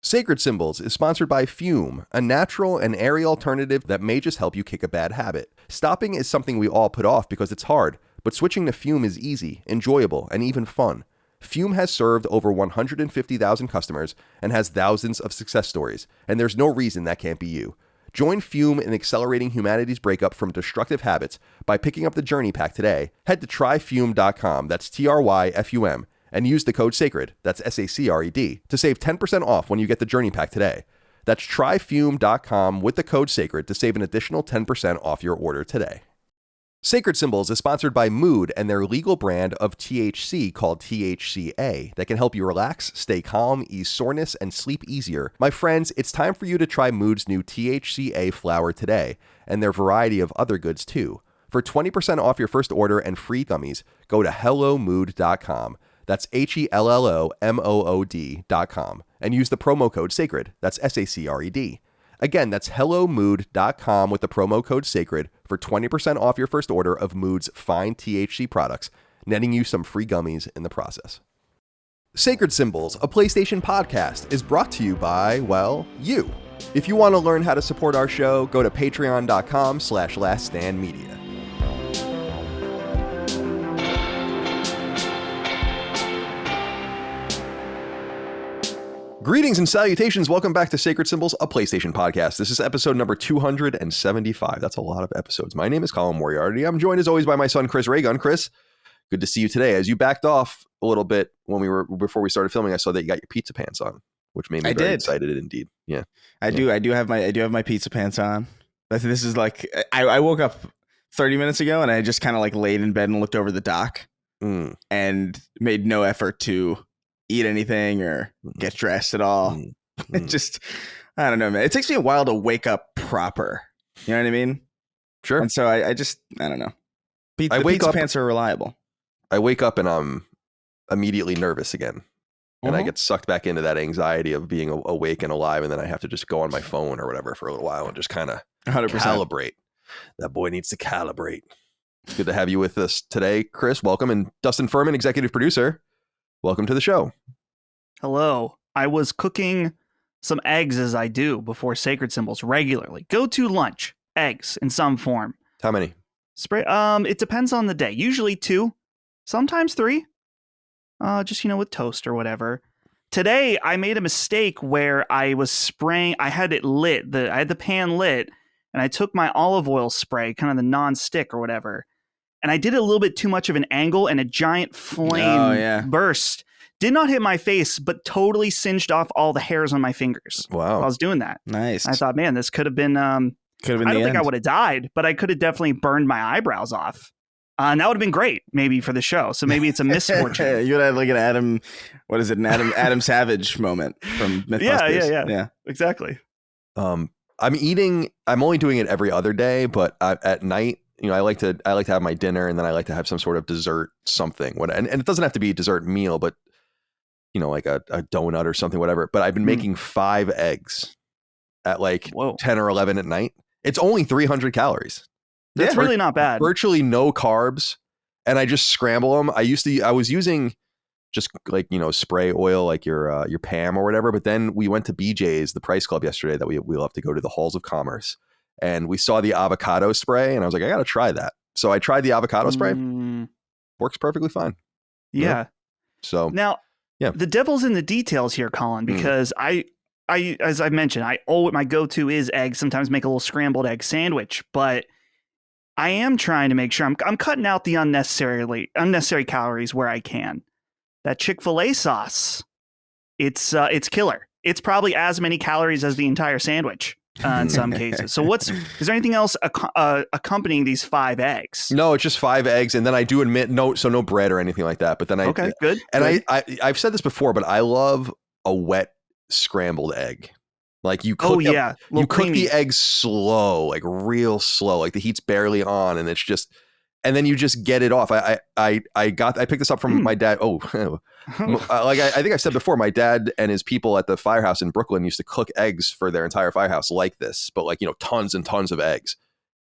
Sacred Symbols is sponsored by Fume, a natural and airy alternative that may just help you kick a bad habit. Stopping is something we all put off because it's hard, but switching to Fume is easy, enjoyable, and even fun. Fume has served over 150,000 customers and has thousands of success stories, and there's no reason that can't be you. Join Fume in accelerating humanity's breakup from destructive habits by picking up the Journey Pack today. Head to tryfume.com, that's TRYFUM, and use the code SACRED, that's SACRED, to save 10% off when you get the Journey Pack today. That's tryfume.com with the code SACRED to save an additional 10% off your order today. Sacred Symbols is sponsored by Mood and their legal brand of THC called THCA that can help you relax, stay calm, ease soreness, and sleep easier. My friends, it's time for you to try Mood's new THCA flower today, and their variety of other goods too. For 20% off your first order and free gummies, go to hellomood.com. That's HELLOMOOD.com, and use the promo code SACRED, that's SACRED. Again, that's hellomood.com with the promo code SACRED for 20% off your first order of Mood's fine THC products, netting you some free gummies in the process. Sacred Symbols, a PlayStation podcast, is brought to you by, well, you. If you want to learn how to support our show, go to patreon.com/laststandmedia. Greetings and salutations. Welcome back to Sacred Symbols, a PlayStation podcast. This is episode number 275. That's a lot of episodes. My name is Colin Moriarty. I'm joined as always by my son, Chris Raygun. Chris, good to see you today. As you backed off a little bit before we started filming, I saw that you got your pizza pants on, which made me very excited indeed. Yeah. I do have my pizza pants on. This is like, I woke up 30 minutes ago and I just kind of like laid in bed and looked over the dock and made no effort to eat anything or get dressed at all. It just, I don't know, man. It takes me a while to wake up proper. You know what I mean? Sure. And so I don't know. Pizza pants are reliable. I wake up and I'm immediately nervous again. And I get sucked back into that anxiety of being awake and alive. And then I have to just go on my phone or whatever for a little while and just kind of calibrate. That boy needs to calibrate. It's good to have you with us today, Chris. Welcome. And Dustin Furman, executive producer. Welcome to the show. Hello. I was cooking some eggs as I do before Sacred Symbols regularly. Go to lunch, eggs in some form. How many? It depends on the day. Usually 2, sometimes 3. Just, with toast or whatever. Today, I made a mistake where I was spraying. I had it lit. I had the pan lit, and I took my olive oil spray, kind of the non-stick or whatever. And I did a little bit too much of an angle, and a giant flame burst. Did not hit my face, but totally singed off all the hairs on my fingers. Wow. While I was doing that. Nice. I thought, man, this could have been, I don't think I would have died, but I could have definitely burned my eyebrows off. And that would have been great, maybe, for the show. So maybe it's a misfortune. You would have like an Adam Savage moment from Mythbusters. Yeah. Exactly. I'm only doing it every other day, but at night, I like to have my dinner, and then I like to have some sort of dessert, something. And it doesn't have to be a dessert meal, but like a donut or something, whatever. But I've been making 5 eggs at like 10 or 11 at night. It's only 300 calories. That's really not bad. Virtually no carbs, and I just scramble them. I was using just like spray oil, like your Pam or whatever. But then we went to BJ's, the Price Club, yesterday. That we love to go to the halls of commerce. And we saw the avocado spray, and I was like, I got to try that. So I tried the avocado spray. Works perfectly fine. Yeah. So now, the devil's in the details here, Colin, because I, as I mentioned, my go-to is eggs. Sometimes make a little scrambled egg sandwich, but I am trying to make sure I'm cutting out the unnecessary calories where I can. That Chick-fil-A sauce, it's killer. It's probably as many calories as the entire sandwich. In some cases. So is there anything else accompanying these 5 eggs? No, it's just 5 eggs. And then I do admit no bread or anything like that. But then good. And I've said this before, but I love a wet scrambled egg. Like you cook, the eggs slow, like real slow, like the heat's barely on, and it's just, and then you just get it off. I picked this up from my dad. Like I think I said before, my dad and his people at the firehouse in Brooklyn used to cook eggs for their entire firehouse like this, but like, tons and tons of eggs.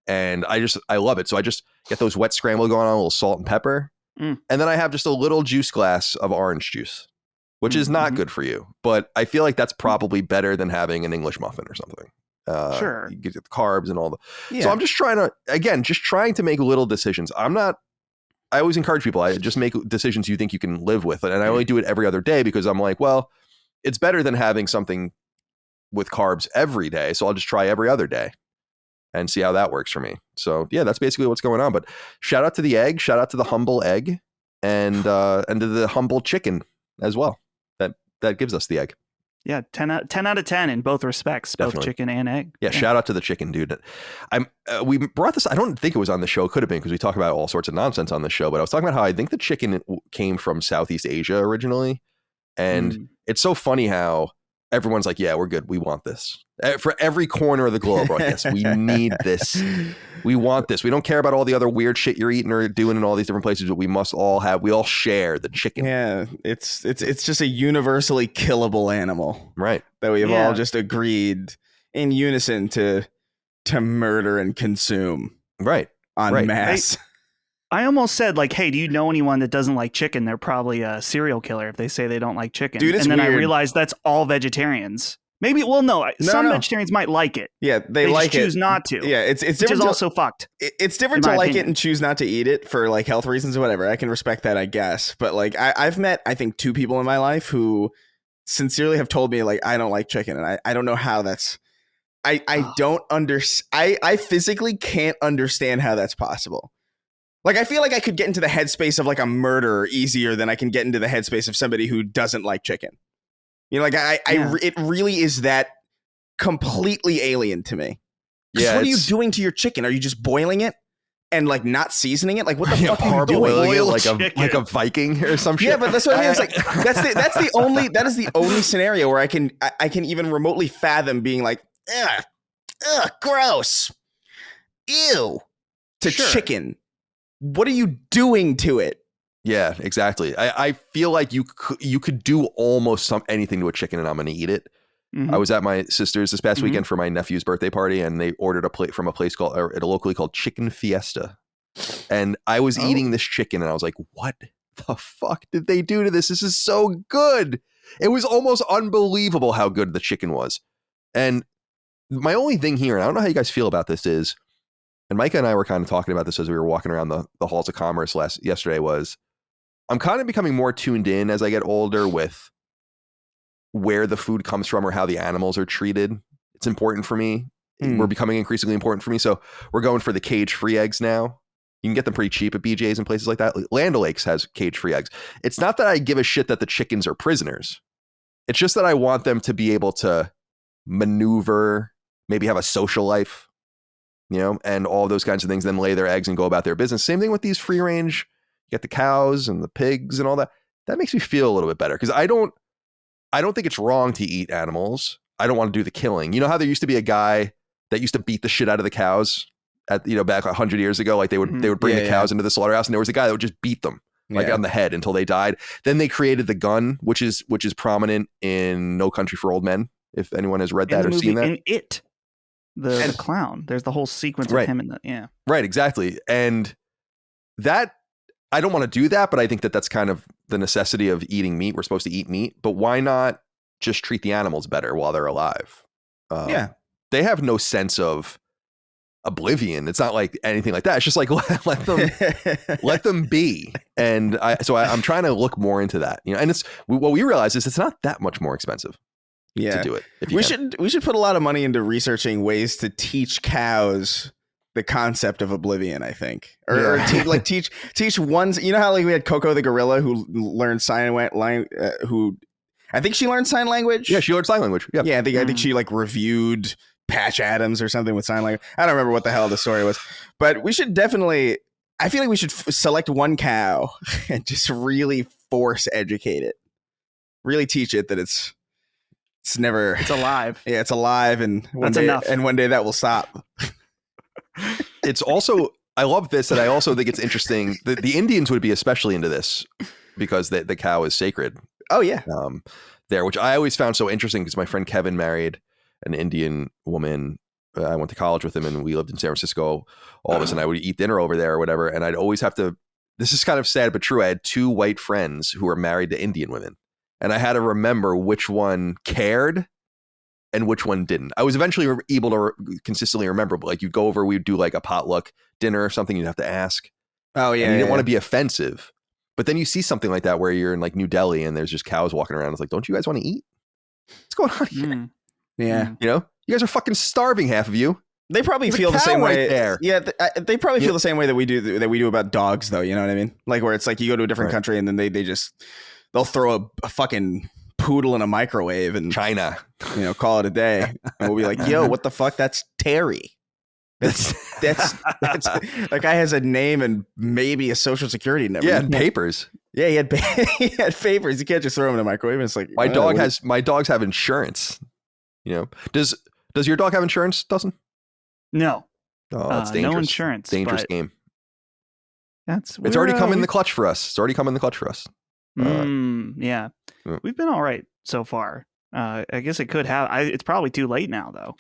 And I love it. So I just get those wet scrambled going on, a little salt and pepper. And then I have just a little juice glass of orange juice which is not good for you. But I feel like that's probably better than having an English muffin or something. Sure. You get the carbs and all the. So I'm just trying to make little decisions. I always encourage people. I just make decisions you think you can live with, and I only do it every other day because I'm like, well, it's better than having something with carbs every day. So I'll just try every other day and see how that works for me. So yeah, that's basically what's going on. But shout out to the egg, shout out to the humble egg, and to the humble chicken as well. That gives us the egg. Yeah, 10 out of 10 in both respects, Definitely. both chicken and egg. Yeah, shout out to the chicken, dude. We brought this. I don't think it was on the show. It could have been because we talk about all sorts of nonsense on the show. But I was talking about how I think the chicken came from Southeast Asia originally, and it's so funny how everyone's like, "Yeah, we're good. We want this." For every corner of the globe, like, yes, we need this. We want this. We don't care about all the other weird shit you're eating or doing in all these different places, but we all share the chicken. Yeah, it's just a universally killable animal. Right. That we have all just agreed in unison to murder and consume. Right. En masse. I almost said, like, hey, do you know anyone that doesn't like chicken? They're probably a serial killer if they say they don't like chicken. Dude, it's and then weird. I realized that's all vegetarians. Maybe, well, no, some vegetarians might like it. Yeah, they like just choose not to. Yeah, it's different. Which is also fucked. It's different to like it and choose not to eat it for like health reasons or whatever. I can respect that, I guess. But like, I've met, I think, 2 people in my life who sincerely have told me like, I don't like chicken, and I don't know how that's. I don't understand. I physically can't understand how that's possible. Like, I feel like I could get into the headspace of like a murderer easier than I can get into the headspace of somebody who doesn't like chicken. You know, like it really is that completely alien to me. Yeah, what are you doing to your chicken? Are you just boiling it and like not seasoning it? Like, what the fuck are you doing? Like a Viking or some shit. Yeah, but that's what I mean. It's like that is the only scenario where I can even remotely fathom being like, ugh, gross, ew, to chicken. What are you doing to it? Yeah, exactly. I feel like you could do almost anything to a chicken and I'm going to eat it. I was at my sister's this past weekend for my nephew's birthday party, and they ordered a plate from a place locally called Chicken Fiesta. And I was eating this chicken and I was like, what the fuck did they do to this? This is so good. It was almost unbelievable how good the chicken was. And my only thing here, and I don't know how you guys feel about this, is, and Micah and I were kind of talking about this as we were walking around the halls of commerce yesterday, was I'm kind of becoming more tuned in as I get older with where the food comes from or how the animals are treated. It's important for me. We're becoming increasingly important for me. So we're going for the cage-free eggs now. You can get them pretty cheap at BJ's and places like that. Land O'Lakes has cage-free eggs. It's not that I give a shit that the chickens are prisoners. It's just that I want them to be able to maneuver, maybe have a social life, you know, and all those kinds of things, then lay their eggs and go about their business. Same thing with these free range. You get the cows and the pigs and all that. That makes me feel a little bit better because I don't think it's wrong to eat animals. I don't want to do the killing. You know how there used to be a guy that used to beat the shit out of the cows back 100 years ago? Like they would bring the cows into the slaughterhouse, and there was a guy that would just beat them on the head until they died. Then they created the gun, which is prominent in No Country for Old Men. If anyone has read that or seen that. In It, the clown. There's the whole sequence of him in the Right, exactly. And that, I don't want to do that, but I think that that's kind of the necessity of eating meat. We're supposed to eat meat, but why not just treat the animals better while they're alive? They have no sense of oblivion. It's not like anything like that. It's just like let them be. And I'm trying to look more into that, you know. And it's what we realize is it's not that much more expensive to do it. We should put a lot of money into researching ways to teach cows the concept of oblivion, I think, or teach ones. You know how like we had Coco the gorilla who learned sign language, who I think she learned sign language. Yeah, she learned sign language. Yeah, I think she like reviewed Patch Adams or something with sign language. I don't remember what the hell the story was, but we should definitely. I feel like we should select one cow and just really force educate it, really teach it that it's alive. Yeah, it's alive, and one day that will stop. It's also, I love this, and I also think it's interesting. The Indians would be especially into this because the cow is sacred. Oh yeah, there, which I always found so interesting because my friend Kevin married an Indian woman. I went to college with him, and we lived in San Francisco. All of us, and I would eat dinner over there or whatever, and I'd always have to. This is kind of sad but true. I had 2 white friends who were married to Indian women, and I had to remember which one cared and which one didn't. I was eventually able to consistently remember, but like you'd go over, we'd do like a potluck dinner or something, you'd have to ask. Oh yeah. And you didn't want to be offensive. But then you see something like that where you're in like New Delhi and there's just cows walking around. It's like, don't you guys want to eat? What's going on here? Yeah. You know, you guys are fucking starving, half of you. They probably There's feel the same way. right there. Yeah, they probably feel the same way that we do about dogs, though. You know what I mean? Like where it's like you go to a different country and then they'll throw a fucking poodle in a microwave and China, call it a day, and we'll be like, "Yo, what the fuck? That's Terry. That's that guy has a name and maybe a social security number. Yeah, and papers. Yeah, he had papers. You can't just throw him in a microwave. And it's like my dogs have insurance. Does your dog have insurance, Dustin? No. Oh, that's dangerous. No insurance. Dangerous game. It's already come in the clutch for us. Yeah. We've been all right so far. I guess it could have. It's probably too late now, though.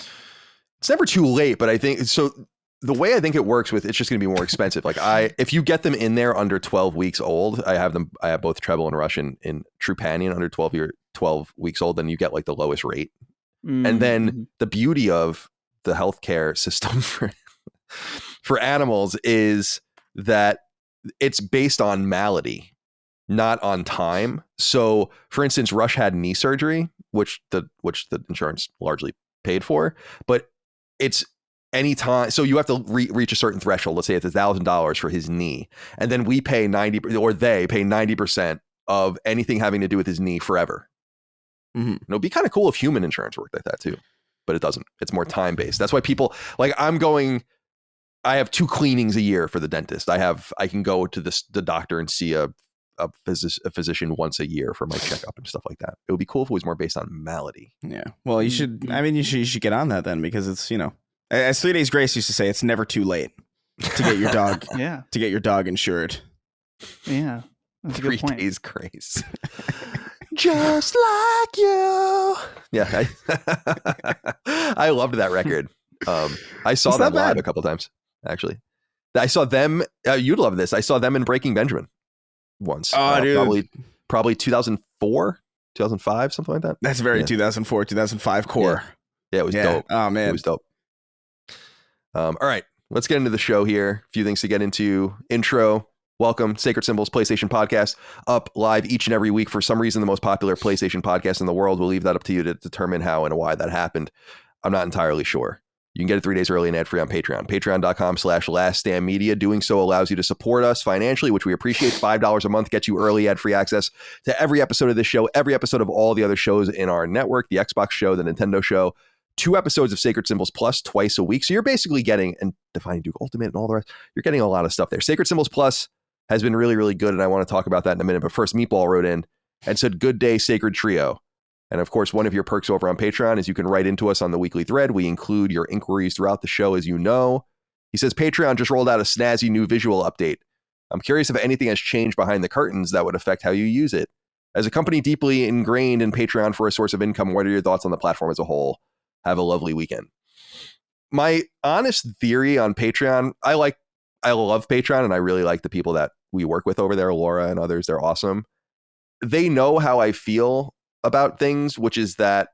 It's never too late, but I think so. The way I think it works with it's just going to be more expensive. Like if you get them in there under 12 weeks old, I have both treble and rush in Trupanion under 12 weeks old, then you get like the lowest rate. And then the beauty of the healthcare system for animals is that it's based on malady, not on time. So, for instance, Rush had knee surgery, which the insurance largely paid for, but it's anytime. So you have to reach a certain threshold. Let's say it's $1,000 for his knee, and then we pay 90%, or they pay 90% of anything having to do with his knee forever. It'd be kind of cool if human insurance worked like that too, but it doesn't. It's more time based. That's why people like I have 2 cleanings a year for the dentist. I can go to the doctor and see a physician once a year for my checkup and stuff like that. It would be cool if it was more based on malady. Yeah. Well, you should. I mean, you should get on that then, because it's as 3 Days Grace used to say, it's never too late to get your dog. Yeah. To get your dog insured. Yeah. That's 3 Days Grace. Just like you. Yeah, I loved that record. I saw them live a couple times, actually. I saw them. You'd love this. I saw them in Breaking Benjamin once. Oh, dude. Probably 2004, 2005, something like that. That's very 2004, 2005 core. Yeah, it was dope. Oh, man. It was dope. All right, let's get into the show here. A few things to get into. Intro. Welcome, Sacred Symbols PlayStation Podcast, up live each and every week. For some reason, the most popular PlayStation podcast in the world. We'll leave that up to you to determine how and why that happened. I'm not entirely sure. You can get it 3 days early and ad-free on Patreon. Patreon.com/LastStandMedia. Doing so allows you to support us financially, which we appreciate. $5 a month gets you early ad-free access to every episode of this show, every episode of all the other shows in our network, the Xbox show, the Nintendo show, 2 episodes of Sacred Symbols Plus twice a week. So you're basically getting, and Defining Duke Ultimate and all the rest, you're getting a lot of stuff there. Sacred Symbols Plus has been really, really good, and I want to talk about that in a minute. But first, Meatball wrote in and said, "Good day, Sacred Trio." And of course, one of your perks over on Patreon is you can write into us on the weekly thread. We include your inquiries throughout the show, as you know. He says, Patreon just rolled out a snazzy new visual update. I'm curious if anything has changed behind the curtains that would affect how you use it. As a company deeply ingrained in Patreon for a source of income, what are your thoughts on the platform as a whole? Have a lovely weekend. My honest theory on Patreon, I love Patreon, and I really like the people that we work with over there, Laura and others. They're awesome. They know how I feel about things, which is that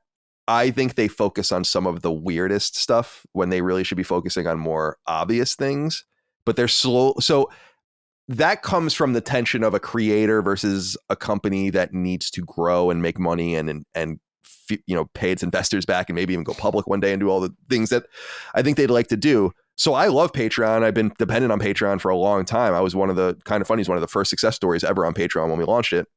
I think they focus on some of the weirdest stuff when they really should be focusing on more obvious things, but they're slow. So that comes from the tension of a creator versus a company that needs to grow and make money and pay its investors back and maybe even go public one day and do all the things that I think they'd like to do. So I love Patreon. I've been dependent on Patreon for a long time. I was one of the first success stories ever on Patreon when we launched it.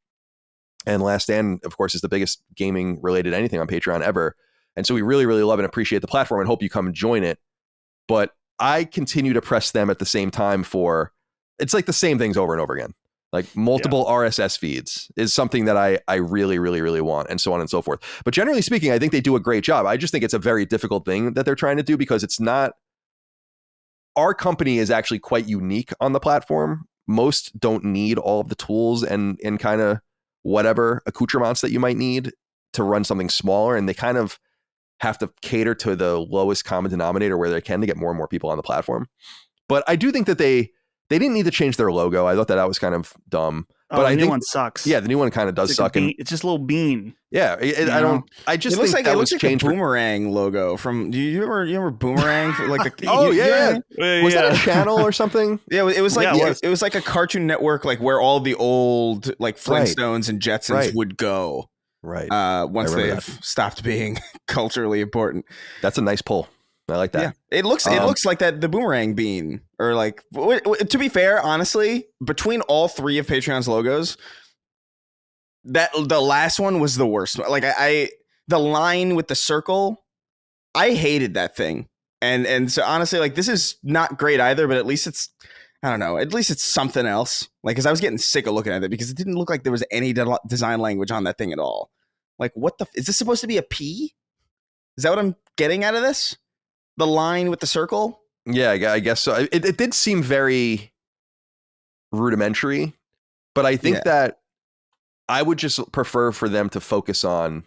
And Last Stand, of course, is the biggest gaming related anything on Patreon ever. And so we really, really love and appreciate the platform and hope you come and join it. But I continue to press them at the same time it's like the same things over and over again. Like multiple RSS feeds is something that I really, really, really want, and so on and so forth. But generally speaking, I think they do a great job. I just think it's a very difficult thing that they're trying to do because it's not. Our company is actually quite unique on the platform. Most don't need all of the tools and kind of whatever accoutrements that you might need to run something smaller. And they kind of have to cater to the lowest common denominator where they can to get more and more people on the platform. But I do think that they didn't need to change their logo. I thought that was kind of dumb. Oh, the new one sucks. Yeah, the new one kind of does it's suck. It's just a little bean. Yeah, I just think like it looks like a boomerang logo from. Do you remember boomerang? Like the was that a channel or something? Yeah, it was like it was like a Cartoon Network, like where all the old like Flintstones and Jetsons would go. Right. Once they've stopped being culturally important. That's a nice pull. I like that. Yeah, it looks like that the boomerang bean, or like, to be fair, honestly, between all three of Patreon's logos, that the last one was the worst. Like the line with the circle, I hated that thing, and so honestly, like, this is not great either. But at least it's, I don't know, at least it's something else. Like, because I was getting sick of looking at it because it didn't look like there was any design language on that thing at all. Like, what is this supposed to be a P? Is that what I'm getting out of this? The line with the circle? Yeah, I guess so. It did seem very rudimentary, but I think that I would just prefer for them to focus on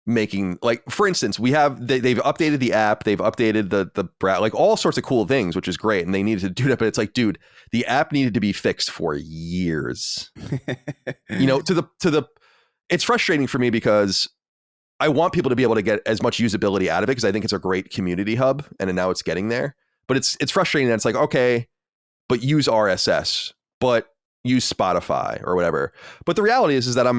making, like, for instance, they've updated the app, they've updated the like all sorts of cool things, which is great, and they needed to do that. But it's like, dude, the app needed to be fixed for years. To the it's frustrating for me because I want people to be able to get as much usability out of it because I think it's a great community hub, and now it's getting there. But it's frustrating that it's like, okay, but use RSS, but use Spotify or whatever. But the reality is that I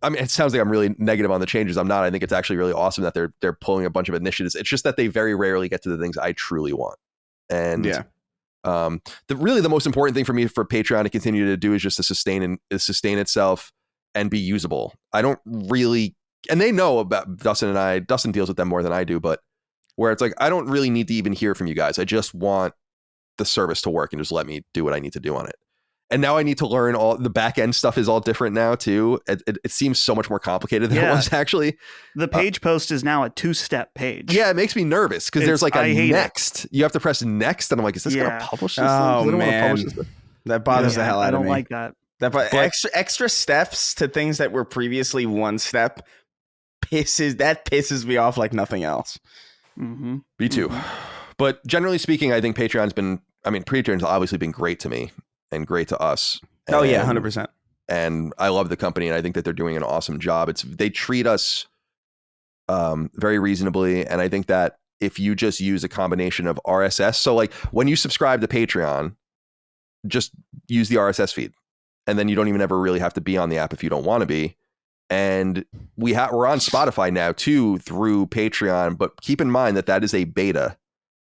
mean, it sounds like I'm really negative on the changes. I'm not. I think it's actually really awesome that they're pulling a bunch of initiatives. It's just that they very rarely get to the things I truly want. And the most important thing for me for Patreon to continue to do is just to sustain itself and be usable. I don't really. And they know about Dustin and I. Dustin deals with them more than I do, but where it's like, I don't really need to even hear from you guys. I just want the service to work and just let me do what I need to do on it. And now I need to learn all the back end stuff is all different now too. It seems so much more complicated than it was actually. The page post is now a 2-step page. Yeah, it makes me nervous because there's like a next. You have to press next, and I'm like, is this going to publish this? Oh man, that bothers the hell out of me. I don't like that. Extra steps to things that were previously one step pisses me off like nothing else. Mm-hmm. Me too. But generally speaking, I think Patreon's obviously been great to me and great to us. Oh yeah, 100%. And I love the company, and I think that they're doing an awesome job. They treat us very reasonably, and I think that if you just use a combination of RSS, so like when you subscribe to Patreon, just use the RSS feed, and then you don't even ever really have to be on the app if you don't want to be. And we're on Spotify now too through Patreon, but keep in mind that is a beta,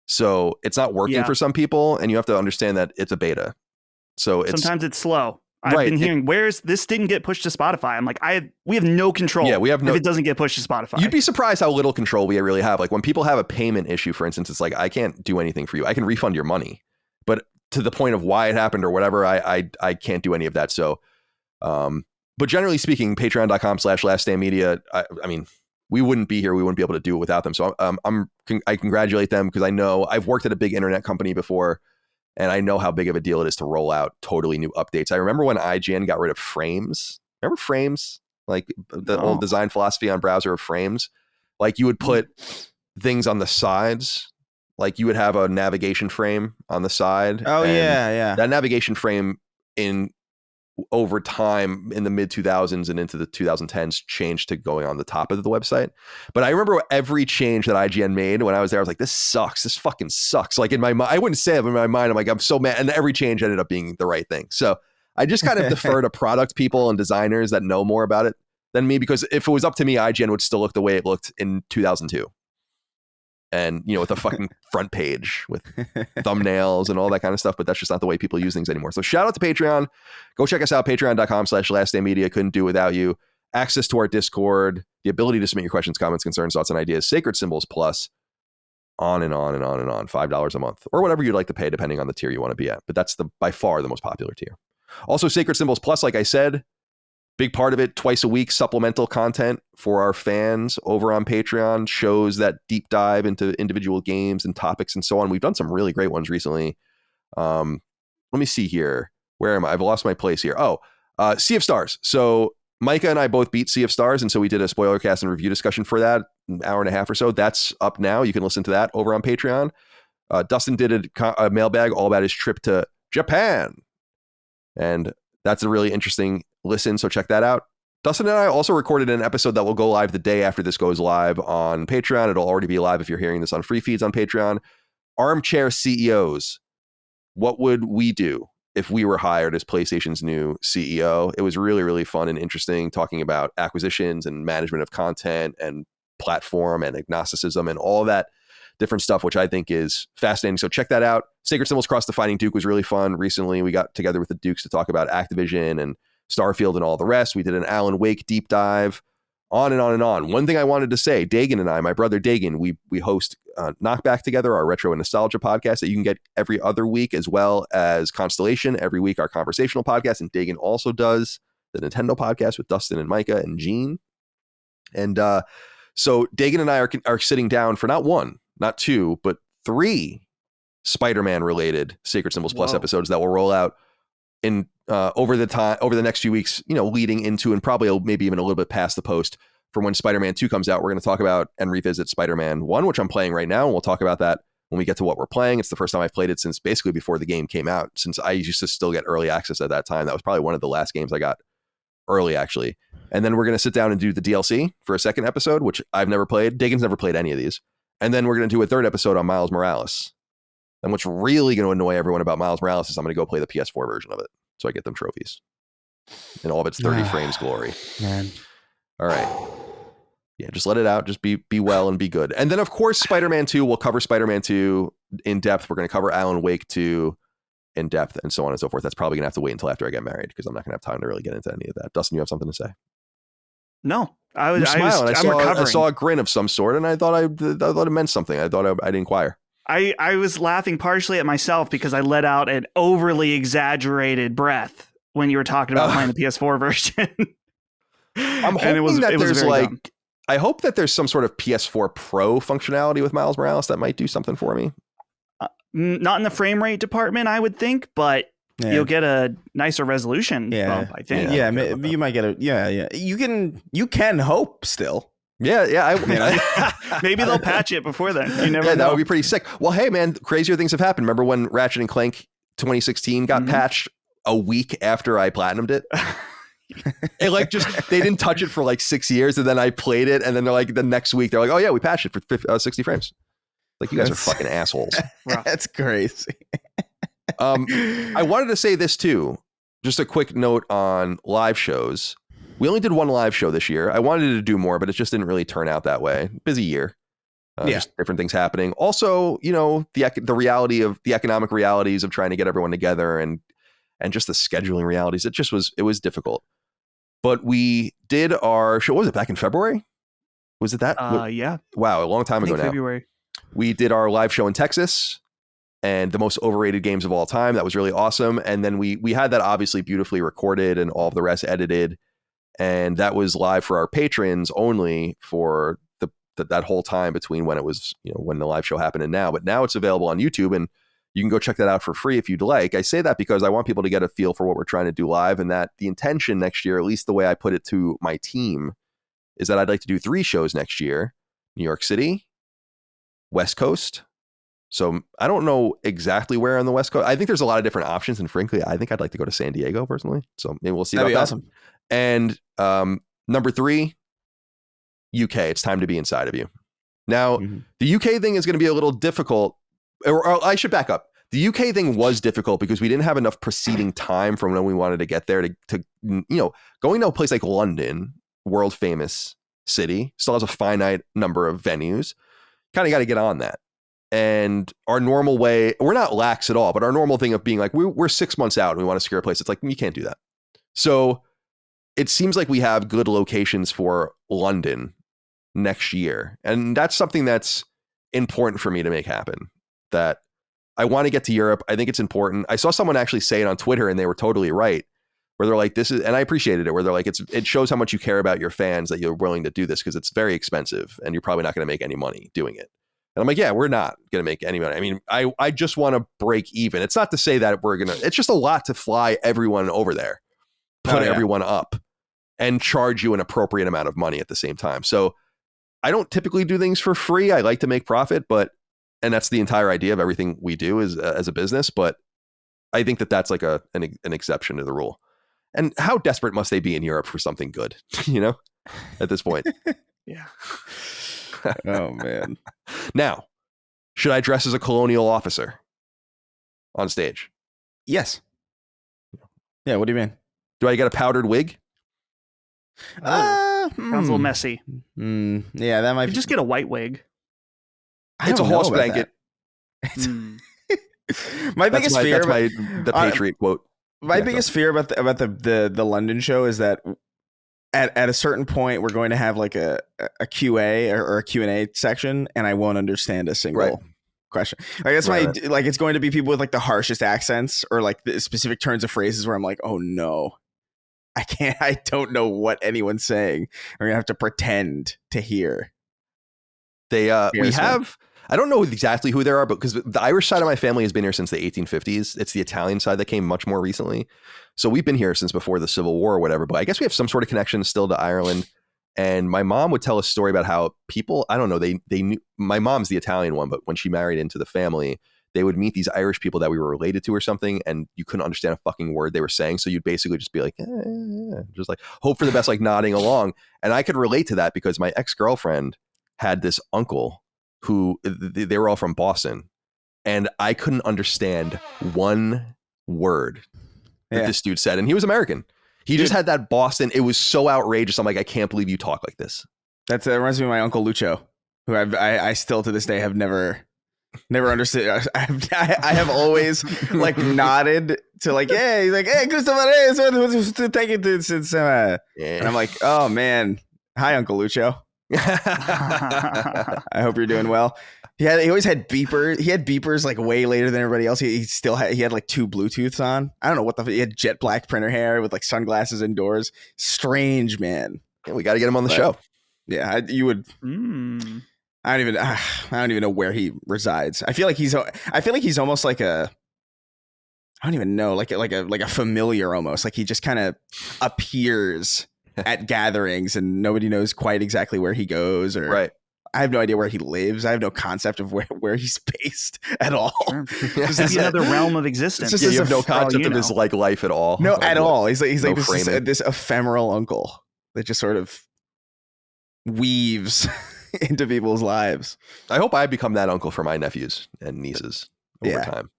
so it's not working for some people, and you have to understand that it's a beta. So sometimes it's slow. I've been hearing this didn't get pushed to Spotify. I'm like, we have no control. Yeah, we have no. If it doesn't get pushed to Spotify, you'd be surprised how little control we really have. Like when people have a payment issue, for instance, it's like, I can't do anything for you. I can refund your money, but to the point of why it happened or whatever, I can't do any of that. So, but generally speaking, patreon.com/laststandmedia, I mean, we wouldn't be here. We wouldn't be able to do it without them. So I congratulate them because I know I've worked at a big internet company before, and I know how big of a deal it is to roll out totally new updates. I remember when IGN got rid of frames. Remember frames? Like the old design philosophy on browser of frames. Like you would put things on the sides. Like you would have a navigation frame on the side. Oh yeah. That navigation frame over time in the mid 2000s and into the 2010s changed to going on the top of the website. But I remember every change that IGN made when I was there, I was like, this sucks. This fucking sucks. Like in my mind, I wouldn't say it, but in my mind, I'm like, I'm so mad. And every change ended up being the right thing. So I just kind of defer to product people and designers that know more about it than me, because if it was up to me, IGN would still look the way it looked in 2002. And, with a fucking front page with thumbnails and all that kind of stuff. But that's just not the way people use things anymore. So shout out to Patreon. Go check us out, patreon.com/laststandmedia. Couldn't do without you. Access to our Discord, the ability to submit your questions, comments, concerns, thoughts, and ideas, Sacred Symbols Plus, on and on and on and on. $5 a month or whatever you'd like to pay, depending on the tier you want to be at. But that's by far the most popular tier. Also, Sacred Symbols Plus, like I said, big part of it, twice a week, supplemental content for our fans over on Patreon, shows that deep dive into individual games and topics and so on. We've done some really great ones recently. Let me see here. Where am I? I've lost my place here. Sea of Stars. So Micah and I both beat Sea of Stars, and so we did a spoiler cast and review discussion for that, an hour and a half or so. That's up now. You can listen to that over on Patreon. Dustin did a mailbag all about his trip to Japan. And That's a really interesting listen, so check that out. Dustin and I also recorded an episode that will go live the day after this goes live on Patreon. It'll already be live if you're hearing this on free feeds on Patreon. Armchair CEOs. What would we do if we were hired as PlayStation's new CEO? It was really, really fun and interesting, talking about acquisitions and management of content and platform and agnosticism and all that different stuff, which I think is fascinating. So check that out. Sacred Symbols Cross the Fighting Duke was really fun. Recently, we got together with the Dukes to talk about Activision and Starfield and all the rest. We did an Alan Wake deep dive, on and on and on. One thing I wanted to say, Dagan and I, my brother Dagan, we host Knockback together, our retro and nostalgia podcast that you can get every other week, as well as Constellation every week, our conversational podcast. And Dagan also does the Nintendo podcast with Dustin and Micah and Gene. And so Dagan and I are sitting down for not one, not two, but 3 Spider-Man related Sacred Symbols Plus episodes that will roll out in over the next few weeks, leading into and probably maybe even a little bit past the post for when Spider-Man 2 comes out. We're going to talk about and revisit Spider-Man 1, which I'm playing right now. And we'll talk about that when we get to what we're playing. It's the first time I've played it since basically before the game came out, since I used to still get early access at that time. That was probably one of the last games I got early, actually. And then we're going to sit down and do the DLC for a second episode, which I've never played. Dagan's never played any of these. And then we're going to do a third episode on Miles Morales. And what's really going to annoy everyone about Miles Morales is I'm going to go play the PS4 version of it, so I get them trophies in all of its 30 frames glory. Man. All right. Yeah, just let it out. Just be well and be good. And then, of course, Spider-Man 2. We'll cover Spider-Man 2 in depth. We're going to cover Alan Wake 2 in depth and so on and so forth. That's probably going to have to wait until after I get married because I'm not going to have time to really get into any of that. Dustin, you have something to say? No. I'm recovering. I saw a grin of some sort, and I thought it meant something. I thought I'd inquire. I was laughing partially at myself because I let out an overly exaggerated breath when you were talking about playing the PS4 version. I'm hoping that there's I hope that there's some sort of PS4 Pro functionality with Miles Morales that might do something for me. Not in the frame rate department, I would think, but you'll get a nicer resolution bump, I think. Yeah, you might get you can hope still. Yeah. Maybe they'll patch it before then. You never know. That would be pretty sick. Well, hey, man, crazier things have happened. Remember when Ratchet and Clank 2016 got patched a week after I platinumed it? They didn't touch it for 6 years, and then I played it, and then they're like, the next week, they're like, oh yeah, we patched it for 60 frames. You guys are fucking assholes. That's crazy. I wanted to say this too. Just a quick note on live shows. We only did one live show this year. I wanted to do more, but it just didn't really turn out that way. Busy year. Just different things happening. Also, the reality of the economic realities of trying to get everyone together and just the scheduling realities. It was difficult. But we did our show. What was it, back in February? Was it that? Yeah. Wow, a long time ago now. February. We did our live show in Texas and the most overrated games of all time. That was really awesome. And then we had that obviously beautifully recorded and all of the rest edited. And that was live for our patrons only for that whole time between when it was, when the live show happened and now. But now it's available on YouTube and you can go check that out for free if you'd like. I say that because I want people to get a feel for what we're trying to do live, and that the intention next year, at least the way I put it to my team, is that I'd like to do 3 shows next year: New York City, West Coast. So I don't know exactly where on the West Coast. I think there's a lot of different options, and frankly, I think I'd like to go to San Diego personally. So maybe we'll see about that. Awesome. And number 3, UK. It's time to be inside of you. Now, the UK thing is going to be a little difficult. Or I should back up. The UK thing was difficult because we didn't have enough preceding time from when we wanted to get there to going to a place like London, world famous city, still has a finite number of venues. Kind of got to get on that. And our normal way, we're not lax at all, but our normal thing of being like, we're 6 months out and we want to secure a place. It's like, you can't do that. So it seems like we have good locations for London next year. And that's something that's important for me to make happen. That I want to get to Europe. I think it's important. I saw someone actually say it on Twitter and they were totally right, where they're like, and I appreciated it, where they're like, it shows how much you care about your fans that you're willing to do this because it's very expensive and you're probably not going to make any money doing it. And I'm like, yeah, we're not going to make any money. I mean, I just want to break even. It's not to say that it's just a lot to fly everyone over there, put everyone up and charge you an appropriate amount of money at the same time. So I don't typically do things for free. I like to make profit, and that's the entire idea of everything we do is as a business. But I think that that's like an exception to the rule. And how desperate must they be in Europe for something good, at this point? Yeah. Oh, man. Now, should I dress as a colonial officer on stage? Yes. Yeah, what do you mean? Do I get a powdered wig? Sounds a little messy. Yeah, that might You just get a white wig. It's a horse blanket. My biggest fear about the Patriot quote. My biggest fear about the London show is that at a certain point we're going to have like a QA or a Q&A section, and I won't understand a single question. I guess like it's going to be people with like the harshest accents or like the specific turns of phrases where I'm like, oh no, I don't know what anyone's saying. I'm gonna have to pretend to hear. We have. I don't know exactly who there are, but because the Irish side of my family has been here since the 1850s. It's the Italian side that came much more recently. So we've been here since before the Civil War or whatever. But I guess we have some sort of connection still to Ireland. And my mom would tell a story about how people, I don't know, they knew, my mom's the Italian one, but when she married into the family, they would meet these Irish people that we were related to or something, and you couldn't understand a fucking word they were saying. So you'd basically just be like, just like hope for the best, like nodding along. And I could relate to that because my ex-girlfriend had this uncle who they were all from Boston, and I couldn't understand one word that this dude said. And he was American. He just had that Boston. It was so outrageous. I'm like, I can't believe you talk like this. That reminds me of my uncle Lucho, who I still to this day have never understood. I have always like nodded to like, hey, he's like, hey, Christopher, thank you. And I'm like, oh man, hi, Uncle Lucho. I hope you're doing well. He always had beepers. He had beepers like way later than everybody else. He had like 2 Bluetooths on. I don't know what he had jet black printer hair with like sunglasses indoors. Strange man. Yeah, we got to get him on the show. Yeah, you would. I don't even know where he resides. I feel like he's almost like a. I don't even know, like a familiar almost. Like he just kind of appears at gatherings and nobody knows quite exactly where he goes, or I have no idea where he lives. I have no concept of where he's based at all. Sure. It's another realm of existence. You have no concept of his like life at all. No, like, at all. He's like no this ephemeral uncle that just sort of weaves into people's lives. I hope I become that uncle for my nephews and nieces over time.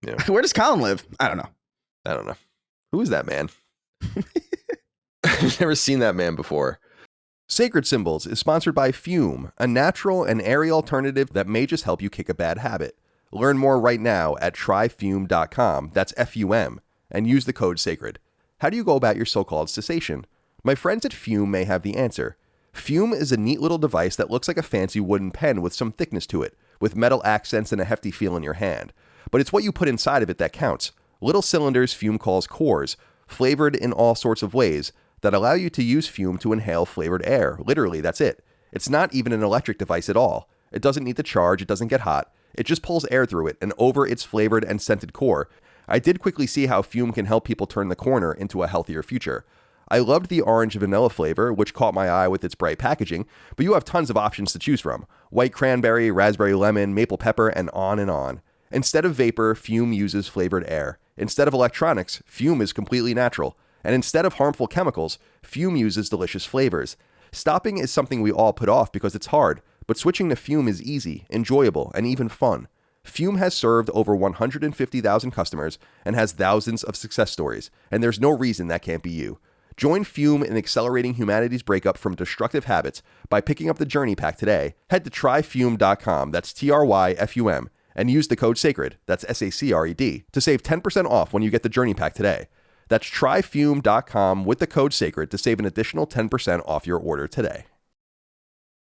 Yeah. Where does Colin live? I don't know. Who is that man? I've never seen that man before. Sacred Symbols is sponsored by Fume, a natural and airy alternative that may just help you kick a bad habit. Learn more right now at tryfume.com, that's F-U-M, and use the code SACRED. How do you go about your so-called cessation? My friends at Fume may have the answer. Fume is a neat little device that looks like a fancy wooden pen with some thickness to it, with metal accents and a hefty feel in your hand. But it's what you put inside of it that counts. Little cylinders Fume calls cores, flavored in all sorts of ways, that allow you to use Fume to inhale flavored air. Literally, that's it. It's not even an electric device at all. It doesn't need to charge, it doesn't get hot. It just pulls air through it and over its flavored and scented core. I did quickly see how Fume can help people turn the corner into a healthier future. I loved the orange vanilla flavor, which caught my eye with its bright packaging, but you have tons of options to choose from. White cranberry, raspberry lemon, maple pepper, and on and on. Instead of vapor, Fume uses flavored air. Instead of electronics, Fume is completely natural. And instead of harmful chemicals, Fume uses delicious flavors. Stopping is something we all put off because it's hard, but switching to Fume is easy, enjoyable, and even fun. Fume has served over 150,000 customers and has thousands of success stories, and there's no reason that can't be you. Join Fume in accelerating humanity's breakup from destructive habits by picking up the Journey Pack today. Head to tryfume.com, that's TRYFUM, and use the code SACRED, that's SACRED, to save 10% off when you get the Journey Pack today. That's tryfume.com with the code SACRED to save an additional 10% off your order today.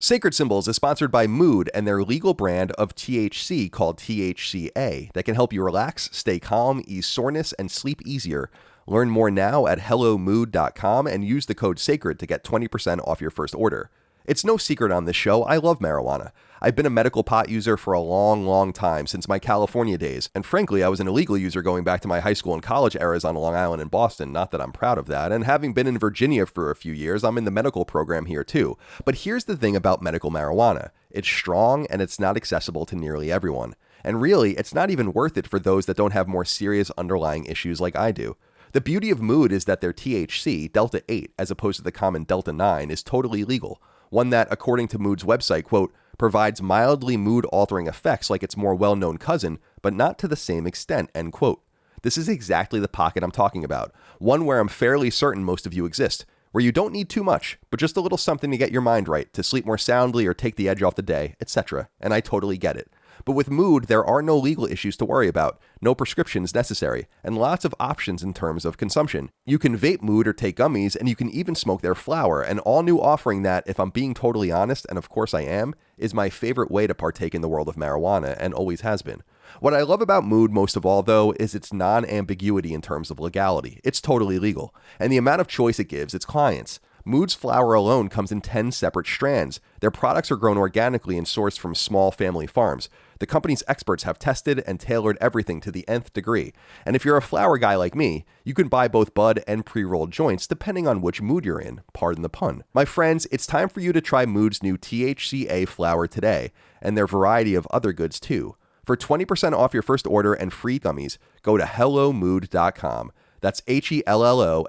Sacred Symbols is sponsored by Mood and their legal brand of THC called THCA that can help you relax, stay calm, ease soreness, and sleep easier. Learn more now at hellomood.com and use the code SACRED to get 20% off your first order. It's no secret on this show, I love marijuana. I've been a medical pot user for a long time, since my California days, and frankly, I was an illegal user going back to my high school and college eras on Long Island and Boston, not that I'm proud of that, and having been in Virginia for a few years, I'm in the medical program here too. But here's the thing about medical marijuana. It's strong and it's not accessible to nearly everyone. And really, it's not even worth it for those that don't have more serious underlying issues like I do. The beauty of Mood is that their THC, Delta 8, as opposed to the common Delta 9, is totally legal. One that, according to Mood's website, quote, provides mildly mood-altering effects like its more well-known cousin, but not to the same extent, end quote. This is exactly the pocket I'm talking about, one where I'm fairly certain most of you exist, where you don't need too much, but just a little something to get your mind right, to sleep more soundly or take the edge off the day, etc., and I totally get it. But with Mood, there are no legal issues to worry about, no prescriptions necessary, and lots of options in terms of consumption. You can vape Mood or take gummies, and you can even smoke their flower, an all-new offering that, if I'm being totally honest, and of course I am, is my favorite way to partake in the world of marijuana, and always has been. What I love about Mood most of all, though, is its non-ambiguity in terms of legality. It's totally legal, and the amount of choice it gives its clients. Mood's flower alone comes in 10 separate strands. Their products are grown organically and sourced from small family farms. The company's experts have tested and tailored everything to the nth degree. And if you're a flower guy like me, you can buy both bud and pre-rolled joints depending on which mood you're in. Pardon the pun. My friends, it's time for you to try Mood's new THCA flower today, and their variety of other goods too. For 20% off your first order and free gummies, go to hellomood.com. That's HELLOMOOD.com.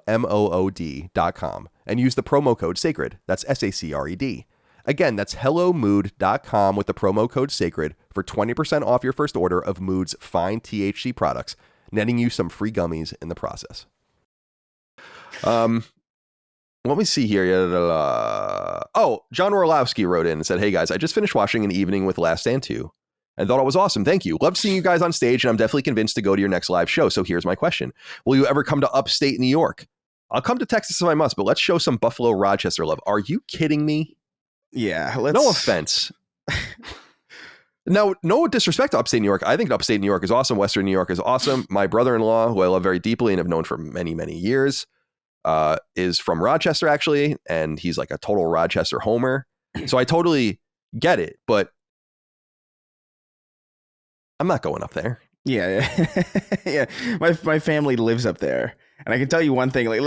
And use the promo code SACRED. That's SACRED. Again, that's hellomood.com with the promo code SACRED for 20% off your first order of Mood's fine THC products, netting you some free gummies in the process. Let me see here. Oh, John Orlowski wrote in and said, hey guys, I just finished watching An Evening with Last Stand 2 and thought it was awesome. Thank you. Loved seeing you guys on stage, and I'm definitely convinced to go to your next live show. So here's my question. Will you ever come to upstate New York? I'll come to Texas if I must, but let's show some Buffalo Rochester love. Are you kidding me? Yeah. No offense. No disrespect to upstate New York. I think upstate New York is awesome. Western New York is awesome. My brother-in-law, who I love very deeply and have known for many, many years, is from Rochester, actually, and he's like a total Rochester homer. So I totally get it, but I'm not going up there. Yeah. Yeah. My family lives up there. And I can tell you one thing, like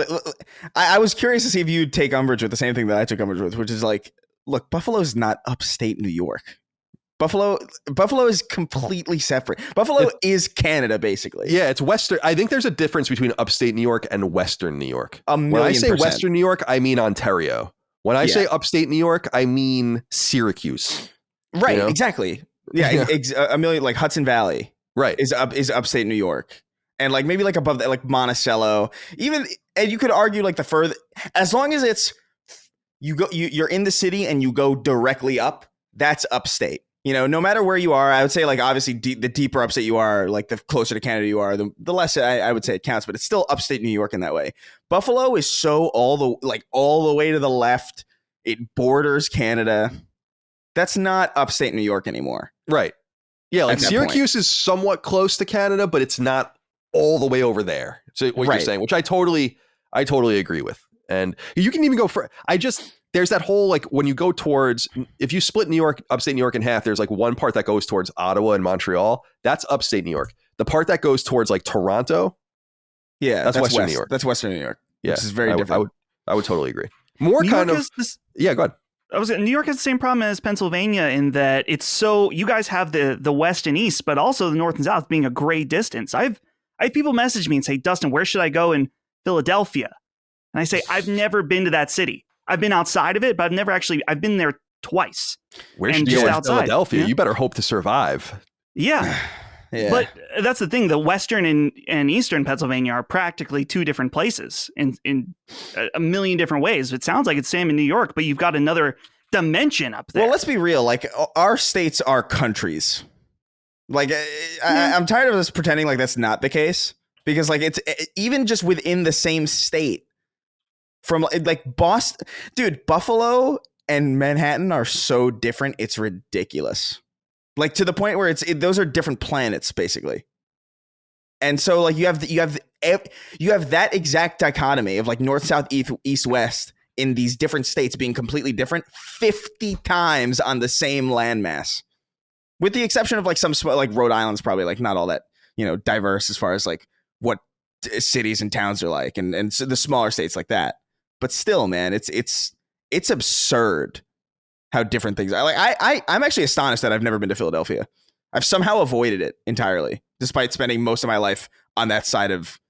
I was curious to see if you'd take umbrage with the same thing that I took umbrage with, which is like, look, Buffalo's not upstate New York. Buffalo is completely separate. Buffalo is Canada, basically. Yeah, it's Western. I think there's a difference between upstate New York and Western New York. When I say Western New York, I mean Ontario. When I say upstate New York, I mean Syracuse. Right, you know? Exactly. Yeah, a million, like Hudson Valley. Right. Is upstate New York. And like maybe like above that, like Monticello, even, and you could argue like the further, as long as it's you're in the city and you go directly up, that's upstate. You know, no matter where you are, I would say like obviously the deeper upstate you are, like the closer to Canada you are, the less I would say it counts. But it's still upstate New York in that way. Buffalo is so all the way to the left. It borders Canada. That's not upstate New York anymore. Right. Yeah, like Syracuse is somewhat close to Canada, but it's not all the way over there. So what you're saying, which I totally agree with. And you can even go for, there's that whole, like when you go towards, if you split New York, upstate New York in half, there's like one part that goes towards Ottawa and Montreal. That's upstate New York. The part that goes towards like Toronto. Yeah. That's Western New York. That's Western New York. Yeah. Which is very different. I would totally agree. More New kind York of, yeah, go ahead. New York has the same problem as Pennsylvania in that it's so, you guys have the west and east, but also the north and south being a great distance. I have people message me and say, Dustin, where should I go in Philadelphia? And I say, I've never been to that city. I've been outside of it, but I've been there twice. Where should you go in Philadelphia? Yeah. You better hope to survive. Yeah. Yeah. But that's the thing. The western and eastern Pennsylvania are practically two different places in a million different ways. It sounds like it's same in New York, but you've got another dimension up there. Well, let's be real. Like our states are countries. Like I'm tired of us pretending like that's not the case, because like it's even just within the same state from like Boston, dude, Buffalo and Manhattan are so different. It's ridiculous. Like to the point where those are different planets basically. And so like you have that exact dichotomy of like north, south, east, west in these different states being completely different 50 times on the same landmass. With the exception of like some like Rhode Island's probably like not all that, you know, diverse as far as like what cities and towns are like, and so the smaller states like that. But still, man, it's absurd how different things are. Like I'm actually astonished that I've never been to Philadelphia. I've somehow avoided it entirely, despite spending most of my life on that side of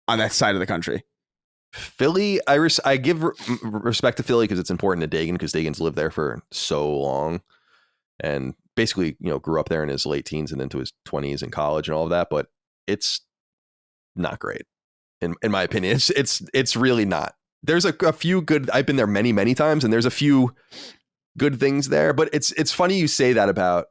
on that side of the country. Philly, I give respect to Philly because it's important to Dagan, because Dagan's lived there for so long and basically, grew up there in his late teens and into his 20s in college and all of that. But it's not great, in my opinion. It's really not. There's a few good. I've been there many, many times, and there's a few good things there. But it's funny you say that about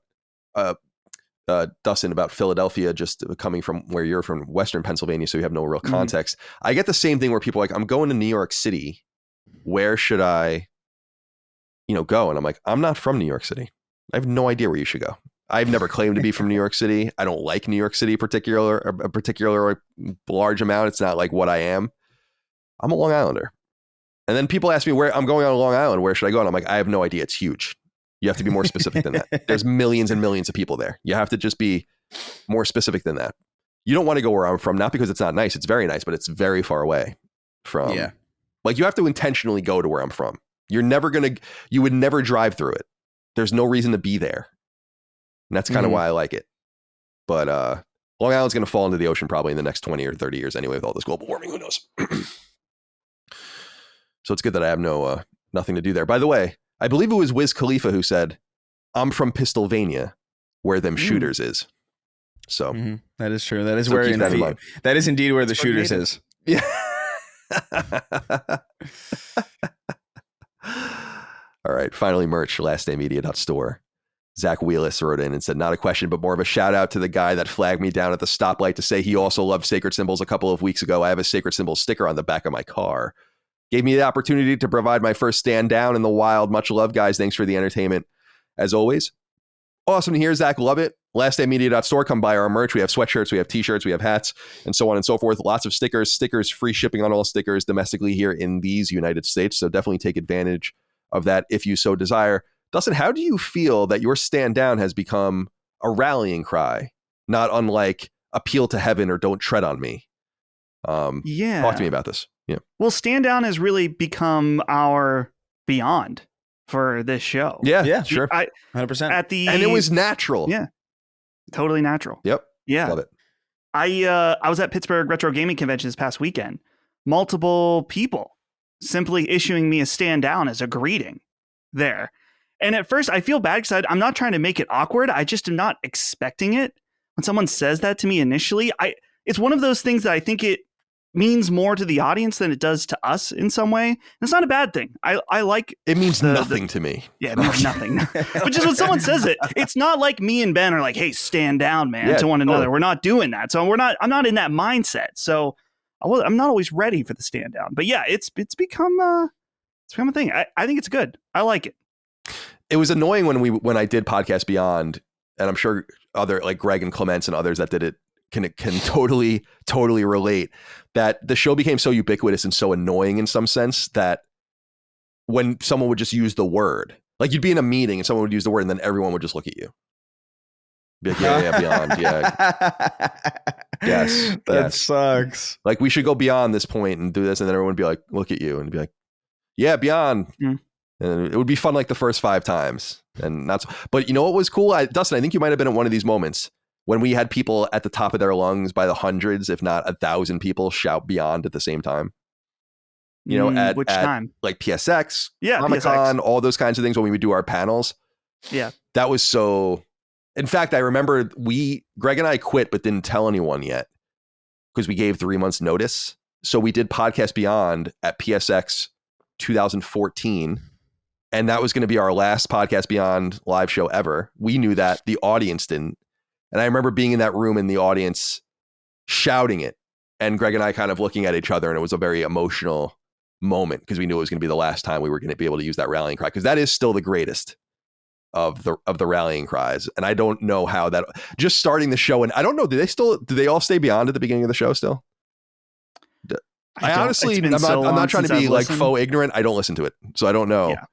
Dustin, about Philadelphia, just coming from where you're from, Western Pennsylvania, so you have no real context. I get the same thing where people are like, I'm going to New York City. Where should I, go? And I'm like, I'm not from New York City. I have no idea where you should go. I've never claimed to be from New York City. I don't like New York City a particular large amount. It's not like what I am. I'm a Long Islander. And then people ask me where I'm going on Long Island. Where should I go? And I'm like, I have no idea. It's huge. You have to be more specific than that. There's millions and millions of people there. You have to just be more specific than that. You don't want to go where I'm from, not because it's not nice. It's very nice, but it's very far away from. Yeah. Like, you have to intentionally go to where I'm from. You would never drive through it. There's no reason to be there. And that's kind of why I like it. But Long Island's going to fall into the ocean probably in the next 20 or 30 years anyway with all this global warming. Who knows? So it's good that I have nothing to do there. By the way, I believe it was Wiz Khalifa who said, I'm from Pistolvania, where them shooters is. So that is true. That is where that is indeed where the shooters is. Yeah. All right. Finally, merch, lastdaymedia.store. Zach Wheelis wrote in and said, not a question, but more of a shout out to the guy that flagged me down at the stoplight to say he also loved sacred symbols a couple of weeks ago. I have a sacred symbol sticker on the back of my car. Gave me the opportunity to provide my first stand down in the wild. Much love, guys. Thanks for the entertainment, as always. Awesome to hear, Zach. Love it. Lastdaymedia.store. Come buy our merch. We have sweatshirts, we have t-shirts, we have hats, and so on and so forth. Lots of stickers, free shipping on all stickers domestically here in these United States. So definitely take advantage of that if you so desire. Dustin, how do you feel that your stand down has become a rallying cry, not unlike appeal to heaven or don't tread on me? Talk to me about this. Yeah. Well, stand down has really become our beyond for this show. Yeah, sure. 100%. And it was natural. Yeah. Totally natural. Yep. Yeah. Love it. I was at Pittsburgh Retro Gaming Convention this past weekend. Multiple people simply issuing me a stand down as a greeting there. And at first I feel bad because I'm not trying to make it awkward. I just am not expecting it. When someone says that to me initially, it's one of those things that I think it means more to the audience than it does to us in some way. And it's not a bad thing. I like it. Means nothing to me. Yeah, it means nothing. But just when someone says it, it's not like me and Ben are like, hey, stand down, man, to one another. We're not doing that. So I'm not in that mindset. So I'm not always ready for the stand down. But yeah, it's become a thing. I think it's good. I like it. It was annoying when I did Podcast Beyond, and I'm sure other like Greg and Clements and others that did it can totally relate, that the show became so ubiquitous and so annoying in some sense that when someone would just use the word, like you'd be in a meeting and someone would use the word and then everyone would just look at you. Be like, yeah, beyond. Yeah. Yes. That sucks. Like, we should go beyond this point and do this. And then everyone would be like, look at you and be like, yeah, beyond. And it would be fun like the first 5 times. And that's, but you know what was cool? Dustin, I think you might have been at one of these moments when we had people at the top of their lungs by the hundreds, if not 1,000 people shout beyond at the same time. You know, at which time? Like PSX, Comic-Con, all those kinds of things when we would do our panels. Yeah. That was so, in fact, I remember Greg and I quit, but didn't tell anyone yet because we gave 3 months notice. So we did Podcast Beyond at PSX 2014. And that was going to be our last Podcast Beyond live show ever. We knew that. The audience didn't. And I remember being in that room in the audience shouting it. And Greg and I kind of looking at each other. And it was a very emotional moment because we knew it was going to be the last time we were going to be able to use that rallying cry, because that is still the greatest of the rallying cries. And I don't know how that, just starting the show, and I don't know, do they all stay beyond at the beginning of the show still? I honestly, I'm not trying to be like faux ignorant. I don't listen to it, so I don't know. Yeah.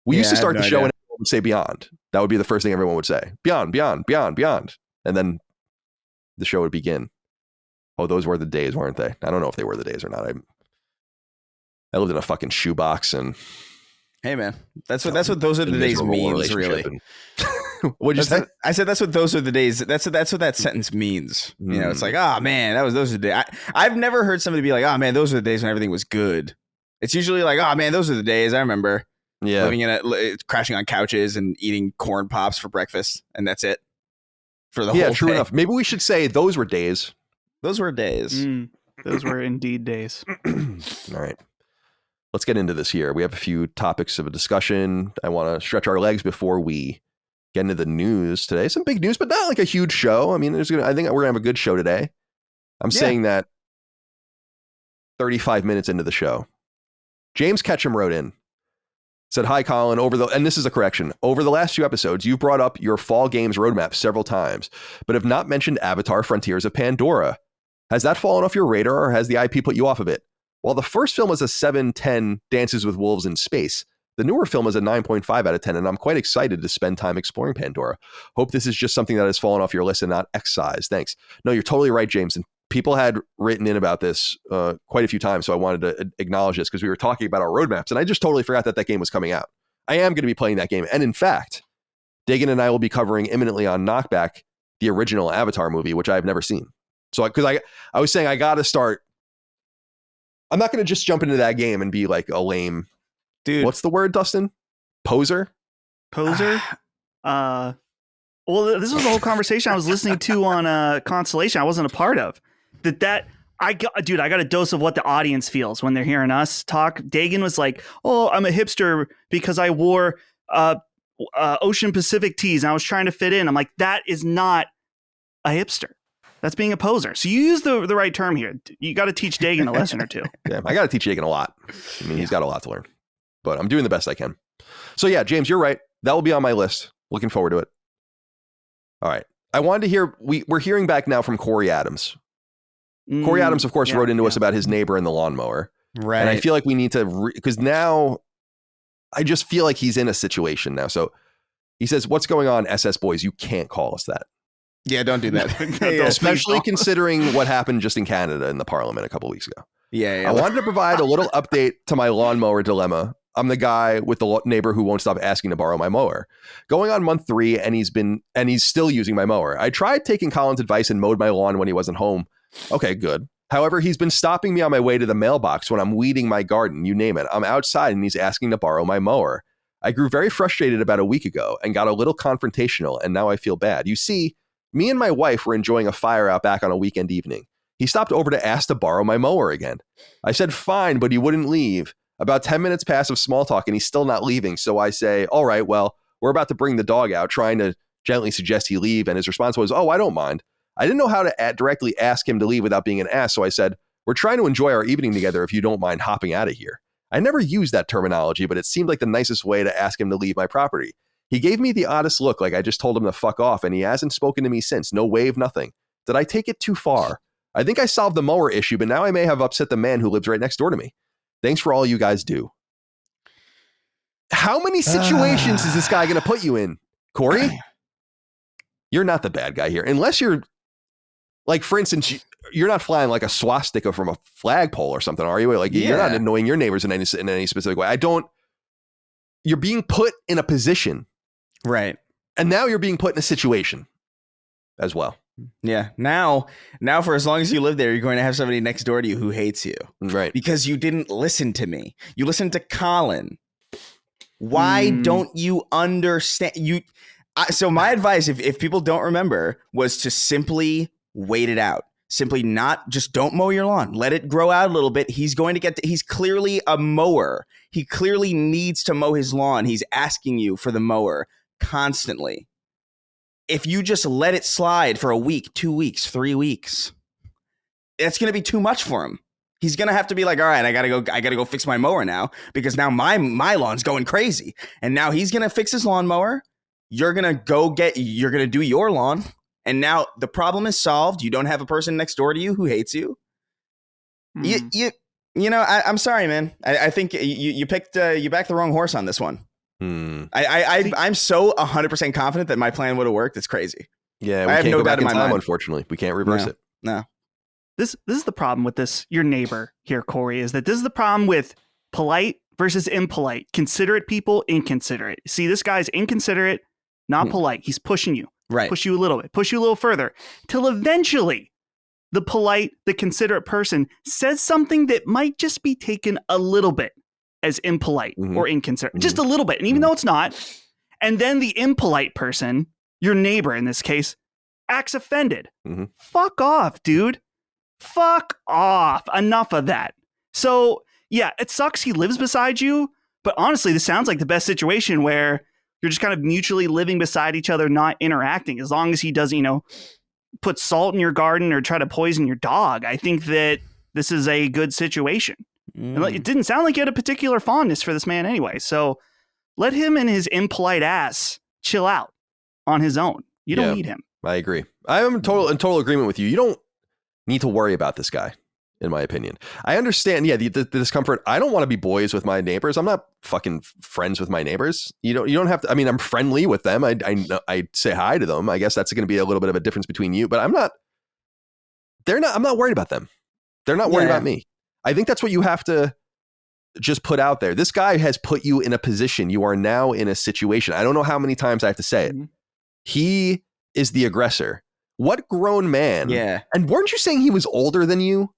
We used to start the show and everyone would say beyond. That would be the first thing everyone would say. Beyond, beyond, beyond, beyond. And then the show would begin. Oh, those were the days, weren't they? I don't know if they were the days or not. I lived in a fucking shoebox, and hey man, that's what those are the days means, really. What'd you say? I said that's what those are the days. That's what that sentence means. You know, it's like, oh man, those are the days. I've never heard somebody be like, oh man, those are the days when everything was good. It's usually like, oh man, those are the days I remember. Yeah, living in crashing on couches and eating corn pops for breakfast, and that's it for the whole day. Yeah, true enough. Maybe we should say those were days. Those were days. Those were indeed days. All right. Let's get into this here. We have a few topics of a discussion. I want to stretch our legs before we get into the news today. Some big news, but not like a huge show. I mean, I think we're going to have a good show today. I'm saying that 35 minutes into the show. James Ketchum wrote in, said, hi, Colin, and this is a correction. Over the last few episodes, you've brought up your fall games roadmap several times, but have not mentioned Avatar Frontiers of Pandora. Has that fallen off your radar, or has the IP put you off of it? While the first film was a 7/10 Dances with Wolves in space, the newer film is a 9.5 out of 10, and I'm quite excited to spend time exploring Pandora. Hope this is just something that has fallen off your list and not excised. Thanks. No, you're totally right, James. And people had written in about this quite a few times, so I wanted to acknowledge this because we were talking about our roadmaps, and I just totally forgot that game was coming out. I am going to be playing that game, and in fact, Dagan and I will be covering imminently on Knockback the original Avatar movie, which I've never seen. So, because I was saying I got to start. I'm not going to just jump into that game and be like a lame dude. What's the word, Dustin? Poser? Well, this was a whole conversation I was listening to on Constellation. I wasn't a part of. I got a dose of what the audience feels when they're hearing us talk. Dagan was like, "Oh, I'm a hipster because I wore Ocean Pacific tees and I was trying to fit in." I'm like, that is not a hipster. That's being a poser. So you use the right term here. You got to teach Dagan a lesson or two. Yeah, I got to teach Dagan a lot. I mean, he's got a lot to learn, but I'm doing the best I can. So yeah, James, you're right. That will be on my list. Looking forward to it. All right. I wanted to hear, we're hearing back now from Corey Adams. Corey Adams, of course, wrote into us about his neighbor and the lawnmower. Right. And I feel like we need to, because now I just feel like he's in a situation now. So he says, what's going on, SS boys? You can't call us that. Yeah, don't do that. Especially considering what happened just in Canada in the parliament a couple weeks ago. Yeah. I wanted to provide a little update to my lawnmower dilemma. I'm the guy with the neighbor who won't stop asking to borrow my mower. Going on month 3, and he's still using my mower. I tried taking Colin's advice and mowed my lawn when he wasn't home. Okay, good. However, he's been stopping me on my way to the mailbox when I'm weeding my garden, you name it. I'm outside and he's asking to borrow my mower. I grew very frustrated about a week ago and got a little confrontational, and now I feel bad. You see, me and my wife were enjoying a fire out back on a weekend evening. He stopped over to ask to borrow my mower again. I said fine, but he wouldn't leave. About 10 minutes pass of small talk and he's still not leaving. So I say, all right, well, we're about to bring the dog out, trying to gently suggest he leave. And his response was, oh, I don't mind. I didn't know how to directly ask him to leave without being an ass. So I said, we're trying to enjoy our evening together if you don't mind hopping out of here. I never used that terminology, but it seemed like the nicest way to ask him to leave my property. He gave me the oddest look, like I just told him to fuck off, and he hasn't spoken to me since. No wave, nothing. Did I take it too far? I think I solved the mower issue, but now I may have upset the man who lives right next door to me. Thanks for all you guys do. How many situations is this guy going to put you in, Corey? You're not the bad guy here. Unless you're, like, for instance, you're not flying like a swastika from a flagpole or something, are you? Like, you're not annoying your neighbors in any specific way. You're being put in a position. Right. And now you're being put in a situation as well. Yeah. Now for as long as you live there, you're going to have somebody next door to you who hates you. Right. Because you didn't listen to me. You listened to Colin. Why don't you understand? So my advice, if people don't remember, was to simply wait it out. Simply just don't mow your lawn. Let it grow out a little bit. He's clearly a mower. He clearly needs to mow his lawn. He's asking you for the mower constantly. If you just let it slide for a week, 2 weeks, 3 weeks, it's going to be too much for him. He's going to have to be like, all right, I got to go fix my mower now because now my lawn's going crazy. And now he's going to fix his lawnmower. You're going to do your lawn. And now the problem is solved. You don't have a person next door to you who hates you. I'm sorry, man. I think you backed the wrong horse on this one. I'm so 100% confident that my plan would have worked. It's crazy. Yeah, we can't go back in time, unfortunately. We can't reverse it. No. This is the problem with this. Your neighbor here, Corey, is that this is the problem with polite versus impolite, considerate people, inconsiderate. See, this guy's inconsiderate, not polite. He's pushing you, Right. push you a little bit, push you a little further, till eventually the polite, the considerate person says something that might just be taken a little bit as impolite or inconsiderate, just a little bit. And even though it's not, and then the impolite person, your neighbor in this case, acts offended. Fuck off, dude. Fuck off. Enough of that. So, yeah, it sucks he lives beside you, but honestly, this sounds like the best situation where you're just kind of mutually living beside each other, not interacting. As long as he doesn't, put salt in your garden or try to poison your dog, I think that this is a good situation. And it didn't sound like you had a particular fondness for this man anyway. So let him and his impolite ass chill out on his own. You don't need him. I agree. I am in total agreement with you. You don't need to worry about this guy, in my opinion. I understand, the discomfort. I don't want to be boys with my neighbors. I'm not fucking friends with my neighbors. You don't have to. I mean, I'm friendly with them. I say hi to them. I guess that's going to be a little bit of a difference between you, but I'm not worried about them. They're not worried about me. I think that's what you have to just put out there. This guy has put you in a position. You are now in a situation. I don't know how many times I have to say it. He is the aggressor. What grown man? Yeah. And weren't you saying he was older than you?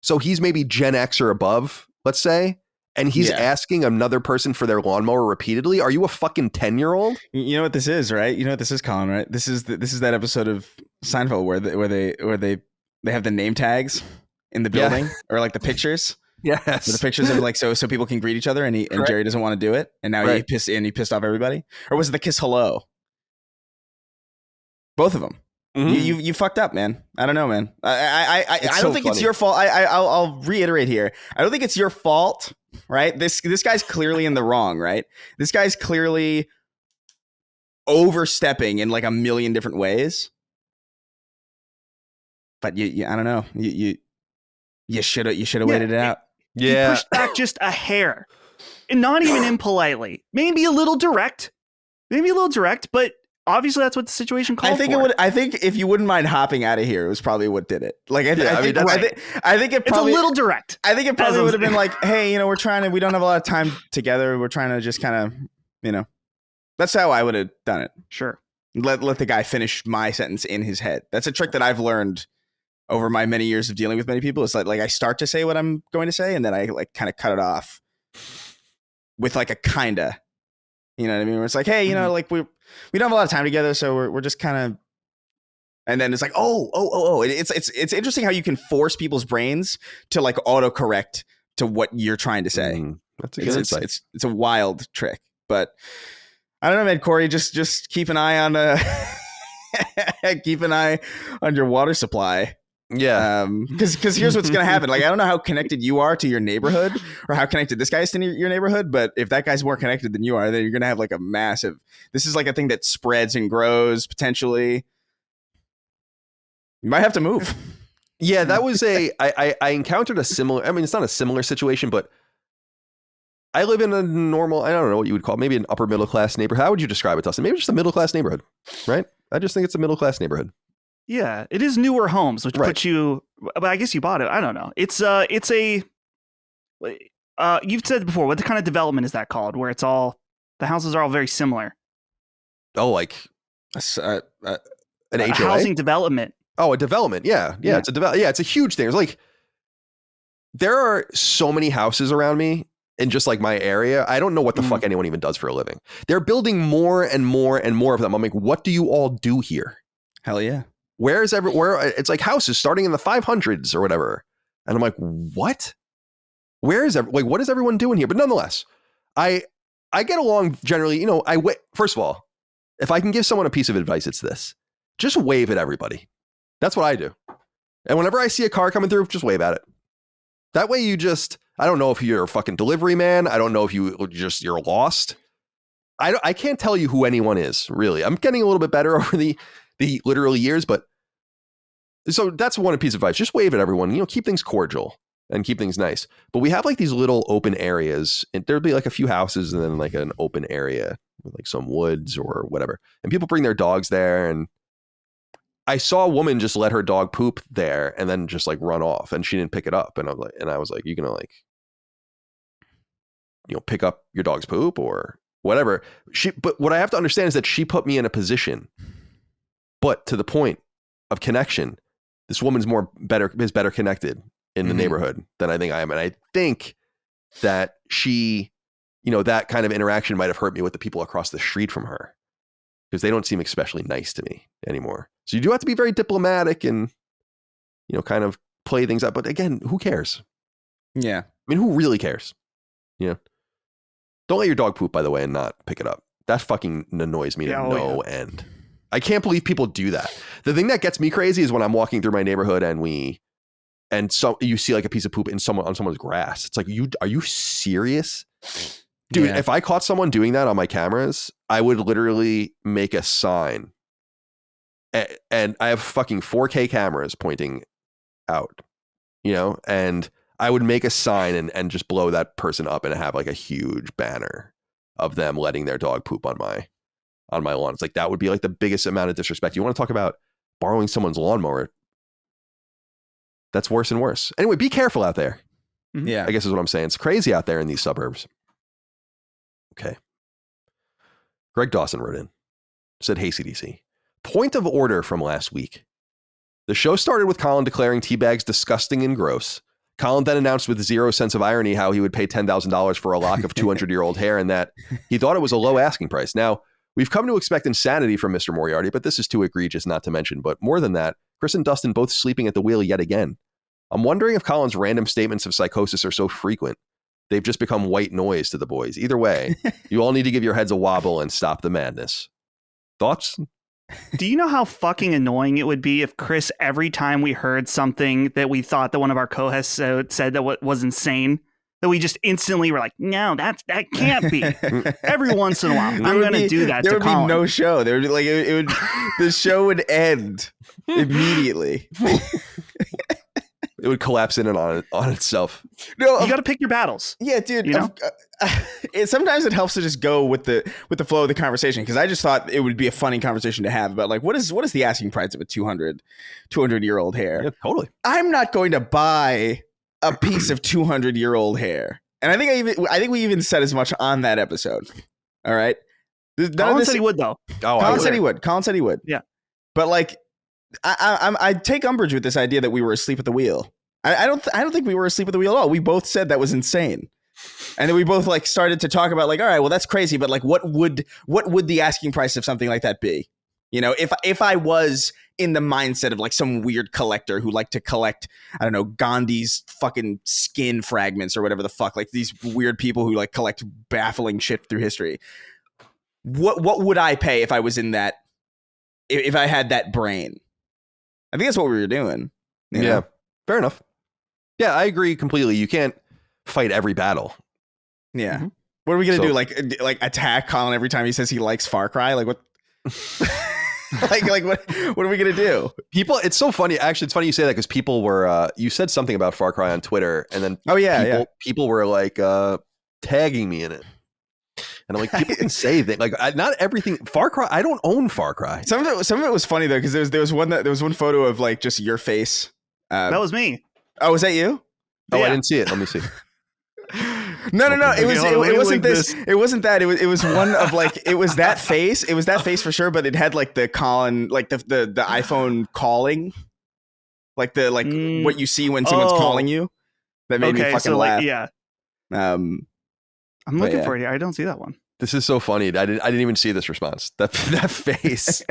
So he's maybe Gen X or above, let's say, and he's asking another person for their lawnmower repeatedly. Are you a fucking 10-year-old? You know what this is, right? You know what this is, Colin, right? This is that episode of Seinfeld where they have the name tags in the building or like the pictures. Yes. The pictures of like so people can greet each other, and Jerry doesn't want to do it, and now he pissed off everybody. Or was it the kiss hello? Both of them. You fucked up, man. I don't know, man. I don't think it's your fault. I'll reiterate here. I don't think it's your fault, right? This guy's clearly in the wrong, right? This guy's clearly overstepping in like a million different ways. But I don't know. You should have waited it out. Yeah, he pushed back just a hair, and not even impolitely. Maybe a little direct, but. Obviously, that's what the situation called for. I think if you wouldn't mind hopping out of here, it was probably what did it. Like, I think it probably, it's a little direct. I think it probably would have been like, hey, we don't have a lot of time together. We're trying to just kind of, that's how I would have done it. Sure. Let the guy finish my sentence in his head. That's a trick that I've learned over my many years of dealing with many people. It's like I start to say what I'm going to say, and then I like kind of cut it off with like a kinda. You know what I mean? Where it's like, hey, like we don't have a lot of time together, so we're just kind of, and then it's like, oh. It's interesting how you can force people's brains to like autocorrect to what you're trying to say. That's a good insight. It's a wild trick, but I don't know, man. Corey, just keep an eye on your water supply. Yeah. Because here's what's going to happen. Like, I don't know how connected you are to your neighborhood or how connected this guy is to your neighborhood. But if that guy's more connected than you are, then you're going to have like a massive, this is like a thing that spreads and grows potentially. You might have to move. Yeah, that was I encountered a similar, I mean, it's not a similar situation, but I live in a normal, I don't know what you would call it, maybe an upper middle class neighborhood. How would you describe it, Dustin? Maybe just a middle class neighborhood, right? I just think it's a middle class neighborhood. Yeah, it is newer homes, which puts you. But I guess you bought it. I don't know. It's a. You've said before. What kind of development is that called? Where it's all the houses are all very similar. Oh, like an HOA? Housing development. Oh, a development. Yeah. It's it's a huge thing. It's like there are so many houses around me in just like my area. I don't know what the fuck anyone even does for a living. They're building more and more and more of them. I'm like, what do you all do here? Hell yeah. Where it's like houses starting in the 500s or whatever. And I'm like, what? What is everyone doing here? But nonetheless, I get along generally, first of all, if I can give someone a piece of advice, it's this. Just wave at everybody. That's what I do. And whenever I see a car coming through, just wave at it. That way I don't know if you're a fucking delivery man. I don't know if you're lost. I can't tell you who anyone is, really. I'm getting a little bit better over the literal years, but so that's one piece of advice. Just wave at everyone, keep things cordial and keep things nice. But we have like these little open areas, and there'll be like a few houses and then like an open area with like some woods or whatever. And people bring their dogs there. And I saw a woman just let her dog poop there and then just like run off, and she didn't pick it up. And I was like, you gonna like, pick up your dog's poop, or whatever. But what I have to understand is that she put me in a position. But to the point of connection, this woman's is better connected in the neighborhood than I think I am. And I think that she, that kind of interaction might have hurt me with the people across the street from her, because they don't seem especially nice to me anymore. So you do have to be very diplomatic and, kind of play things up. But again, who cares? Yeah. I mean, who really cares? Don't let your dog poop, by the way, and not pick it up. That fucking annoys me to no end. I can't believe people do that. The thing that gets me crazy is when I'm walking through my neighborhood and so you see like a piece of poop on someone's grass. It's like, are you serious? Dude, if I caught someone doing that on my cameras, I would literally make a sign. And I have fucking 4K cameras pointing out, and I would make a sign and just blow that person up and have like a huge banner of them letting their dog poop on my lawn. It's like, that would be like the biggest amount of disrespect. You want to talk about borrowing someone's lawnmower? That's worse and worse. Anyway, be careful out there. Yeah. I guess is what I'm saying. It's crazy out there in these suburbs. Okay. Greg Dawson wrote in, said, "Hey, CDC. Point of order from last week. The show started with Colin declaring teabags disgusting and gross. Colin then announced with zero sense of irony how he would pay $10,000 for a lock of 200-year-old hair and that he thought it was a low asking price. Now, we've come to expect insanity from Mr. Moriarty, but this is too egregious not to mention. But more than that, Chris and Dustin both sleeping at the wheel yet again. I'm wondering if Colin's random statements of psychosis are so frequent, they've just become white noise to the boys. Either way, you all need to give your heads a wobble and stop the madness. Thoughts?" Do you know how fucking annoying it would be if Chris, every time we heard something that we thought that one of our co-hosts said that was insane, that we just instantly were like, no, that can't be. Every once in a while, I'm going to do that to Colin. There would be no show. There would be like, it would, the show would end immediately. It would collapse in and on itself. No, you got to pick your battles. Yeah, dude. Sometimes it helps to just go with the flow of the conversation, because I just thought it would be a funny conversation to have about like what is the asking price of a 200-year-old hair? Yeah, totally. I'm not going to buy a piece of 200-year-old hair, and I think we even said as much on that episode. All right. Colin said he would though. Colin said he would. Yeah, but like. I take umbrage with this idea that we were asleep at the wheel. I don't think we were asleep at the wheel at all. We both said that was insane, and then we both like started to talk about like, all right, well that's crazy, but like, what would the asking price of something like that be? If I was in the mindset of like some weird collector who liked to collect, I don't know, Gandhi's fucking skin fragments or whatever the fuck, like these weird people who like collect baffling shit through history. What would I pay if I was in that? If I had that brain? I think that's what we were doing. Yeah, fair enough. Yeah, I agree completely. You can't fight every battle. Yeah. Mm-hmm. What are we going to do? Like attack Colin every time he says he likes Far Cry? Like what? like what are we going to do? People, it's so funny. Actually, it's funny you say that, because people were, you said something about Far Cry on Twitter, and then people were like tagging me in it. And I'm like, people can say that, like, not everything. Far Cry, I don't own Far Cry. Some of it was funny though, because there was one photo of like just your face. That was me. Oh, was that you? Oh, yeah. I didn't see it. Let me see. No. It wasn't this. It wasn't that. It was one of like, it was that face. It was that face for sure. But it had like the Colin, like the iPhone calling, like what you see when someone's calling you. That made me fucking laugh. Yeah. I'm looking for it here. I don't see that one. This is so funny. I didn't even see this response. That face.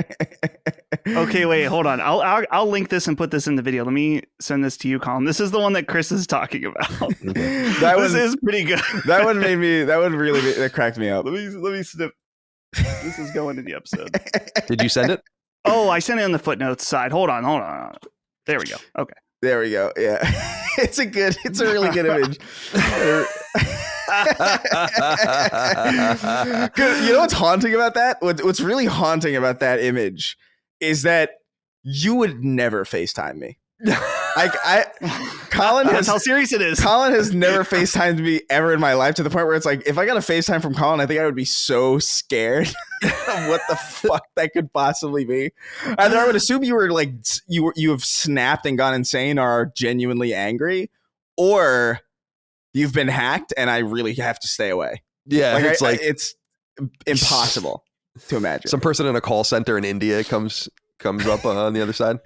Okay, wait, hold on. I'll link this and put this in the video. Let me send this to you, Colin. This is the one that Chris is talking about. This is pretty good. That cracked me up. Let me snip. This is going in the episode. Did you send it? Oh, I sent it on the footnotes side. Hold on. There we go. Okay. There we go. Yeah. It's a really good image. You know what's haunting about that? What's really haunting about that image is that you would never FaceTime me. Colin That's how serious it is. Colin has never FaceTimed me ever in my life, to the point where it's like, if I got a FaceTime from Colin, I think I would be so scared of what the fuck that could possibly be. Either I would assume you were like, you have snapped and gone insane, or are genuinely angry, or you've been hacked and I really have to stay away. Yeah, it's impossible to imagine. Some person in a call center in India comes up on the other side.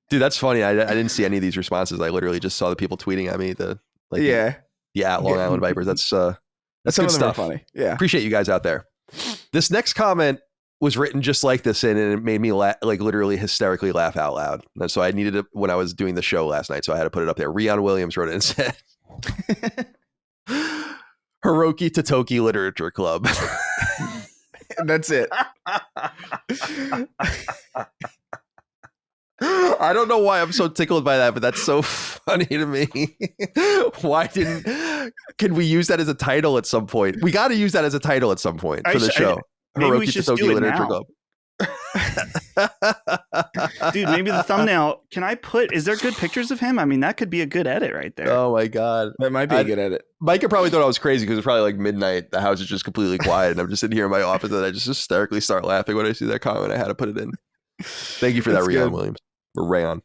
Dude, that's funny. I didn't see any of these responses. I literally just saw the people tweeting at me. The Long Island Vipers. That's some good of them stuff. are funny. Yeah, appreciate you guys out there. This next comment was written just like this, and it made me literally hysterically laugh out loud. And so I needed it when I was doing the show last night, so I had to put it up there. Rion Williams wrote it and said, "Horoki Totoki Literature Club." That's it. I don't know why I'm so tickled by that, but that's so funny to me. Can we use that as a title at some point? We got to use that as a title at some point for the show. Maybe we Horoki should Totoki do it Literature now. Club. Dude, maybe the thumbnail. Is there good pictures of him? I mean, that could be a good edit right there. Oh my God. That might be a good edit. Micah probably thought I was crazy because it's probably like midnight. The house is just completely quiet. And I'm just sitting here in my office and I just hysterically start laughing when I see that comment. I had to put it in. Thank you for that, Rion Williams. Or Rayon.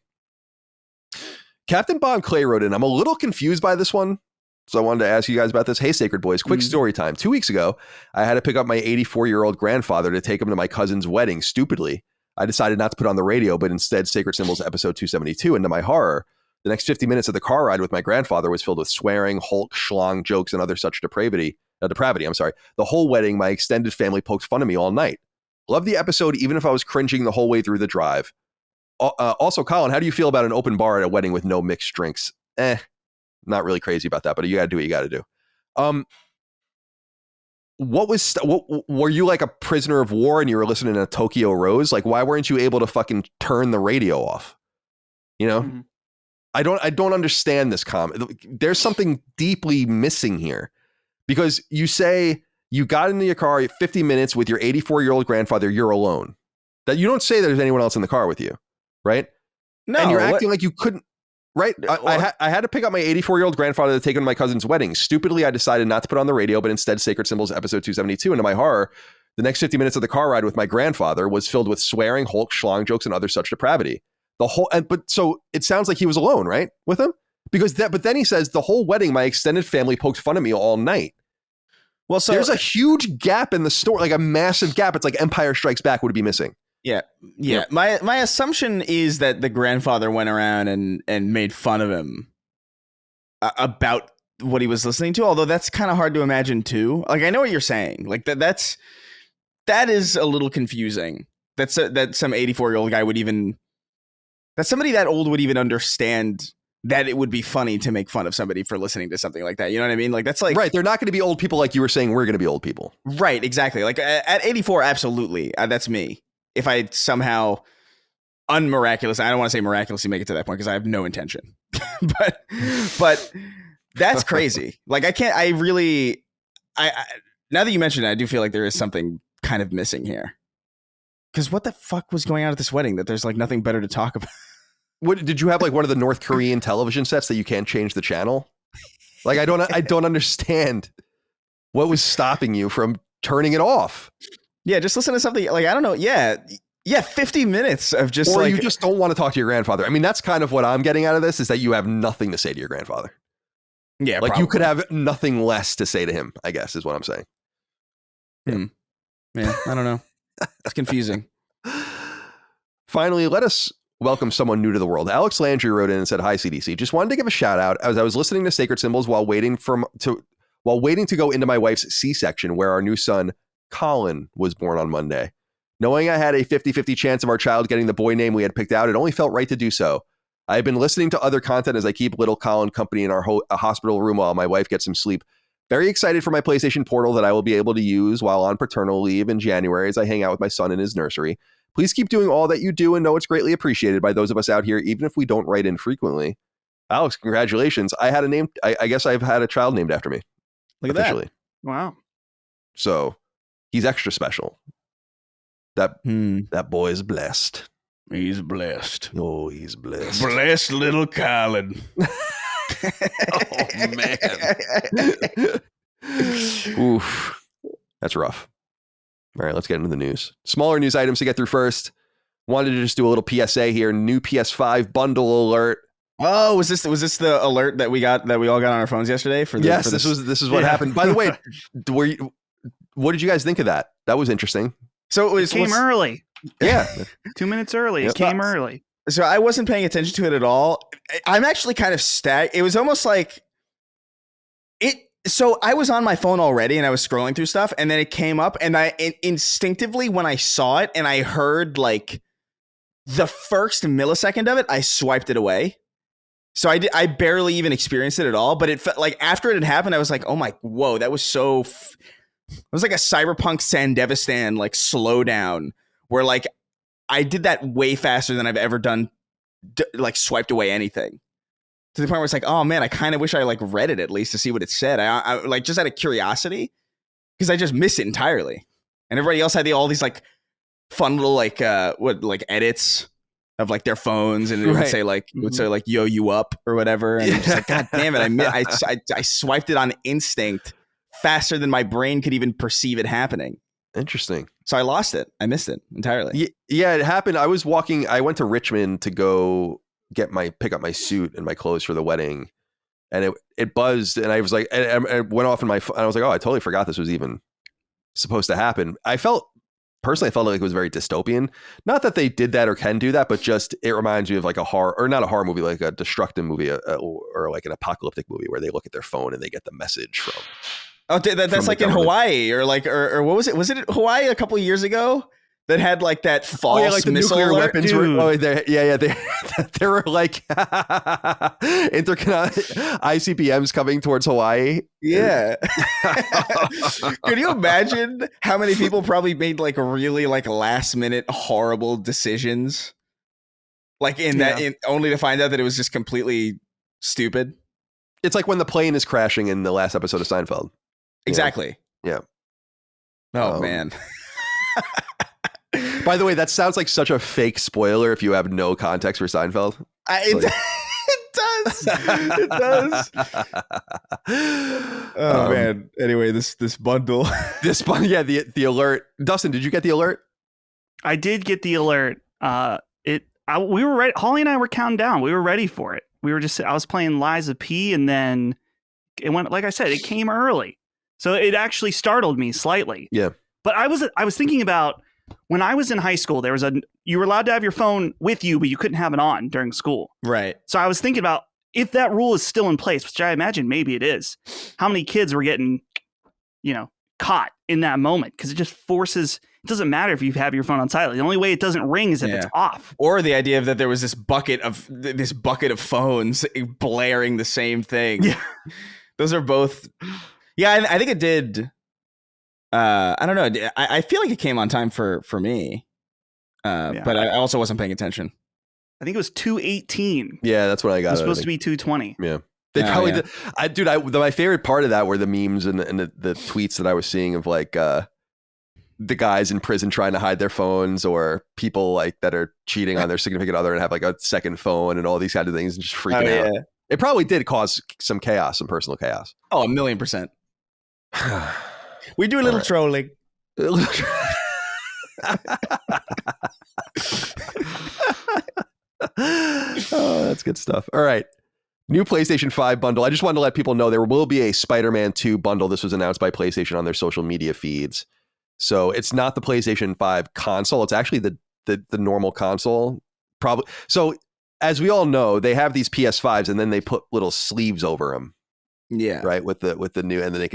Captain Bon Clay wrote in, I'm a little confused by this one, so I wanted to ask you guys about this. Hey, Sacred Boys, quick story time. 2 weeks ago, I had to pick up my 84-year-old grandfather to take him to my cousin's wedding. Stupidly, I decided not to put on the radio, but instead Sacred Symbols episode 272. And to my horror, the next 50 minutes of the car ride with my grandfather was filled with swearing, Hulk, Schlong, jokes, and other such depravity. The whole wedding, my extended family poked fun of me all night. Loved the episode, even if I was cringing the whole way through the drive. Also, Colin, how do you feel about an open bar at a wedding with no mixed drinks? Not really crazy about that, but you got to do what you got to do. What were you like a prisoner of war and you were listening to Tokyo Rose? Like, why weren't you able to fucking turn the radio off? You know, I don't understand this comment. There's something deeply missing here because you say you got into your car 50 minutes with your 84-year-old grandfather. You're alone. That you don't say there's anyone else in the car with you. Right? No. And you're acting like you couldn't, right? I had to pick up my 84-year-old grandfather to take him to my cousin's wedding. Stupidly, I decided not to put on the radio, but instead Sacred Symbols episode 272. And to my horror, the next 50 minutes of the car ride with my grandfather was filled with swearing, Hulk, Schlong jokes, and other such depravity. So it sounds like he was alone, right? With him? But then he says, the whole wedding, my extended family poked fun of me all night. Well, so there's a huge gap in the story, like a massive gap. It's like Empire Strikes Back would be missing. Yeah. My assumption is that the grandfather went around and made fun of him about what he was listening to. Although that's kind of hard to imagine too. Like I know what you're saying. Like that is a little confusing. That some 84-year-old guy that somebody that old would even understand that it would be funny to make fun of somebody for listening to something like that. You know what I mean? Like that's like right. They're not going to be old people like you were saying. We're going to be old people. Right. Exactly. Like at 84, absolutely. That's me. If I somehow I don't want to say miraculously make it to that point because I have no intention, but that's crazy. Like now that you mentioned it, I do feel like there is something kind of missing here. Because what the fuck was going on at this wedding that there's like nothing better to talk about? What did you have like one of the North Korean television sets that you can't change the channel? Like I don't understand what was stopping you from turning it off. Yeah, just listen to something like, I don't know. Yeah, 50 minutes of just or you just don't want to talk to your grandfather. I mean, that's kind of what I'm getting out of this is that you have nothing to say to your grandfather. Yeah, like probably. You could have nothing less to say to him, I guess is what I'm saying. Yeah, I don't know. It's confusing. Finally, let us welcome someone new to the world. Alex Landry wrote in and said, "Hi, CDC. Just wanted to give a shout out as I was listening to Sacred Symbols while waiting to go into my wife's C-section where our new son, Colin, was born on Monday. Knowing I had a 50-50 chance of our child getting the boy name we had picked out, it only felt right to do so. I have been listening to other content as I keep little Colin company in our hospital room while my wife gets some sleep. Very excited for my PlayStation Portal that I will be able to use while on paternal leave in January as I hang out with my son in his nursery. Please keep doing all that you do and know it's greatly appreciated by those of us out here, even if we don't write in frequently." Alex, congratulations. I had a name. I guess I've had a child named after me. Look at officially. That. Wow. So he's extra special. That boy is blessed. He's blessed. Oh, he's blessed. Blessed little Colin. Oh, man. Oof. That's rough. All right, let's get into the news. Smaller news items to get through first. Wanted to just do a little PSA here. New PS5 bundle alert. Oh, was this the alert that we all got on our phones yesterday? This is what happened. By the way, what did you guys think of that? That was interesting. So It came early. Yeah. 2 minutes early. Yep. It came early. So I wasn't paying attention to it at all. I'm actually kind of It was almost like it. So I was on my phone already and I was scrolling through stuff, and then it came up, and instinctively, when I saw it and I heard like the first millisecond of it, I swiped it away. So I barely even experienced it at all, but it felt like after it had happened, I was like, oh my, whoa, that was so, it was like a Cyberpunk Sandevistan, like slowdown, where like I did that way faster than I've ever done, like swiped away anything. To the point where it's like, oh man, I kind of wish I like read it at least to see what it said. I like just out of curiosity, because I just missed it entirely. And everybody else had all these like fun little like edits of like their phones, and it would say like yo you up or whatever, and I'm just like, god damn it, I swiped it on instinct faster than my brain could even perceive it happening. Interesting. So I lost it. I missed it entirely. Yeah, it happened. I went to Richmond to go pick up my suit and my clothes for the wedding, and it buzzed, and I was like, and it went off in my phone, and I was like, oh, I totally forgot this was even supposed to happen. Personally, I felt like it was very dystopian. Not that they did that or can do that, but just it reminds me of like a horror, or not a horror movie, like a destructive movie, or like an apocalyptic movie where they look at their phone and they get the message from. Oh, that's like in Hawaii, or what was it? Was it Hawaii a couple of years ago that had like that false like the missile nuclear alert? weapons? They were like ICBMs coming towards Hawaii. Yeah. Can you imagine how many people probably made like really like last minute horrible decisions, like only to find out that it was just completely stupid? It's like when the plane is crashing in the last episode of Seinfeld. Exactly. Yeah. Oh man. By the way, that sounds like such a fake spoiler if you have no context for Seinfeld. It does. It does. Oh man. Anyway, this bundle. Yeah, the alert. Dustin, did you get the alert? I did get the alert. We were ready. Holly and I were counting down. We were ready for it. I was playing Lies of P, and then it went, like I said, it came early. So it actually startled me slightly. Yeah. But I was thinking about when I was in high school, you were allowed to have your phone with you, but you couldn't have it on during school. Right. So I was thinking about if that rule is still in place, which I imagine maybe it is, how many kids were getting, caught in that moment? Because it just forces, it doesn't matter if you have your phone on silent. The only way it doesn't ring is if it's off. Or the idea that there was this bucket of phones blaring the same thing. Yeah. Those are both. Yeah, I think it did. I don't know. I feel like it came on time for me, but I also wasn't paying attention. I think it was 2:18. Yeah, that's what I got. It was supposed to be 2:20. Yeah, they probably did. My favorite part of that were the memes and the tweets that I was seeing of like the guys in prison trying to hide their phones, or people like that are cheating on their significant other and have like a second phone and all these kind of things and just freaking out. Yeah. It probably did cause some chaos, some personal chaos. Oh, 1,000,000%. We do a little trolling. Oh, that's good stuff. All right. New PlayStation 5 bundle. I just wanted to let people know there will be a Spider-Man 2 bundle. This was announced by PlayStation on their social media feeds. So it's not the PlayStation 5 console. It's actually the normal console. Probably. So as we all know, they have these PS5s and then they put little sleeves over them. Yeah. Right. With the new, and then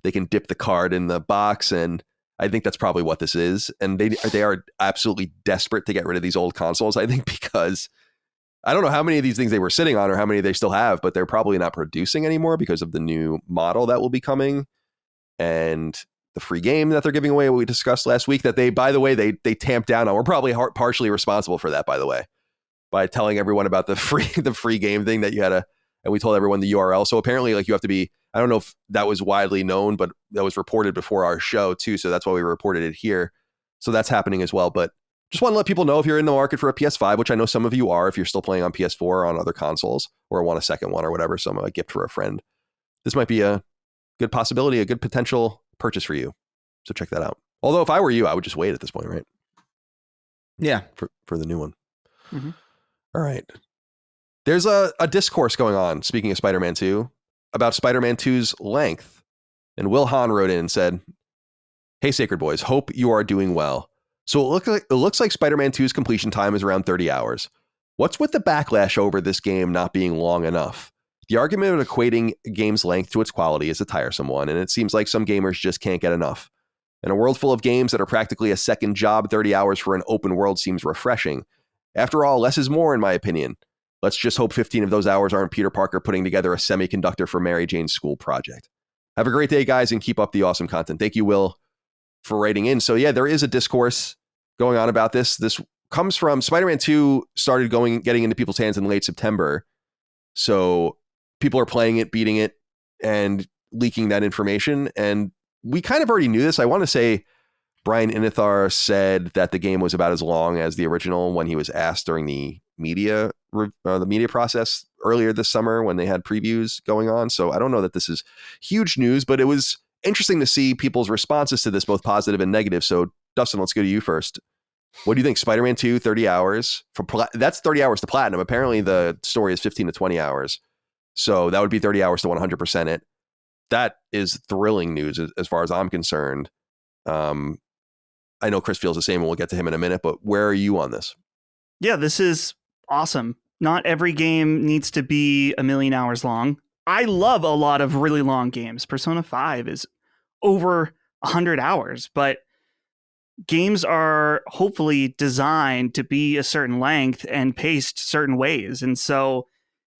they can dip the card in the box, and I think that's probably what this is. And they are absolutely desperate to get rid of these old consoles, I think, because I don't know how many of these things they were sitting on or how many they still have, but they're probably not producing anymore because of the new model that will be coming and the free game that they're giving away. We discussed last week that by the way, they tamped down on. We're probably partially responsible for that, by the way, by telling everyone about the free game thing that you had and we told everyone the URL. So apparently, like, you have to be, I don't know if that was widely known, but that was reported before our show too. So that's why we reported it here. So that's happening as well. But just want to let people know, if you're in the market for a PS5, which I know some of you are, if you're still playing on PS4 or on other consoles, or want a second one or whatever, a gift for a friend, this might be a good possibility, a good potential purchase for you. So check that out. Although if I were you, I would just wait at this point, right? Yeah. For the new one. Mm-hmm. All right. There's a discourse going on, speaking of Spider-Man 2, about Spider-Man 2's length. And Will Hahn wrote in and said, Hey, Sacred Boys, hope you are doing well. So it looks like Spider-Man 2's completion time is around 30 hours. What's with the backlash over this game not being long enough? The argument of equating a game's length to its quality is a tiresome one, and it seems like some gamers just can't get enough. In a world full of games that are practically a second job, 30 hours for an open world seems refreshing. After all, less is more, in my opinion. Let's just hope 15 of those hours aren't Peter Parker putting together a semiconductor for Mary Jane's school project. Have a great day, guys, and keep up the awesome content. Thank you, Will, for writing in. So yeah, there is a discourse going on about this. This comes from Spider-Man 2 started getting into people's hands in late September. So people are playing it, beating it, and leaking that information. And we kind of already knew this. I want to say Brian Inithar said that the game was about as long as the original when he was asked during the media process earlier this summer when they had previews going on. So I don't know that this is huge news, but it was interesting to see people's responses to this, both positive and negative. So Dustin, let's go to you first. What do you think? Spider-Man 2, 30 hours. That's 30 hours to platinum. Apparently the story is 15 to 20 hours. So that would be 30 hours to 100% it. That is thrilling news as far as I'm concerned. I know Chris feels the same, and we'll get to him in a minute, but where are you on this? Yeah, this is awesome. Not every game needs to be a million hours long. I love a lot of really long games. Persona 5 is over 100 hours, but games are hopefully designed to be a certain length and paced certain ways. And so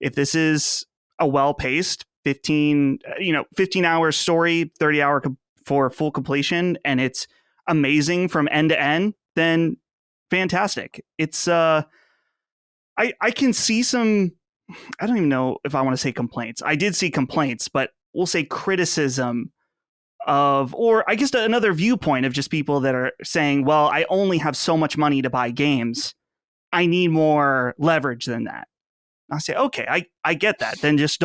if this is a well-paced 15 hour story, 30 hour for full completion, and it's amazing from end to end, then fantastic. It's I can see some, I don't even know if I want to say complaints. I did see complaints, but we'll say criticism of, or I guess another viewpoint of just people that are saying, well, I only have so much money to buy games. I need more leverage than that. I say, okay, I get that. Then just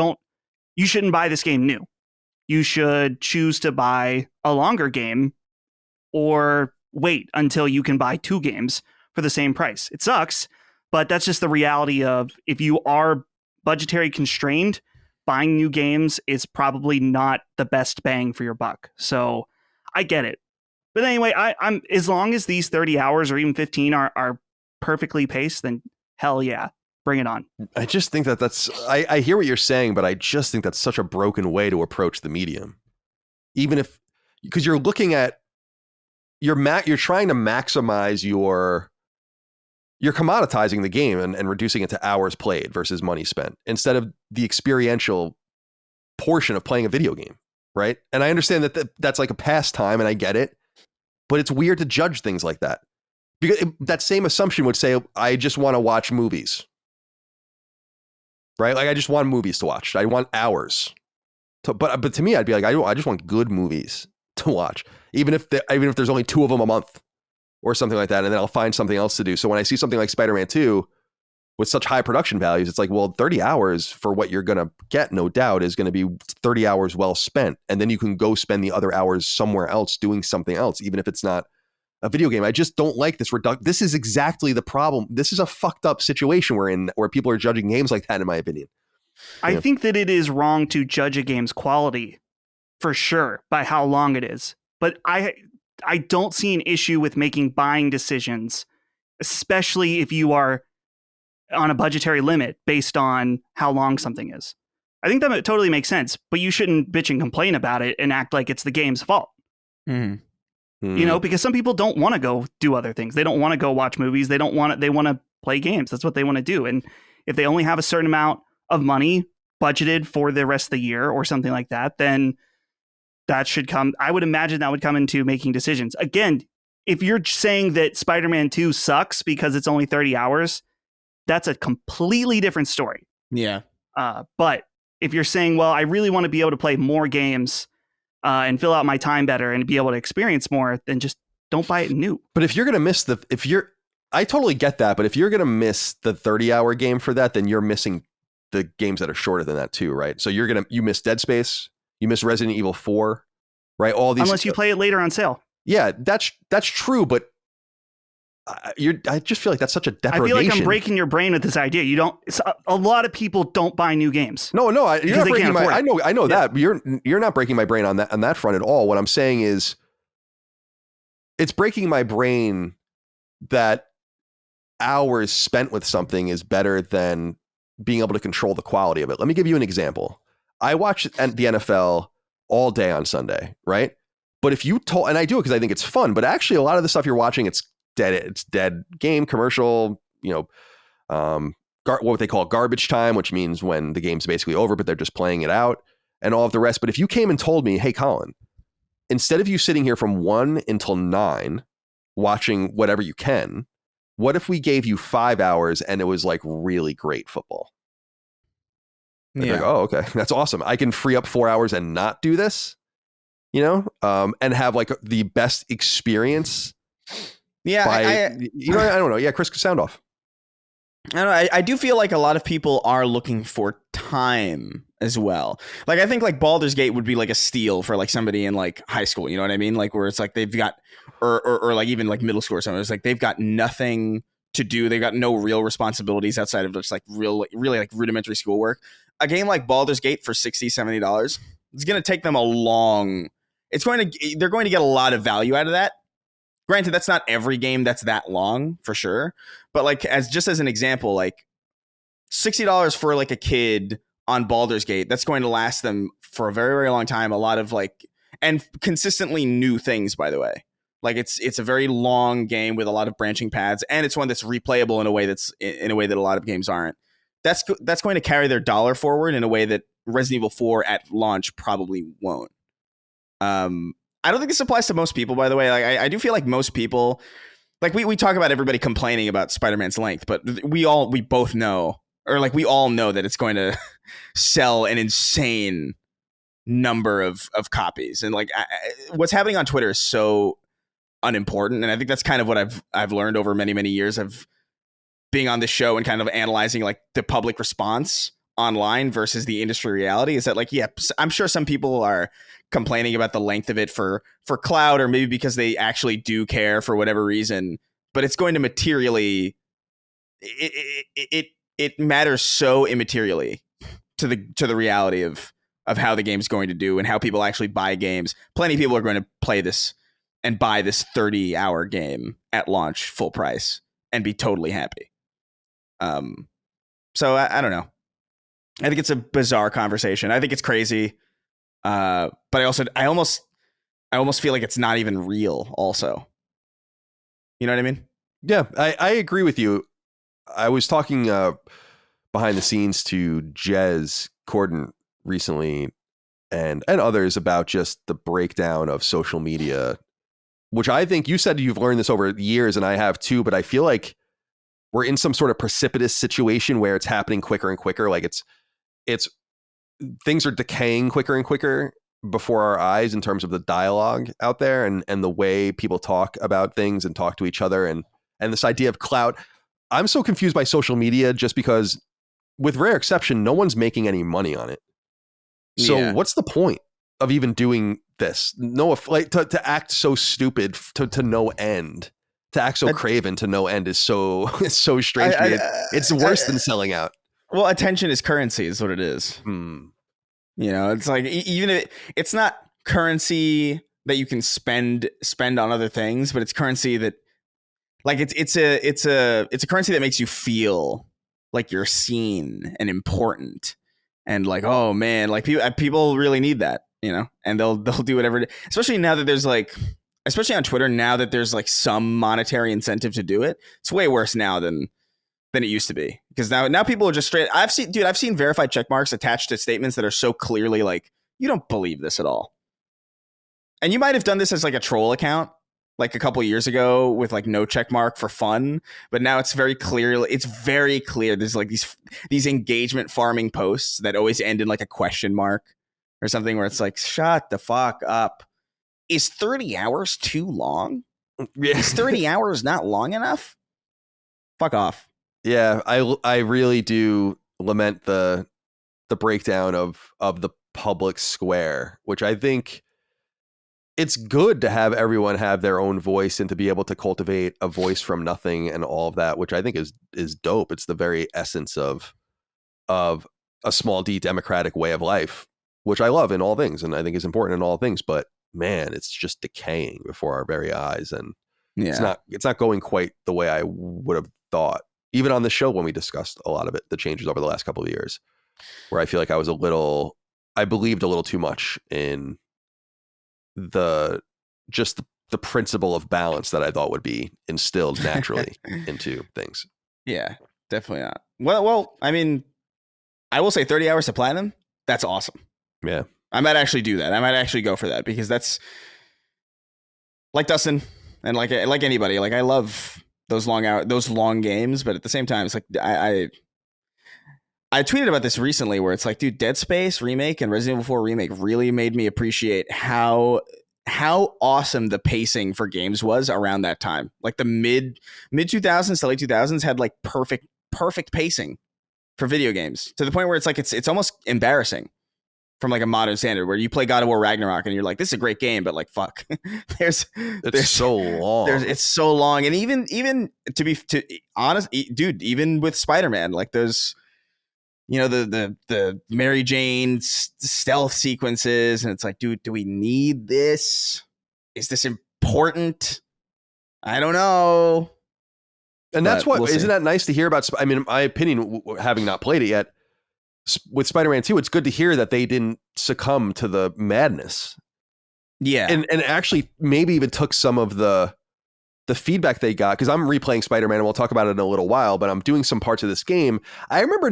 you shouldn't buy this game new. You should choose to buy a longer game or wait until you can buy 2 games for the same price. It sucks, but that's just the reality of, if you are budgetary constrained, buying new games is probably not the best bang for your buck. So I get it. But anyway, I'm as long as these 30 hours or even 15 are perfectly paced, then hell yeah, bring it on. I just think I hear what you're saying, but I just think that's such a broken way to approach the medium. Even if, because you're looking at, you're trying to maximize you're commoditizing the game and reducing it to hours played versus money spent instead of the experiential portion of playing a video game, right? And I understand that's like a pastime, and I get it, but it's weird to judge things like that, because that same assumption would say, I just want to watch movies, right? Like, I just want movies to watch. I want hours. But to me, I'd be like, I just want good movies to watch, even if there's only 2 of them a month or something like that, and then I'll find something else to do. So when I see something like Spider-Man 2 with such high production values, it's like, well, 30 hours for what you're going to get, no doubt, is going to be 30 hours well spent. And then you can go spend the other hours somewhere else doing something else, even if it's not a video game. I just don't like this this is exactly the problem. This is a fucked up situation we're in, where people are judging games like that, in my opinion. I think that it is wrong to judge a game's quality, for sure, by how long it is. But I don't see an issue with making buying decisions, especially if you are on a budgetary limit based on how long something is. I think that totally makes sense, but you shouldn't bitch and complain about it and act like it's the game's fault. Mm-hmm. You know, because some people don't want to go do other things. They don't want to go watch movies. They want to play games. That's what they want to do. And if they only have a certain amount of money budgeted for the rest of the year or something like that, then that should come. I would imagine that would come into making decisions. Again, if you're saying that Spider-Man 2 sucks because it's only 30 hours, that's a completely different story. Yeah. But if you're saying, well, I really want to be able to play more games and fill out my time better and be able to experience more, then just don't buy it new. But if you're going to miss I totally get that. But if you're going to miss the 30-hour game for that, then you're missing the games that are shorter than that too, right? So you miss Dead Space, you miss Resident Evil 4, right? All these, unless you play it later on sale. Yeah, that's true, but I just feel like that's such a deprivation. I feel like I'm breaking your brain with this idea. A lot of people don't buy new games. No, you're not breaking I know yeah. that. But you're not breaking my brain on that front at all. What I'm saying is, it's breaking my brain that hours spent with something is better than being able to control the quality of it. Let me give you an example. I watch the NFL all day on Sunday, right? But if you told, and I do it because I think it's fun, but actually a lot of the stuff you're watching, it's dead game, commercial, what they call garbage time, which means when the game's basically over, but they're just playing it out and all of the rest. But if you came and told me, hey, Colin, instead of you sitting here from 1 until 9 watching whatever you can, what if we gave you 5 hours and it was like really great football? Yeah. Like, oh, okay, that's awesome. I can free up 4 hours and not do this, and have like the best experience. Yeah, I don't know. Yeah, Chris, sound off. I don't know. I do feel like a lot of people are looking for time as well. Like, I think like Baldur's Gate would be like a steal for like somebody in like high school. You know what I mean? Like where it's like they've got, or like even like middle school or something. It's like they've got nothing to do. They've got no real responsibilities outside of just like really like rudimentary schoolwork. A game like Baldur's Gate for $60, $70, it's going to take them they're going to get a lot of value out of that. Granted, that's not every game that's that long for sure. But like just as an example, like $60 for like a kid on Baldur's Gate, that's going to last them for a very, very long time. A lot of like, and consistently new things, by the way. Like it's a very long game with a lot of branching paths, and it's one that's replayable in a way that a lot of games aren't. That's going to carry their dollar forward in a way that Resident Evil 4 at launch probably won't. I don't think this applies to most people, by the way. Like I do feel like most people, like we talk about everybody complaining about Spider-Man's length, but we both know, or like we all know that it's going to sell an insane number of copies. And like what's happening on Twitter is so unimportant. And I think that's kind of what I've learned over many, many years of being on this show and kind of analyzing like the public response online versus the industry reality, is that like, yeah, I'm sure some people are complaining about the length of it for clout, or maybe because they actually do care for whatever reason, but it's going to materially, it matters so immaterially to the reality of how the game's going to do and how people actually buy games. Plenty of people are going to play this and buy this 30-hour game at launch full price and be totally happy. So I don't know. I think it's a bizarre conversation. I think it's crazy. But I almost feel like it's not even real also. You know what I mean? Yeah, I agree with you. I was talking behind the scenes to Jez Corden recently and others about just the breakdown of social media, which I think you said you've learned this over years, and I have too, but I feel like we're in some sort of precipitous situation where it's happening quicker and quicker. Like it's things are decaying quicker and quicker before our eyes in terms of the dialogue out there and the way people talk about things and talk to each other and this idea of clout. I'm so confused by social media just because, with rare exception, no one's making any money on it. So what's the point of even doing this? No, like to act so stupid to no end, to act so craven to no end is so strange. It's worse than selling out. Well, attention is currency is what it is. You know, it's like, even if it's not currency that you can spend on other things, but it's currency that, like, it's a currency that makes you feel like you're seen and important, and like, oh man, like people really need that, you know, and they'll do whatever, especially now that there's like, especially on Twitter, now that there's like some monetary incentive to do it. It's way worse now than it used to be, because now people are just straight. I've seen verified check marks attached to statements that are so clearly like, you don't believe this at all. And you might have done this as like a troll account like a couple years ago with like no check mark for fun, but now it's very clear. There's like these engagement farming posts that always end in like a question mark or something, where it's like, shut the fuck up. Is 30 hours too long? Is 30 hours not long enough? Fuck off. Yeah, I really do lament the breakdown of the public square, which I think it's good to have everyone have their own voice and to be able to cultivate a voice from nothing and all of that, which I think is dope. It's the very essence of a small d democratic way of life, which I love in all things and I think is important in all things. But man, it's just decaying before our very eyes, and Yeah. it's not going quite the way I would have thought. Even on the show when we discussed a lot of it, the changes over the last couple of years, where I feel like I believed a little too much in the principle of balance that I thought would be instilled naturally into things. Yeah, definitely not. Well, I mean, I will say 30 hours to platinum. That's awesome. Yeah. I might actually do that. I might actually go for that because that's like Dustin and like anybody. Like I love those long games, but at the same time, it's like I tweeted about this recently where it's like, dude, Dead Space remake and Resident Evil 4 remake really made me appreciate how awesome the pacing for games was around that time. Like the mid 2000s to late 2000s had like perfect pacing for video games to the point where it's like it's almost embarrassing from like a modern standard where you play God of War Ragnarok and you're like, this is a great game, but like, fuck, it's so long. It's so long. And even to be honest, dude, even with Spider-Man, like those, you know, the Mary Jane stealth sequences. And it's like, dude, do we need this? Is this important? I don't know. And that's isn't that nice to hear about? I mean, in my opinion, having not played it yet, with Spider-Man 2, it's good to hear that they didn't succumb to the madness. Yeah. And actually maybe even took some of the feedback they got, because I'm replaying Spider-Man and we'll talk about it in a little while, but I'm doing some parts of this game. I remember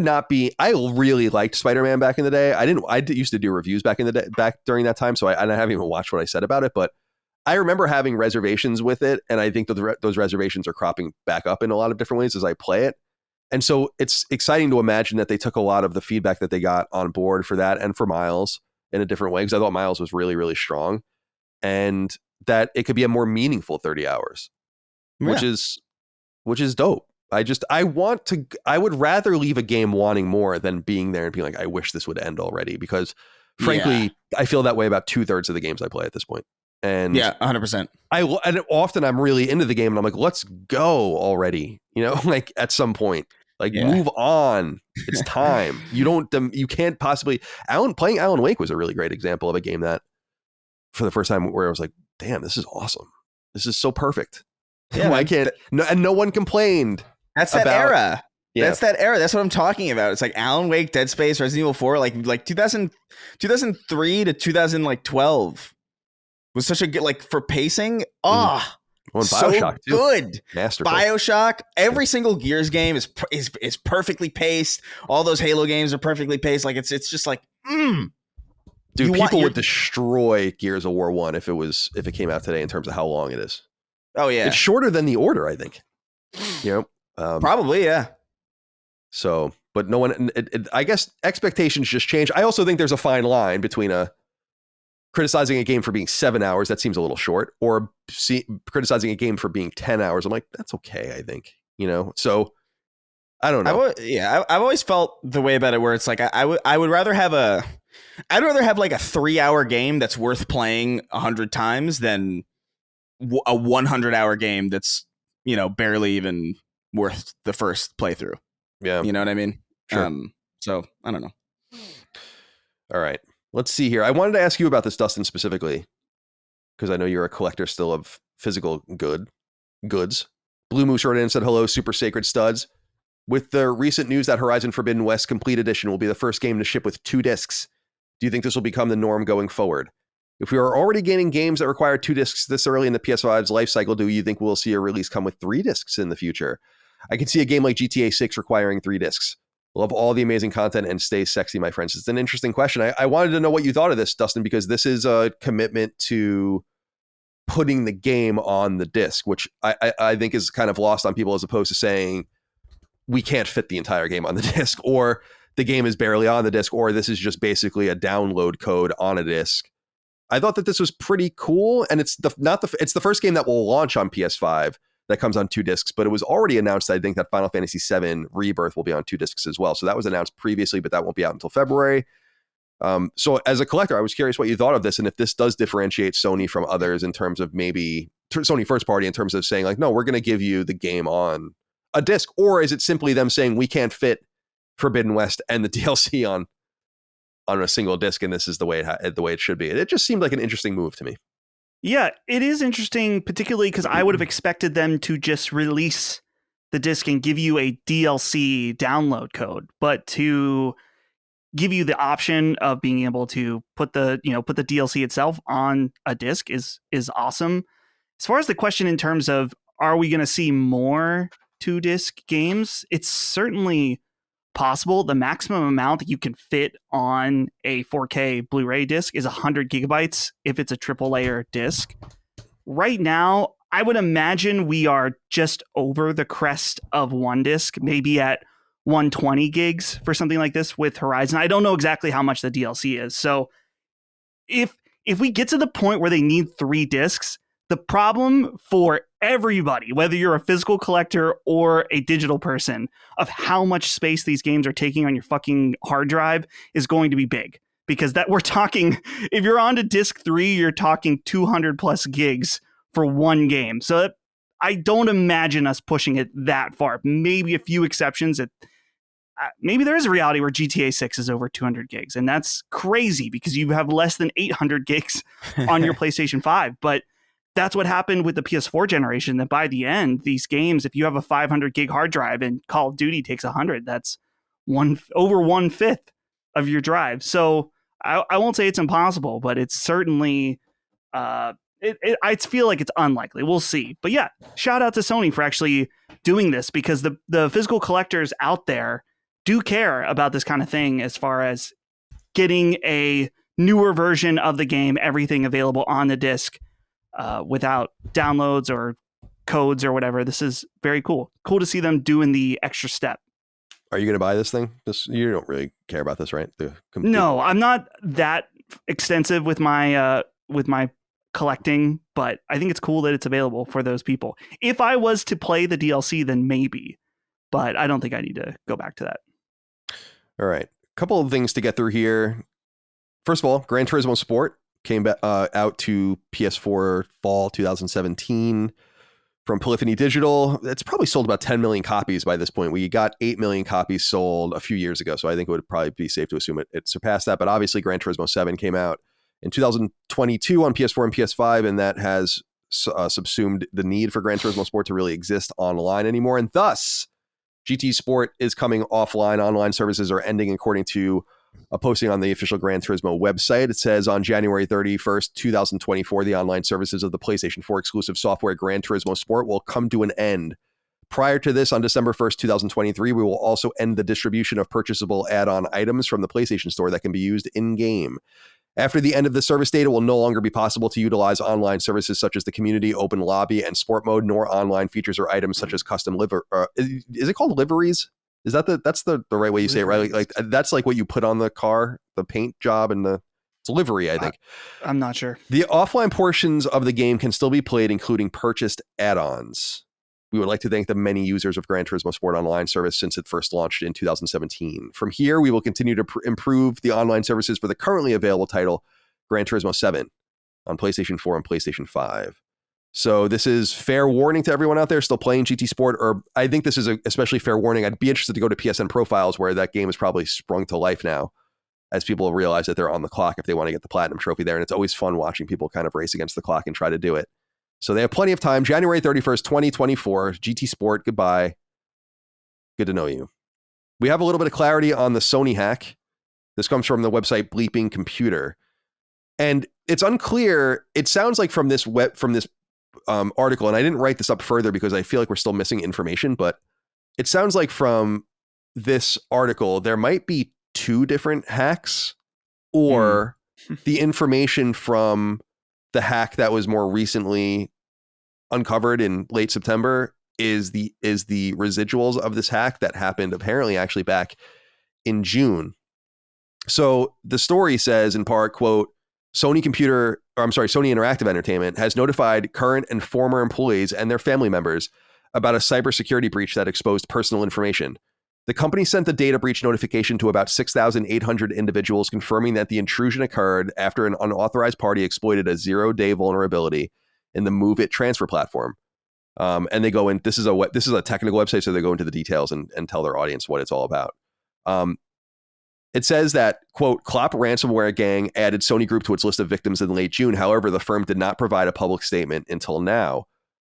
I really liked Spider-Man back in the day. I used to do reviews back in the day, back during that time. So I haven't even watched what I said about it, but I remember having reservations with it. And I think that those reservations are cropping back up in a lot of different ways as I play it. And so it's exciting to imagine that they took a lot of the feedback that they got on board for that and for Miles in a different way, because I thought Miles was really, really strong, and that it could be a more meaningful 30 hours, which is dope. I would rather leave a game wanting more than being there and being like, I wish this would end already, because frankly, I feel that way about 2/3 of the games I play at this point. And yeah, 100%. And often I'm really into the game and I'm like, let's go already, you know, like at some point, like move on. It's time. You can't possibly. Playing Alan Wake was a really great example of a game that, for the first time, where I was like, damn, this is awesome. This is so perfect. Yeah, Why can't no one complained. That's that era. Yeah. That's that era. That's what I'm talking about. It's like Alan Wake, Dead Space, Resident Evil 4, like 2003 to 2012 was such a good, like, for pacing. Well, BioShock so good. Masterful. BioShock. Every single Gears game is perfectly paced. All those Halo games are perfectly paced. Like it's just like, dude, people would destroy Gears of War 1 if it came out today in terms of how long it is. Oh yeah, it's shorter than The Order, I think. You know, probably, yeah. So, but no one. I guess expectations just change. I also think there's a fine line between criticizing a game for being 7 hours, that seems a little short, or criticizing a game for being 10 hours. I'm like, that's okay, I think, you know? So I don't know. I've always felt the way about it where it's like, I would rather have I'd rather have like a 3-hour game that's worth playing 100 times than a 100-hour game that's, you know, barely even worth the first playthrough. Yeah. You know what I mean? Sure. So I don't know. All right. Let's see here. I wanted to ask you about this, Dustin, specifically, because I know you're a collector still of physical goods. Blue Moose wrote in and said, hello, super sacred studs. With the recent news that Horizon Forbidden West Complete Edition will be the first game to ship with 2 discs, do you think this will become the norm going forward? If we are already gaining games that require 2 discs this early in the PS5's life cycle, do you think we'll see a release come with 3 discs in the future? I can see a game like GTA 6 requiring 3 discs. Love all the amazing content and stay sexy, my friends. It's an interesting question. I wanted to know what you thought of this, Dustin, because this is a commitment to putting the game on the disc, which I think is kind of lost on people, as opposed to saying we can't fit the entire game on the disc, or the game is barely on the disc, or this is just basically a download code on a disc. I thought that this was pretty cool, and it's the first game that will launch on PS5 that comes on 2 discs, but it was already announced, I think, that Final Fantasy VII Rebirth will be on 2 discs as well. So that was announced previously, but that won't be out until February. So as a collector, I was curious what you thought of this, and if this does differentiate Sony from others in terms of maybe Sony first party, in terms of saying like, no, we're going to give you the game on a disc, or is it simply them saying we can't fit Forbidden West and the DLC on a single disc, and this is the way it should be? It just seemed like an interesting move to me. Yeah, it is interesting, particularly because I would have expected them to just release the disc and give you a DLC download code, but to give you the option of being able to put the DLC itself on a disc is awesome. As far as the question in terms of are we going to see more 2-disc games, it's certainly possible. The maximum amount that you can fit on a 4K Blu-ray disc is 100 gigabytes if it's a triple layer disc. Right now, I would imagine we are just over the crest of one disc, maybe at 120 gigs for something like this with Horizon. I don't know exactly how much the DLC is. So if we get to the point where they need 3 discs, the problem for everybody, whether you're a physical collector or a digital person, of how much space these games are taking on your fucking hard drive is going to be big. Because that we're talking, if you're on to disc 3, you're talking 200 plus gigs for one game. So I don't imagine us pushing it that far. Maybe a few exceptions. Maybe there is a reality where GTA 6 is over 200 gigs. And that's crazy because you have less than 800 gigs on your PlayStation 5. But that's what happened with the PS4 generation, that by the end, these games, if you have a 500 gig hard drive and Call of Duty takes 100, that's over 1/5 of your drive. So I won't say it's impossible, but it's certainly, I feel like it's unlikely. We'll see. But yeah, shout out to Sony for actually doing this, because the physical collectors out there do care about this kind of thing, as far as getting a newer version of the game, everything available on the disc, without downloads or codes or whatever. This is very cool. Cool to see them doing the extra step. Are you going to buy this thing? You don't really care about this, right? No, I'm not that extensive with my collecting, but I think it's cool that it's available for those people. If I was to play the DLC, then maybe, but I don't think I need to go back to that. All right. A couple of things to get through here. First of all, Gran Turismo Sport came out to PS4 fall 2017 from Polyphony Digital. It's probably sold about 10 million copies by this point. We got 8 million copies sold a few years ago, so I think it would probably be safe to assume it surpassed that. But obviously, Gran Turismo 7 came out in 2022 on PS4 and PS5, and that has subsumed the need for Gran Turismo Sport to really exist online anymore. And thus, GT Sport is coming offline. Online services are ending, according to a posting on the official Gran Turismo website. It says on January 31st, 2024, the online services of the PlayStation 4 exclusive software Gran Turismo Sport will come to an end. Prior to this, on December 1st, 2023, we will also end the distribution of purchasable add-on items from the PlayStation Store that can be used in-game. After the end of the service date, it will no longer be possible to utilize online services such as the community, open lobby, and sport mode, nor online features or items such as custom is it called liveries? Is that's the right way you say it, right? Like that's like what you put on the car, the paint job, and it's livery, I think. I'm not sure. The offline portions of the game can still be played, including purchased add-ons. We would like to thank the many users of Gran Turismo Sport Online service since it first launched in 2017. From here, we will continue to improve the online services for the currently available title, Gran Turismo 7, on PlayStation 4 and PlayStation 5. So this is fair warning to everyone out there still playing GT Sport, or I think this is especially fair warning. I'd be interested to go to PSN profiles where that game is probably sprung to life now, as people realize that they're on the clock if they want to get the Platinum Trophy there. And it's always fun watching people kind of race against the clock and try to do it. So they have plenty of time. January 31st, 2024, GT Sport, goodbye. Good to know you. We have a little bit of clarity on the Sony hack. This comes from the website Bleeping Computer. And it's unclear. It sounds like from this article, and I didn't write this up further because I feel like we're still missing information, but it sounds like from this article, there might be 2 different hacks, or the information from the hack that was more recently uncovered in late September is the residuals of this hack that happened apparently actually back in June. So the story says, in part, quote, Sony Interactive Entertainment has notified current and former employees and their family members about a cybersecurity breach that exposed personal information. The company sent the data breach notification to about 6,800 individuals, confirming that the intrusion occurred after an unauthorized party exploited a 0-day vulnerability in the Move It transfer platform. And they go in. This is a technical website, so they go into the details and tell their audience what it's all about. It says that, quote, Klopp ransomware gang added Sony Group to its list of victims in late June. However, the firm did not provide a public statement until now.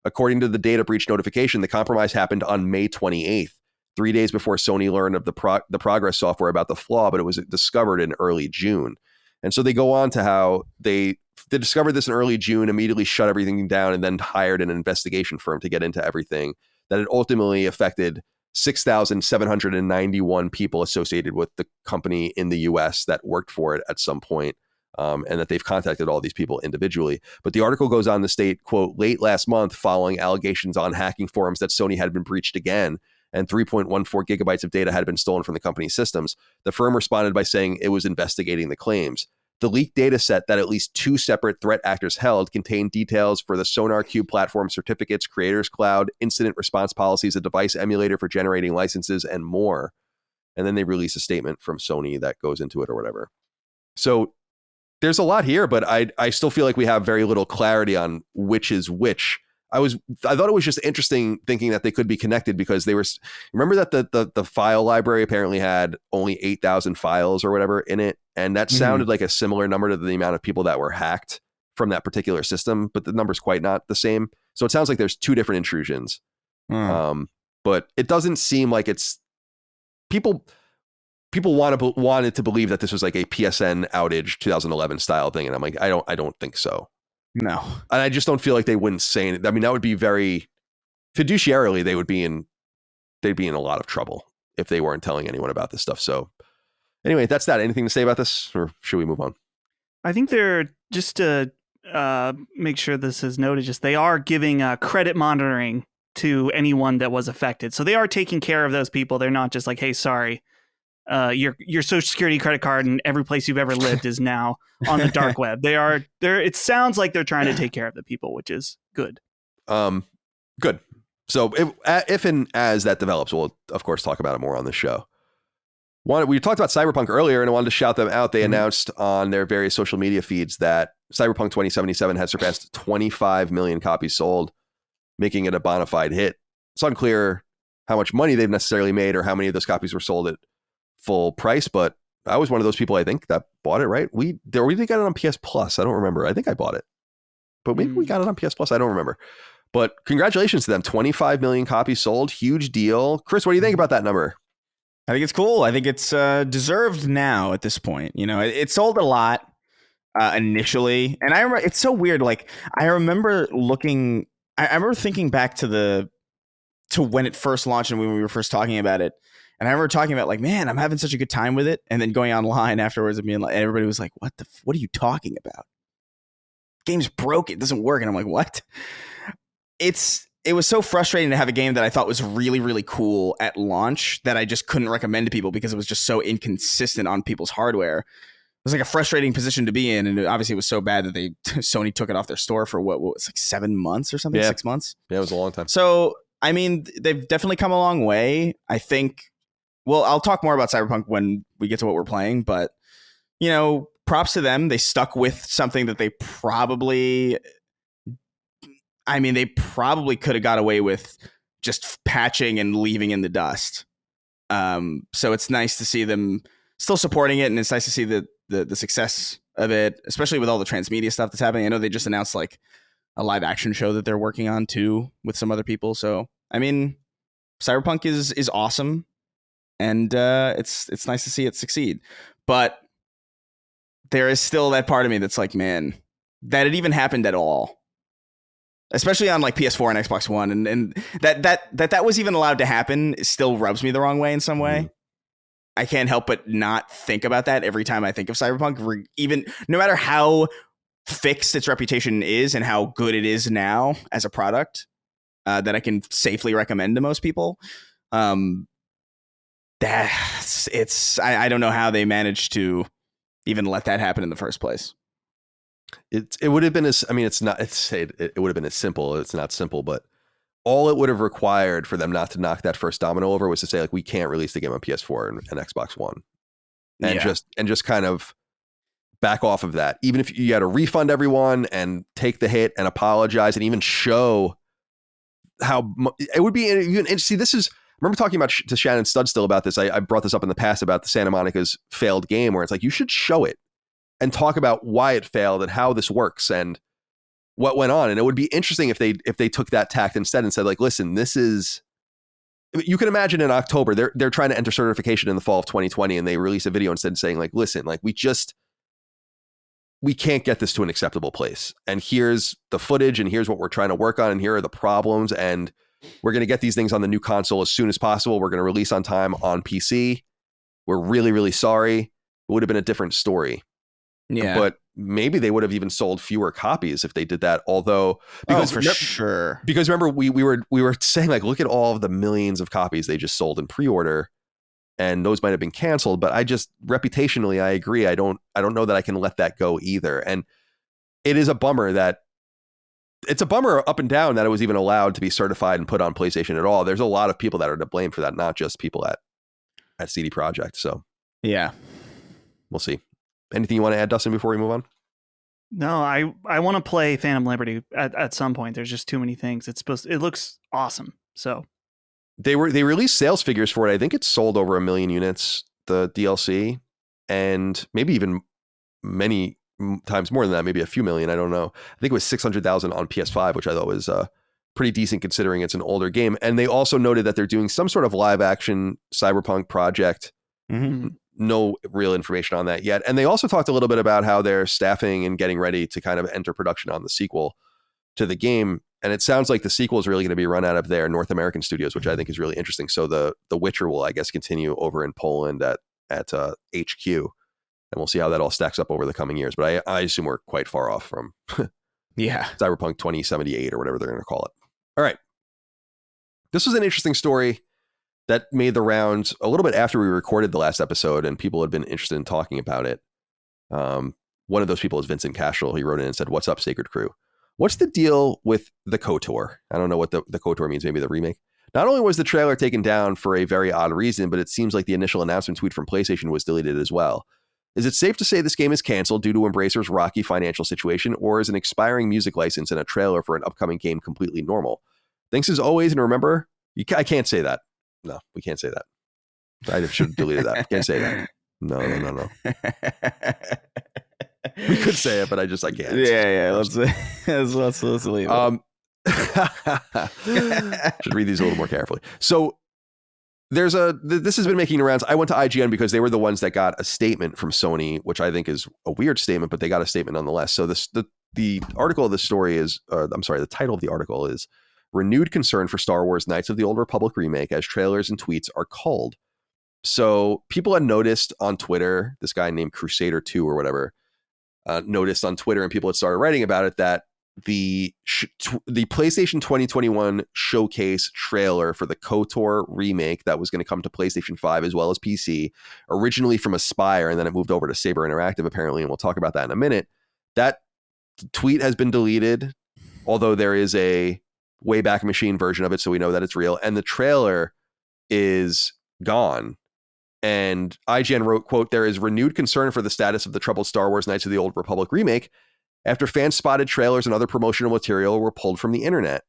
According to the data breach notification, the compromise happened on May 28th, 3 days before Sony learned of the progress software about the flaw, but it was discovered in early June. And so they go on to how they discovered this in early June, immediately shut everything down, and then hired an investigation firm to get into everything. That it ultimately affected 6,791 people associated with the company in the US that worked for it at some point, and that they've contacted all these people individually. But the article goes on to state, quote, late last month, following allegations on hacking forums that Sony had been breached again, and 3.14 gigabytes of data had been stolen from the company's systems, the firm responded by saying it was investigating the claims. The leaked data set that at least 2 separate threat actors held contained details for the SonarQube platform certificates, Creators Cloud, incident response policies, a device emulator for generating licenses, and more. And then they release a statement from Sony that goes into it or whatever. So there's a lot here, but I still feel like we have very little clarity on which is which. I thought it was just interesting thinking that they could be connected because they were, remember that the file library apparently had only 8,000 files or whatever in it. And that sounded like a similar number to the amount of people that were hacked from that particular system, but the number's quite not the same. So it sounds like there's 2 different intrusions. But it doesn't seem like it's people wanted to believe that this was like a PSN outage 2011 style thing. And I'm like, I don't think so. No. And I just don't feel like they wouldn't say it. I mean, that would be very fiduciarily, they'd be in a lot of trouble if they weren't telling anyone about this stuff. So anyway, that's that. Anything to say about this, or should we move on? I think they're just to make sure this is noted, just they are giving credit monitoring to anyone that was affected. So they are taking care of those people. They're not just like, hey, sorry, your Social Security credit card and every place you've ever lived is now on the dark web. They're it sounds like they're trying to take care of the people, which is good. Good. So if and as that develops, we'll of course talk about it more on the show. We talked about Cyberpunk earlier, and I wanted to shout them out. They announced on their various social media feeds that Cyberpunk 2077 has surpassed 25 million copies sold, making it a bona fide hit. It's unclear how much money they've necessarily made or how many of those copies were sold at full price, but I was one of those people, I think, that bought it, right? We didn't get it on PS Plus. I don't remember. I think I bought it, but maybe we got it on PS Plus. I don't remember. But congratulations to them. 25 million copies sold. Huge deal. Chris, what do you think about that number? I think it's cool. I think it's deserved now at this point. You know, it sold a lot initially. And I remember, it's so weird. Like, I remember thinking back to when it first launched and when we were first talking about it. And I remember talking about like, man, I'm having such a good time with it. And then going online afterwards and being like, everybody was like, what are you talking about? Game's broke. It doesn't work. And I'm like, what? It was so frustrating to have a game that I thought was really, really cool at launch that I just couldn't recommend to people because it was just so inconsistent on people's hardware. It was like a frustrating position to be in. And obviously it was so bad that Sony took it off their store for what was like 7 months or something, 6 months. Yeah, it was a long time. So, I mean, they've definitely come a long way. I think, well, I'll talk more about Cyberpunk when we get to what we're playing, but, you know, props to them. They stuck with something that they probably could have got away with just patching and leaving in the dust. So it's nice to see them still supporting it, and it's nice to see the success of it, especially with all the transmedia stuff that's happening. I know they just announced like a live action show that they're working on too with some other people. So I mean, Cyberpunk is awesome, and it's nice to see it succeed. But there is still that part of me that's like, man, that it even happened at all. Especially on like PS4 and Xbox One, and that was even allowed to happen still rubs me the wrong way in some way. Mm-hmm. I can't help but not think about that every time I think of Cyberpunk, even no matter how fixed its reputation is and how good it is now as a product that I can safely recommend to most people. I don't know how they managed to even let that happen in the first place. It would have been it would have been as simple. It's not simple, but all it would have required for them not to knock that first domino over was to say like, we can't release the game on PS4 and Xbox One, and just kind of back off of that. Even if you had to refund everyone and take the hit and apologize and even show how it would be. See, this is remember talking about to Shannon Studstill about this. I brought this up in the past about the Santa Monica's failed game, where it's like, you should show it and talk about why it failed and how this works and what went on. And it would be interesting if they took that tact instead and said, like, listen, this is, you can imagine in October, they're trying to enter certification in the fall of 2020, and they release a video instead saying, like, listen, like, we can't get this to an acceptable place. And here's the footage, and here's what we're trying to work on, and here are the problems, and we're going to get these things on the new console as soon as possible. We're going to release on time on PC. We're really, really sorry. It would have been a different story. Yeah. But maybe they would have even sold fewer copies if they did that. Although, sure. Because remember, we were saying, like, look at all of the millions of copies they just sold in pre-order, and those might have been canceled. But I just, reputationally, I agree. I don't know that I can let that go either. And it is a bummer it's a bummer up and down that it was even allowed to be certified and put on PlayStation at all. There's a lot of people that are to blame for that, not just people at CD Projekt. So yeah, we'll see. Anything you want to add, Dustin, before we move on? No, I want to play Phantom Liberty at some point. There's just too many things. It looks awesome. So they released sales figures for it. I think it's sold over 1 million units, the DLC, and maybe even many times more than that, maybe a few million. I don't know. I think it was 600,000 on PS5, which I thought was pretty decent considering it's an older game. And they also noted that they're doing some sort of live action Cyberpunk project. Mm-hmm. No real information on that yet. And they also talked a little bit about how they're staffing and getting ready to kind of enter production on the sequel to the game. And it sounds like the sequel is really going to be run out of their North American studios, which I think is really interesting. So the Witcher will, I guess, continue over in Poland at HQ. And we'll see how that all stacks up over the coming years. But I assume we're quite far off from Cyberpunk 2078 or whatever they're going to call it. All right. This was an interesting story that made the rounds a little bit after we recorded the last episode, and people had been interested in talking about it. One of those people is Vincent Cashel. He wrote in and said, "What's up, Sacred Crew? What's the deal with the KOTOR?" I don't know what the KOTOR means, maybe the remake. Not only was the trailer taken down for a very odd reason, but it seems like the initial announcement tweet from PlayStation was deleted as well. Is it safe to say this game is canceled due to Embracer's rocky financial situation, or is an expiring music license and a trailer for an upcoming game completely normal? Thanks as always, and remember, I can't say that. No, we can't say that. I should have deleted that. Can't say that. No. We could say it, but I can't. Yeah. Let's leave it. Should read these a little more carefully. So this has been making the rounds. I went to IGN because they were the ones that got a statement from Sony, which I think is a weird statement, but they got a statement nonetheless. So the article of the story is, the title of the article is "Renewed Concern for Star Wars Knights of the Old Republic Remake as Trailers and Tweets Are Culled." So people had noticed on Twitter, this guy named Crusader2 or whatever, noticed on Twitter, and people had started writing about it, that the PlayStation 2021 showcase trailer for the KOTOR remake that was going to come to PlayStation 5 as well as PC, originally from Aspire, and then it moved over to Saber Interactive apparently, and we'll talk about that in a minute. That tweet has been deleted, although there is a Wayback Machine version of it, so we know that it's real, and the trailer is gone. And IGN wrote, quote, "There is renewed concern for the status of the troubled Star Wars Knights of the Old Republic remake after fans spotted trailers and other promotional material were pulled from the internet."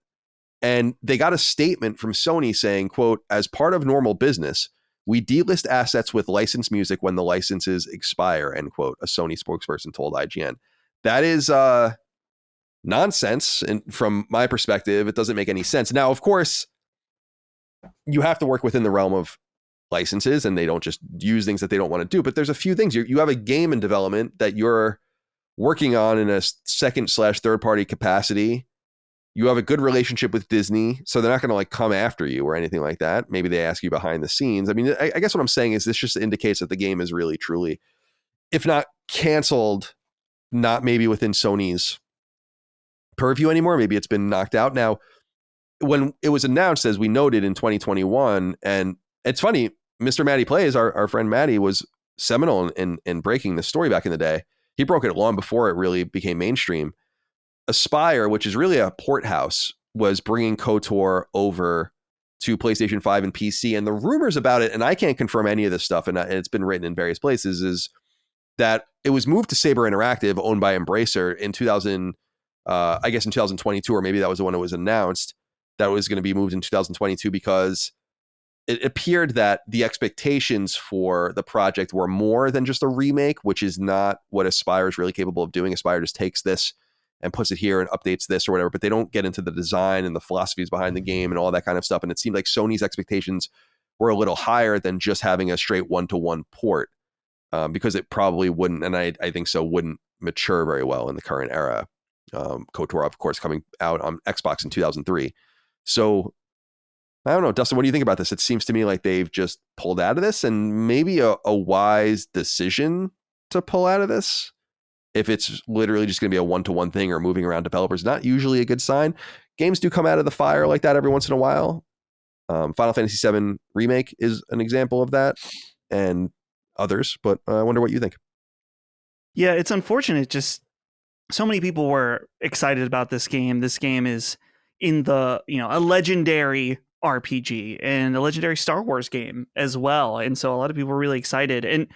And they got a statement from Sony saying, quote, "As part of normal business, we delist assets with licensed music when the licenses expire," end quote, a Sony spokesperson told IGN. That is nonsense. And from my perspective, it doesn't make any sense. Now, of course, you have to work within the realm of licenses, and they don't just use things that they don't want to do. But there's a few things. You have a game in development that you're working on in a second/third party capacity. You have a good relationship with Disney, so they're not going to come after you or anything like that. Maybe they ask you behind the scenes. I mean, I guess what I'm saying is this just indicates that the game is really, truly, if not canceled, not maybe within Sony's purview anymore. Maybe it's been knocked out. Now, when it was announced, as we noted, in 2021, and it's funny, Mr. Matty Plays, our friend Matty, was seminal in breaking this story back in the day. He broke it long before it really became mainstream. Aspire, which is really a port house, was bringing KOTOR over to PlayStation 5 and PC. And the rumors about it, and I can't confirm any of this stuff, and it's been written in various places, is that it was moved to Saber Interactive, owned by Embracer, in 2022, or maybe that was the one that was announced, that was going to be moved in 2022 because it appeared that the expectations for the project were more than just a remake, which is not what Aspyr is really capable of doing. Aspyr just takes this and puts it here and updates this or whatever, but they don't get into the design and the philosophies behind the game and all that kind of stuff. And it seemed like Sony's expectations were a little higher than just having a straight one-to-one port, because it probably wouldn't, and I think so, wouldn't mature very well in the current era. KOTOR, of course, coming out on Xbox in 2003. So I don't know, Dustin, what do you think about this? It seems to me like they've just pulled out of this, and maybe a wise decision to pull out of this. If it's literally just going to be a one-to-one thing or moving around developers, not usually a good sign. Games do come out of the fire like that every once in a while. Final Fantasy VII Remake is an example of that, and others, but I wonder what you think. Yeah, it's unfortunate. Just so many people were excited about this game. This game is in the, a legendary RPG and a legendary Star Wars game as well. And so a lot of people were really excited. And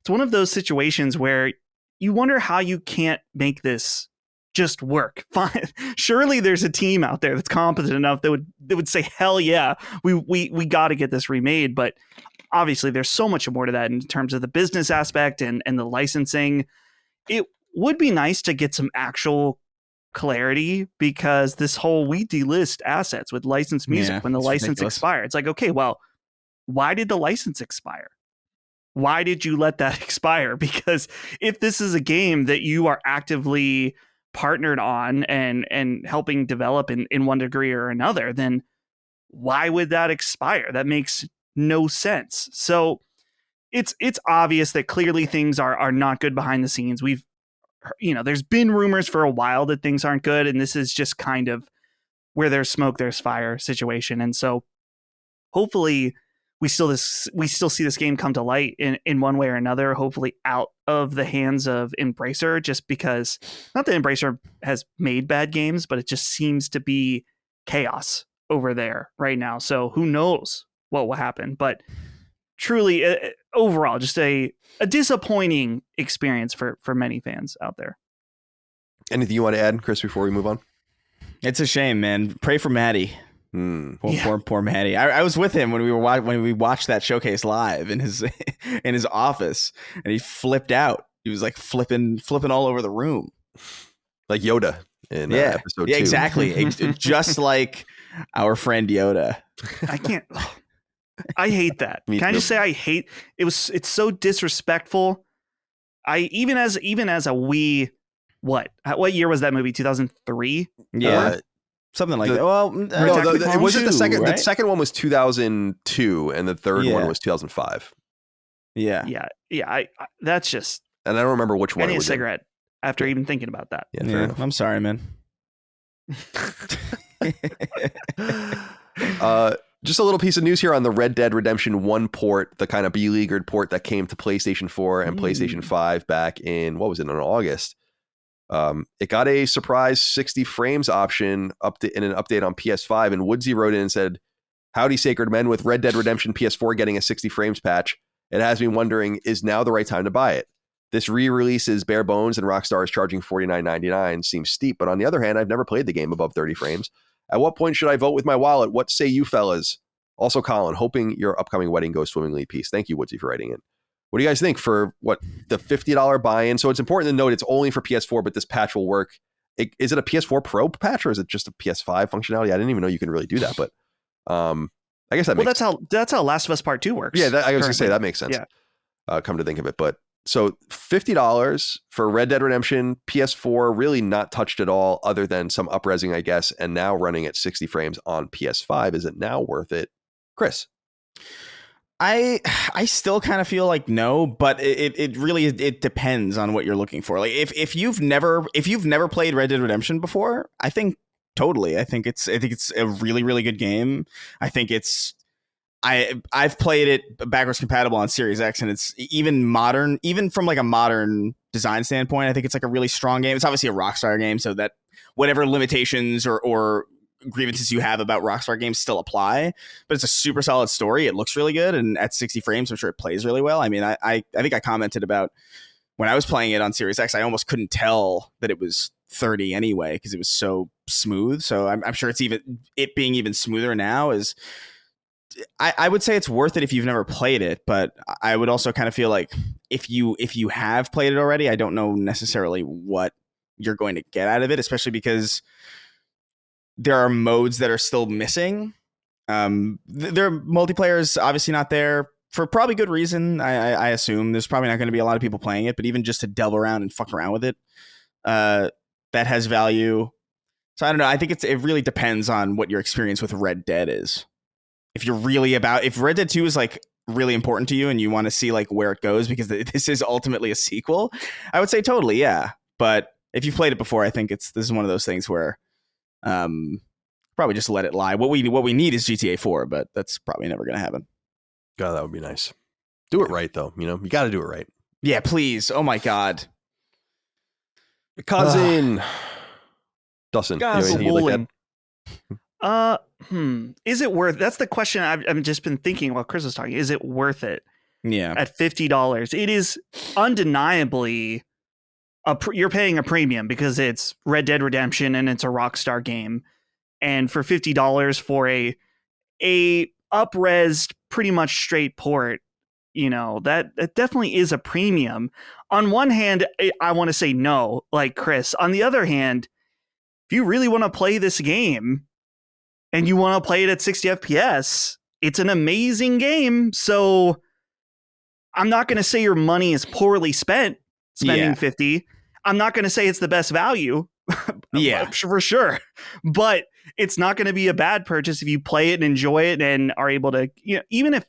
it's one of those situations where you wonder how you can't make this just work. Fine. Surely there's a team out there that's competent enough that would say, hell yeah, we got to get this remade. But obviously there's so much more to that in terms of the business aspect and the licensing. It would be nice to get some actual clarity, because this whole we delist assets with licensed music when the license expires. It's like, okay, well, why did the license expire? Why did you let that expire? Because if this is a game that you are actively partnered on and helping develop in one degree or another, then why would that expire? That makes no sense. So it's obvious that clearly things are not good behind the scenes. There's been rumors for a while that things aren't good, and this is just kind of where there's smoke, there's fire situation. And so hopefully we still see this game come to light in one way or another, hopefully out of the hands of Embracer, just because, not that Embracer has made bad games, but it just seems to be chaos over there right now. So who knows what will happen, but truly overall, just a disappointing experience for many fans out there. Anything you want to add, Chris, before we move on? It's a shame, man. Pray for Maddie. Poor Maddie. I was with him when we watched that showcase live in his office, and he flipped out. He was like flipping all over the room, like Yoda in episode 2. Yeah, exactly. Just like our friend Yoda. I can't. I hate that. Can I just say I hate it? It's so disrespectful. Even as a what year was that movie? 2003. Yeah. Something like that. Well, it wasn't the second. Right? The second one was 2002, and the third one was 2005. Yeah. I that's just. And I don't remember which one. I need a cigarette after even thinking about that. Yeah, I'm sorry, man. Just a little piece of news here on the Red Dead Redemption 1 port, the kind of beleaguered port that came to PlayStation 4 and PlayStation 5 back in, in August. It got a surprise 60 frames option in an update on PS5, and Woodsy wrote in and said, "Howdy, Sacred Men, with Red Dead Redemption PS4 getting a 60 frames patch, it has me wondering, is now the right time to buy it? This re-release is bare bones and Rockstar is charging $49.99. Seems steep, but on the other hand, I've never played the game above 30 frames. At what point should I vote with my wallet? What say you fellas? Also, Colin, hoping your upcoming wedding goes swimmingly. Peace." Thank you, Woodsy, for writing in. What do you guys think for the $50 buy-in? So it's important to note it's only for PS4, but this patch will work. Is it a PS4 Pro patch, or is it just a PS5 functionality? I didn't even know you can really do that, but I guess that's how Last of Us Part 2 works. Yeah, I was going to say that makes sense. Yeah. Come to think of it, but so $50 for Red Dead Redemption PS4, really not touched at all, other than some upresing, I guess, and now running at 60 frames on PS5. Is it now worth it, Chris? I still kind of feel like no, but it really depends on what you're looking for. Like if you've never played Red Dead Redemption before, I think totally. I think it's a really, really good game. I think I've played it backwards compatible on Series X, and it's even modern, even from like a modern design standpoint. I think it's like a really strong game. It's obviously a Rockstar game, so that whatever limitations or grievances you have about Rockstar games still apply, but it's a super solid story. It looks really good, and at 60 frames, I'm sure it plays really well. I mean, I think I commented about when I was playing it on Series X, I almost couldn't tell that it was 30 anyway because it was so smooth. So I'm sure it being even smoother now is I would say it's worth it if you've never played it, but I would also kind of feel like if you have played it already, I don't know necessarily what you're going to get out of it, especially because there are modes that are still missing. Their multiplayer is obviously not there for probably good reason. I assume there's probably not going to be a lot of people playing it, but even just to delve around and fuck around with it, that has value. So I don't know. I think it really depends on what your experience with Red Dead is. If Red Dead 2 is like really important to you and you want to see like where it goes because this is ultimately a sequel, I would say totally, yeah. But if you've played it before, I think this is one of those things where probably just let it lie. What we need is GTA 4, but that's probably never going to happen. God, that would be nice. Do it right though. You got to do it right. Yeah, please. Oh my God. Cousin. Dustin, anything you'd like to add? Is it worth? That's the question I've just been thinking while Chris was talking. Is it worth it? Yeah. At $50, it is undeniably you're paying a premium because it's Red Dead Redemption and it's a Rockstar game, and for $50 for a up-resed, pretty much straight port, that definitely is a premium. On one hand, I want to say no, like Chris. On the other hand, if you really want to play this game and you want to play it at 60 FPS, it's an amazing game. So I'm not going to say your money is poorly spending 50. I'm not going to say it's the best value. Yeah, for sure. But it's not going to be a bad purchase if you play it and enjoy it and are able to, even if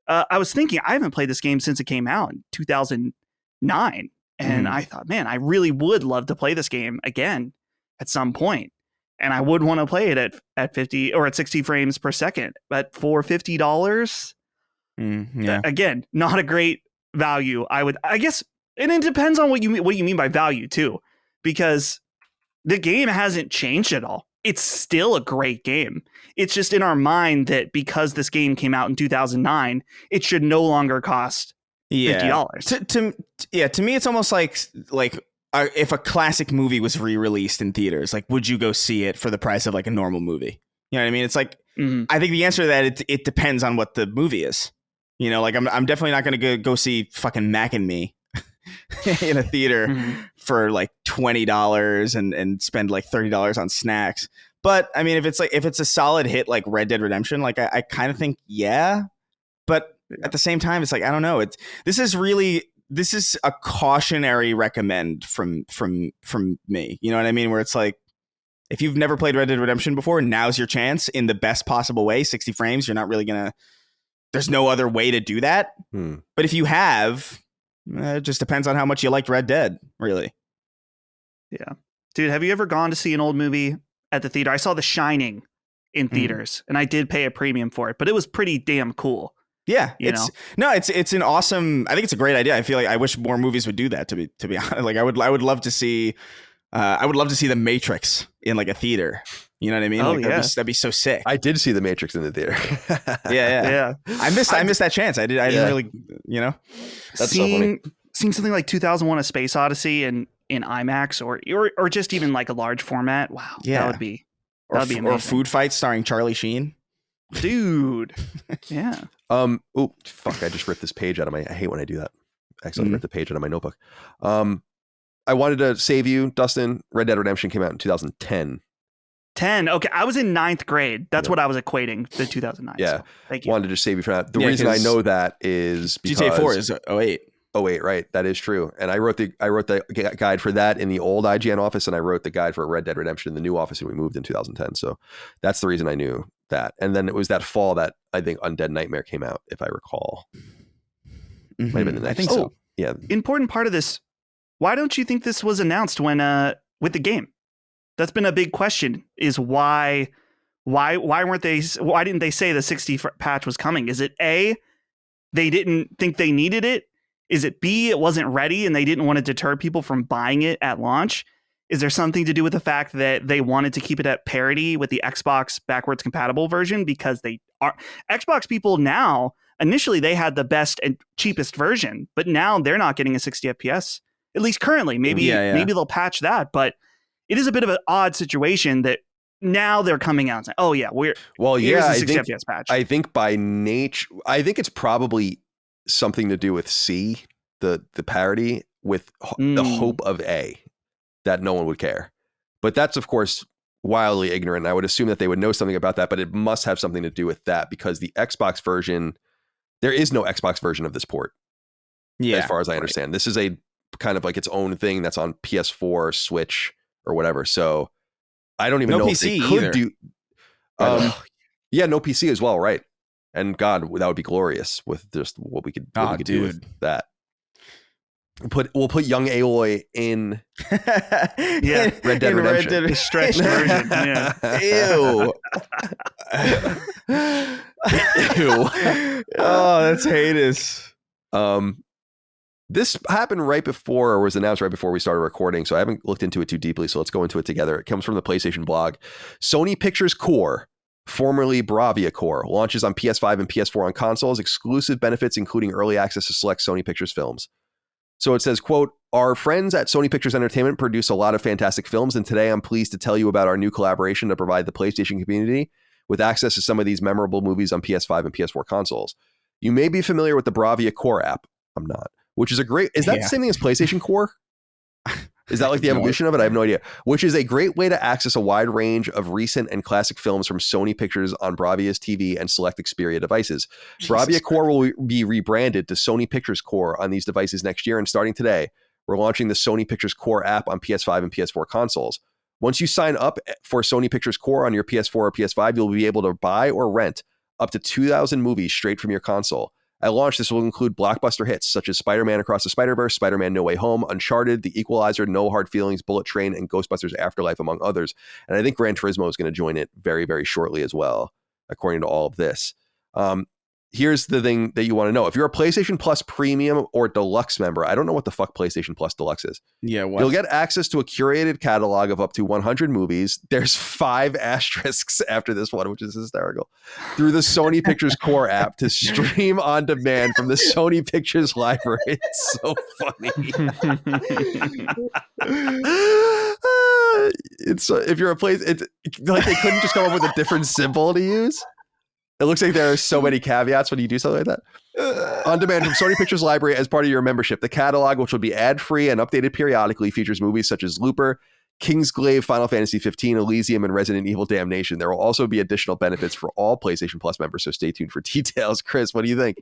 I was thinking, I haven't played this game since it came out in 2009. And I thought, man, I really would love to play this game again at some point. And I would want to play it at 50 or at 60 frames per second. But for $50, again, not a great value. I guess, and it depends on what you mean by value too, because the game hasn't changed at all. It's still a great game. It's just in our mind that because this game came out in 2009, it should no longer cost $50. To me, it's almost like if a classic movie was re-released in theaters, like, would you go see it for the price of like a normal movie? You know what I mean? It's like, I think the answer to that, it depends on what the movie is. Like I'm definitely not going to go see fucking Mac and Me in a theater for like $20 and spend like $30 on snacks. But I mean, if it's a solid hit like Red Dead Redemption, like I kind of think, yeah. But at the same time, it's like, I don't know. This is a cautionary recommend from me. You know what I mean? Where it's like, if you've never played Red Dead Redemption before, now's your chance in the best possible way. 60 frames. You're not really there's no other way to do that. But if you have, it just depends on how much you liked Red Dead, really. Yeah. Dude, have you ever gone to see an old movie at the theater? I saw The Shining in theaters and I did pay a premium for it, but it was pretty damn cool. Yeah, it's an awesome. I think it's a great idea. I feel like I wish more movies would do that. To be honest, like I would love to see. I would love to see The Matrix in like a theater. You know what I mean? Oh, like, that'd be so sick. I did see The Matrix in the theater. yeah. I missed that chance. I didn't really. That's so funny. Seeing something like 2001: A Space Odyssey in IMAX or just even like a large format. Wow, yeah, that would be amazing. Or Food Fight starring Charlie Sheen. Dude, yeah. Oh fuck! I just ripped this page out of I hate when I do that. I accidentally ripped the page out of my notebook. I wanted to save you, Dustin. Red Dead Redemption came out in 2010. 10. Okay, I was in 9th grade. That's what I was equating to 2009. Yeah, so thank you. Wanted to just save you from that. The reason I know that is because GTA 4 is 08. 08, right? That is true. And I wrote the guide for that in the old IGN office, and I wrote the guide for Red Dead Redemption in the new office, and we moved in 2010. So that's the reason I knew that. And then it was that fall that I think Undead Nightmare came out, if I recall. Might have been the next. I think so. Yeah. Important part of this. Why don't you think this was announced when with the game? That's been a big question. Is why didn't they say the 60 patch was coming? Is it A, they didn't think they needed it? Is it B, it wasn't ready and they didn't want to deter people from buying it at launch? Is there something to do with the fact that they wanted to keep it at parity with the Xbox backwards compatible version? Because they are Xbox people now, initially they had the best and cheapest version, but now they're not getting a 60 FPS, at least currently. Maybe they'll patch that, but it is a bit of an odd situation that now they're coming out and saying, "Oh yeah, here's I the 60 think FPS patch." I think by nature, I think it's probably something to do with C, the parity, with the hope of A, that no one would care. But that's of course wildly ignorant. I would assume that they would know something about that, but it must have something to do with that, because the Xbox version, there is no Xbox version of this port. As far as I understand, this is a kind of like its own thing that's on PS4, Switch, or whatever. So I don't even know if they could do. No PC as well, right? And God, that would be glorious with just what we could do with that. We'll put young Aloy in Red Dead Redemption. The stretched version. Yeah. Ew. Ew. Oh, that's heinous. This happened right before, or was announced right before we started recording, so I haven't looked into it too deeply, so let's go into it together. It comes from the PlayStation blog. Sony Pictures Core, formerly Bravia Core, launches on PS5 and PS4 on consoles. Exclusive benefits including early access to select Sony Pictures films. So it says, quote, "Our friends at Sony Pictures Entertainment produce a lot of fantastic films, and today I'm pleased to tell you about our new collaboration to provide the PlayStation community with access to some of these memorable movies on PS5 and PS4 consoles. You may be familiar with the Bravia Core app." I'm not. Which is a great, is that the same thing as PlayStation Core? Is that like the evolution of it? I have no idea. Which is a great way to access a wide range of recent and classic films from Sony Pictures on Bravia's TV and select Xperia devices. Bravia Core will be rebranded to Sony Pictures Core on these devices next year. And starting today, we're launching the Sony Pictures Core app on PS5 and PS4 consoles. Once you sign up for Sony Pictures Core on your PS4 or PS5, you'll be able to buy or rent up to 2,000 movies straight from your console. At launch, this will include blockbuster hits such as Spider-Man Across the Spider-Verse, Spider-Man No Way Home, Uncharted, The Equalizer, No Hard Feelings, Bullet Train, and Ghostbusters Afterlife, among others. And I think Gran Turismo is going to join it very, very shortly as well, according to all of this. Here's the thing that you want to know. If you're a PlayStation Plus Premium or Deluxe member, I don't know what the fuck PlayStation Plus Deluxe is. Yeah, what? You'll get access to a curated catalog of up to 100 movies. There's 5 asterisks after this one, which is hysterical. Through the Sony Pictures Core app to stream on demand from the Sony Pictures library. It's so funny. It's if you're a place, it's like they couldn't just come up with a different symbol to use. It looks like there are so many caveats when you do something like that. On demand from Sony Pictures Library as part of your membership. The catalog, which will be ad-free and updated periodically, features movies such as Looper, Kingsglaive, Final Fantasy 15, Elysium, and Resident Evil Damnation. There will also be additional benefits for all PlayStation Plus members, so stay tuned for details. Chris, what do you think?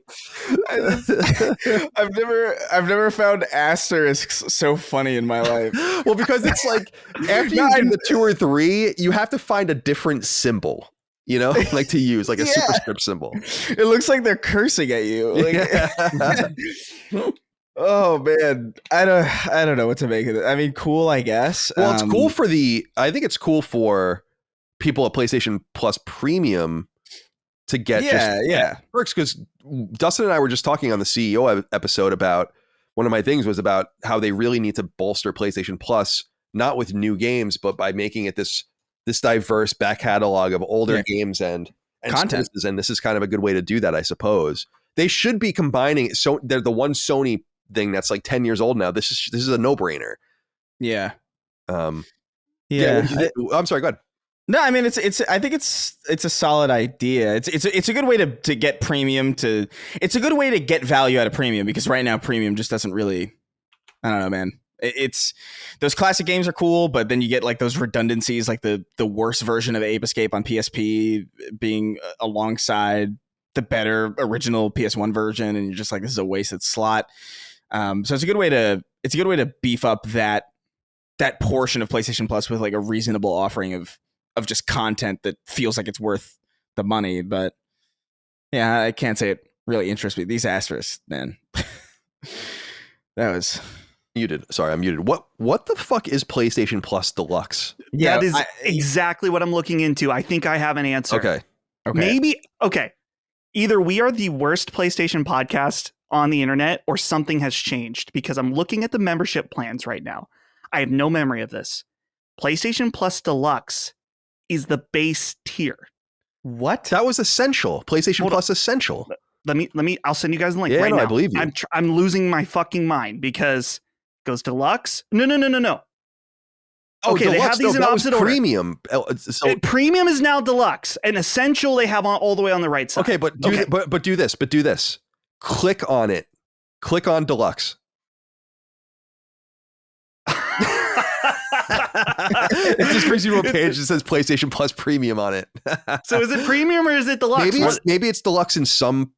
I've never found asterisks so funny in my life. Well, because it's like after you do the 2 or 3, you have to find a different symbol. You know, like to use like a superscript symbol. It looks like they're cursing at you. Like, oh man, I don't know what to make of it. I mean, cool, I guess. Well, it's cool for I think it's cool for people at PlayStation Plus Premium to get perks, because Dustin and I were just talking on the CEO episode about one of my things was about how they really need to bolster PlayStation Plus, not with new games, but by making it this diverse back catalog of older games and content. And this is kind of a good way to do that, I suppose. They should be combining. So they're the one Sony thing that's like 10 years old now. This is a no-brainer. Yeah. I'm sorry, go ahead. No, I mean I think it's a solid idea. It's a good way to get premium it's a good way to get value out of premium, because right now premium just doesn't really, I don't know, man. It's those classic games are cool, but then you get like those redundancies, like the worst version of Ape Escape on PSP being alongside the better original PS1 version, and you're just like, this is a wasted slot. So it's a good way to beef up that portion of PlayStation Plus with like a reasonable offering of just content that feels like it's worth the money. But yeah, I can't say it really interests me. These asterisks, man. That was muted. Sorry, I'm muted. What the fuck is PlayStation Plus Deluxe? Yeah, that is exactly what I'm looking into. I think I have an answer. Okay. Maybe. Okay. Either we are the worst PlayStation podcast on the internet, or something has changed, because I'm looking at the membership plans right now. I have no memory of this. PlayStation Plus Deluxe is the base tier. What? That was Essential. PlayStation Plus Essential. Let me. I'll send you guys the link right now. I believe you. I'm losing my fucking mind, because goes Deluxe. No. Okay, they have these in opposite order. Premium. So premium is now deluxe, and essential they have on all the way on the right side. Okay, but do this. Click on it. Click on deluxe. It just brings you to a page that says PlayStation Plus Premium on it. So is it premium or is it deluxe? Maybe it's deluxe in some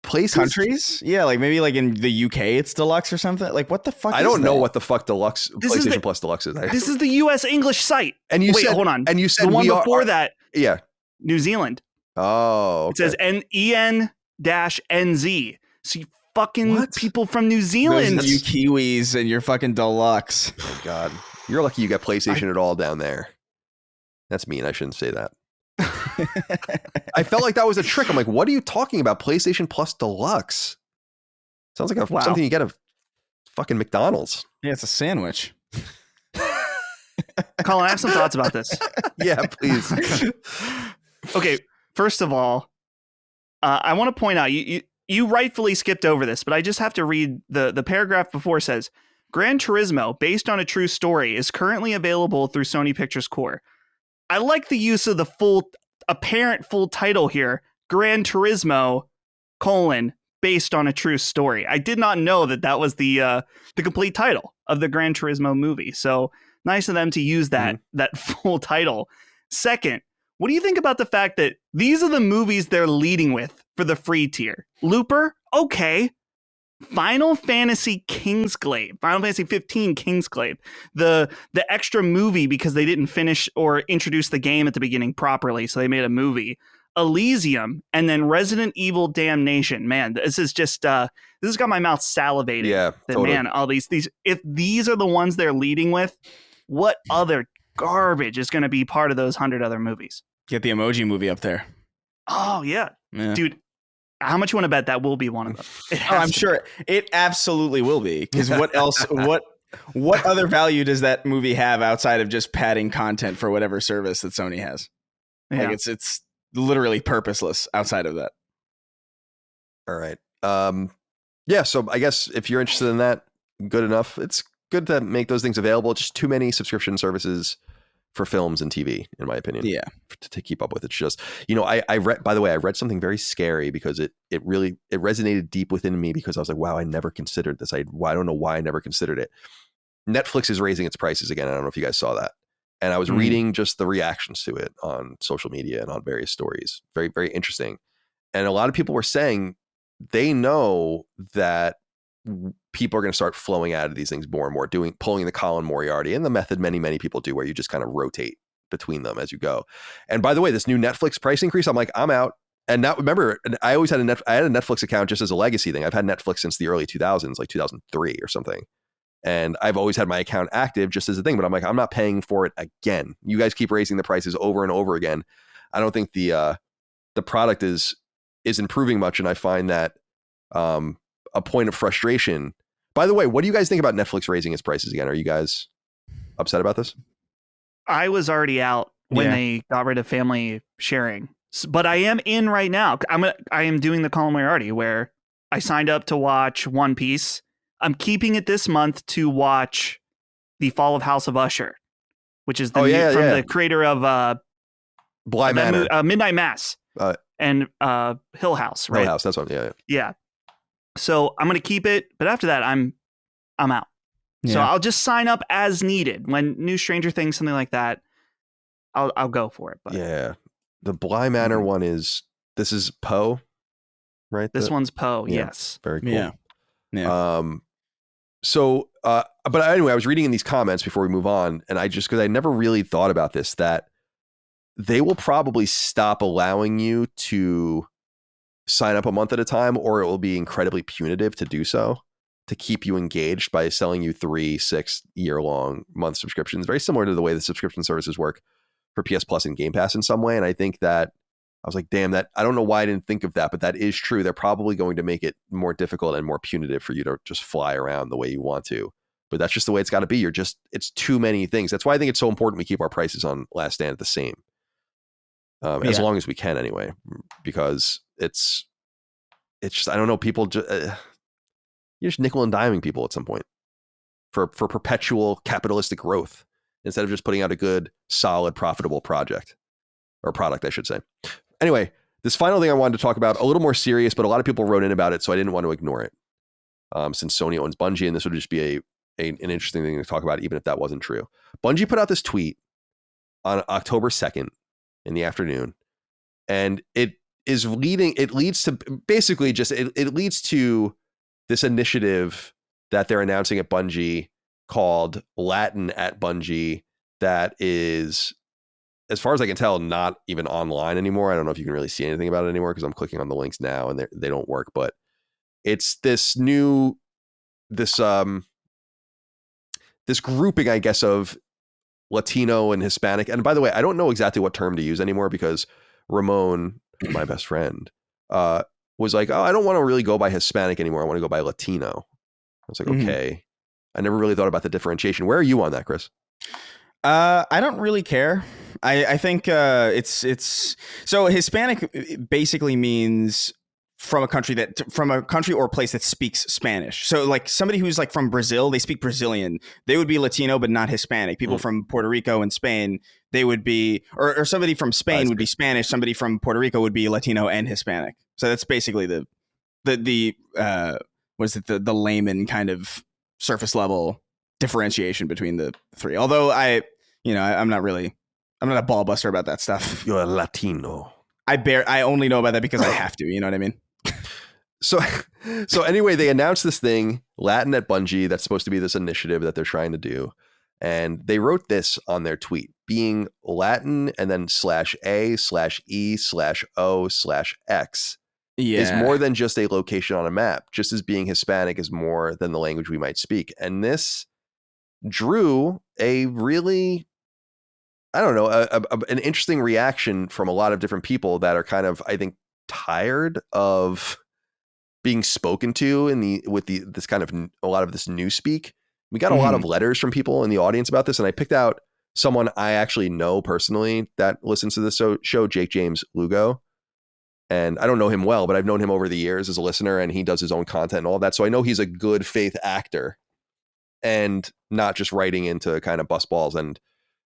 places. Countries? Yeah, like maybe like in the UK it's deluxe or something. Like what the fuck I don't know what the fuck deluxe PlayStation Plus deluxe is. This is the US English site. And you said, hold on. And you said the one before that. Yeah. New Zealand. Oh. Okay. It says EN-NZ. So you fucking people from New Zealand. You Kiwis and your fucking deluxe. Oh my God. You're lucky you got PlayStation at all down there. That's mean. I shouldn't say that. I felt like that was a trick. I'm like, what are you talking about? PlayStation Plus Deluxe. Sounds like something you get at fucking McDonald's. Yeah, it's a sandwich. Colin, I have some thoughts about this. Yeah, please. Okay, first of all, I want to point out, you rightfully skipped over this, but I just have to read the paragraph before. Says, Gran Turismo, based on a true story, is currently available through Sony Pictures Core. I like the use of the apparent full title here, Gran Turismo, based on a true story. I did not know that was the complete title of the Gran Turismo movie. So nice of them to use that full title. Second, what do you think about the fact that these are the movies they're leading with for the free tier? Looper, okay. Final Fantasy Kingsglaive, Final Fantasy 15 Kingsglaive, the extra movie because they didn't finish or introduce the game at the beginning properly, so they made a movie. Elysium, and then Resident Evil Damnation. Man, this is just this has got my mouth salivating. Yeah, totally. Man, all these if these are the ones they're leading with, what other garbage is going to be part of those 100 other movies? Get the Emoji Movie up there. Oh yeah, dude. How much you want to bet that will be one of them? I'm sure it absolutely will be. Because what else? What other value does that movie have outside of just padding content for whatever service that Sony has? Yeah. Like it's literally purposeless outside of that. All right. Yeah. So I guess if you're interested in that, good enough. It's good to make those things available. Just too many subscription services for films and TV, in my opinion. Yeah. To keep up with. It's just, I read, by the way, I read something very scary because it resonated deep within me because I was like, wow, I never considered this. I don't know why I never considered it. Netflix is raising its prices again. I don't know if you guys saw that. And I was reading just the reactions to it on social media and on various stories. Very, very interesting. And a lot of people were saying they know that people are going to start flowing out of these things more and more, pulling the Colin Moriarty and the method many people do, where you just kind of rotate between them as you go. And by the way, this new Netflix price increase, I'm like, I'm out. And now remember, I always had I had a Netflix account just as a legacy thing. I've had Netflix since the early 2000s, like 2003 or something. And I've always had my account active just as a thing, but I'm like, I'm not paying for it again. You guys keep raising the prices over and over again. I don't think the product is improving much. And I find that a point of frustration. By the way, what do you guys think about Netflix raising its prices again? Are you guys upset about this? I was already out when they got rid of family sharing, but I am in right now. I am doing the Colin Moriarty where I signed up to watch One Piece. I'm keeping it this month to watch The Fall of House of Usher, which is the creator of Bly Manor, Midnight Mass, and Hill House. Right? Hill House. That's what. Yeah. So I'm gonna keep it, but after that, I'm out. Yeah. So I'll just sign up as needed when new Stranger Things, something like that. I'll go for it. But yeah, the Bly Manor one is Poe, right? This one's Poe. Yes. Very cool. Yeah. So, but anyway, I was reading in these comments before we move on, and because I never really thought about this, that they will probably stop allowing you to sign up a month at a time, or it will be incredibly punitive to do so, to keep you engaged by selling you 3-6 year-long month subscriptions, very similar to the way the subscription services work for PS Plus and Game Pass in some way. And I think that I was like, damn, that I don't know why I didn't think of that, but that is true. They're probably going to make it more difficult and more punitive for you to just fly around the way you want to. But that's just the way it's got to be. It's too many things. That's why I think it's so important we keep our prices on Last Stand the same. As long as we can anyway, because it's just, I don't know, people you're just nickel and diming people at some point for perpetual capitalistic growth instead of just putting out a good, solid, profitable project or product, I should say. Anyway, this final thing I wanted to talk about, a little more serious, but a lot of people wrote in about it, so I didn't want to ignore it. Since Sony owns Bungie, and this would just be an interesting thing to talk about, even if that wasn't true. Bungie put out this tweet on October 2nd in the afternoon, and it leads to this initiative that they're announcing at Bungie called Latin at Bungie, that is, as far as I can tell, not even online anymore. I don't know if you can really see anything about it anymore because I'm clicking on the links now and they don't work, but it's this grouping, I guess, of Latino and Hispanic. And by the way, I don't know exactly what term to use anymore because Ramon, my best friend, was like, oh, I don't want to really go by Hispanic anymore. I want to go by Latino. I was like, okay. I never really thought about the differentiation. Where are you on that, Chris? I don't really care. I think it's so Hispanic basically means from a country or place that speaks Spanish. So like somebody who's like from Brazil, they speak Brazilian. They would be Latino, but not Hispanic. People from Puerto Rico and Spain, they would be, or somebody from Spain would be Spanish. Somebody from Puerto Rico would be Latino and Hispanic. So that's basically the layman kind of surface level differentiation between the three. Although I'm not a ball buster about that stuff. You're a Latino. I only know about that because I have to, you know what I mean? So anyway, they announced this thing, Latin at Bungie, that's supposed to be this initiative that they're trying to do. And they wrote this on their tweet: being Latin and then /A/E/O/X is more than just a location on a map, just as being Hispanic is more than the language we might speak. And this drew a really, I don't know, an interesting reaction from a lot of different people that are kind of, I think, tired of being spoken to this kind of a lot of this newspeak. We got a lot of letters from people in the audience about this, and I picked out someone I actually know personally that listens to this show, Jake James Lugo. And I don't know him well, but I've known him over the years as a listener, and he does his own content and all that. So I know he's a good faith actor and not just writing into kind of bust balls. And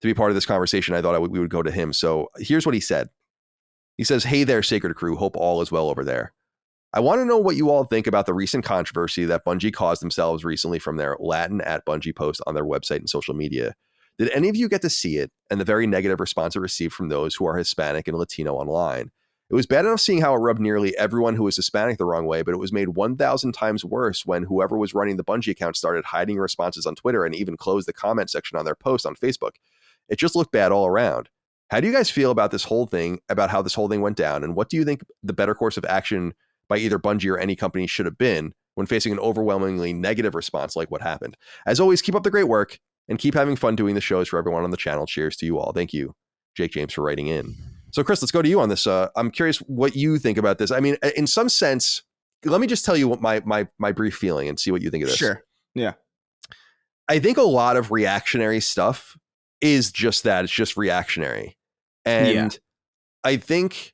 to be part of this conversation, I thought we would go to him. So here's what he said. He says, "Hey there, Sacred Crew. Hope all is well over there. I want to know what you all think about the recent controversy that Bungie caused themselves recently from their Latin at Bungie post on their website and social media. Did any of you get to see it and the very negative response it received from those who are Hispanic and Latino online? It was bad enough seeing how it rubbed nearly everyone who was Hispanic the wrong way, but it was made 1,000 times worse when whoever was running the Bungie account started hiding responses on Twitter and even closed the comment section on their post on Facebook. It just looked bad all around. How do you guys feel about this whole thing, about how this whole thing went down? And what do you think the better course of action by either Bungie or any company should have been when facing an overwhelmingly negative response like what happened? As always, keep up the great work and keep having fun doing the shows for everyone on the channel. Cheers to you all." Thank you, Jake James, for writing in. So Chris, let's go to you on this. I'm curious what you think about this. I mean, in some sense, let me just tell you what my brief feeling and see what you think of this. Sure. Yeah. I think a lot of reactionary stuff is just that. It's just reactionary. And I think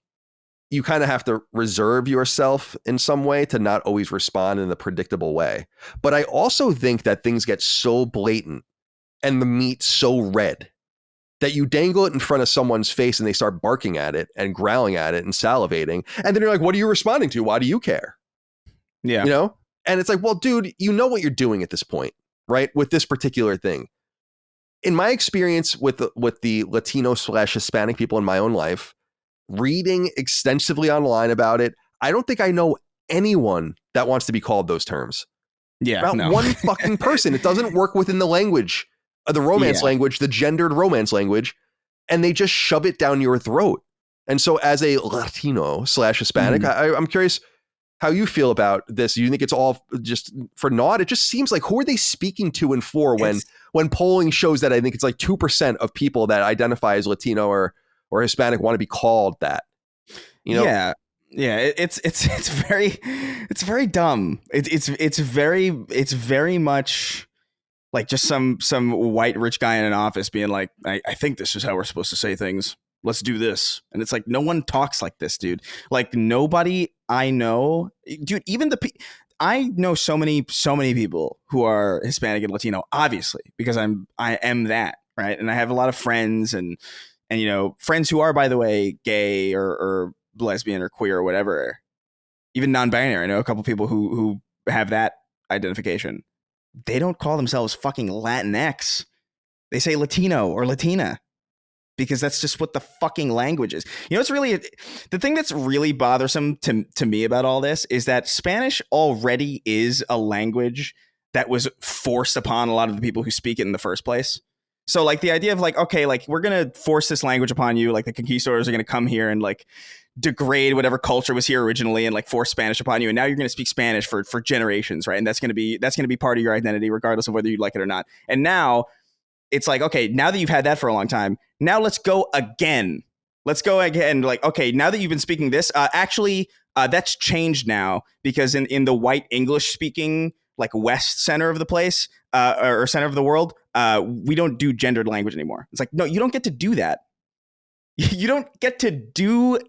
you kind of have to reserve yourself in some way to not always respond in the predictable way. But I also think that things get so blatant and the meat so red that you dangle it in front of someone's face and they start barking at it and growling at it and salivating. And then you're like, what are you responding to? Why do you care? Yeah. You know? And it's like, well, dude, you know what you're doing at this point, right? With this particular thing. In my experience with the Latino / Hispanic people in my own life, reading extensively online about it, I don't think I know anyone that wants to be called those terms. Yeah. About one fucking person. It doesn't work within the language. The romance language, the gendered romance language, and they just shove it down your throat. And so as a Latino / Hispanic, I'm curious how you feel about this. You think it's all just for naught? It just seems like, who are they speaking to and for when polling shows that I think it's like 2% of people that identify as Latino or Hispanic want to be called that, you know? Yeah. Yeah. It's very dumb. It's very much like just some white rich guy in an office being like, I think this is how we're supposed to say things. Let's do this. And it's like, no one talks like this, dude. Like nobody I know, dude, even I know so many people who are Hispanic and Latino, obviously, because I am that. right? And I have a lot of friends and friends who are, by the way, gay or lesbian or queer or whatever, even non-binary. I know a couple people who have that identification. They don't call themselves fucking Latinx. They say Latino or Latina because that's just what the fucking language is. It's really the thing that's really bothersome to me about all this is that Spanish already is a language that was forced upon a lot of the people who speak it in the first place. So like the idea of like, okay, like we're going to force this language upon you. Like the conquistadors are going to come here and like degrade whatever culture was here originally and like force Spanish upon you. And now you're going to speak Spanish for generations. Right. And that's going to be part of your identity, regardless of whether you like it or not. And now it's like, okay, now that you've had that for a long time, now let's go again. Let's go again. Like, okay, now that you've been speaking this, actually, that's changed now because in the white English speaking, like West center of the place or center of the world, we don't do gendered language anymore. It's like, no, you don't get to do that. You don't get to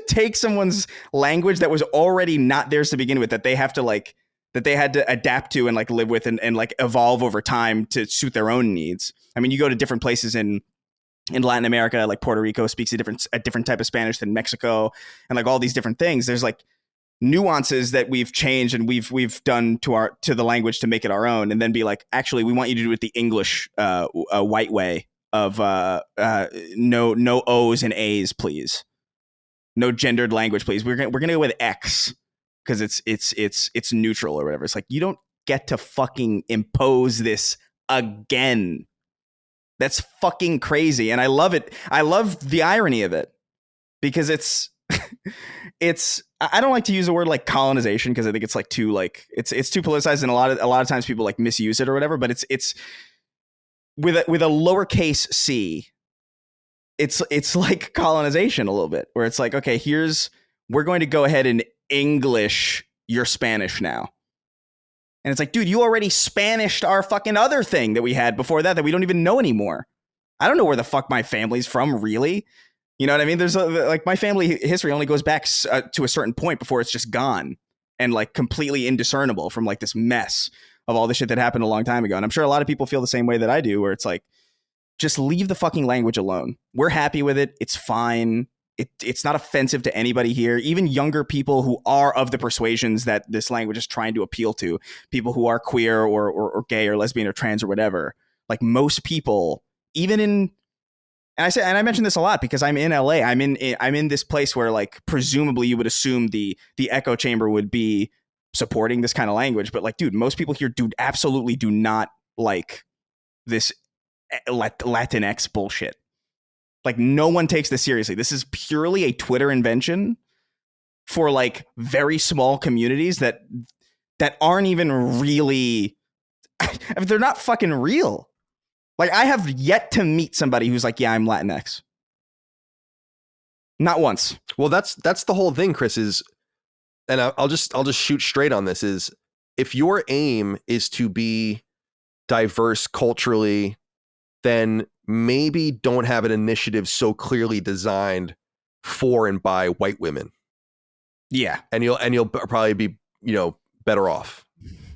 take someone's language that was already not theirs to begin with, that they have to like, that they had to adapt to and like live with and like evolve over time to suit their own needs. I mean, you go to different places in Latin America, like Puerto Rico speaks a different type of Spanish than Mexico, and like all these different things. There's like nuances that we've changed and we've done to the language to make it our own, and then be like, actually, we want you to do it the English white way of no O's and A's, please. No gendered language, please. We're gonna go with X because it's neutral or whatever. It's like, you don't get to fucking impose this again. That's fucking crazy, and I love it. I love the irony of it because it's I don't like to use the word like colonization because I think it's like too like it's too politicized, and a lot of times people like misuse it or whatever. But it's with a lowercase c. It's like colonization a little bit, where it's like, okay, we're going to go ahead and English your Spanish now. And it's like, dude, you already Spanished our fucking other thing that we had before that we don't even know anymore. I don't know where the fuck my family's from, really. You know what I mean? There's like my family history only goes back to a certain point before it's just gone and like completely indiscernible from like this mess of all the shit that happened a long time ago. And I'm sure a lot of people feel the same way that I do, where it's like, just leave the fucking language alone. We're happy with it. It's fine. It's not offensive to anybody here. Even younger people who are of the persuasions that this language is trying to appeal to, people who are queer or gay or lesbian or trans or whatever. Like most people, even in, and I mention this a lot because I'm in LA. I'm in this place where like presumably you would assume the echo chamber would be supporting this kind of language, but like, dude, most people here absolutely do not like this Latinx bullshit. Like no one takes this seriously. This is purely a Twitter invention for like very small communities that aren't even really, they're not fucking real. Like I have yet to meet somebody who's like, yeah, I'm Latinx. Not once. Well, that's the whole thing, Chris, is, and I'll just shoot straight on this, is if your aim is to be diverse culturally, then maybe don't have an initiative so clearly designed for and by white women. Yeah. And you'll probably be, better off.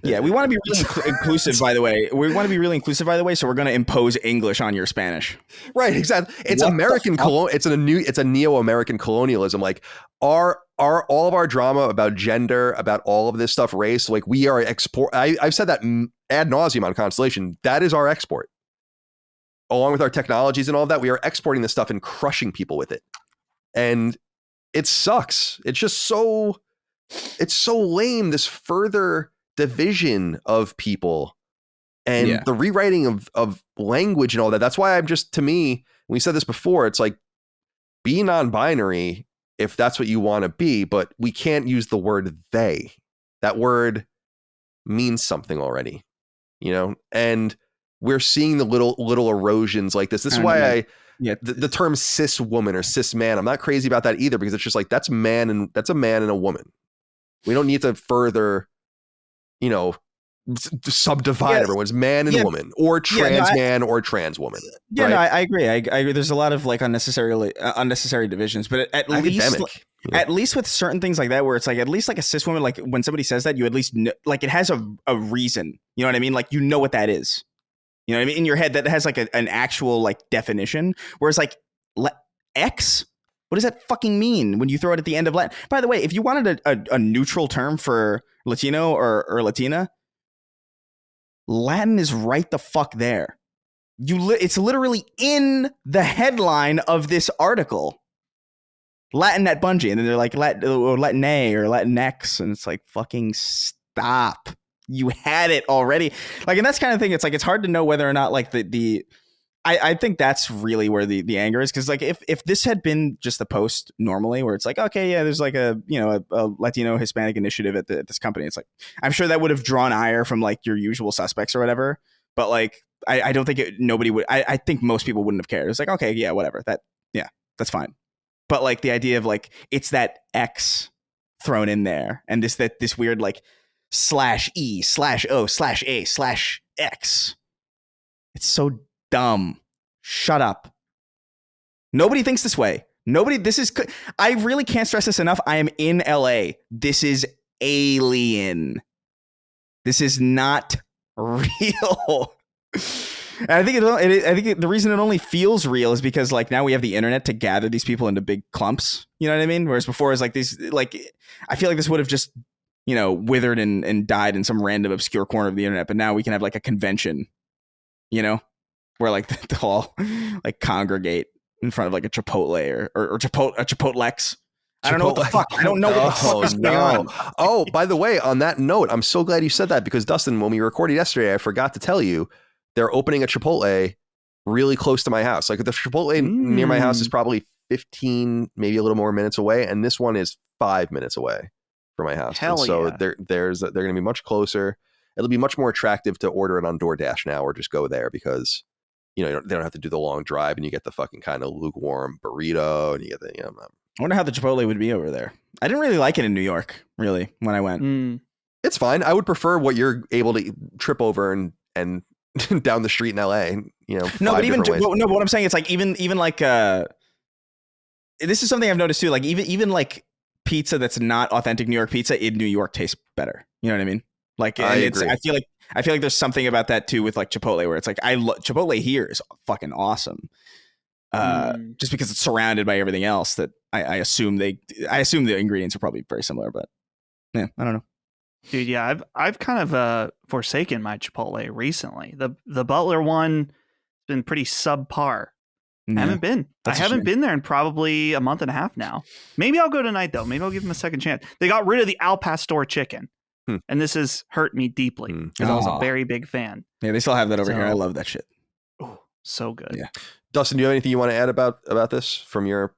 Yeah, we want to be really inclusive, by the way. We want to be really inclusive, by the way, so we're going to impose English on your Spanish. Right, exactly. It's American it's a neo-American colonialism. Like are all of our drama about gender, about all of this stuff, race, like we are I've said that ad nauseum on Constellation. That is our export. Along with our technologies and all of that, we are exporting this stuff and crushing people with it. And it sucks. It's so lame, this further division of people and the rewriting of language and all that. That's why to me, we said this before, it's like, be non-binary if that's what you want to be, but we can't use the word they. That word means something already, and we're seeing the little erosions like this. This is why the term cis woman or cis man, I'm not crazy about that either, because it's just like, that's a man and a woman. We don't need to further, subdivide everyone's man and woman, or trans man or trans woman. Yeah, right? no, I agree. I agree. There's a lot of like unnecessary divisions, but at least with certain things like that, where it's like, at least like a cis woman, like when somebody says that, you at least know, like it has a reason. You know what I mean? Like, what that is. You know what I mean? In your head, that has like an actual like definition. Whereas like X, what does that fucking mean when you throw it at the end of Latin? By the way, if you wanted a neutral term for Latino or Latina, Latin is right the fuck there. It's literally in the headline of this article. Latin at Bungie, and then they're like Latin or Latinx or Latinx, and it's like fucking stop. You had it already. Like, and that's kind of thing. It's like it's hard to know whether or not like I think that's really where the anger is, because like if this had been just the post normally, where it's like, okay, yeah, there's like a Latino Hispanic initiative at this company, it's like I'm sure that would have drawn ire from like your usual suspects or whatever, but like I don't think nobody would. I think most people wouldn't have cared. It's like, okay, yeah, whatever, that's fine. But like the idea of like it's that X thrown in there, and this weird like /E/O/A/X, it's so dumb. Shut up. Nobody thinks this way. I really can't stress this enough. I am in LA. This is alien. This is not real. And I think the reason it only feels real is because like now we have the internet to gather these people into big clumps. You know what I mean? Whereas before it's like these, like, I feel like this would have just, withered and died in some random obscure corner of the internet. But now we can have like a convention, where like they'll all like congregate in front of like a Chipotle or Chipotlex. I don't know what the fuck. I don't know what the fuck is going on. Oh, by the way, on that note, I'm so glad you said that, because Dustin, when we recorded yesterday, I forgot to tell you they're opening a Chipotle really close to my house. Like the Chipotle near my house is probably 15, maybe a little more minutes away, and this one is 5 minutes away from my house. Hell so yeah. they're going to be much closer. It'll be much more attractive to order it on DoorDash now, or just go there, because they don't have to do the long drive, and you get the fucking kind of lukewarm burrito, and you get the I wonder how the Chipotle would be over there. I didn't really like it in New York, really, when I went. It's fine. I would prefer what you're able to trip over and down the street in LA. No, but what I'm saying, it's like even like this is something I've noticed too. Like even like pizza that's not authentic New York pizza in New York tastes better. You know what I mean? Like, and I feel like there's something about that too with like Chipotle, where it's like Chipotle here is fucking awesome. Just because it's surrounded by everything else that I assume the ingredients are probably very similar, but yeah, I don't know. Dude, yeah, I've kind of forsaken my Chipotle recently. The Butler one has been pretty subpar. Yeah, I haven't been there in probably a month and a half now. Maybe I'll go tonight though. Maybe I'll give them a second chance. They got rid of the Al Pastor chicken. And this has hurt me deeply because I was a very big fan. Yeah, they still have that over here. I love that shit. Oh, so good. Yeah. Dustin, do you have anything you want to add about this from your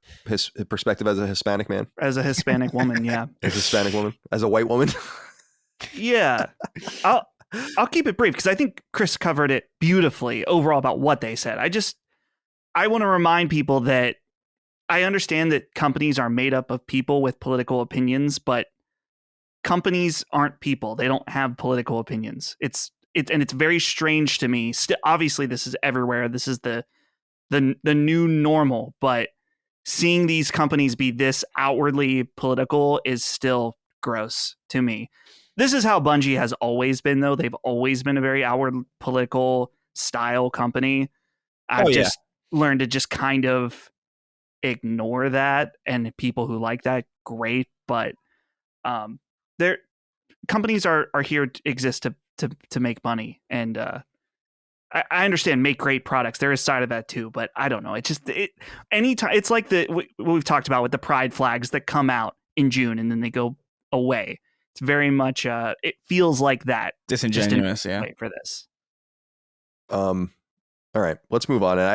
perspective as a Hispanic man? As a Hispanic woman, yeah. As a Hispanic woman? As a white woman? Yeah. I'll keep it brief because I think Chris covered it beautifully overall about what they said. I want to remind people that I understand that companies are made up of people with political opinions, but companies aren't people. They don't have political opinions. It's very strange to me. Obviously, this is everywhere. This is the new normal, but seeing these companies be this outwardly political is still gross to me. This is how Bungie has always been, though. They've always been a very outward political style company. I've just learned to just kind of ignore that, and people who like that, great. But their companies are here to exist to make money, and I understand make great products. There is a side of that too, but I don't know. Anytime it's like what we've talked about with the pride flags that come out in June and then they go away. It's very much it feels like that. Disingenuous, yeah. For this. All right, let's move on. And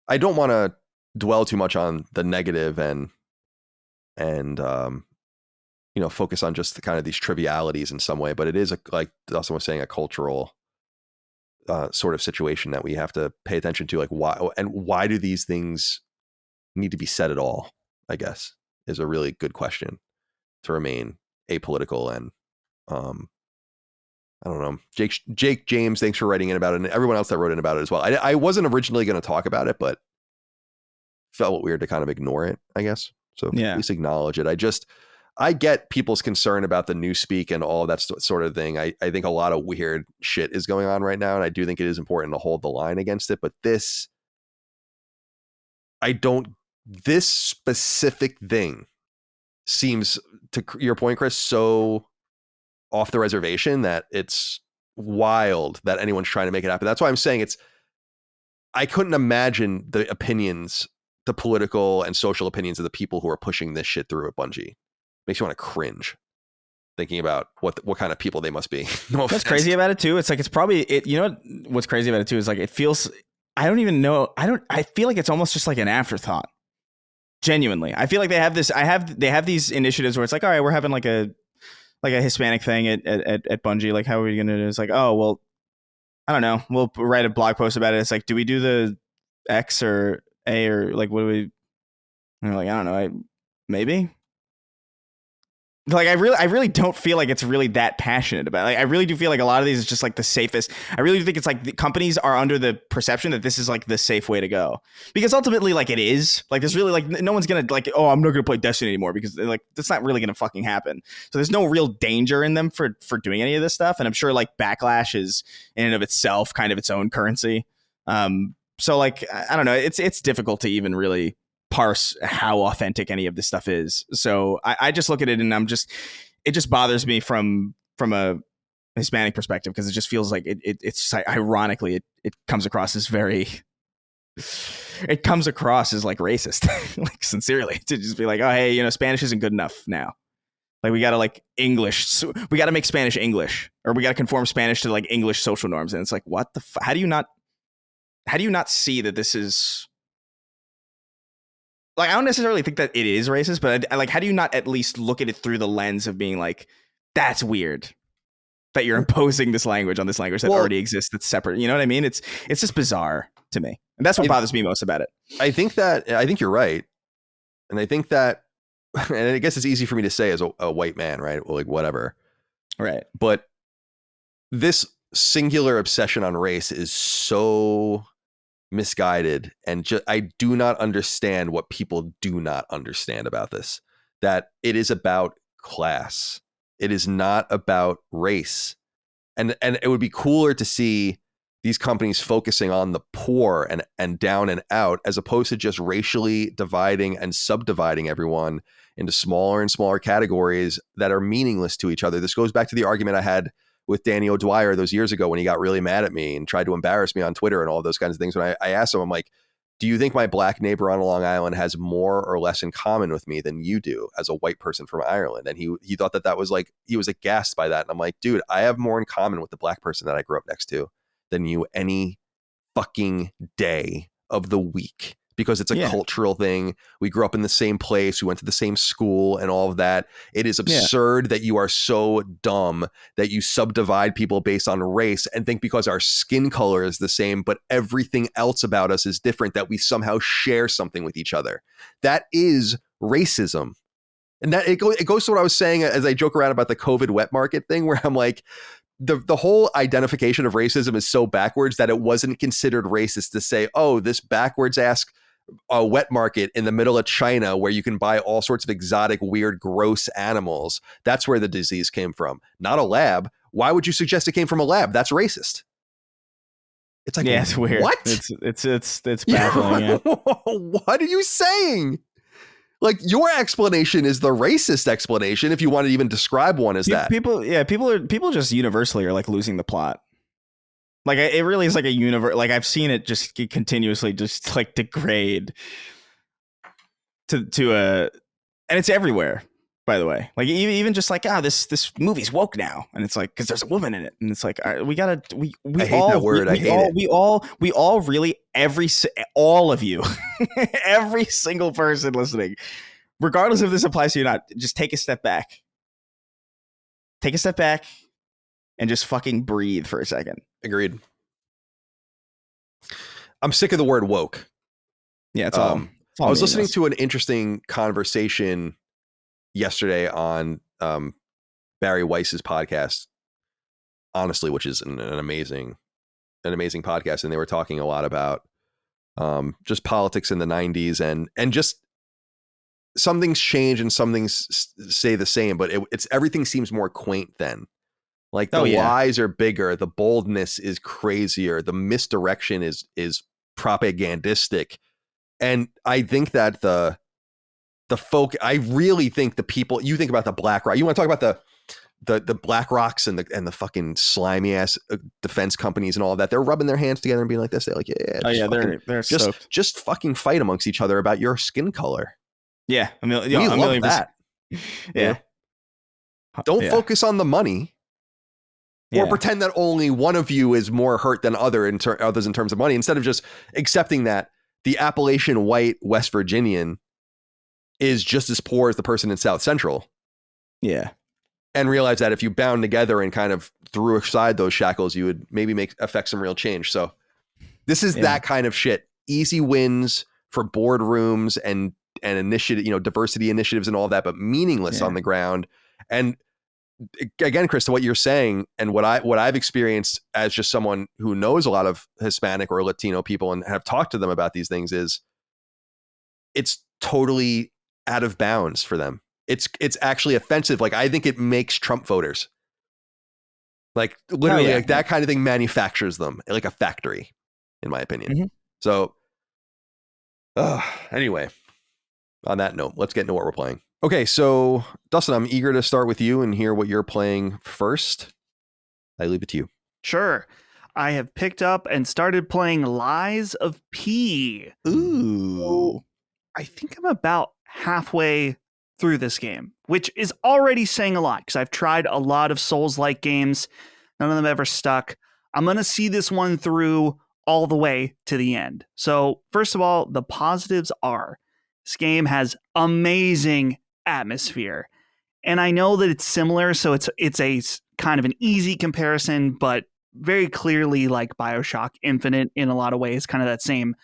I don't want to dwell too much on the negative and focus on just the kind of these trivialities in some way, but it is like Dustin was saying, a cultural sort of situation that we have to pay attention to. Like why do these things need to be said at all? I guess is a really good question to remain apolitical. And I don't know, Jake James, thanks for writing in about it, and everyone else that wrote in about it as well. I wasn't originally going to talk about it, but felt weird to kind of ignore it, I guess. So at least acknowledge it. I get people's concern about the newspeak and all of that sort of thing. I think a lot of weird shit is going on right now, and I do think it is important to hold the line against it. But this specific thing seems, to your point, Chris, so off the reservation that it's wild that anyone's trying to make it happen. That's why I'm saying I couldn't imagine the opinions, the political and social opinions of the people who are pushing this shit through at Bungie. Makes you want to cringe thinking about what kind of people they must be. No What's offense. crazy about it too? It's like, it's probably it. You know what's crazy about it too is like, it feels, I don't even know. I feel like it's almost just like an afterthought. Genuinely. I feel like they have these initiatives where it's like, all right, we're having like a Hispanic thing at Bungie. Like, how are we going to do it? It's like, oh, well, I don't know. We'll write a blog post about it. It's like, do we do the X or A or like, what do we, and they're like, I don't know. Maybe. Like, I really don't feel like it's really that passionate about it. Like, I really do feel like a lot of these is just like the safest. I really do think it's like the companies are under the perception that this is like the safe way to go, because ultimately, like, it is. Like, there's really like no one's gonna like, oh, I'm not gonna play Destiny anymore, because like that's not really gonna fucking happen. So there's no real danger in them for doing any of this stuff, and I'm sure like backlash is in and of itself kind of its own currency. So like, I don't know. It's difficult to even really parse how authentic any of this stuff is. So I just look at it and it just bothers me from a Hispanic perspective, because it just feels like it's ironically it comes across as like racist, like sincerely, to just be like, oh, hey, you know, Spanish isn't good enough now. Like, we got to like English. So we got to make Spanish English, or we got to conform Spanish to like English social norms. And it's like, what the how do you not see that this is, like, I don't necessarily think that it is racist, but I like, how do you not at least look at it through the lens of being like, that's weird that you're imposing this language on this language that already exists, that's separate. You know what I mean? It's just bizarre to me. And that's what bothers me most about it. I think you're right. And I think that, and I guess it's easy for me to say as a white man, right? Well, like, whatever. Right. But this singular obsession on race is so misguided, and I do not understand what people do not understand about this, that it is about class. It is not about race. And it would be cooler to see these companies focusing on the poor and down and out, as opposed to just racially dividing and subdividing everyone into smaller and smaller categories that are meaningless to each other. This goes back to the argument I had with Danny O'Dwyer those years ago when he got really mad at me and tried to embarrass me on Twitter and all those kinds of things. When I asked him, I'm like, do you think my black neighbor on Long Island has more or less in common with me than you do as a white person from Ireland? And he thought that was like, he was aghast by that. And I'm like, dude, I have more in common with the black person that I grew up next to than you any fucking day of the week, because it's a cultural thing. We grew up in the same place. We went to the same school and all of that. It is absurd that you are so dumb that you subdivide people based on race and think because our skin color is the same, but everything else about us is different, that we somehow share something with each other. That is racism. And that it goes to what I was saying as I joke around about the COVID wet market thing, where I'm like, the whole identification of racism is so backwards that it wasn't considered racist to say, oh, this backwards ass a wet market in the middle of China where you can buy all sorts of exotic, weird, gross animals. That's where the disease came from, not a lab. Why would you suggest it came from a lab? That's racist. It's like, it's weird. What? It's baffling. Yeah. What are you saying? Like, your explanation is the racist explanation, if you want to even describe one as that. People just universally are like losing the plot. Like, it really is like a universe. Like, I've seen it just continuously just like degrade to a, and it's everywhere, by the way. Like, even just like, this movie's woke now, and it's like, because there's a woman in it, and it's like, all right, we gotta, we I hate that word. I hate it. We all really, all of you, every single person listening, regardless if this applies to you or not, just take a step back. Take a step back and just fucking breathe for a second. Agreed. I'm sick of the word woke. Yeah, it's all I was listening to an interesting conversation yesterday on Barry Weiss's podcast, honestly, which is an amazing podcast, and they were talking a lot about just politics in the 90s and just some things change and some things stay the same, but it's everything seems more quaint then. Like the lies are bigger, the boldness is crazier, the misdirection is propagandistic. And I think that the folk, I really think the people, you think about the BlackRock, you want to talk about the BlackRocks and the fucking slimy ass defense companies and all of that. They're rubbing their hands together and being like this. They're like, they're just fucking fight amongst each other about your skin color. Yeah, we love that. Yeah. Don't focus on the money, or pretend that only one of you is more hurt than others in terms of money. Instead of just accepting that the Appalachian white West Virginian is just as poor as the person in South Central. Yeah. And realize that if you bound together and kind of threw aside those shackles, you would maybe affect some real change. So this is that kind of shit. Easy wins for boardrooms and initiative, diversity initiatives and all that, but meaningless on the ground. And again, Chris, to what you're saying and what I've experienced as just someone who knows a lot of Hispanic or Latino people and have talked to them about these things, is it's totally out of bounds for them. It's actually offensive. Like, I think it makes Trump voters. Like, literally, like that kind of thing manufactures them like a factory, in my opinion. Mm-hmm. So, anyway, on that note, let's get into what we're playing. Okay, so Dustin, I'm eager to start with you and hear what you're playing first. I leave it to you. Sure. I have picked up and started playing Lies of P. Ooh. So I think I'm about halfway through this game, which is already saying a lot because I've tried a lot of Souls-like games. None of them ever stuck. I'm going to see this one through all the way to the end. So first of all, the positives are this game has amazing atmosphere. And I know that it's similar, so it's a kind of an easy comparison, but very clearly like BioShock Infinite in a lot of ways, kind of that same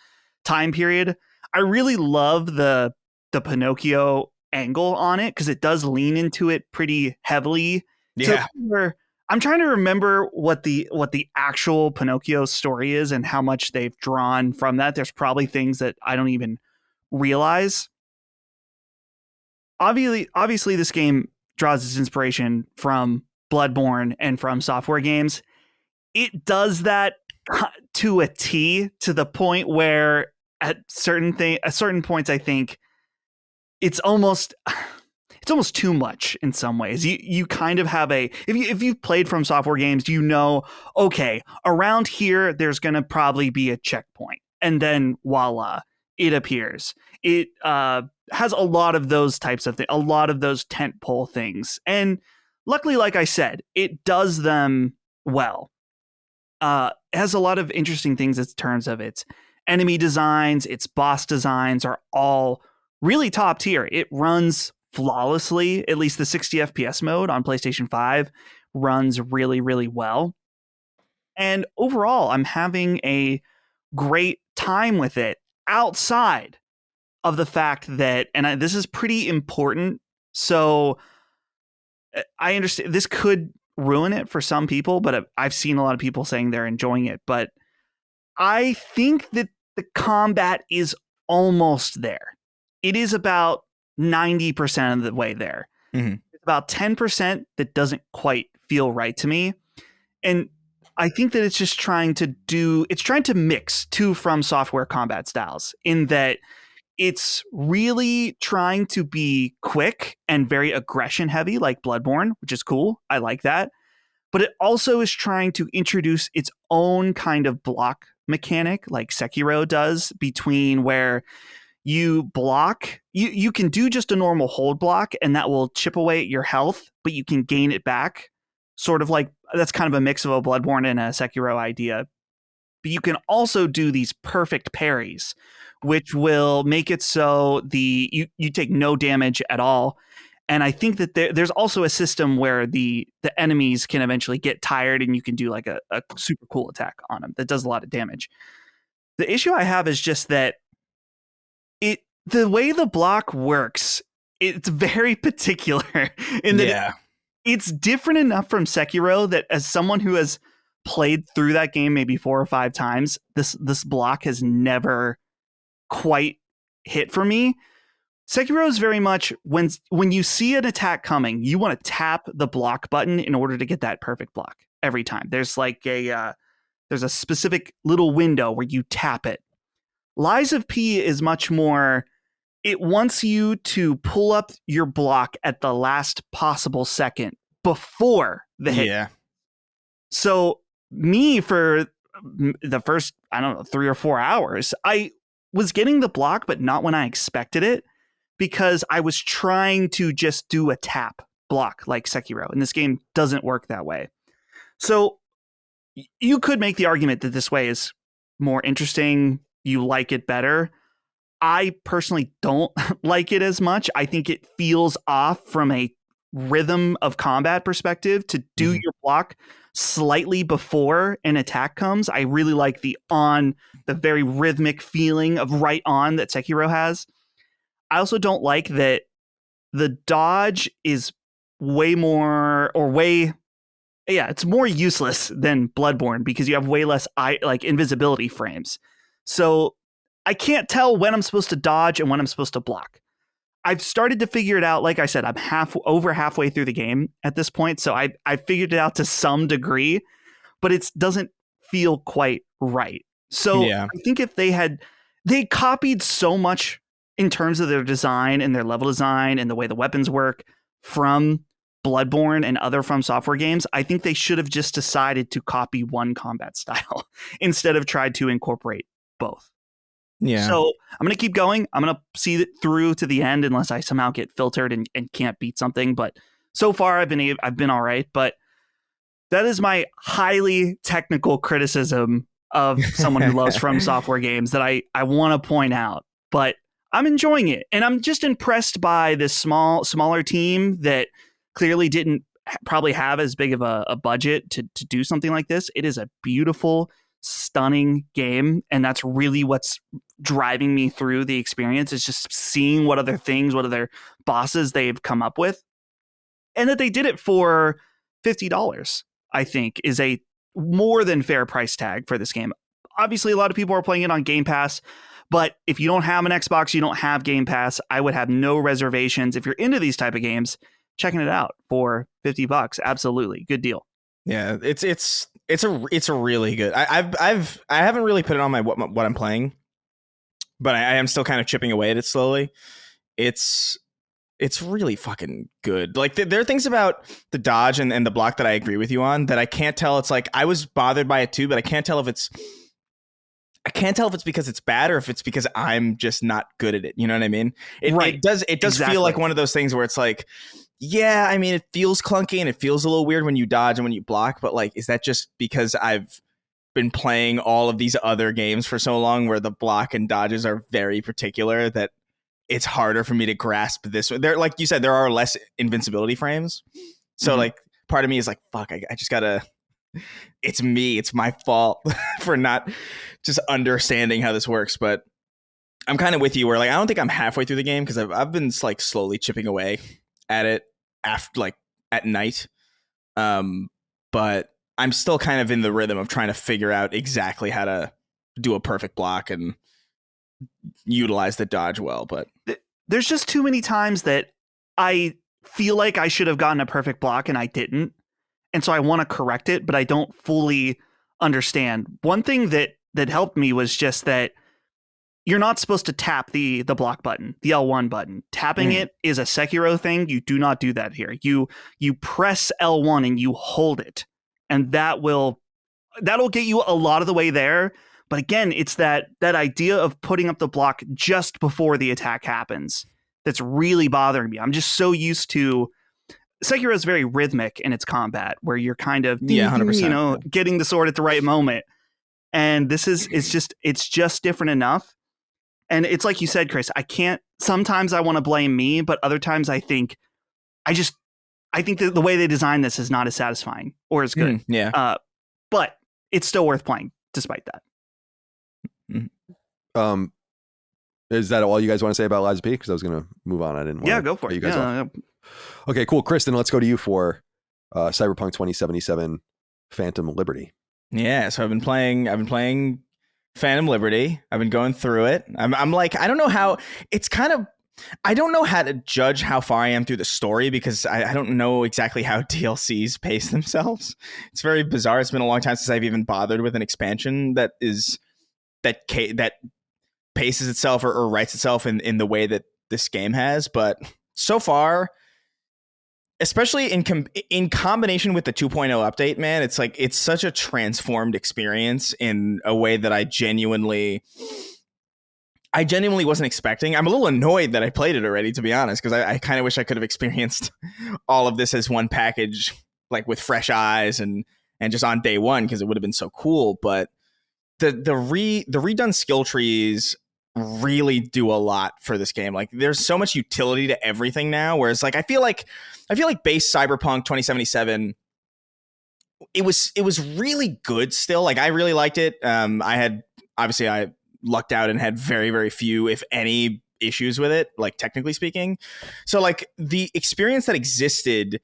time period. I really love the Pinocchio angle on it because it does lean into it pretty heavily. Yeah. So I'm trying to remember what the actual Pinocchio story is and how much they've drawn from that. There's probably things that I don't even realize. Obviously, this game draws its inspiration from Bloodborne and from software games. It does that to a T, to the point where at certain points, I think it's almost too much in some ways. You kind of have if you've played from software games, okay, around here there's going to probably be a checkpoint, and then voila, it appears. It has a lot of those types of things, a lot of those tentpole things, and luckily, like I said, it does them well. It has a lot of interesting things in terms of its enemy designs, its boss designs are all really top tier. It runs flawlessly. At least the 60 FPS mode on PlayStation 5 runs really, really well. And overall, I'm having a great time with it outside of the fact that, and this is pretty important, so I understand this could ruin it for some people, but I've seen a lot of people saying they're enjoying it. But I think that the combat is almost there. It is about 90% of the way there. Mm-hmm. It's about 10% that doesn't quite feel right to me. And I think that it's just trying to mix two From Software combat styles, in that it's really trying to be quick and very aggression heavy like Bloodborne, which is cool. I like that. But it also is trying to introduce its own kind of block mechanic like Sekiro does, between where you block, you can do just a normal hold block and that will chip away at your health, but you can gain it back. Sort of like, that's kind of a mix of a Bloodborne and a Sekiro idea. But you can also do these perfect parries, which will make it so you take no damage at all. And I think that there's also a system where the enemies can eventually get tired and you can do like a super cool attack on them that does a lot of damage. The issue I have is just that the way the block works, it's very particular in that it's different enough from Sekiro that as someone who has played through that game maybe 4 or 5 times, this block has never quite hit for me. Sekiro is very much when you see an attack coming, you want to tap the block button in order to get that perfect block every time. There's like there's a specific little window where you tap it. Lies of P is much more, it wants you to pull up your block at the last possible second before the hit. Yeah. So me, for the first, I don't know, 3 or 4 hours, I was getting the block, but not when I expected it, because I was trying to just do a tap block like Sekiro, and this game doesn't work that way. So you could make the argument that this way is more interesting. You like it better. I personally don't like it as much. I think it feels off from a rhythm of combat perspective to do your block slightly before an attack comes. I really like the very rhythmic feeling of right on that Sekiro has. I also don't like that the dodge is it's more useless than Bloodborne because you have way less invisibility frames. So I can't tell when I'm supposed to dodge and when I'm supposed to block. I've started to figure it out. Like I said, I'm over halfway through the game at this point. So I figured it out to some degree, but it doesn't feel quite right. So I think if they copied so much in terms of their design and their level design and the way the weapons work from Bloodborne and other From Software games, I think they should have just decided to copy one combat style instead of tried to incorporate both. Yeah. So I'm going to keep going. I'm going to see it through to the end unless I somehow get filtered and can't beat something. But so far I've been all right. But that is my highly technical criticism of someone who loves From Software games that I want to point out. But I'm enjoying it. And I'm just impressed by this smaller team that clearly didn't probably have as big of a budget to do something like this. It is a beautiful, stunning game, and that's really what's driving me through the experience, is just seeing what other bosses they've come up with, and that they did it for $50, I think, is a more than fair price tag for this game. Obviously, a lot of people are playing it on Game Pass, but if you don't have an Xbox, you don't have Game Pass, I would have no reservations. If you're into these type of games, checking it out for $50, absolutely good deal. Yeah, it's a really good. I haven't really put it on my what I'm playing, but I am still kind of chipping away at it slowly. It's really fucking good. Like there are things about the dodge and the block that I agree with you on that I can't tell. It's like I was bothered by it too, but I can't tell if it's because it's bad or if it's because I'm just not good at it. You know what I mean? It does exactly. Feel like one of those things where it's like, yeah, I mean, it feels clunky and it feels a little weird when you dodge and when you block, but like, is that just because I've been playing all of these other games for so long where the block and dodges are very particular that it's harder for me to grasp this? There, like you said, there are less invincibility frames. So like part of me is like, fuck, I just gotta, it's me, it's my fault for not just understanding how this works. But I'm kind of with you where like, I don't think I'm halfway through the game because I've been like slowly chipping away at it after like at night. But I'm still kind of in the rhythm of trying to figure out exactly how to do a perfect block and utilize the dodge well. But there's just too many times that I feel like I should have gotten a perfect block and I didn't. And so I want to correct it, but I don't fully understand. One thing that helped me was just that you're not supposed to tap the block button, the L1 button. Tapping it is a Sekiro thing. You do not do that here. You press L1 and you hold it, and that'll get you a lot of the way there. But again, it's that idea of putting up the block just before the attack happens that's really bothering me. I'm just so used to Sekiro is very rhythmic in its combat, where you're kind of 100%, getting the sword at the right moment. And this is it's just different enough. And it's like you said, Chris, sometimes I want to blame me, but other times I think that the way they design this is not as satisfying or as good. But it's still worth playing despite that. Is that all you guys want to say about Lies of P? Because I was going to move on. I didn't want to. Yeah, go for it. You guys Okay, cool. Kristen, let's go to you for Cyberpunk 2077 Phantom Liberty. Yeah, so I've been playing Phantom Liberty. I've been going through it. I'm like, I don't know how it's kind of, I don't know how to judge how far I am through the story because I don't know exactly how DLCs pace themselves. It's very bizarre. It's been a long time since I've even bothered with an expansion that paces itself or writes itself in the way that this game has. But so far, especially in combination with the 2.0 update, man, it's like it's such a transformed experience in a way that I genuinely wasn't expecting. I'm a little annoyed that I played it already, to be honest, because I kind of wish I could have experienced all of this as one package, like with fresh eyes and just on day one, because it would have been so cool. But the redone skill trees really do a lot for this game. Like there's so much utility to everything now, whereas like I feel like base Cyberpunk 2077, it was really good still. Like I really liked it. I lucked out and had very, very few, if any, issues with it, like technically speaking. So like the experience that existed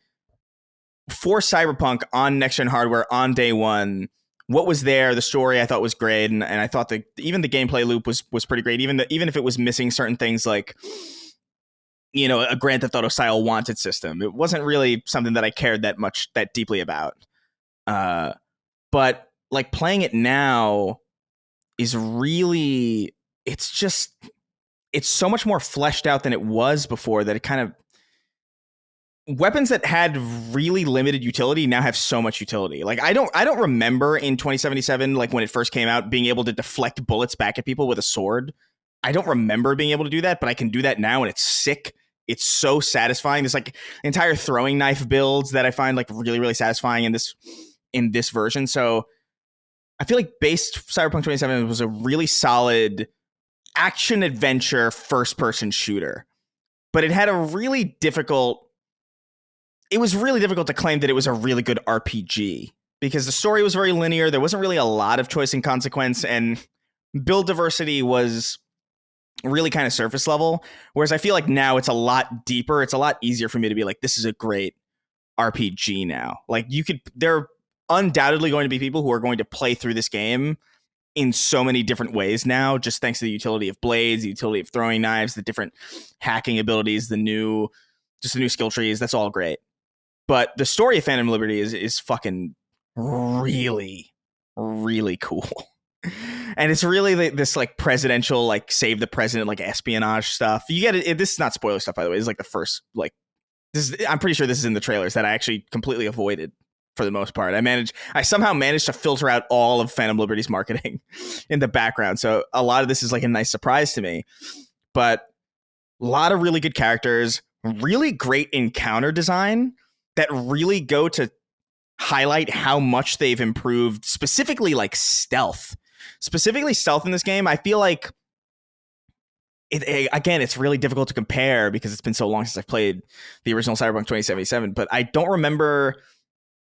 for Cyberpunk on next gen hardware on day one, what was there, the story I thought was great, and I thought that even the gameplay loop was pretty great, even if it was missing certain things like, you know, a Grand Theft Auto style wanted system. It wasn't really something that I cared that deeply about. But like playing it now is really, it's so much more fleshed out than it was before, that it kind of, weapons that had really limited utility now have so much utility. Like I don't remember in 2077, like when it first came out, being able to deflect bullets back at people with a sword. I don't remember being able to do that, but I can do that now, and it's sick. It's so satisfying. There's like entire throwing knife builds that I find like really, really satisfying in this version. So I feel like base Cyberpunk 2077 was a really solid action adventure first person shooter, but it had it was really difficult to claim that it was a really good RPG because the story was very linear. There wasn't really a lot of choice and consequence, and build diversity was really kind of surface level. Whereas I feel like now it's a lot deeper. It's a lot easier for me to be like, this is a great RPG now. Like there are undoubtedly going to be people who are going to play through this game in so many different ways now, just thanks to the utility of blades, the utility of throwing knives, the different hacking abilities, the new skill trees. That's all great. But the story of Phantom Liberty is fucking really, really cool. And it's really this like presidential, like save the president, like espionage stuff. You get it. This is not spoiler stuff, by the way. This is like the first, like I'm pretty sure this is in the trailers that I actually completely avoided for the most part. I somehow managed to filter out all of Phantom Liberty's marketing in the background. So a lot of this is like a nice surprise to me, but a lot of really good characters, really great encounter design that really go to highlight how much they've improved, specifically like stealth in this game. I feel like it's really difficult to compare because it's been so long since I've played the original Cyberpunk 2077, but I don't remember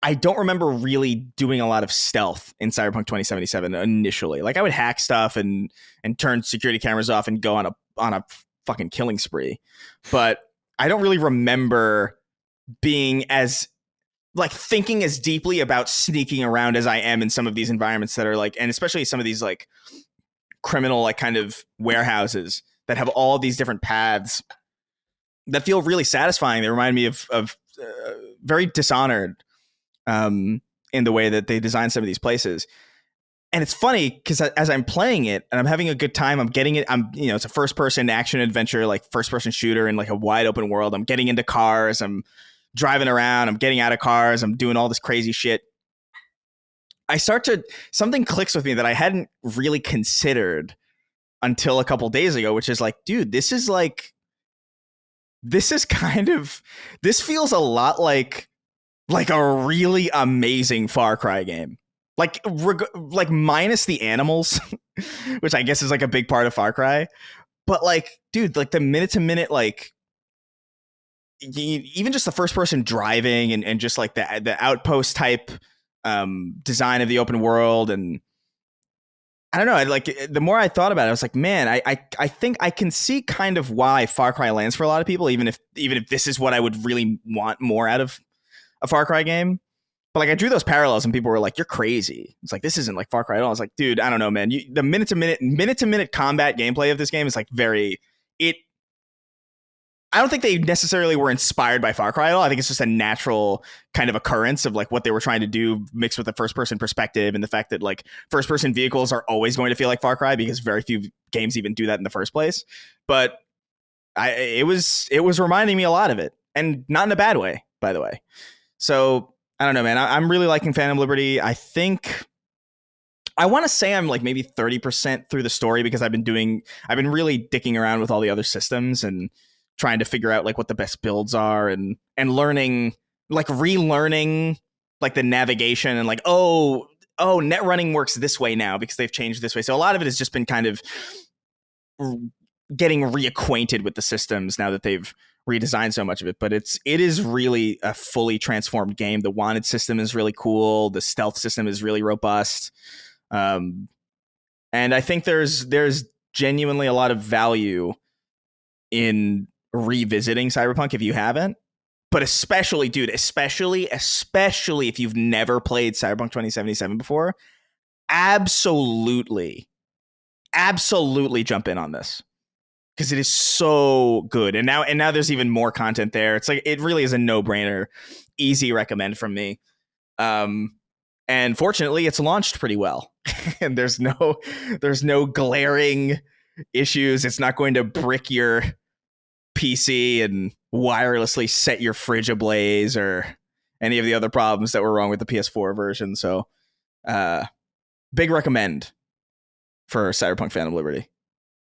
really doing a lot of stealth in Cyberpunk 2077 initially. Like I would hack stuff and turn security cameras off and go on a fucking killing spree. But I don't really remember being as like thinking as deeply about sneaking around as I am in some of these environments that are like, and especially some of these like criminal like kind of warehouses that have all these different paths that feel really satisfying. They remind me of very Dishonored in the way that they design some of these places. And it's funny because as I'm playing it and I'm having a good time, I'm getting it. It's a first person action adventure, like first person shooter in like a wide open world. I'm getting into cars. I'm driving around. I'm getting out of cars. I'm doing all this crazy shit. Something clicks with me that I hadn't really considered until a couple days ago, which is like, dude, this feels a lot like a really amazing Far Cry game. Like minus the animals, which I guess is like a big part of Far Cry. But like, dude, like the minute to minute, like even just the first person driving and just like the outpost type design of the open world. And I don't know, the more I thought about it, I was like, man, I think I can see kind of why Far Cry lands for a lot of people, even if this is what I would really want more out of a Far Cry game. But like I drew those parallels and people were like, you're crazy. It's like, this isn't like Far Cry at all. I was like, dude, I don't know, man. The minute to minute combat gameplay of this game is like I don't think they necessarily were inspired by Far Cry at all. I think it's just a natural kind of occurrence of like what they were trying to do mixed with the first person perspective and the fact that like first person vehicles are always going to feel like Far Cry because very few games even do that in the first place. But it was reminding me a lot of it, and not in a bad way, by the way. So I don't know, man. I'm really liking Phantom Liberty. I think I want to say I'm like maybe 30% through the story because I've been really dicking around with all the other systems and trying to figure out like what the best builds are and learning, like relearning like the navigation and like, oh, net running works this way now because they've changed this way. So a lot of it has just been kind of getting reacquainted with the systems now that they've redesigned so much of it. But it is really a fully transformed game. The wanted system is really cool. The stealth system is really robust. And I think there's genuinely a lot of value in revisiting Cyberpunk if you haven't, but especially if you've never played Cyberpunk 2077 before, absolutely jump in on this because it is so good. And now there's even more content there. It's like, it really is a no-brainer, easy recommend from me. And fortunately it's launched pretty well and there's no glaring issues. It's not going to brick your PC and wirelessly set your fridge ablaze or any of the other problems that were wrong with the PS4 version. So big recommend for Cyberpunk Phantom Liberty.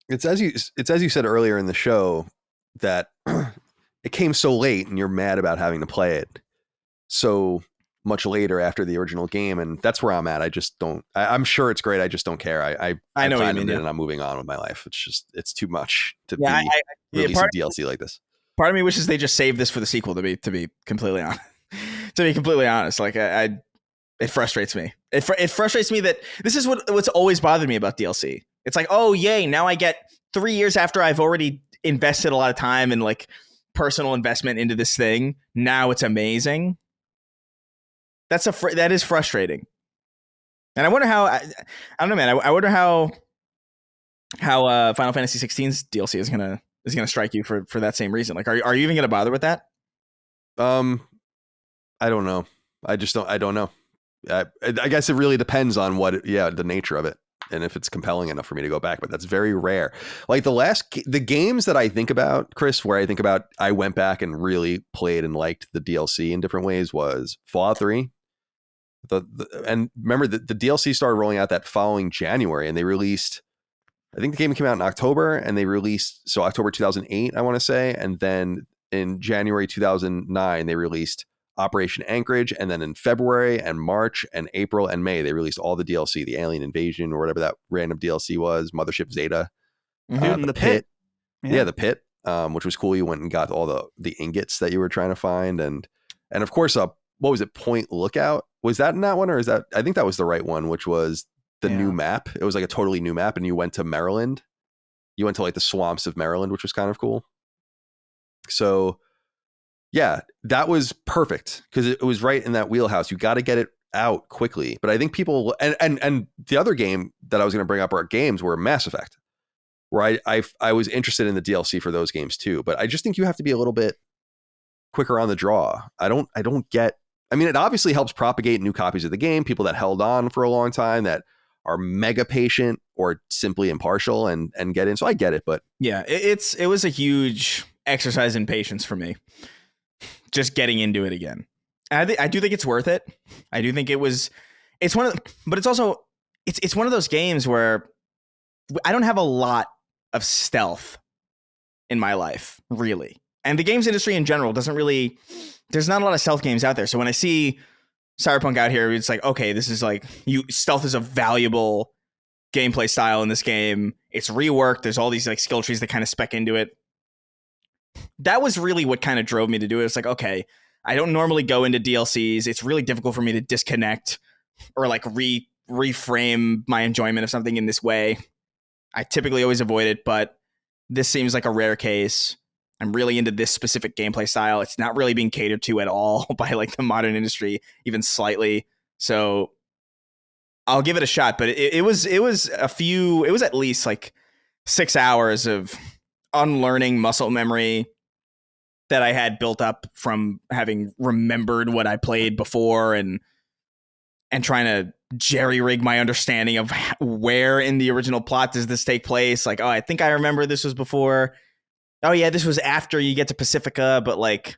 It's as you said earlier in the show that it came so late and you're mad about having to play it so much later after the original game, and that's where I'm at. I just don't. I'm sure it's great. I just don't care. I know what you mean, and I'm moving on with my life. It's too much to be releasing DLC like this. Part of me wishes they just saved this for the sequel. To be completely honest, like it frustrates me. It frustrates me that this is what's always bothered me about DLC. It's like, oh yay, now I get 3 years after I've already invested a lot of time and like personal investment into this thing. Now it's amazing. That is frustrating, and I wonder how. I don't know, man. I wonder how Final Fantasy 16's DLC is gonna strike you for that same reason. Like, are you even gonna bother with that? I don't know. I don't know. I guess it really depends on the nature of it, and if it's compelling enough for me to go back. But that's very rare. Like the games that I think about, Chris, where I went back and really played and liked the DLC in different ways was Fallout 3. And remember the DLC started rolling out that following January, and they released, I think the game came out in October, and they released, so October 2008, I want to say. And then in January 2009, they released Operation Anchorage. And then in February and March and April and May, they released all the DLC, the Alien Invasion or whatever that random DLC was, Mothership Zeta, the Pit. Yeah, the Pit, which was cool. You went and got all the ingots that you were trying to find. And of course, what was it? Point Lookout. Was that in that one, or is that? I think that was the right one, which was the new map. It was like a totally new map, and you went to Maryland. You went to like the swamps of Maryland, which was kind of cool. So, yeah, that was perfect because it was right in that wheelhouse. You got to get it out quickly. But I think people and the other game that I was going to bring up, our games were Mass Effect, where I was interested in the DLC for those games too. But I just think you have to be a little bit quicker on the draw. I don't get. I mean, it obviously helps propagate new copies of the game, people that held on for a long time, that are mega patient or simply impartial and get in. So I get it, but yeah, it was a huge exercise in patience for me, just getting into it again. And I do think it's worth it. I do think it's one of those games where I don't have a lot of stealth in my life, really. And the games industry in general there's not a lot of stealth games out there. So when I see Cyberpunk out here, it's like, okay, this is like, stealth is a valuable gameplay style in this game. It's reworked. There's all these like skill trees that kind of spec into it. That was really what kind of drove me to do it. It's like, okay, I don't normally go into DLCs. It's really difficult for me to disconnect or like reframe my enjoyment of something in this way. I typically always avoid it, but this seems like a rare case. I'm really into this specific gameplay style. It's not really being catered to at all by like the modern industry, even slightly. So I'll give it a shot. But it was at least like 6 hours of unlearning muscle memory, that I had built up from having remembered what I played before and trying to jerry-rig my understanding of where in the original plot does this take place. Like, oh, I think I remember this was before. Oh, yeah, this was after you get to Pacifica, but like,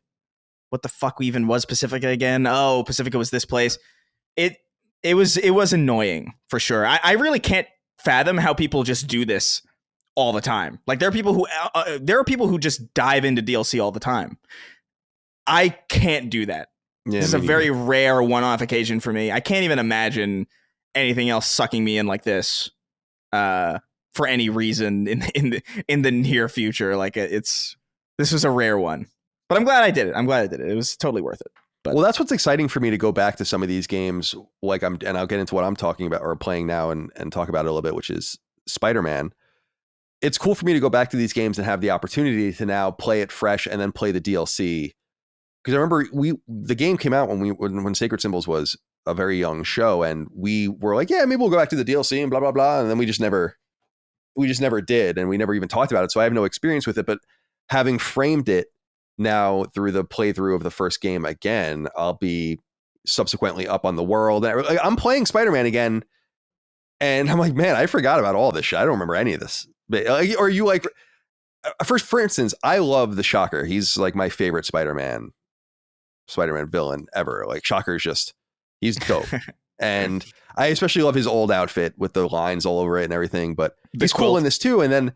what the fuck even was Pacifica again? Oh, Pacifica was this place. It was annoying for sure. I really can't fathom how people just do this all the time. Like, there are people who just dive into DLC all the time. I can't do that. Yeah, this is a very rare one-off occasion for me. I can't even imagine anything else sucking me in like this for any reason in the near future. Like, this was a rare one, but I'm glad I did it. It was totally worth it. But. Well, that's what's exciting for me to go back to some of these games. Like and I'll get into what I'm talking about or playing now and talk about it a little bit, which is Spider-Man. It's cool for me to go back to these games and have the opportunity to now play it fresh and then play the DLC. Because I remember the game came out when Sacred Symbols was a very young show, and we were like, yeah, maybe we'll go back to the DLC and blah blah blah, and then we just never did, and we never even talked about it. So I have no experience with it, but having framed it now through the playthrough of the first game again, I'll be subsequently up on the world. I'm playing Spider-Man again, and I'm like, man, I forgot about all this shit. I don't remember any of this. But or you like, for instance, I love the Shocker. He's like my favorite Spider-Man villain ever. Like, Shocker's he's dope. And I especially love his old outfit with the lines all over it and everything, but he's cool in this too. And then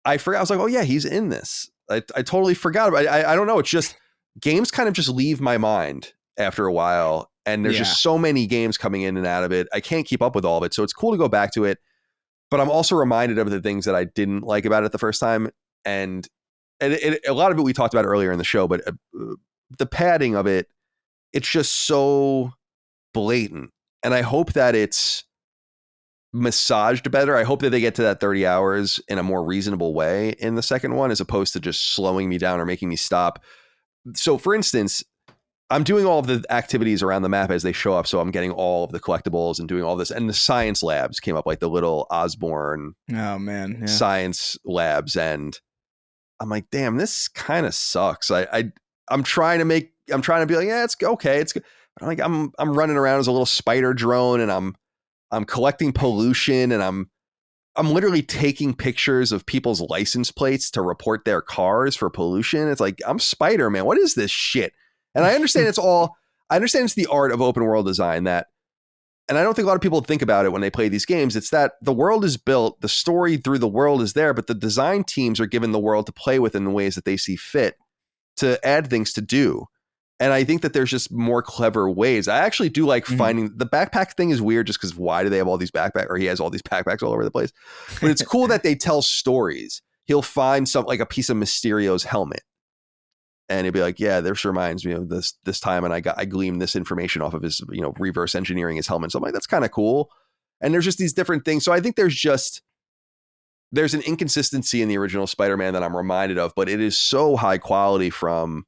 I forgot, I was like, oh yeah, he's in this. I totally forgot about it. I don't know. It's just games kind of just leave my mind after a while. And there's just so many games coming in and out of it. I can't keep up with all of it. So it's cool to go back to it. But I'm also reminded of the things that I didn't like about it the first time. And a lot of it we talked about earlier in the show, but the padding of it, it's just so blatant. And I hope that it's massaged better. I hope that they get to that 30 hours in a more reasonable way in the second one, as opposed to just slowing me down or making me stop. So for instance, I'm doing all of the activities around the map as they show up. So I'm getting all of the collectibles and doing all this. And the science labs came up, like the little Osborne science labs. And I'm like, damn, this kind of sucks. I'm trying to be like, yeah, it's okay. It's good. But I'm running around as a little spider drone, and I'm collecting pollution, and I'm literally taking pictures of people's license plates to report their cars for pollution. It's like, I'm Spider-Man. What is this shit? And I understand it's the art of open world design and I don't think a lot of people think about it when they play these games. It's that the world is built, the story through the world is there, but the design teams are given the world to play with in the ways that they see fit to add things to do. And I think that there's just more clever ways. I actually do like finding the backpack thing is weird just because why do they have all these backpacks, or he has all these backpacks all over the place. But it's cool that they tell stories. He'll find like a piece of Mysterio's helmet. And he'd be like, yeah, this reminds me of this time. And I gleaned this information off of his, reverse engineering his helmet. So I'm like, that's kind of cool. And there's just these different things. So I think there's an inconsistency in the original Spider-Man that I'm reminded of, but it is so high quality from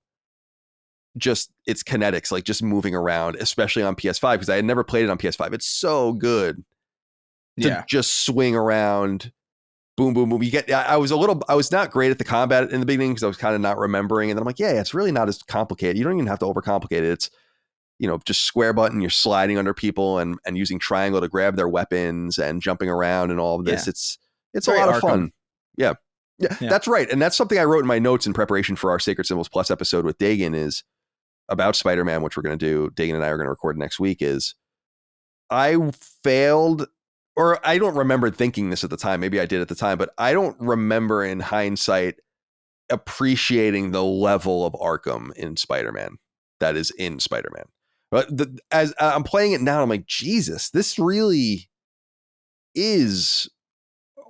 just its kinetics, like just moving around, especially on PS5, because I had never played it on PS5. It's so good to just swing around. Boom, boom, boom. I was not great at the combat in the beginning because I was kind of not remembering. And then I'm like, yeah, it's really not as complicated. You don't even have to overcomplicate it. It's, just square button, you're sliding under people and using triangle to grab their weapons and jumping around and all of this. Yeah. It's a lot of fun. Yeah, that's right. And that's something I wrote in my notes in preparation for our Sacred Symbols Plus episode with Dagan is about Spider-Man, which we're going to do. Dagan and I are going to record next week. Is I failed, or I don't remember thinking this at the time. Maybe I did at the time, but I don't remember in hindsight appreciating the level of Arkham in Spider-Man that is in Spider-Man. But as I'm playing it now, I'm like, Jesus, this really is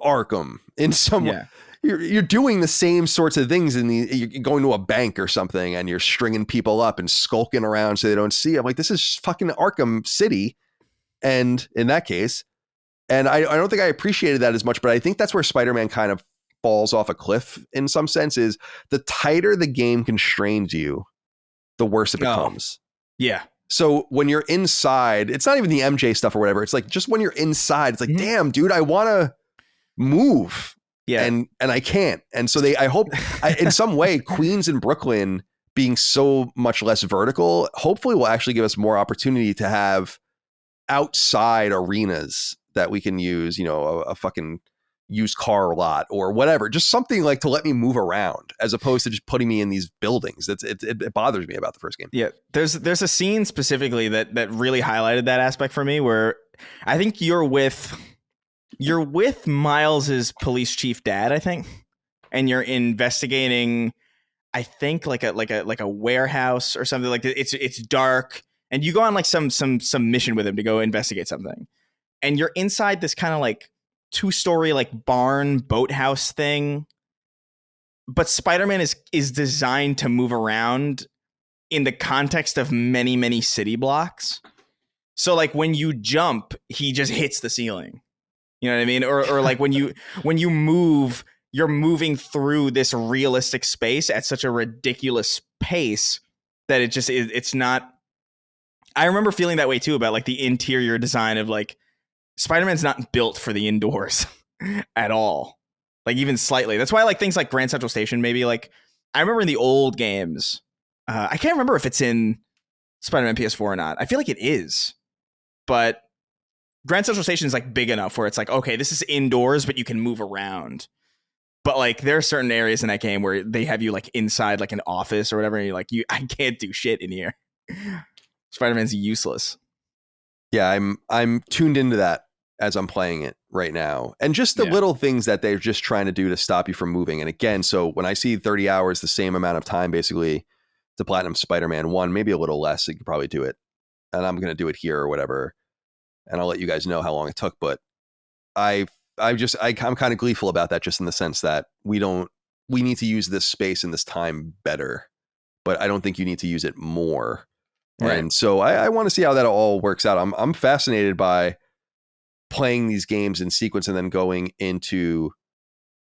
Arkham in some way. You're doing the same sorts of things you're going to a bank or something and you're stringing people up and skulking around so they don't see. I'm like, this is fucking Arkham City. And in that case, and I don't think I appreciated that as much, but I think that's where Spider-Man kind of falls off a cliff in some sense. Is the tighter the game constrains you, the worse it becomes. Yeah. So when you're inside, it's not even the MJ stuff or whatever. It's like, just when you're inside, it's like, damn, dude, I want to move. Yeah. And I can't. And so I hope in some way, Queens and Brooklyn being so much less vertical, hopefully will actually give us more opportunity to have outside arenas that we can use, you know, a fucking used car lot or whatever, just something like to let me move around as opposed to just putting me in these buildings. It bothers me about the first game. Yeah, there's a scene specifically that really highlighted that aspect for me, where I think you're with Miles's police chief dad, I think, and you're investigating, I think like a warehouse or something. Like it's dark, and you go on like some mission with him to go investigate something, and you're inside this kind of like 2-story like barn boathouse thing, but Spider-Man is designed to move around in the context of many city blocks. So like when you jump, he just hits the ceiling. You know what I mean? Or like when you move, you're moving through this realistic space at such a ridiculous pace that it's not. I remember feeling that way too about like the interior design of like Spider-Man's not built for the indoors at all. Like even slightly. That's why I like things like Grand Central Station, maybe like I remember in the old games, I can't remember if it's in Spider-Man PS4 or not. I feel like it is, but Grand Central Station is like big enough where it's like, okay, this is indoors, but you can move around. But like there are certain areas in that game where they have you like inside like an office or whatever, and you're like, I can't do shit in here. Spider-Man's useless. Yeah, I'm tuned into that as I'm playing it right now. And just the little things that they're just trying to do to stop you from moving. And again, so when I see 30 hours, the same amount of time basically to platinum Spider-Man 1, maybe a little less, you could probably do it. And I'm going to do it here or whatever. And I'll let you guys know how long it took. But I'm kind of gleeful about that, just in the sense that we need to use this space and this time better, but I don't think you need to use it more. Right. And so I want to see how that all works out. I'm fascinated by playing these games in sequence and then going into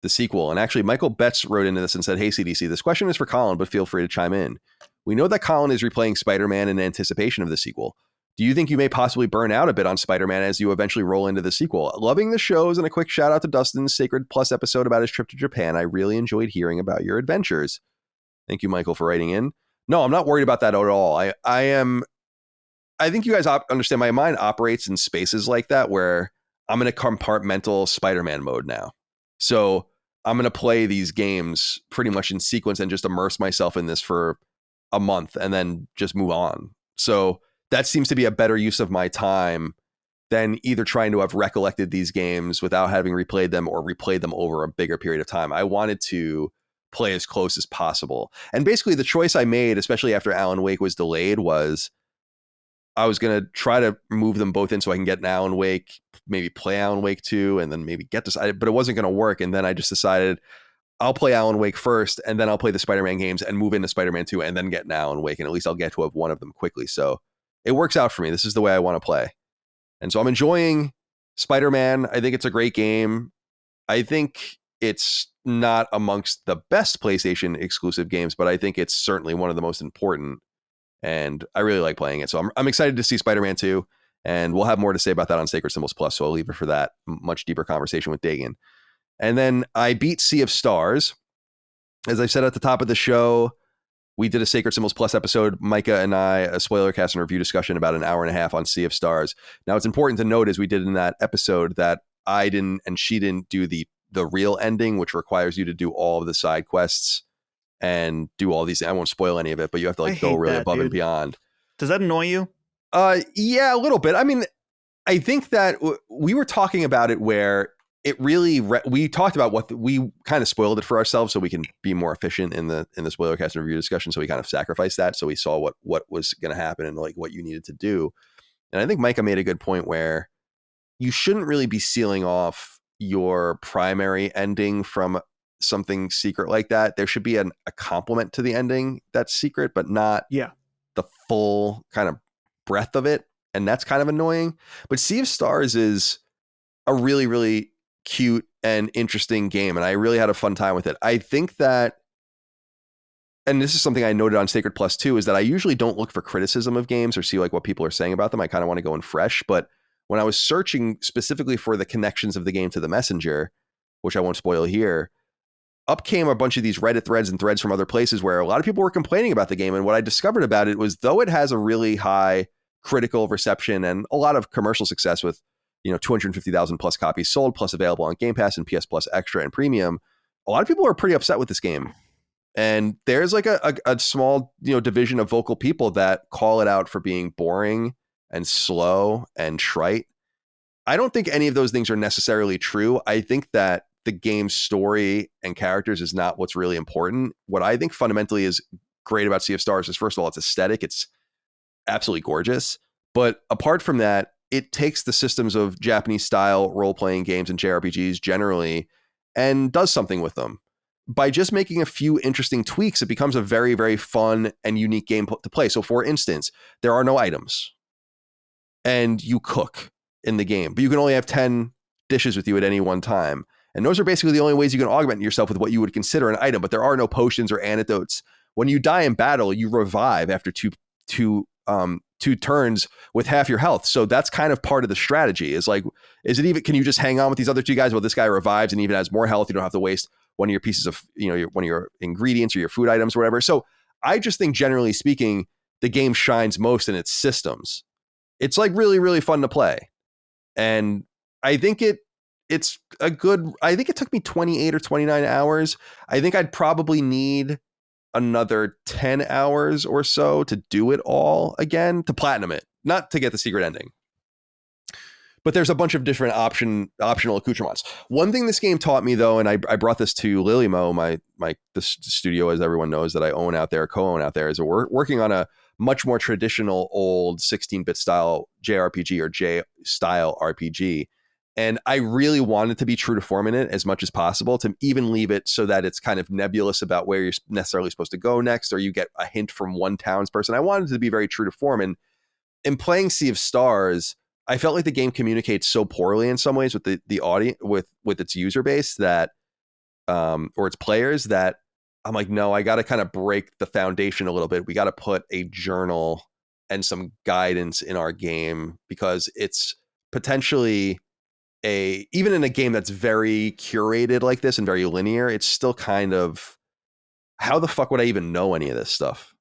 the sequel. And actually, Michael Betts wrote into this and said, "Hey, CDC, this question is for Colin, but feel free to chime in. We know that Colin is replaying Spider-Man in anticipation of the sequel. Do you think you may possibly burn out a bit on Spider-Man as you eventually roll into the sequel? Loving the shows, and a quick shout out to Dustin's Sacred Plus episode about his trip to Japan. I really enjoyed hearing about your adventures." Thank you, Michael, for writing in. No, I'm not worried about that at all. I think you guys understand my mind operates in spaces like that where I'm in a compartmental Spider-Man mode now. So I'm going to play these games pretty much in sequence and just immerse myself in this for a month and then just move on. So that seems to be a better use of my time than either trying to have recollected these games without having replayed them or replayed them over a bigger period of time. I wanted to play as close as possible. And basically the choice I made, especially after Alan Wake was delayed, was I was going to try to move them both in so I can get an Alan Wake, maybe play Alan Wake 2, and then maybe get this, but it wasn't going to work. And then I just decided I'll play Alan Wake first, and then I'll play the Spider-Man games and move into Spider-Man 2 and then get an Alan Wake. And at least I'll get to have one of them quickly. So it works out for me. This is the way I want to play. And so I'm enjoying Spider-Man. I think it's a great game. I think it's not amongst the best PlayStation exclusive games, but I think it's certainly one of the most important. And I really like playing it. So I'm excited to see Spider-Man 2. And we'll have more to say about that on Sacred Symbols Plus. So I'll leave it for that much deeper conversation with Dagan. And then I beat Sea of Stars. As I said at the top of the show, we did a Sacred Symbols Plus episode, Micah and I, a spoiler cast and review discussion about an hour and a half on Sea of Stars. Now, it's important to note, as we did in that episode, that I didn't and she didn't do the real ending, which requires you to do all of the side quests and do all these. I won't spoil any of it, but you have to like go really above and beyond. Does that annoy you? Yeah, a little bit. I mean, I think that we were talking about it where it really we talked about what we kind of spoiled it for ourselves so we can be more efficient in the spoiler cast and review discussion. So we kind of sacrificed that. So we saw what was going to happen and like what you needed to do. And I think Micah made a good point where you shouldn't really be sealing off your primary ending from something secret like that. There should be a complement to the ending that's secret, but not the full kind of breadth of it. And that's kind of annoying. But Sea of Stars is a really, really cute and interesting game. And I really had a fun time with it. I think that, and this is something I noted on Sacred Plus too, is that I usually don't look for criticism of games or see like what people are saying about them. I kind of want to go in fresh. But when I was searching specifically for the connections of the game to The Messenger, which I won't spoil here, up came a bunch of these Reddit threads and threads from other places where a lot of people were complaining about the game. And what I discovered about it was, though it has a really high critical reception and a lot of commercial success with, 250,000 plus copies sold, plus available on Game Pass and PS Plus Extra and Premium, a lot of people are pretty upset with this game. And there's like a small, division of vocal people that call it out for being boring and slow and trite. I don't think any of those things are necessarily true. I think that the game's story and characters is not what's really important. What I think fundamentally is great about Sea of Stars is, first of all, it's aesthetic. It's absolutely gorgeous. But apart from that, it takes the systems of Japanese style role-playing games and JRPGs generally and does something with them. By just making a few interesting tweaks, it becomes a very, very fun and unique game to play. So for instance, there are no items and you cook in the game, but you can only have 10 dishes with you at any one time. And those are basically the only ways you can augment yourself with what you would consider an item, but there are no potions or antidotes. When you die in battle, you revive after two turns with half your health. So that's kind of part of the strategy. Is can you just hang on with these other two guys while this guy revives and even has more health? You don't have to waste one of your pieces of, one of your ingredients or your food items or whatever. So I just think, generally speaking, the game shines most in its systems. It's like really, really fun to play. And I think I think it took me 28 or 29 hours. I think I'd probably need another 10 hours or so to do it all again, to platinum it, not to get the secret ending. But there's a bunch of different optional accoutrements. One thing this game taught me, though, and I brought this to Lilymo, the studio, as everyone knows, that I co-own out there, is we're working on a much more traditional old 16-bit style JRPG or J-style RPG. And I really wanted to be true to form in it as much as possible, to even leave it so that it's kind of nebulous about where you're necessarily supposed to go next, or you get a hint from one townsperson. I wanted to be very true to form. And in playing Sea of Stars, I felt like the game communicates so poorly in some ways with the audience, with its user base, that or its players, that I'm like, no, I got to kind of break the foundation a little bit. We got to put a journal and some guidance in our game, because it's potentially even in a game that's very curated like this and very linear, it's still kind of, how the fuck would I even know any of this stuff?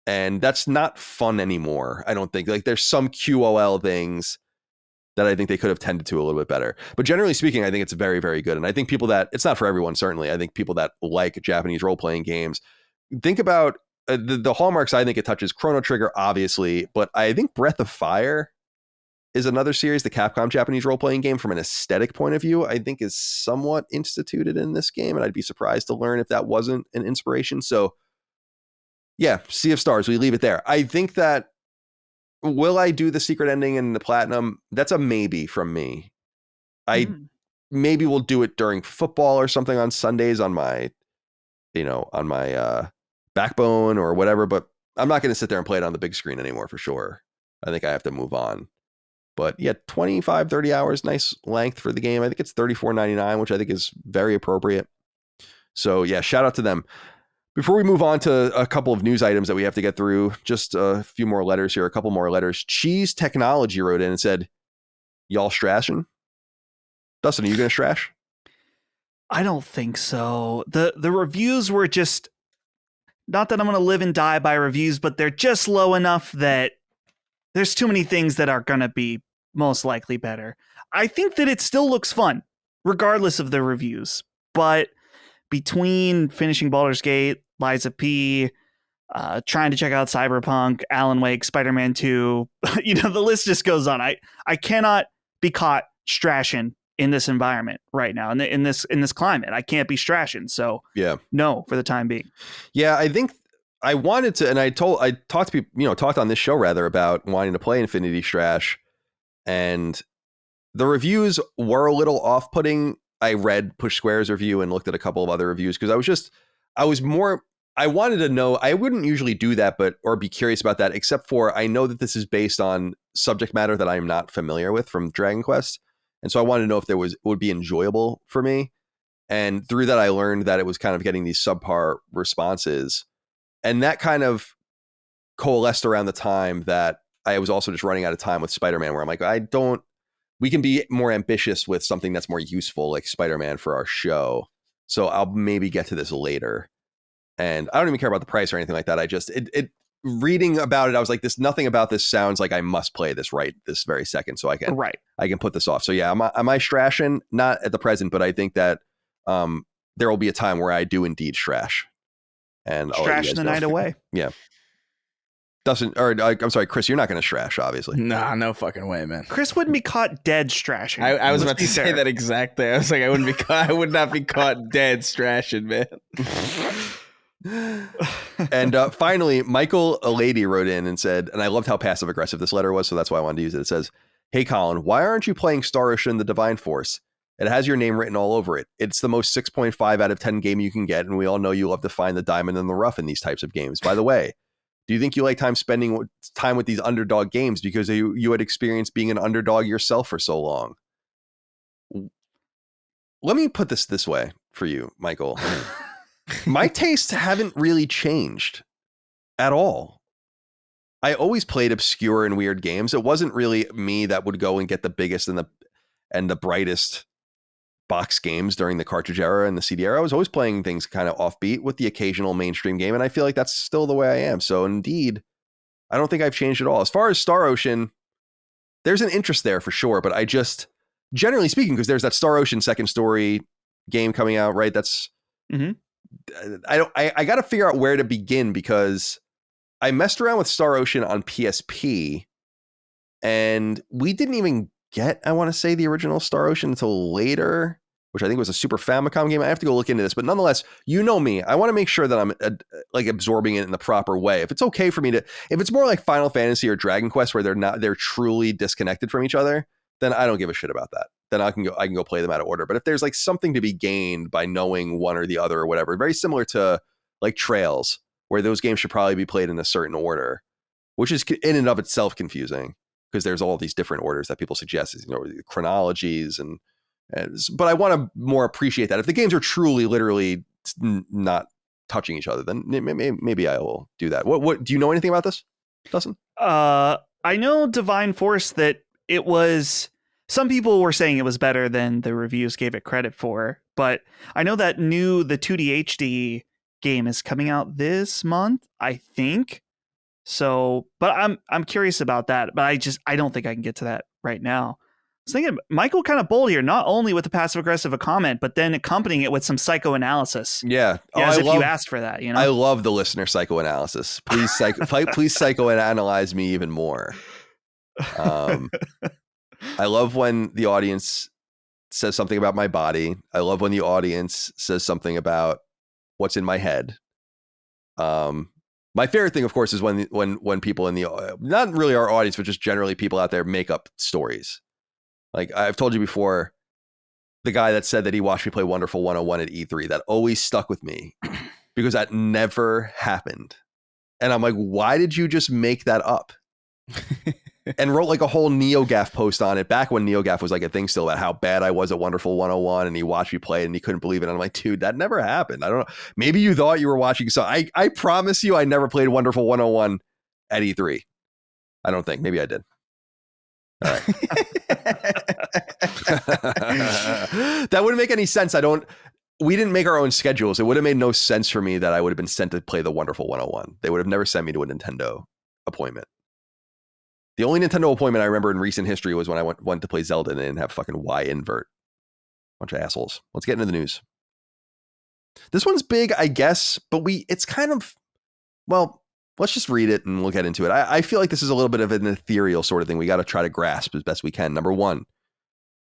And that's not fun anymore, I don't think. Like, there's some QOL things that I think they could have tended to a little bit better. But generally speaking, I think it's very, very good. And I think it's not for everyone, certainly. I think people that like Japanese role-playing games, think about the hallmarks. I think it touches Chrono Trigger, obviously, but I think Breath of Fire is another series, the Capcom Japanese role-playing game, from an aesthetic point of view, I think is somewhat instituted in this game. And I'd be surprised to learn if that wasn't an inspiration. So yeah, Sea of Stars, we leave it there. I think that, will I do the secret ending and the platinum? That's a maybe from me. Maybe will do it during football or something on Sundays on my Backbone or whatever, but I'm not going to sit there and play it on the big screen anymore, for sure. I think I have to move on. But yeah, 25, 30 hours, nice length for the game. I think it's $34.99, which I think is very appropriate. So yeah, shout out to them. Before we move on to a couple of news items that we have to get through, just a few more letters here, a couple more letters. Cheese Technology wrote in and said, y'all strashing? Dustin, are you going to strash? I don't think so. The reviews were just, not that I'm going to live and die by reviews, but they're just low enough that there's too many things that are going to be most likely better. I think that it still looks fun, regardless of the reviews. But between finishing Baldur's Gate, Lies of P, trying to check out Cyberpunk, Alan Wake, Spider-Man 2, the list just goes on. I cannot be caught strashing in this environment right now, in this climate. I can't be strashing. So yeah, no, for the time being. Yeah, I think I wanted to, and I talked to people, talked on this show rather, about wanting to play Infinity Strash, and the reviews were a little off-putting. I read Push Square's review and looked at a couple of other reviews, because I wanted to know. I wouldn't usually do that, or be curious about that, except for I know that this is based on subject matter that I am not familiar with from Dragon Quest. And so I wanted to know if it would be enjoyable for me. And through that, I learned that it was kind of getting these subpar responses. And that kind of coalesced around the time that I was also just running out of time with Spider-Man, where I'm like, we can be more ambitious with something that's more useful, like Spider-Man, for our show. So I'll maybe get to this later. And I don't even care about the price or anything like that. I just, reading about it, I was like, nothing about this sounds like I must play this right this very second. So I can put this off. So yeah, am I strashing? Not at the present, but I think that there will be a time where I do indeed strash. And I'll strash the night away. Yeah. I'm sorry, Chris, you're not going to strash, obviously. Nah, no fucking way, man. Chris wouldn't be caught dead strashing. I was about to say that exact thing. I was like, I would not be caught dead strashing, man. And finally, Michael, a lady, wrote in and said, and I loved how passive aggressive this letter was, so that's why I wanted to use it. It says, "Hey, Colin, why aren't you playing Star Ocean: The Divine Force? It has your name written all over it. It's the most 6.5 out of 10 game you can get, and we all know you love to find the diamond in the rough in these types of games. By the way, do you think you like spending time with these underdog games because you had experienced being an underdog yourself for so long?" Let me put this way for you, Michael. My tastes haven't really changed at all. I always played obscure and weird games. It wasn't really me that would go and get the biggest and the brightest box games during the cartridge era and the CD era. I was always playing things kind of offbeat with the occasional mainstream game, and I feel like that's still the way I am. So indeed, I don't think I've changed at all. As far as Star Ocean, there's an interest there for sure, but I just, generally speaking, because there's that Star Ocean second story game coming out, right? That's I got to figure out where to begin, because I messed around with Star Ocean on PSP, and we didn't even get, I want to say, the original Star Ocean until later, which I think was a Super Famicom game. I have to go look into this, but nonetheless, you know me, I want to make sure that I'm like absorbing it in the proper way. If it's okay for me to, if it's more like Final Fantasy or Dragon Quest where they're truly disconnected from each other, then I don't give a shit about that. Then I can go play them out of order. But if there's like something to be gained by knowing one or the other or whatever, very similar to like Trails, where those games should probably be played in a certain order, which is in and of itself confusing because there's all these different orders that people suggest, chronologies but I want to more appreciate that. If the games are truly, literally not touching each other, then maybe I will do that. What do you know anything about this, Dustin? I know Divine Force, that it was, some people were saying it was better than the reviews gave it credit for, but I know that the 2D HD game is coming out this month, I think. So, but I'm curious about that, but I don't think I can get to that right now. I was thinking, Michael kind of bold here, not only with the passive aggressive comment, but then accompanying it with some psychoanalysis. Yeah. As if you asked for that, I love the listener psychoanalysis. Please please psychoanalyze me even more. I love when the audience says something about my body. I love when the audience says something about what's in my head. My favorite thing, of course, is when people in the, not really our audience, but just generally people out there, make up stories. Like I've told you before, the guy that said that he watched me play Wonderful 101 at E3, that always stuck with me because that never happened. And I'm like, why did you just make that up? And wrote like a whole NeoGAF post on it back when NeoGAF was like a thing still, about how bad I was at Wonderful 101, and he watched me play it and he couldn't believe it. And I'm like, dude, that never happened. I don't know. Maybe you thought you were watching. So I promise you, I never played Wonderful 101 at E3. I don't think. Maybe I did. All right. That wouldn't make any sense. We didn't make our own schedules. It would have made no sense for me that I would have been sent to play the Wonderful 101. They would have never sent me to a Nintendo appointment. The only Nintendo appointment I remember in recent history was when I went to play Zelda and they didn't have fucking Y invert. Bunch of assholes. Let's get into the news. This one's big, I guess, but it's kind of, well, let's just read it and we'll get into it. I feel like this is a little bit of an ethereal sort of thing we got to try to grasp as best we can. Number one,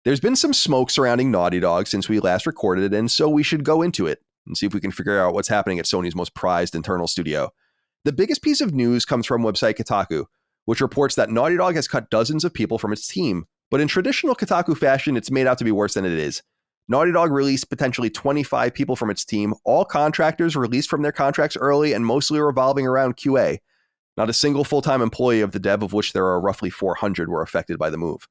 there's been some smoke surrounding Naughty Dog since we last recorded it, and so we should go into it and see if we can figure out what's happening at Sony's most prized internal studio. The biggest piece of news comes from website Kotaku, which reports that Naughty Dog has cut dozens of people from its team, but in traditional Kotaku fashion, it's made out to be worse than it is. Naughty Dog released potentially 25 people from its team, all contractors released from their contracts early and mostly revolving around QA. Not a single full-time employee of the dev, of which there are roughly 400, were affected by the move.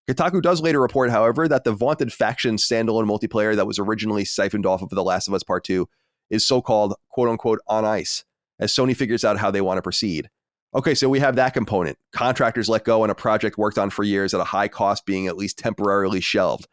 Kotaku does later report, however, that the vaunted faction standalone multiplayer that was originally siphoned off of The Last of Us Part 2 is so-called, quote-unquote, on ice, as Sony figures out how they want to proceed. Okay, so we have that component. Contractors let go and a project worked on for years at a high cost being at least temporarily shelved.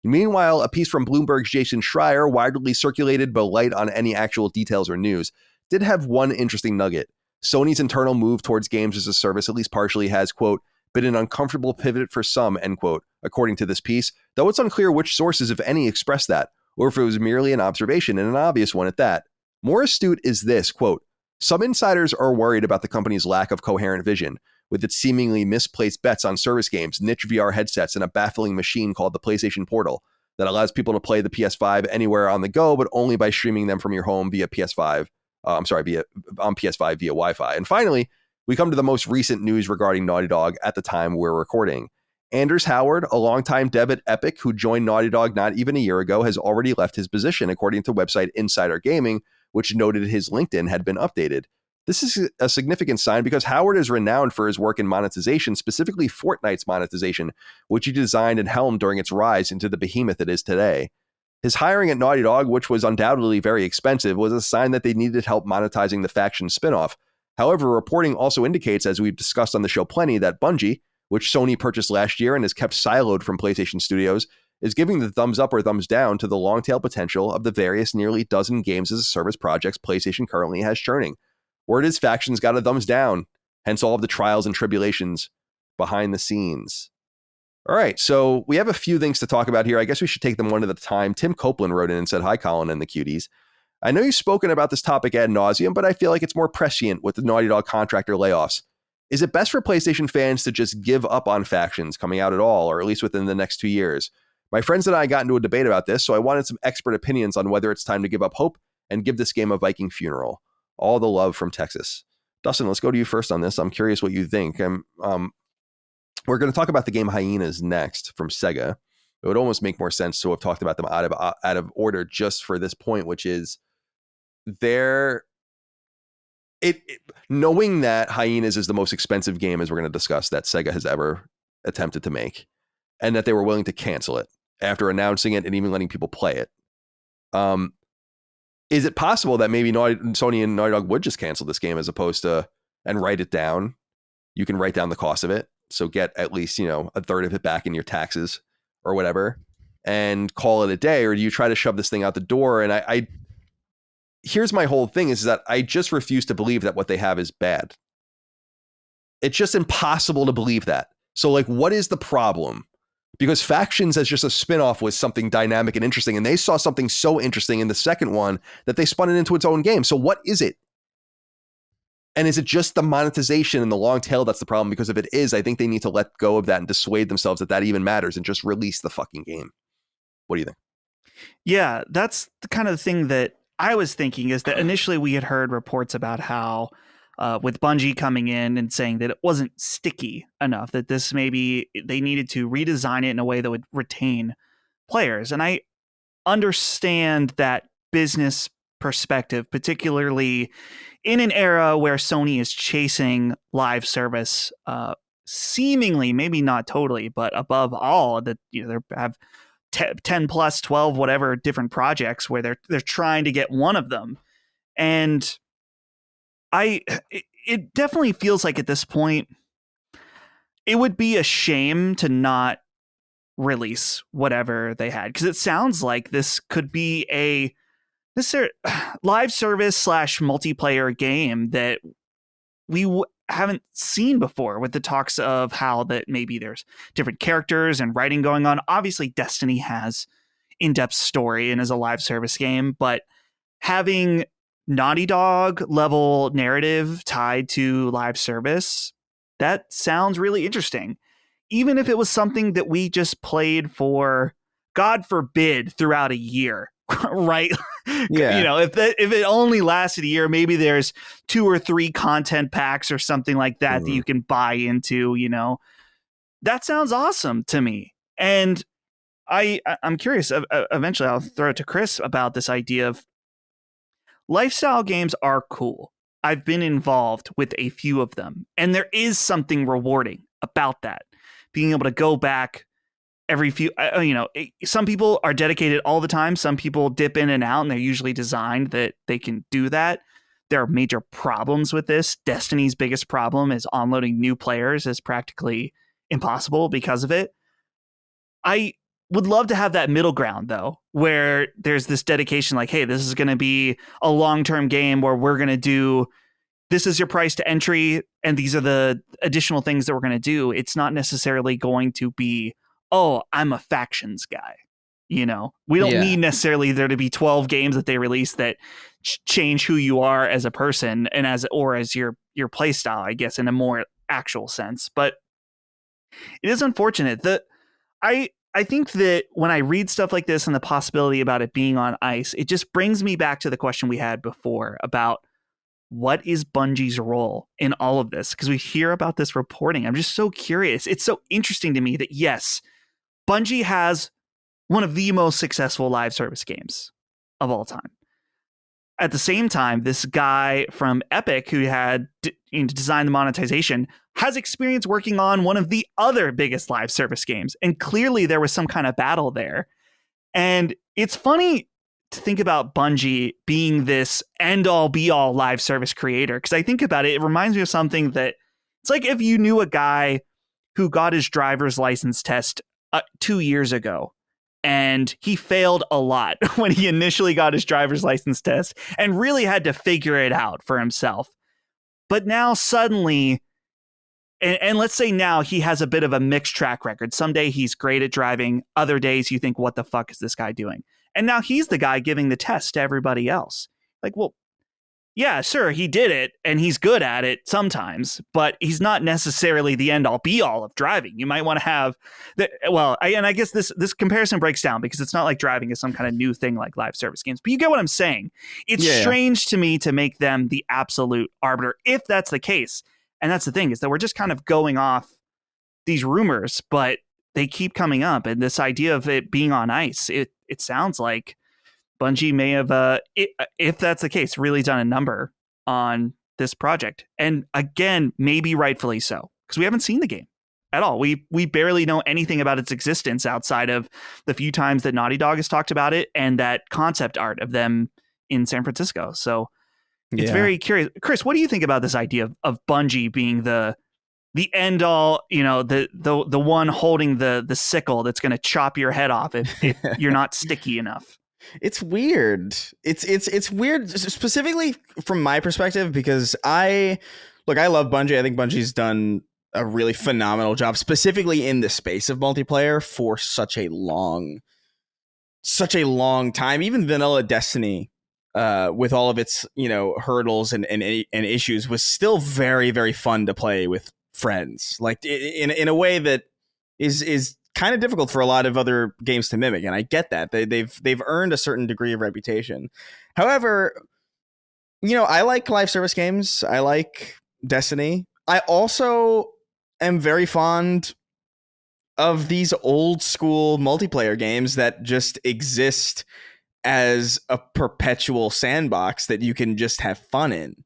Meanwhile, a piece from Bloomberg's Jason Schreier, widely circulated but light on any actual details or news, did have one interesting nugget. Sony's internal move towards games as a service at least partially has, quote, been an uncomfortable pivot for some, end quote, according to this piece, though it's unclear which sources, if any, expressed that, or if it was merely an observation and an obvious one at that. More astute is this, quote, some insiders are worried about the company's lack of coherent vision, with its seemingly misplaced bets on service games, niche VR headsets, and a baffling machine called the PlayStation Portal that allows people to play the PS5 anywhere on the go, but only by streaming them from your home via PS5. On PS5 via Wi-Fi. And finally, we come to the most recent news regarding Naughty Dog at the time we're recording. Anders Howard, a longtime dev at Epic who joined Naughty Dog not even a year ago, has already left his position, according to website Insider Gaming, which noted his LinkedIn had been updated. This is a significant sign because Howard is renowned for his work in monetization, specifically Fortnite's monetization, which he designed and helmed during its rise into the behemoth it is today. His hiring at Naughty Dog, which was undoubtedly very expensive, was a sign that they needed help monetizing the Faction spinoff. However, reporting also indicates, as we've discussed on the show plenty, that Bungie, which Sony purchased last year and is kept siloed from PlayStation Studios, is giving the thumbs up or thumbs down to the long-tail potential of the various nearly dozen games as a service projects PlayStation currently has churning. Word is Faction's got a thumbs down, hence all of the trials and tribulations behind the scenes. All right, so we have a few things to talk about here. I guess we should take them one at a time. Tim Copeland wrote in and said, hi, Colin and the cuties. I know you've spoken about this topic ad nauseum, but I feel like it's more prescient with the Naughty Dog contractor layoffs. Is it best for PlayStation fans to just give up on Factions coming out at all, or at least within the next 2 years? My friends and I got into a debate about this, so I wanted some expert opinions on whether it's time to give up hope and give this game a Viking funeral. All the love from Texas. Dustin, let's go to you first on this. I'm curious what you think. We're going to talk about the game Hyenas next from Sega. It would almost make more sense to have talked about them out of order just for this point, which is knowing that Hyenas is the most expensive game, as we're going to discuss, that Sega has ever attempted to make, and that they were willing to cancel it after announcing it and even letting people play it. Is it possible that maybe Sony and Naughty Dog would just cancel this game as opposed to and write it down? You can write down the cost of it. So get at least, a third of it back in your taxes or whatever and call it a day. Or do you try to shove this thing out the door? And here's my whole thing is that I just refuse to believe that what they have is bad. It's just impossible to believe that. So like, what is the problem? Because Factions as just a spinoff was something dynamic and interesting. And they saw something so interesting in the second one that they spun it into its own game. So what is it? And is it just the monetization and the long tail that's the problem? Because if it is, I think they need to let go of that and dissuade themselves that even matters and just release the fucking game. What do you think? Yeah, that's the kind of thing that I was thinking is that initially we had heard reports about how with Bungie coming in and saying that it wasn't sticky enough, that this maybe they needed to redesign it in a way that would retain players. And I understand that business perspective, particularly in an era where Sony is chasing live service, seemingly, maybe not totally, but above all, that they have 10 plus 12 whatever different projects where they're trying to get one of them. And it definitely feels like at this point it would be a shame to not release whatever they had, because it sounds like this could be a live service / multiplayer game that we haven't seen before, with the talks of how that maybe there's different characters and writing going on. Obviously Destiny has in-depth story and is a live service game, but having Naughty Dog level narrative tied to live service, that sounds really interesting. Even if it was something that we just played for, God forbid, throughout a year. Right? Yeah. If it only lasted a year, maybe there's 2 or 3 content packs or something like that that you can buy into, that sounds awesome to me. And I'm curious, eventually I'll throw it to Chris about this idea of lifestyle games are cool. I've been involved with a few of them, and there is something rewarding about that. Being able to go back every few, some people are dedicated all the time. Some people dip in and out, and they're usually designed that they can do that. There are major problems with this. Destiny's biggest problem is onloading new players is practically impossible because of it. I would love to have that middle ground though, where there's this dedication like, hey, this is going to be a long-term game where we're going to do, this is your price to entry and these are the additional things that we're going to do. It's not necessarily going to be, oh, I'm a factions guy. You know, we don't need necessarily there to be 12 games that they release that change who you are as a person and as your play style, I guess, in a more actual sense. But it is unfortunate that I think that when I read stuff like this and the possibility about it being on ice, it just brings me back to the question we had before about what is Bungie's role in all of this? Because we hear about this reporting. I'm just so curious. It's so interesting to me that, yes, Bungie has one of the most successful live service games of all time. At the same time, this guy from Epic who had designed the monetization has experience working on one of the other biggest live service games. And clearly there was some kind of battle there. And it's funny to think about Bungie being this end all be all live service creator. Because I think about it, it reminds me of something that it's like if you knew a guy who got his driver's license test 2 years ago. And he failed a lot when he initially got his driver's license test and really had to figure it out for himself. But now suddenly, and let's say now he has a bit of a mixed track record. Some day he's great at driving. Other days you think, what the fuck is this guy doing? And now he's the guy giving the test to everybody else. Like, well, yeah, sure, he did it and he's good at it sometimes, but he's not necessarily the end all be all of driving. You might want to have that. Well, I guess this comparison breaks down because it's not like driving is some kind of new thing like live service games, but you get what I'm saying. It's strange to me to make them the absolute arbiter if that's the case. And that's the thing is that we're just kind of going off these rumors, but they keep coming up. And this idea of it being on ice, it sounds like Bungie may have, if that's the case, really done a number on this project. And again, maybe rightfully so, because we haven't seen the game at all. We barely know anything about its existence outside of the few times that Naughty Dog has talked about it and that concept art of them in San Francisco. So it's very curious. Chris, what do you think about this idea of Bungie being the end all, the one holding the sickle that's going to chop your head off if you're not sticky enough? It's weird. It's weird, specifically from my perspective, because I love Bungie. I think Bungie's done a really phenomenal job, specifically in the space of multiplayer for such a long time. Even vanilla Destiny, with all of its hurdles and issues, was still very, very fun to play with friends, like in a way that is kind of difficult for a lot of other games to mimic, and I get that they've earned a certain degree of reputation. However, I like live service games. I like Destiny. I also am very fond of these old school multiplayer games that just exist as a perpetual sandbox that you can just have fun in.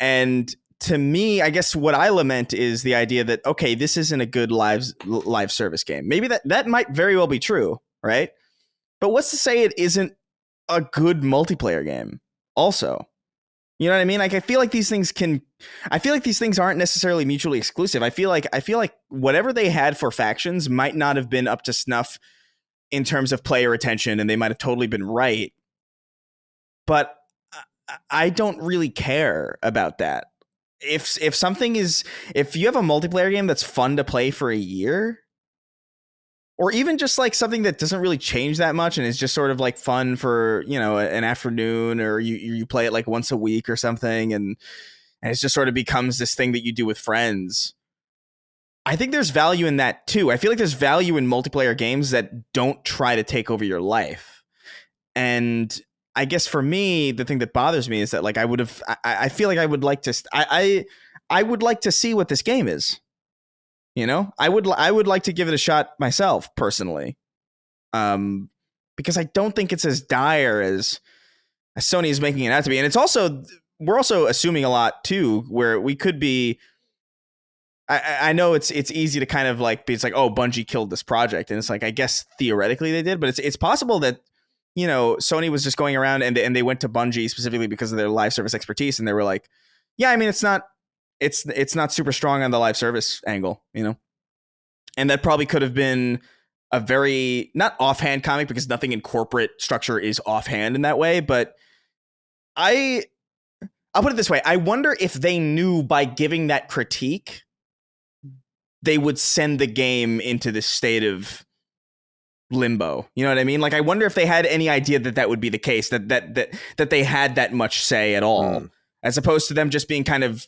And to me, I guess what I lament is the idea that, okay, this isn't a good live service game. Maybe that might very well be true, right? But what's to say it isn't a good multiplayer game also? You know what I mean? Like, I feel like these things aren't necessarily mutually exclusive. I feel like whatever they had for factions might not have been up to snuff in terms of player retention, and they might have totally been right. But I don't really care about that. If you have a multiplayer game that's fun to play for a year, or even just like something that doesn't really change that much and is just sort of like fun for, an afternoon, or you play it like once a week or something, and it just sort of becomes this thing that you do with friends, I think there's value in that too. I feel like there's value in multiplayer games that don't try to take over your life. And I guess for me, the thing that bothers me is that, like, I feel like I would like to, I would like to see what this game is. I would like to give it a shot myself personally. Because I don't think it's as dire as Sony is making it out to be. And it's also, we're also assuming a lot too, where we could be, I know it's easy to kind of like, it's like, oh, Bungie killed this project. And it's like, I guess theoretically they did, but it's possible that, Sony was just going around and they went to Bungie specifically because of their live service expertise. And they were like, yeah, I mean, it's not super strong on the live service angle, and that probably could have been a very not offhand comic, because nothing in corporate structure is offhand in that way, but I'll put it this way. I wonder if they knew by giving that critique, they would send the game into this state of limbo. You know what I mean? Like, I wonder if they had any idea that would be the case, that they had that much say at all, as opposed to them just being kind of,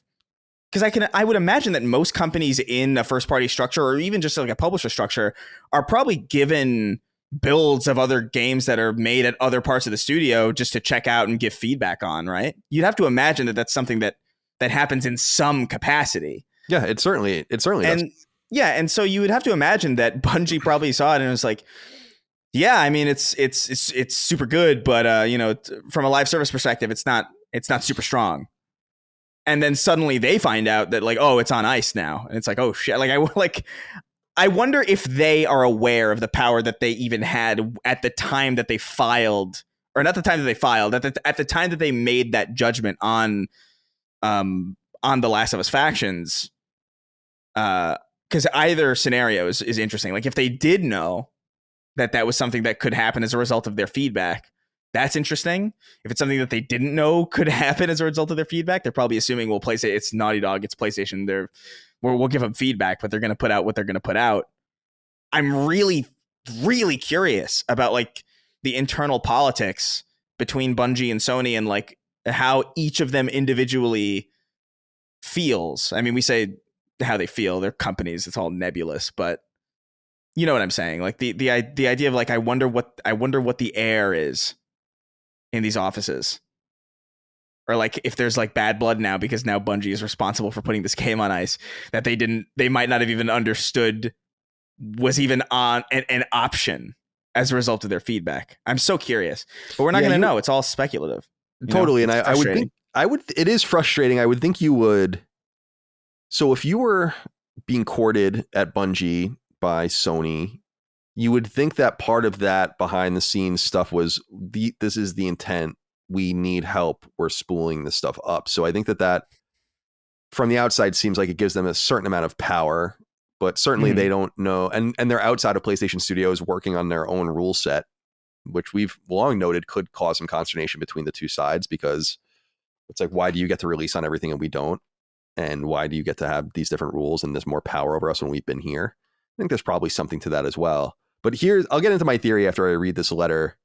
because I would imagine that most companies in a first party structure, or even just like a publisher structure, are probably given builds of other games that are made at other parts of the studio just to check out and give feedback on, right? You'd have to imagine that that's something that happens in some capacity. Yeah, it certainly does. Yeah, and so you would have to imagine that Bungie probably saw it and was like, yeah, I mean, it's super good, but you know, from a live service perspective, it's not super strong. And then suddenly they find out that, like, oh, it's on ice now, and it's like, oh shit. I wonder if they are aware of the power that they even had at the time that they filed, or not the time that they filed, at the time that they made that judgment on the Last of Us factions. Because either scenario is interesting. Like, if they did know that was something that could happen as a result of their feedback, that's interesting. If it's something that they didn't know could happen as a result of their feedback, they're probably assuming, well, PlayStation, it's Naughty Dog, it's PlayStation. We'll give them feedback, but they're going to put out what they're going to put out. I'm really, really curious about, like, the internal politics between Bungie and Sony, and like how each of them individually feels. I mean, we say how they feel, they're companies, it's all nebulous, but you know what I'm saying? Like the idea of, like, I wonder what the air is in these offices. Or, like, if there's, like, bad blood now because now Bungie is responsible for putting this game on ice that they might not have even understood was even on an option as a result of their feedback. I'm so curious, but we're not going to know. It's all speculative. Totally. And I would think it is frustrating. I would think you would. So if you were being courted at Bungie by Sony, you would think that part of that behind the scenes stuff was this is the intent. We need help. We're spooling this stuff up. So I think that from the outside seems like it gives them a certain amount of power, but certainly they don't know. And they're outside of PlayStation Studios working on their own rule set, which we've long noted could cause some consternation between the two sides, because it's like, why do you get to release on everything and we don't? And why do you get to have these different rules and there's more power over us when we've been here? I think there's probably something to that as well. But I'll get into my theory after I read this letter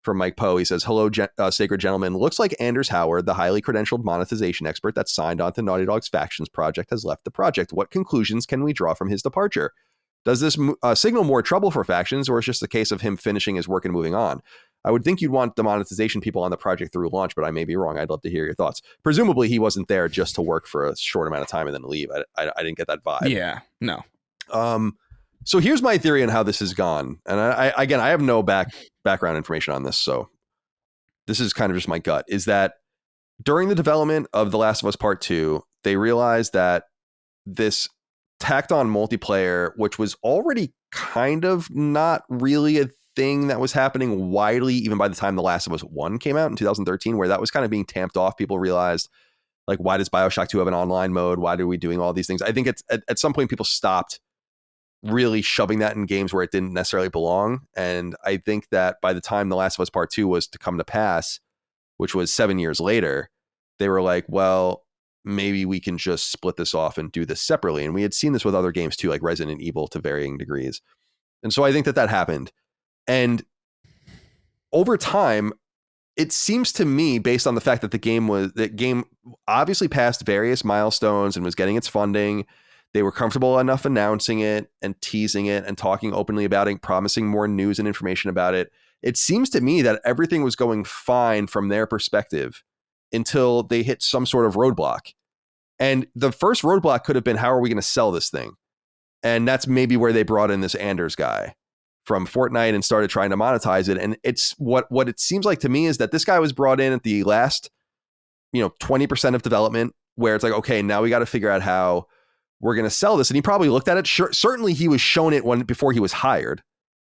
from Mike Poe. He says, hello, sacred gentlemen. Looks like Anders Howard, the highly credentialed monetization expert that signed on to Naughty Dog's Factions project, has left the project. What conclusions can we draw from his departure? Does this signal more trouble for Factions, or is just a case of him finishing his work and moving on? I would think you'd want the monetization people on the project through launch, but I may be wrong. I'd love to hear your thoughts. Presumably he wasn't there just to work for a short amount of time and then leave. I didn't get that vibe. Yeah, no. So here's my theory on how this has gone. And I have no background information on this, so this is kind of just my gut, is that during the development of The Last of Us Part 2, they realized that this tacked on multiplayer, which was already kind of not really a thing that was happening widely, even by the time The Last of Us 1 came out in 2013, where that was kind of being tamped off. People realized, like, why does BioShock 2 have an online mode? Why are we doing all these things? I think at some point people stopped really shoving that in games where it didn't necessarily belong. And I think that by the time The Last of Us Part 2 was to come to pass, which was 7 years later, they were like, well, maybe we can just split this off and do this separately. And we had seen this with other games too, like Resident Evil to varying degrees. And so I think that happened. And over time, it seems to me, based on the fact that the game obviously passed various milestones and was getting its funding, they were comfortable enough announcing it and teasing it and talking openly about it, promising more news and information about it. It seems to me that everything was going fine from their perspective until they hit some sort of roadblock. And the first roadblock could have been, how are we going to sell this thing? And that's maybe where they brought in this Anders guy from Fortnite and started trying to monetize it. And it's what it seems like to me is that this guy was brought in at the last, 20% of development, where it's like, okay, now we got to figure out how we're going to sell this. And he probably looked at it. Certainly he was shown it before he was hired,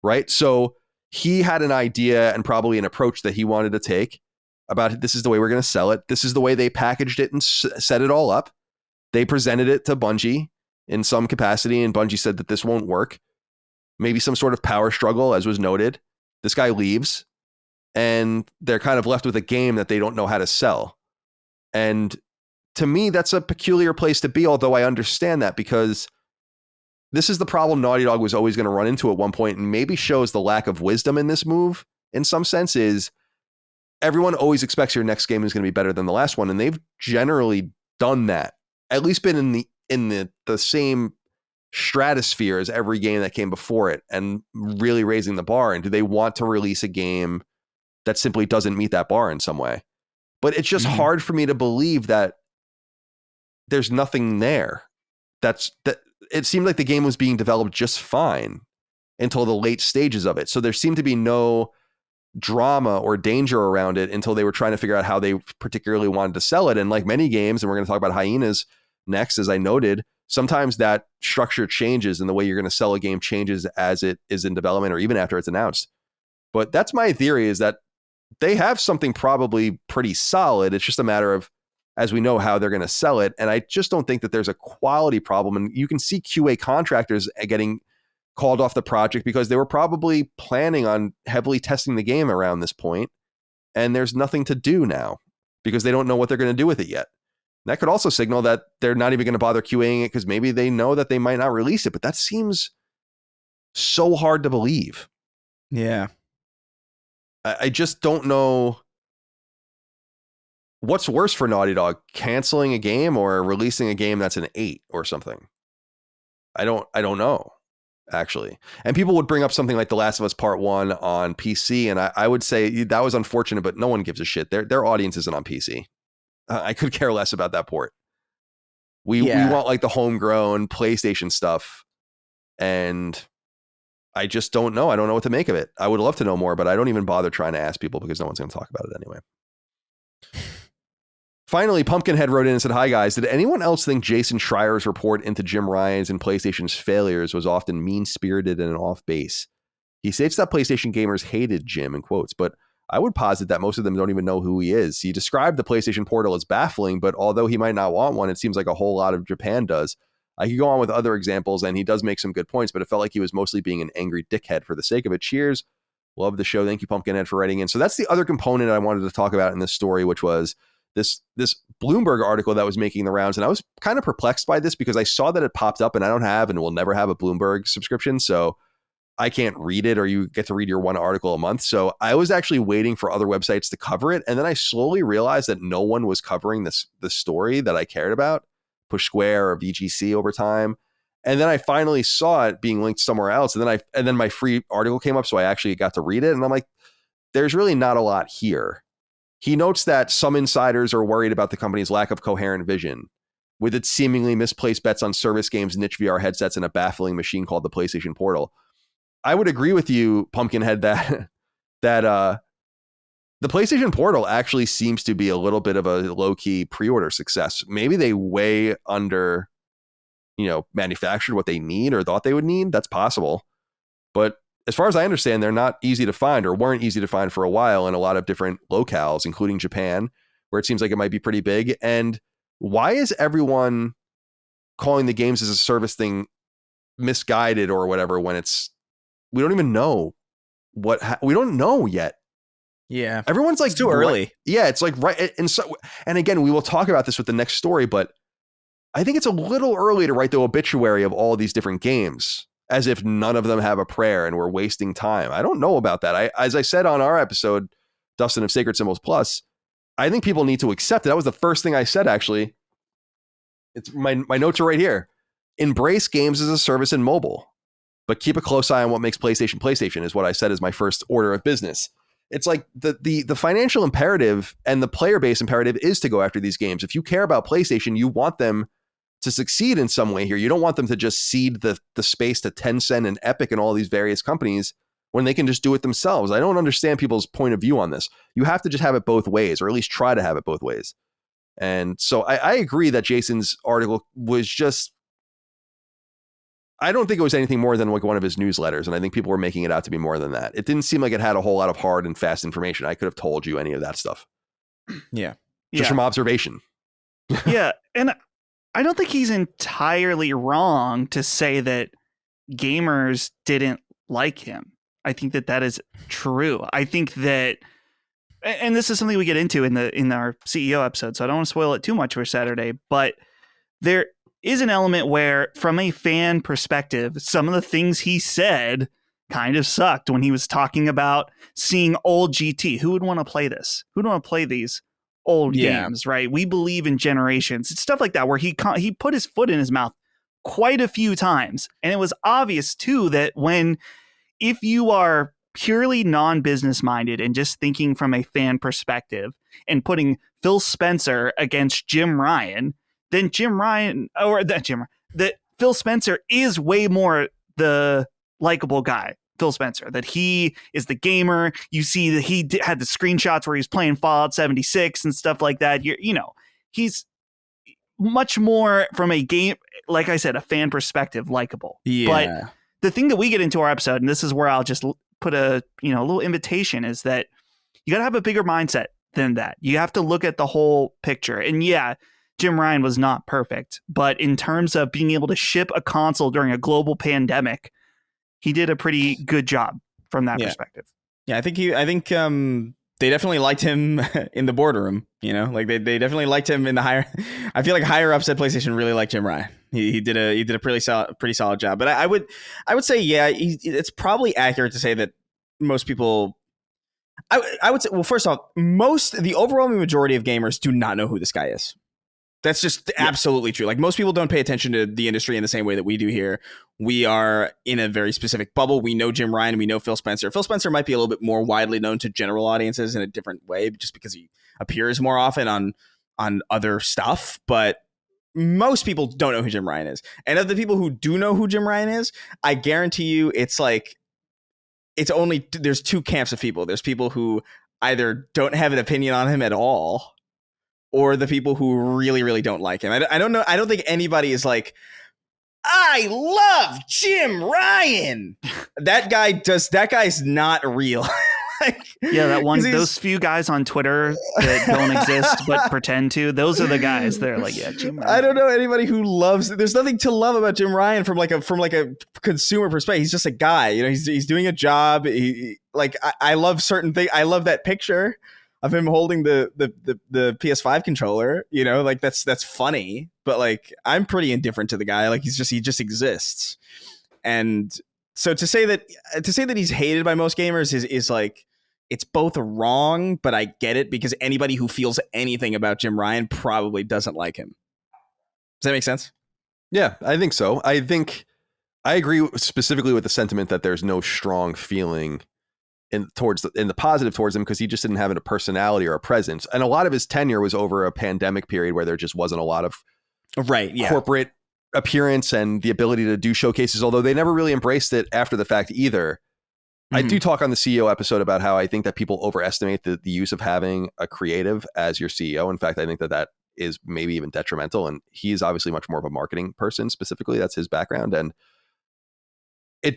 right? So he had an idea and probably an approach that he wanted to take about, this is the way we're going to sell it. This is the way they packaged it and set it all up. They presented it to Bungie in some capacity, and Bungie said that this won't work. maybe some sort of power struggle, as was noted. This guy leaves, and they're kind of left with a game that they don't know how to sell. And to me, that's a peculiar place to be, although I understand that, because this is the problem Naughty Dog was always going to run into at one point, and maybe shows the lack of wisdom in this move in some sense. Is everyone always expects your next game is going to be better than the last one, and they've generally done that, at least been in the same stratosphere as every game that came before it, and really raising the bar. And do they want to release a game that simply doesn't meet that bar in some way? But it's just hard for me to believe that there's nothing there. That it seemed like the game was being developed just fine until the late stages of it. So there seemed to be no drama or danger around it until they were trying to figure out how they particularly wanted to sell it. And like many games, and we're going to talk about Hyenas next, as I noted, sometimes that structure changes and the way you're going to sell a game changes as it is in development or even after it's announced. But that's my theory, is that they have something probably pretty solid. It's just a matter of, as we know, how they're going to sell it. And I just don't think that there's a quality problem. And you can see QA contractors getting called off the project because they were probably planning on heavily testing the game around this point, and there's nothing to do now because they don't know what they're going to do with it yet. That could also signal that they're not even going to bother QAing it because maybe they know that they might not release it, but that seems so hard to believe. Yeah. I just don't know what's worse for Naughty Dog, canceling a game or releasing a game that's an 8 or something. I don't know, actually. And people would bring up something like The Last of Us Part 1 on PC, and I would say that was unfortunate, but no one gives a shit. Their audience isn't on PC. I could care less about that port. We want like the homegrown PlayStation stuff, and I just don't know. I don't know what to make of it. I would love to know more, but I don't even bother trying to ask people because no one's going to talk about it anyway. Finally, Pumpkinhead wrote in and said, "Hi guys, did anyone else think Jason Schreier's report into Jim Ryan's and PlayStation's failures was often mean-spirited and off base? He states that PlayStation gamers hated Jim in quotes, but I would posit that most of them don't even know who he is. He described the PlayStation Portal as baffling, but although he might not want one, it seems like a whole lot of Japan does. I could go on with other examples, and he does make some good points, but it felt like he was mostly being an angry dickhead for the sake of it. Cheers. Love the show. Thank you, Pumpkinhead, for writing in." So that's the other component I wanted to talk about in this story, which was this Bloomberg article that was making the rounds. And I was kind of perplexed by this because I saw that it popped up, and I don't have and will never have a Bloomberg subscription. So I can't read it, or you get to read your one article a month. So I was actually waiting for other websites to cover it. And then I slowly realized that no one was covering the story that I cared about, Push Square or VGC over time. And then I finally saw it being linked somewhere else. And then my free article came up. So I actually got to read it. And I'm like, there's really not a lot here. He notes that some insiders are worried about the company's lack of coherent vision, with its seemingly misplaced bets on service games, niche VR headsets, and a baffling machine called the PlayStation Portal. I would agree with you, Pumpkinhead, that the PlayStation Portal actually seems to be a little bit of a low-key pre-order success. Maybe they way under, manufactured what they need or thought they would need. That's possible. But as far as I understand, they're not easy to find, or weren't easy to find for a while in a lot of different locales, including Japan, where it seems like it might be pretty big. And why is everyone calling the games as a service thing misguided or whatever when we don't even know we don't know yet. Yeah. Everyone's like, it's too early. Yeah. It's like, right. And again, we will talk about this with the next story, but I think it's a little early to write the obituary of all these different games as if none of them have a prayer and we're wasting time. I don't know about that. As I said on our episode, Dustin of Sacred Symbols Plus, I think people need to accept it. That was the first thing I said, actually. It's my notes are right here. Embrace games as a service in mobile, but keep a close eye on what makes PlayStation is what I said as my first order of business. It's like the financial imperative and the player base imperative is to go after these games. If you care about PlayStation, you want them to succeed in some way here. You don't want them to just cede the space to Tencent and Epic and all these various companies when they can just do it themselves. I don't understand people's point of view on this. You have to just have it both ways, or at least try to have it both ways. And so I agree that Jason's article was just, I don't think it was anything more than like one of his newsletters. And I think people were making it out to be more than that. It didn't seem like it had a whole lot of hard and fast information. I could have told you any of that stuff. Yeah. Just from observation. Yeah. And I don't think he's entirely wrong to say that gamers didn't like him. I think that is true. I think that, and this is something we get into in our CEO episode, so I don't want to spoil it too much for Saturday, but there is an element where, from a fan perspective, some of the things he said kind of sucked when he was talking about seeing old GT. Who would want to play this? Who would want to play these old games, right? We believe in generations. It's stuff like that where he put his foot in his mouth quite a few times. And it was obvious, too, that if you are purely non-business minded and just thinking from a fan perspective and putting Phil Spencer against Jim Ryan, then that Phil Spencer is way more the likable guy. Phil Spencer, that he is the gamer. You see that he had the screenshots where he's playing Fallout 76 and stuff like that. He's much more from a game, like I said, a fan perspective, likable. Yeah. But the thing that we get into our episode, and this is where I'll just put a little invitation, is that you got to have a bigger mindset than that. You have to look at the whole picture. And yeah, Jim Ryan was not perfect, but in terms of being able to ship a console during a global pandemic, he did a pretty good job from that perspective. Yeah, I think they definitely liked him in the boardroom. Like they definitely liked him in the higher. I feel like higher ups at PlayStation really liked Jim Ryan. He did a pretty solid job. But I would say, yeah, it's probably accurate to say that most people. I would say, well, first off, the overwhelming majority of gamers do not know who this guy is. That's just absolutely true. Like, most people don't pay attention to the industry in the same way that we do here. We are in a very specific bubble. We know Jim Ryan. We know Phil Spencer. Phil Spencer might be a little bit more widely known to general audiences in a different way, just because he appears more often on other stuff. But most people don't know who Jim Ryan is. And of the people who do know who Jim Ryan is, I guarantee you there's two camps of people. There's people who either don't have an opinion on him at all, or the people who really, really don't like him. I don't know. I don't think anybody is like, I love Jim Ryan. That guy's not real. Those few guys on Twitter that don't exist but pretend to. Those are the guys. They're like, yeah, Jim Ryan. I don't know anybody who loves. There's nothing to love about Jim Ryan from like a consumer perspective. He's just a guy. He's doing a job. I love certain things. I love that picture of him holding the PS5 controller, that's funny, but like, I'm pretty indifferent to the guy. Like, he just exists. And so to say that he's hated by most gamers is like, it's both wrong, but I get it, because anybody who feels anything about Jim Ryan probably doesn't like him. Does that make sense? Yeah, I think so. I think I agree specifically with the sentiment that there's no strong feeling in the positive towards him, because he just didn't have a personality or a presence. And a lot of his tenure was over a pandemic period where there just wasn't a lot of corporate appearance and the ability to do showcases, although they never really embraced it after the fact either. Mm-hmm. I do talk on the CEO episode about how I think that people overestimate the use of having a creative as your CEO. In fact, I think that is maybe even detrimental. And he's obviously much more of a marketing person specifically. That's his background. And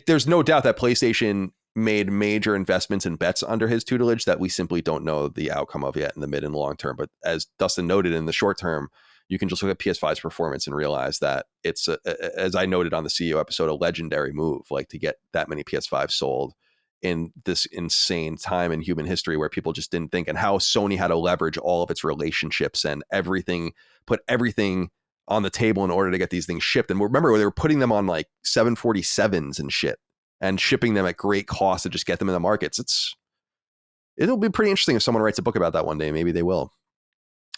there's no doubt that PlayStation made major investments and bets under his tutelage that we simply don't know the outcome of yet in the mid and long term. But as Dustin noted, in the short term, you can just look at PS5's performance and realize that it's, as I noted on the CEO episode, a legendary move, like to get that many PS5 sold in this insane time in human history where people just didn't think, and how Sony had to leverage all of its relationships and put everything on the table in order to get these things shipped. And remember, they were putting them on like 747s and shit, and shipping them at great cost to just get them in the markets. It'll be pretty interesting if someone writes a book about that one day. Maybe they will.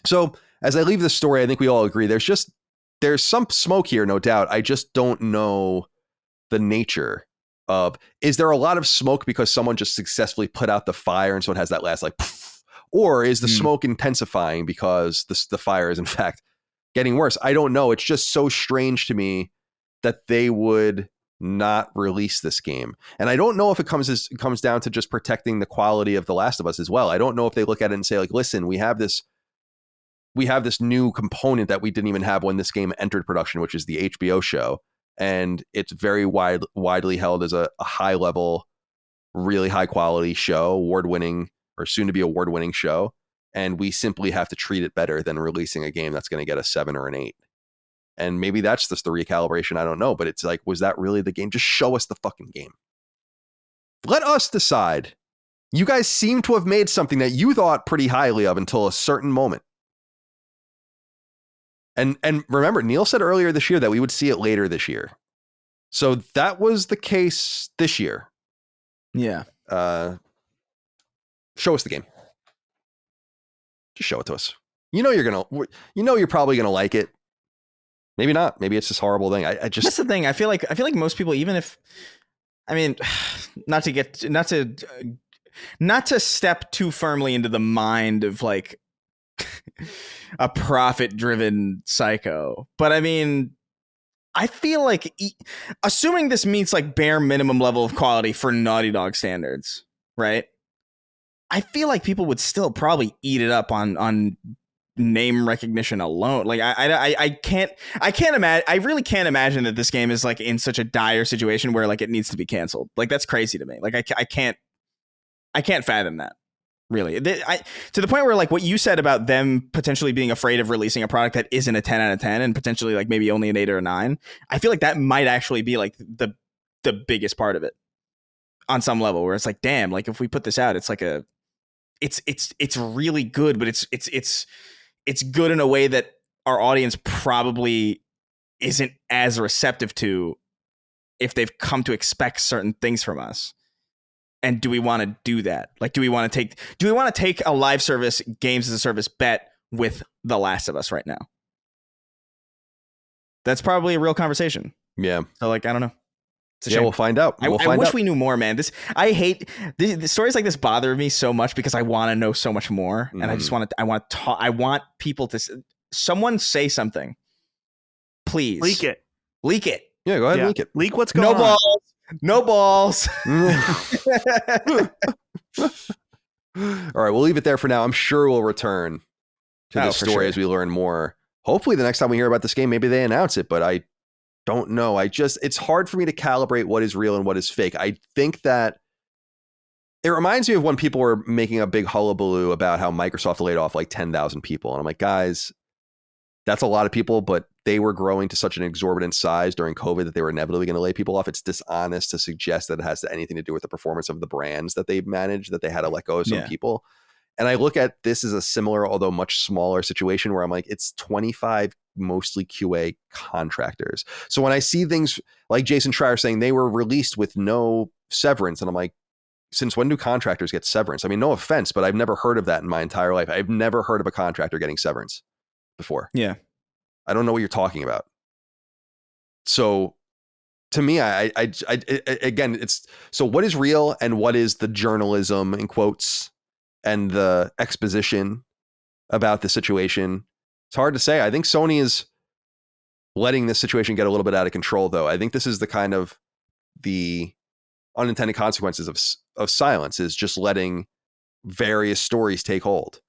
So as I leave this story, I think we all agree there's some smoke here, no doubt. I just don't know the nature of, is there a lot of smoke because someone just successfully put out the fire and so it has that last like, poof, or is the smoke intensifying because the fire is in fact getting worse? I don't know. It's just so strange to me that they would not release this game. And I don't know if it comes down to just protecting the quality of The Last of Us as well. I don't know if they look at it and say like, listen, we have this new component that we didn't even have when this game entered production, which is the HBO show. And it's very widely held as a high level, really high quality show, award-winning or soon to be award-winning show. And we simply have to treat it better than releasing a game that's going to get a 7 or an 8. And maybe that's just the recalibration. I don't know. But it's like, was that really the game? Just show us the fucking game. Let us decide. You guys seem to have made something that you thought pretty highly of until a certain moment. And remember, Neil said earlier this year that we would see it later this year. So that was the case this year. Yeah. Show us the game. Just show it to us. You're probably gonna like it. Maybe not. Maybe it's this horrible thing. I just, that's the thing. I feel like most people, even if, I mean, not to step too firmly into the mind of like a profit-driven psycho, but I mean, I feel like assuming this meets like bare minimum level of quality for Naughty Dog standards, right? I feel like people would still probably eat it up on name recognition alone. Like I can't imagine. I really can't imagine that this game is like in such a dire situation where like it needs to be canceled. Like that's crazy to me. Like I can't fathom that. Really, to the point where like what you said about them potentially being afraid of releasing a product that isn't a 10 out of 10 and potentially like maybe only an 8 or a 9. I feel like that might actually be like the biggest part of it on some level, where it's like, damn, like if we put this out, it's like it's really good, but it's good in a way that our audience probably isn't as receptive to if they've come to expect certain things from us. And do we want to do that? Like, do we want to take a live service games as a service bet with The Last of Us right now? That's probably a real conversation. Yeah. So like, I don't know. Yeah, we'll find out. I wish we knew more, man. I hate the stories like this bother me so much because I want to know so much more, and I just want to. I want people to. Someone say something, please. Leak it. Yeah, go ahead. Leak it. Leak what's going on. No balls. All right, we'll leave it there for now. I'm sure we'll return to the story as we learn more. Hopefully, the next time we hear about this game, maybe they announce it, but I don't know. It's hard for me to calibrate what is real and what is fake. I think that it reminds me of when people were making a big hullabaloo about how Microsoft laid off like 10,000 people. And I'm like, guys, that's a lot of people, but they were growing to such an exorbitant size during COVID that they were inevitably going to lay people off. It's dishonest to suggest that it has anything to do with the performance of the brands that they manage, that they had to let go of some people. And I look at this as a similar, although much smaller situation where I'm like, it's 25 mostly QA contractors. So when I see things like Jason Schreier saying they were released with no severance, and I'm like, since when do contractors get severance? I mean, no offense, but I've never heard of that in my entire life. I've never heard of a contractor getting severance before. Yeah. I don't know what you're talking about. So to me, I again, it's so what is real and what is the journalism in quotes and the exposition about the situation? It's hard to say. I think Sony is letting this situation get a little bit out of control, though. I think this is the kind of the unintended consequences of silence, is just letting various stories take hold.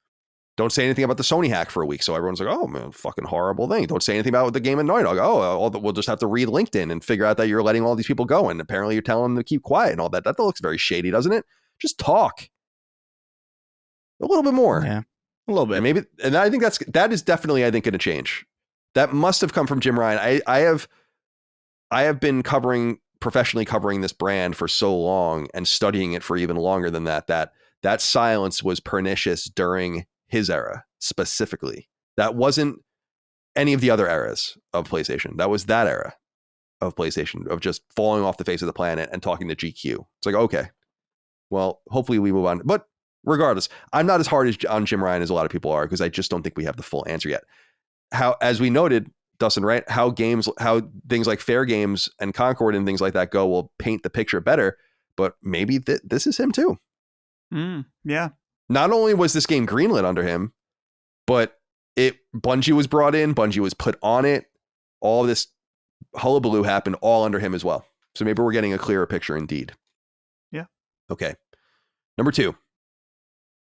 Don't say anything about the Sony hack for a week. So everyone's like, oh, man, fucking horrible thing. Don't say anything about the game at Naughty Dog. Oh, we'll just have to read LinkedIn and figure out that you're letting all these people go. And apparently you're telling them to keep quiet and all that. That looks very shady, doesn't it? Just talk a little bit more. Yeah, a little bit. Maybe. And I think that is definitely, I think, going to change. That must have come from Jim Ryan. I have been professionally covering this brand for so long and studying it for even longer than that silence was pernicious during his era specifically. That wasn't any of the other eras of PlayStation. That was that era of PlayStation, of just falling off the face of the planet and talking to GQ. It's like, okay, well, hopefully we move on. But regardless, I'm not as hard on Jim Ryan as a lot of people are, because I just don't think we have the full answer yet. How, as we noted, Dustin, right? How things like Fair Games and Concord and things like that go will paint the picture better. But maybe this is him too. Yeah. Not only was this game greenlit under him, but Bungie was brought in, Bungie was put on it. All this hullabaloo happened all under him as well. So maybe we're getting a clearer picture indeed. Yeah. Okay. Number 2.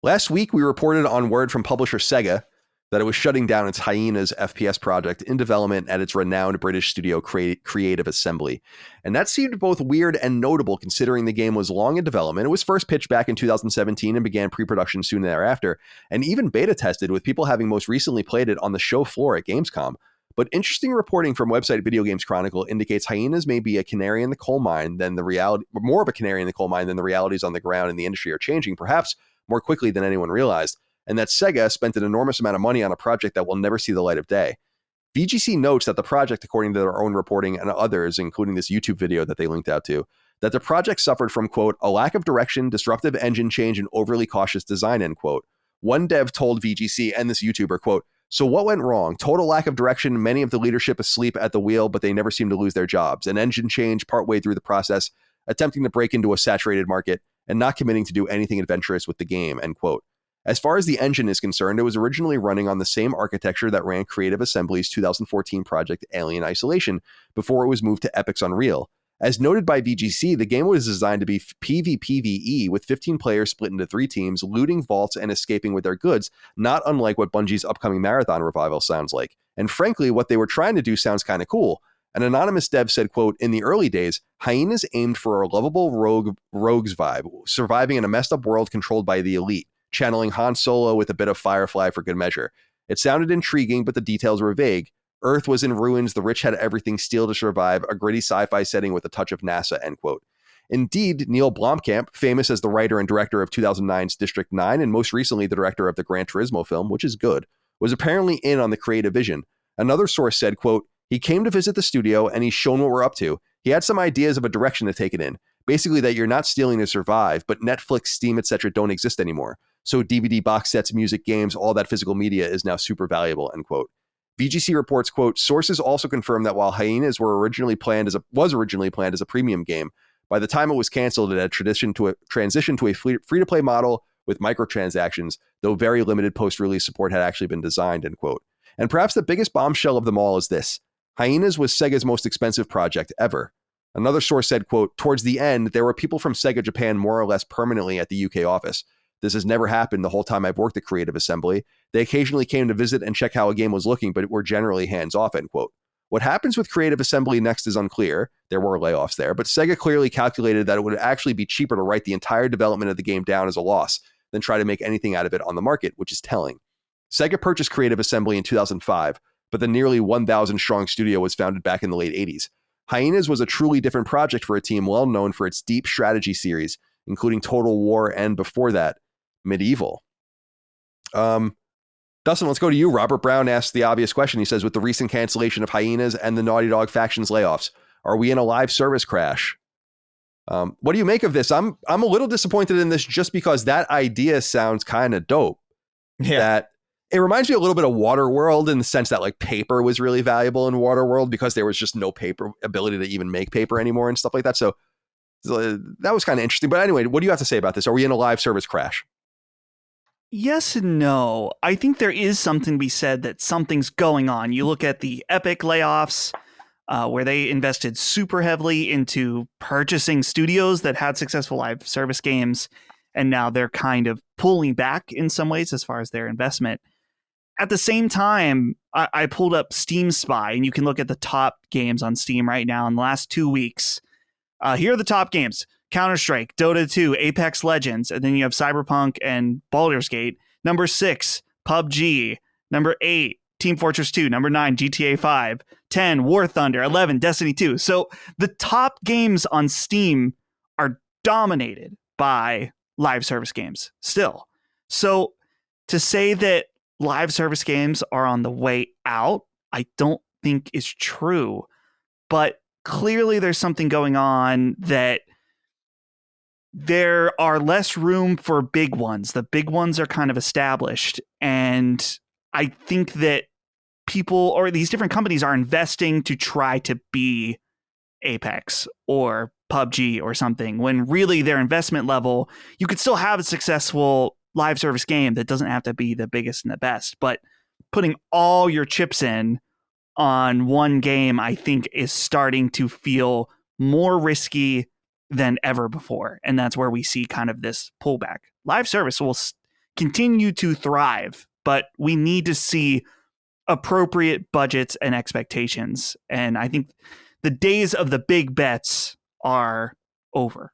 Last week, we reported on word from publisher Sega that it was shutting down its Hyenas FPS project in development at its renowned British studio Creative Assembly. And that seemed both weird and notable considering the game was long in development. It was first pitched back in 2017 and began pre-production soon thereafter, and even beta tested, with people having most recently played it on the show floor at Gamescom. But interesting reporting from website Video Games Chronicle indicates Hyenas may be a canary in the coal mine than the reality, more of a canary in the coal mine than the realities on the ground in the industry are changing, perhaps more quickly than anyone realized, and that Sega spent an enormous amount of money on a project that will never see the light of day. VGC notes that the project, according to their own reporting and others, including this YouTube video that they linked out to, that the project suffered from, quote, a lack of direction, disruptive engine change, and overly cautious design, end quote. One dev told VGC and this YouTuber, quote, so what went wrong? Total lack of direction, many of the leadership asleep at the wheel, but they never seem to lose their jobs. An engine change partway through the process, attempting to break into a saturated market, and not committing to do anything adventurous with the game, end quote. As far as the engine is concerned, it was originally running on the same architecture that ran Creative Assembly's 2014 project Alien Isolation before it was moved to Epic's Unreal. As noted by VGC, the game was designed to be PvPvE with 15 players split into 3 teams, looting vaults and escaping with their goods, not unlike what Bungie's upcoming Marathon revival sounds like. And frankly, what they were trying to do sounds kind of cool. An anonymous dev said, quote, in the early days, Hyenas aimed for a lovable rogues vibe, surviving in a messed up world controlled by the elite, channeling Han Solo with a bit of Firefly for good measure. It sounded intriguing, but the details were vague. Earth was in ruins, the rich had everything steel to survive, a gritty sci-fi setting with a touch of NASA, end quote. Indeed, Neil Blomkamp, famous as the writer and director of 2009's District 9 and most recently the director of the Gran Turismo film, which is good, was apparently in on the creative vision. Another source said, quote, he came to visit the studio and he's shown what we're up to. He had some ideas of a direction to take it in. Basically that you're not stealing to survive, but Netflix, Steam, etc. don't exist anymore. So DVD box sets, music, games, all that physical media is now super valuable, end quote. VGC reports, quote, sources also confirm that while Hyenas was originally planned as a premium game, by the time it was canceled, it had transitioned to a free-to-play model with microtransactions, though very limited post-release support had actually been designed, end quote. And perhaps the biggest bombshell of them all is this. Hyenas was Sega's most expensive project ever. Another source said, quote, towards the end, there were people from Sega Japan more or less permanently at the UK office. This has never happened the whole time I've worked at Creative Assembly. They occasionally came to visit and check how a game was looking, but were generally hands-off, end quote. What happens with Creative Assembly next is unclear. There were layoffs there, but Sega clearly calculated that it would actually be cheaper to write the entire development of the game down as a loss than try to make anything out of it on the market, which is telling. Sega purchased Creative Assembly in 2005, but the nearly 1,000-strong studio was founded back in the late 80s. Hyenas was a truly different project for a team well known for its deep strategy series, including Total War and, before that, Medieval. Dustin, let's go to you. Robert Brown asks the obvious question. He says, with the recent cancellation of Hyenas and the Naughty Dog factions layoffs, are we in a live service crash? What do you make of this? I'm a little disappointed in this just because that idea sounds kind of dope. Yeah. That it reminds me a little bit of Waterworld in the sense that like paper was really valuable in Waterworld because there was just no paper ability to even make paper anymore and stuff like that. So that was kind of interesting. But anyway, what do you have to say about this? Are we in a live service crash? Yes and no. I think there is something to be said that something's going on. You look at the Epic layoffs, where they invested super heavily into purchasing studios that had successful live service games, and now they're kind of pulling back in some ways as far as their investment. At the same time, I pulled up Steam Spy, and you can look at the top games on Steam right now in the last 2 weeks. Here are the top games. Counter-Strike, Dota 2, Apex Legends, and then you have Cyberpunk and Baldur's Gate. Number 6, PUBG. Number 8, Team Fortress 2. Number 9, GTA 5. 10, War Thunder. 11, Destiny 2. So the top games on Steam are dominated by live service games still. So to say that live service games are on the way out, I don't think is true. But clearly there's something going on that there are less room for big ones. The big ones are kind of established. And I think that people or these different companies are investing to try to be Apex or PUBG or something, when really their investment level, you could still have a successful live service game that doesn't have to be the biggest and the best. But putting all your chips in on one game, I think, is starting to feel more risky than ever before. And that's where we see kind of this pullback. Live service will continue to thrive, but we need to see appropriate budgets and expectations. And I think the days of the big bets are over.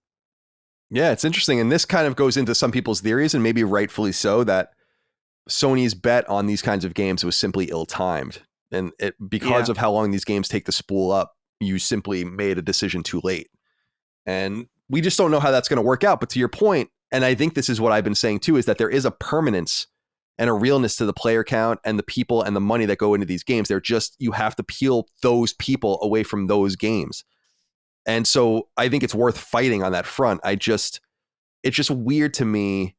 Yeah, it's interesting. And this kind of goes into some people's theories, and maybe rightfully so, that Sony's bet on these kinds of games was simply ill-timed. And because of how long these games take to spool up, you simply made a decision too late. And we just don't know how that's going to work out. But to your point, and I think this is what I've been saying too, is that there is a permanence and a realness to the player count and the people and the money that go into these games. They're just, you have to peel those people away from those games. And so I think it's worth fighting on that front. It's just weird to me.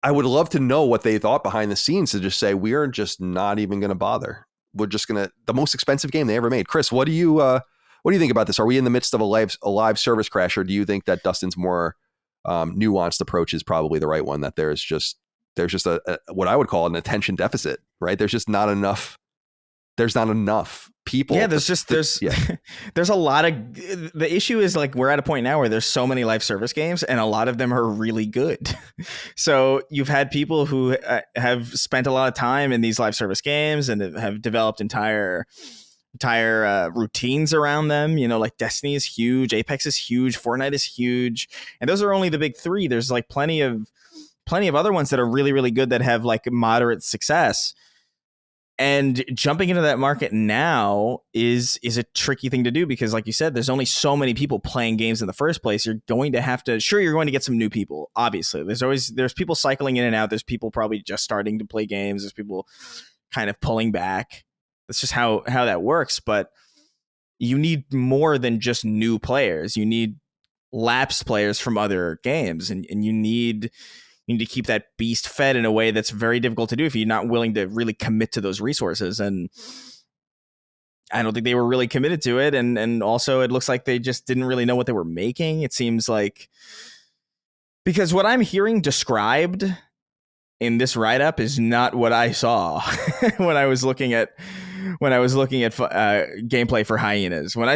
I would love to know what they thought behind the scenes to just say, we're just not even going to bother. We're just going to, the most expensive game they ever made. Chris, what do you think about this? Are we in the midst of a live service crash, or do you think that Dustin's more nuanced approach is probably the right one, that there's just a what I would call an attention deficit, right? There's not enough people. Yeah, there's a lot of, the issue is like, we're at a point now where there's so many live service games and a lot of them are really good. So you've had people who have spent a lot of time in these live service games and have developed entire routines around them. You know, like Destiny is huge, Apex is huge, Fortnite is huge, and those are only the big three. There's like plenty of other ones that are really, really good that have like moderate success. And jumping into that market now is a tricky thing to do, because like you said, there's only so many people playing games in the first place. You're going to get some new people. Obviously, there's people cycling in and out. There's people probably just starting to play games. There's people kind of pulling back. That's just how that works. But you need more than just new players. You need lapsed players from other games, and you need to keep that beast fed in a way that's very difficult to do if you're not willing to really commit to those resources. And I don't think they were really committed to it. And also it looks like they just didn't really know what they were making. It seems like, because what I'm hearing described in this write-up is not what I saw when I was looking at gameplay for Hyenas. When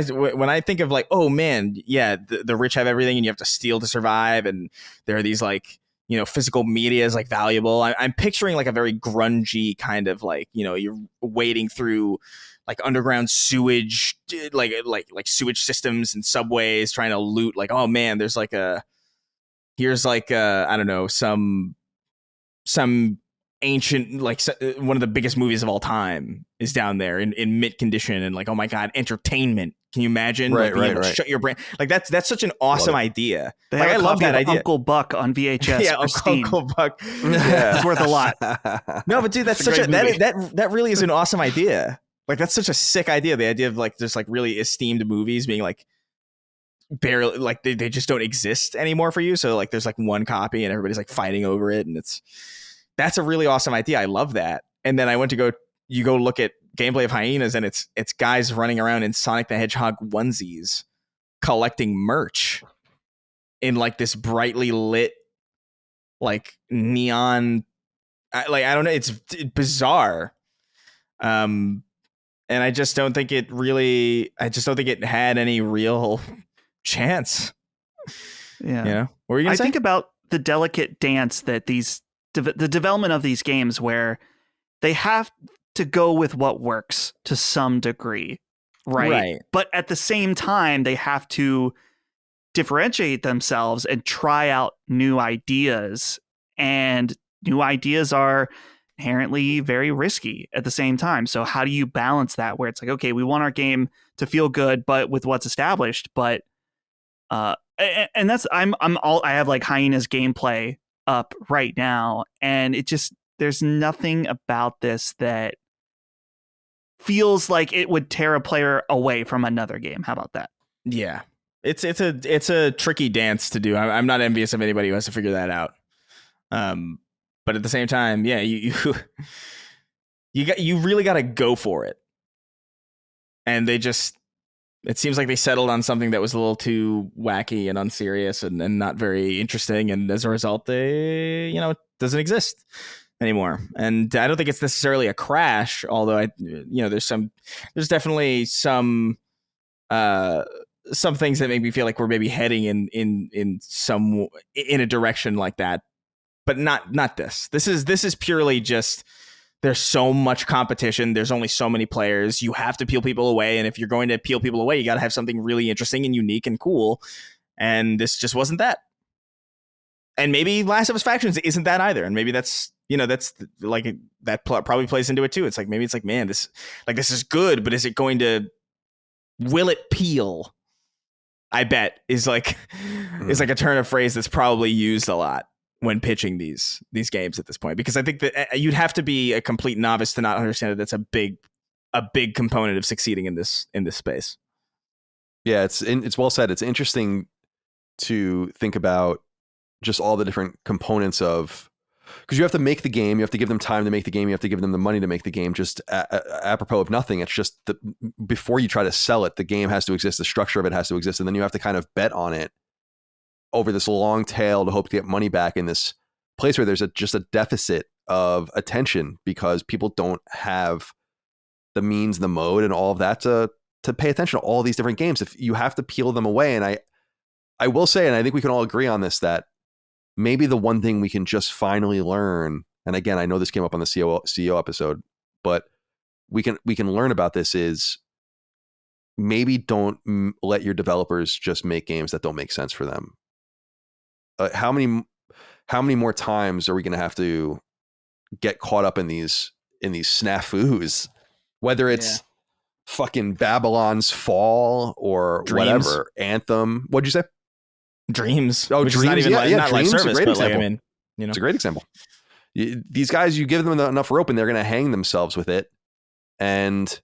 I think of like, oh man, yeah, the rich have everything and you have to steal to survive, and there are these like, you know, physical media is like valuable. I'm picturing like a very grungy kind of like, you know, you're wading through like underground sewage, like sewage systems and subways, trying to loot. Like, oh man, there's like here's like I don't know, some ancient, like one of the biggest movies of all time is down there in mint condition, and like, oh my god, entertainment. Can you imagine? Right, like, being able to shut your brain. Like that's such an awesome idea. Like, I love that idea. Uncle Buck on VHS. Yeah, Uncle Buck. Yeah. It's worth a lot. No, but dude, that's such that really is an awesome idea. Like, that's such a sick idea. The idea of like just like really esteemed movies being like barely, like they just don't exist anymore for you. So like there's like one copy and everybody's like fighting over it, and that's a really awesome idea. I love that. And then I went to go look at gameplay of Hyenas, and it's guys running around in Sonic the Hedgehog onesies collecting merch in like this brightly lit, like neon, like, I don't know, it's bizarre. And I just don't think it had any real chance. Yeah. You know, what were you gonna say? I think about the delicate dance that the development of these games, where they have to go with what works to some degree, right? But at the same time, they have to differentiate themselves and try out new ideas. And new ideas are inherently very risky at the same time. So how do you balance that, where it's like, okay, we want our game to feel good, but with what's established, but and that's I have like Hyenas gameplay up right now, and it just, there's nothing about this that feels like it would tear a player away from another game. How about that? Yeah, it's a tricky dance to do. I'm not envious of anybody who has to figure that out. But at the same time, yeah, you really got to go for it. And it seems like they settled on something that was a little too wacky and unserious and not very interesting. And as a result, it doesn't exist anymore. And I don't think it's necessarily a crash, although there's definitely some things that make me feel like we're maybe heading in a direction like that, but not this. This is purely just, there's so much competition. There's only so many players. You have to peel people away. And if you're going to peel people away, you got to have something really interesting and unique and cool. And this just wasn't that. And maybe Last of Us Factions isn't that either. And maybe that's, that's like that probably plays into it too. It's like maybe it's like, man, this is good, but is it going to will it peel? I bet is like a turn of phrase that's probably used a lot when pitching these games at this point, because I think that you'd have to be a complete novice to not understand that that's a big component of succeeding in this space. Yeah, it's well said. It's interesting to think about just all the different components of, because you have to make the game, you have to give them time to make the game, you have to give them the money to make the game, just apropos of nothing. It's just that before you try to sell it, the game has to exist, the structure of it has to exist, and then you have to kind of bet on it over this long tail to hope to get money back in this place where there's just a deficit of attention because people don't have the means, the mode, and all of that to pay attention to all these different games. If you have to peel them away, and I will say, and I think we can all agree on this, that maybe the one thing we can just finally learn, and again, I know this came up on the CEO episode, but we can learn about this, is maybe don't let your developers just make games that don't make sense for them. How many more times are we going to have to get caught up in these snafus, whether it's fucking Babylon's Fall or Dreams. Whatever, Anthem. What'd you say? Dreams. Oh, which Dreams. Is not even not Dreams, live service, but like, I mean, it's a great example. These guys, you give them enough rope and they're going to hang themselves with it. And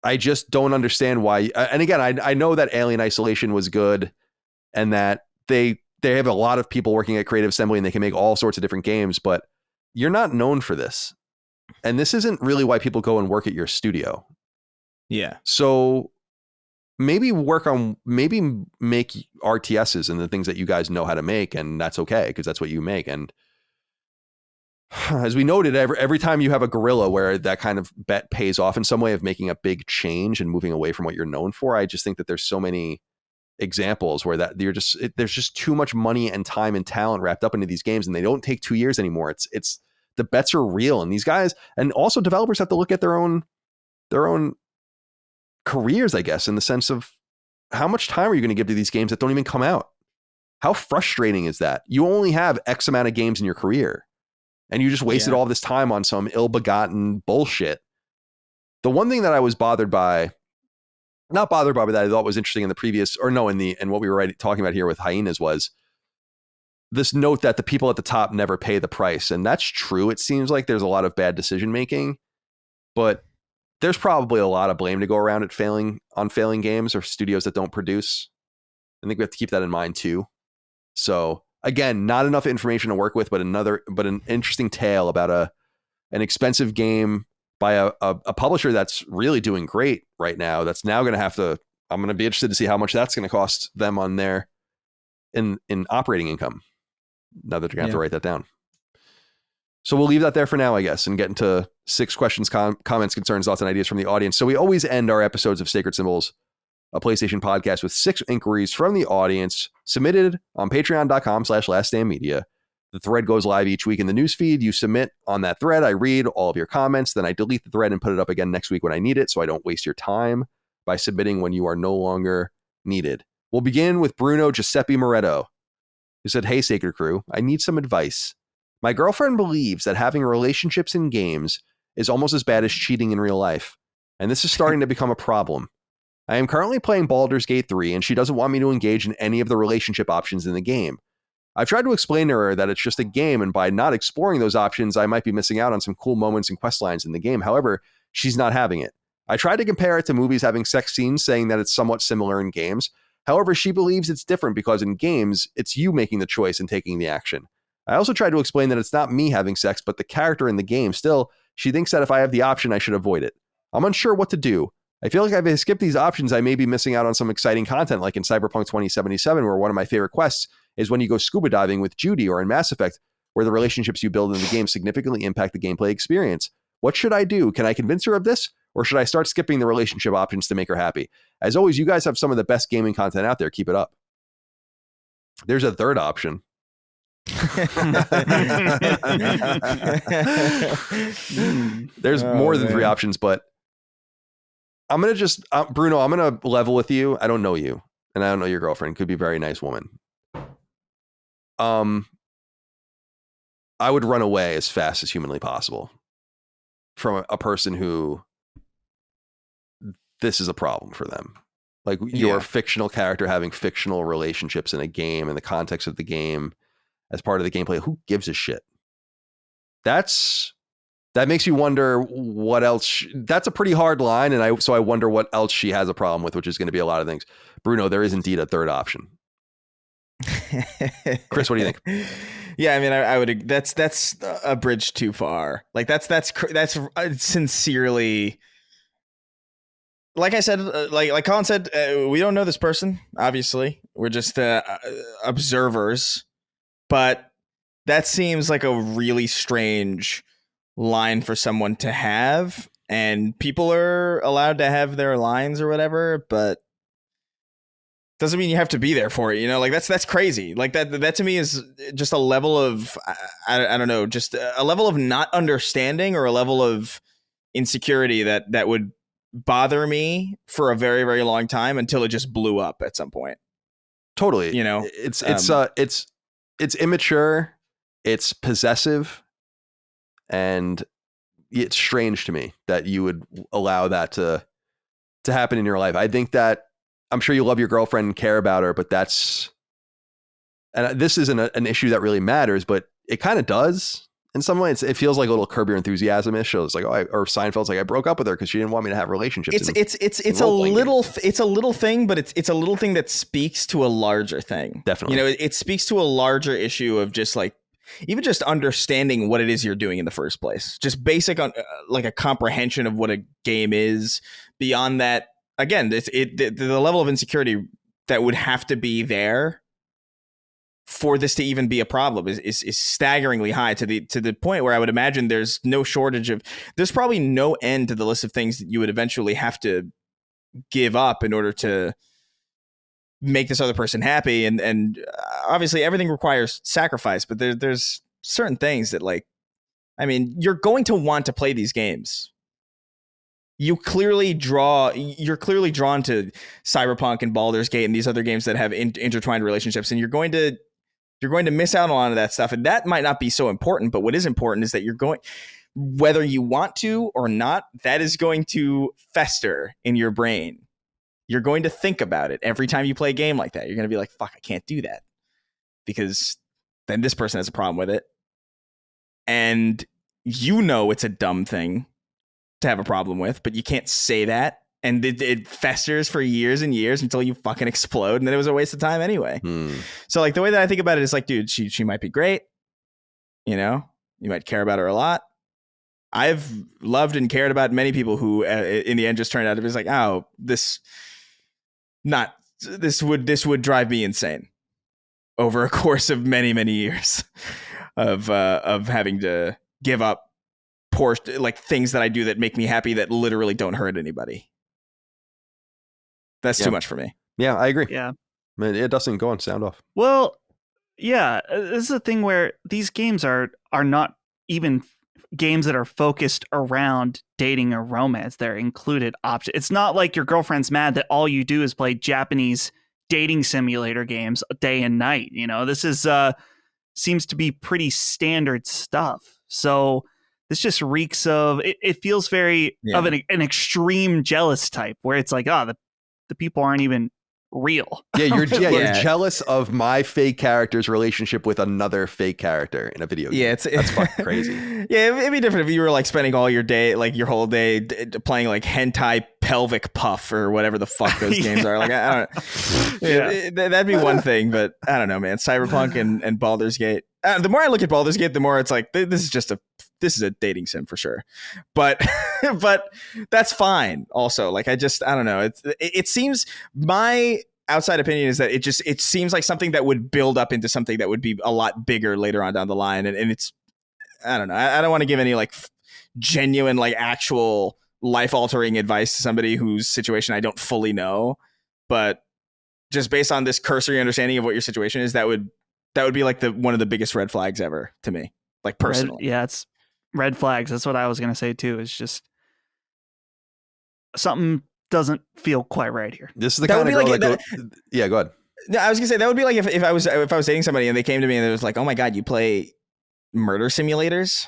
I just don't understand why. And again, I know that Alien Isolation was good and that they have a lot of people working at Creative Assembly and they can make all sorts of different games, but you're not known for this. And this isn't really why people go and work at your studio. Yeah. So maybe make RTSs and the things that you guys know how to make, and that's okay because that's what you make. And as we noted, every time you have a guerrilla where that kind of bet pays off in some way of making a big change and moving away from what you're known for, I just think that there's so many examples where there's just too much money and time and talent wrapped up into these games, and they don't take 2 years anymore. It's the bets are real, and these guys, and also developers, have to look at their own careers, I guess, in the sense of how much time are you going to give to these games that don't even come out? How frustrating is that? You only have X amount of games in your career and you just wasted all this time on some ill-begotten bullshit. The one thing that I was not bothered by, but that I thought was interesting in the previous, or no, in what we were talking about here with Hyenas, was this note that the people at the top never pay the price. And that's true. It seems like there's a lot of bad decision making, but there's probably a lot of blame to go around at failing games or studios that don't produce. I think we have to keep that in mind too. So again, not enough information to work with, but an interesting tale about an expensive game by a publisher that's really doing great right now. That's now going to have to, I'm going to be interested to see how much that's going to cost them on their in operating income. Now that you're going to have to write that down. So we'll leave that there for now, I guess, and get into 6 questions, comments, concerns, thoughts, and ideas from the audience. So we always end our episodes of Sacred Symbols, a PlayStation podcast, with 6 inquiries from the audience submitted on patreon.com/laststandmedia. The thread goes live each week in the newsfeed. You submit on that thread. I read all of your comments. Then I delete the thread and put it up again next week when I need it, so I don't waste your time by submitting when you are no longer needed. We'll begin with Bruno Giuseppe Moretto, who said, "Hey, Sacred Crew, I need some advice. My girlfriend believes that having relationships in games is almost as bad as cheating in real life, and this is starting to become a problem. I am currently playing Baldur's Gate 3, and she doesn't want me to engage in any of the relationship options in the game. I've tried to explain to her that it's just a game, and by not exploring those options, I might be missing out on some cool moments and quest lines in the game. However, she's not having it. I tried to compare it to movies having sex scenes, saying that it's somewhat similar in games. However, she believes it's different because in games, it's you making the choice and taking the action. I also tried to explain that it's not me having sex, but the character in the game. Still, she thinks that if I have the option, I should avoid it. I'm unsure what to do. I feel like if I skip these options, I may be missing out on some exciting content, like in Cyberpunk 2077, where one of my favorite quests is when you go scuba diving with Judy, or in Mass Effect, where the relationships you build in the game significantly impact the gameplay experience. What should I do? Can I convince her of this? Or should I start skipping the relationship options to make her happy? As always, you guys have some of the best gaming content out there. Keep it up." There's a third option. There's more than 3 options, but I'm going to just, Bruno, I'm going to level with you. I don't know you, and I don't know your girlfriend. Could be a very nice woman. I would run away as fast as humanly possible from a person who this is a problem for them. Like your fictional character having fictional relationships in a game in the context of the game as part of the gameplay. Who gives a shit? That makes you wonder what else. That's a pretty hard line. And I wonder what else she has a problem with, which is going to be a lot of things. Bruno, there is indeed a third option. Chris, what do you think? Yeah, I mean, I would. That's a bridge too far. Like that's sincerely. Like I said, like Colin said, we don't know this person. Obviously, we're just observers. But that seems like a really strange line for someone to have, and people are allowed to have their lines or whatever, but doesn't mean you have to be there for it, you know? Like that's crazy. Like that to me is just a level of I don't know, just a level of not understanding or a level of insecurity that would bother me for a very, very long time until it just blew up at some point. Totally. You know, it's immature, it's possessive, and it's strange to me that you would allow that to happen in your life. I think that I'm sure you love your girlfriend and care about her, but and this isn't an issue that really matters, but it kind of does in some ways. It feels like a little Curb Your Enthusiasm-ish. So it's like, or Seinfeld's like, I broke up with her because she didn't want me to have relationships. It's a little thing, but it's a little thing that speaks to a larger thing. Definitely. You know, it speaks to a larger issue of just like, even just understanding what it is you're doing in the first place. Just basic on like a comprehension of what a game is. Beyond that, again, the level of insecurity that would have to be there for this to even be a problem is staggeringly high to the point where I would imagine there's no shortage of, there's probably no end to the list of things that you would eventually have to give up in order to make this other person happy. And obviously everything requires sacrifice, but there's certain things that, like, I mean, you're going to want to play these games. You're clearly drawn to Cyberpunk and Baldur's Gate and these other games that have intertwined relationships, and you're going to miss out on a lot of that stuff. And that might not be so important, but what is important is that you're going, whether you want to or not, that is going to fester in your brain. You're going to think about it every time you play a game like that. You're going to be like, fuck, I can't do that because then this person has a problem with it. And you know it's a dumb thing to have a problem with, but you can't say that. And it festers for years and years until you fucking explode. And then it was a waste of time anyway. So like the way that I think about it is like, dude, she might be great. You know, you might care about her a lot. I've loved and cared about many people who in the end just turned out to be like, oh, this would drive me insane over a course of many, many years of having to give up poor, like, things that I do that make me happy that literally don't hurt anybody. That's too much for me. Yeah, I agree. Yeah. Man, it doesn't go on, sound off. Well, yeah, this is a thing where these games are not even games that are focused around dating or romance. They're included options. It's not like your girlfriend's mad that all you do is play Japanese dating simulator games day and night. You know, this is seems to be pretty standard stuff. So this just reeks of it feels very of an extreme jealous type where it's like, oh, the people aren't even real. Yeah, you're jealous of my fake character's relationship with another fake character in a video game. Yeah, that's fucking crazy. Yeah, it'd be different if you were like spending all your day, like your whole day playing like hentai pelvic puff or whatever the fuck those games are. Like, I don't know. That'd be one thing, but I don't know, man. Cyberpunk and Baldur's Gate. The more I look at Baldur's Gate, the more it's like, this is a dating sim for sure. But that's fine also. Like, I don't know. It seems, my outside opinion is that it seems like something that would build up into something that would be a lot bigger later on down the line. And it's, I don't know. I don't want to give any like genuine, like actual life altering advice to somebody whose situation I don't fully know, but just based on this cursory understanding of what your situation is, that would be like one of the biggest red flags ever to me, like personally. It's red flags. That's what I was going to say too. It's just something doesn't feel quite right here. This is the kind of girl that yeah, go ahead. No, I was gonna say that would be like if I was dating somebody and they came to me and it was like, oh my God, you play murder simulators.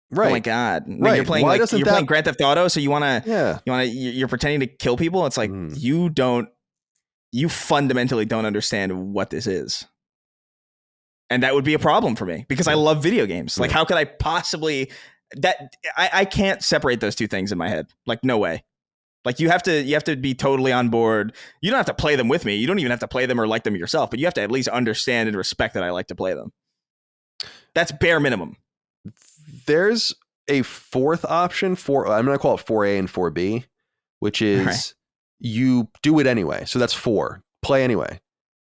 Right. Oh my god! Like, Right. You're playing Why like doesn't you're that- playing Grand Theft Auto, so Yeah. you're pretending to kill people. It's like you fundamentally don't understand what this is, and that would be a problem for me because I love video games. Like, how could I possibly I can't separate those two things in my head. Like, no way. Like, you have to be totally on board. You don't have to play them with me. You don't even have to play them or like them yourself, but you have to at least understand and respect that I like to play them. That's bare minimum. There's a fourth option I'm going to call it 4A and 4B, which is you do it anyway. So that's 4. Play anyway.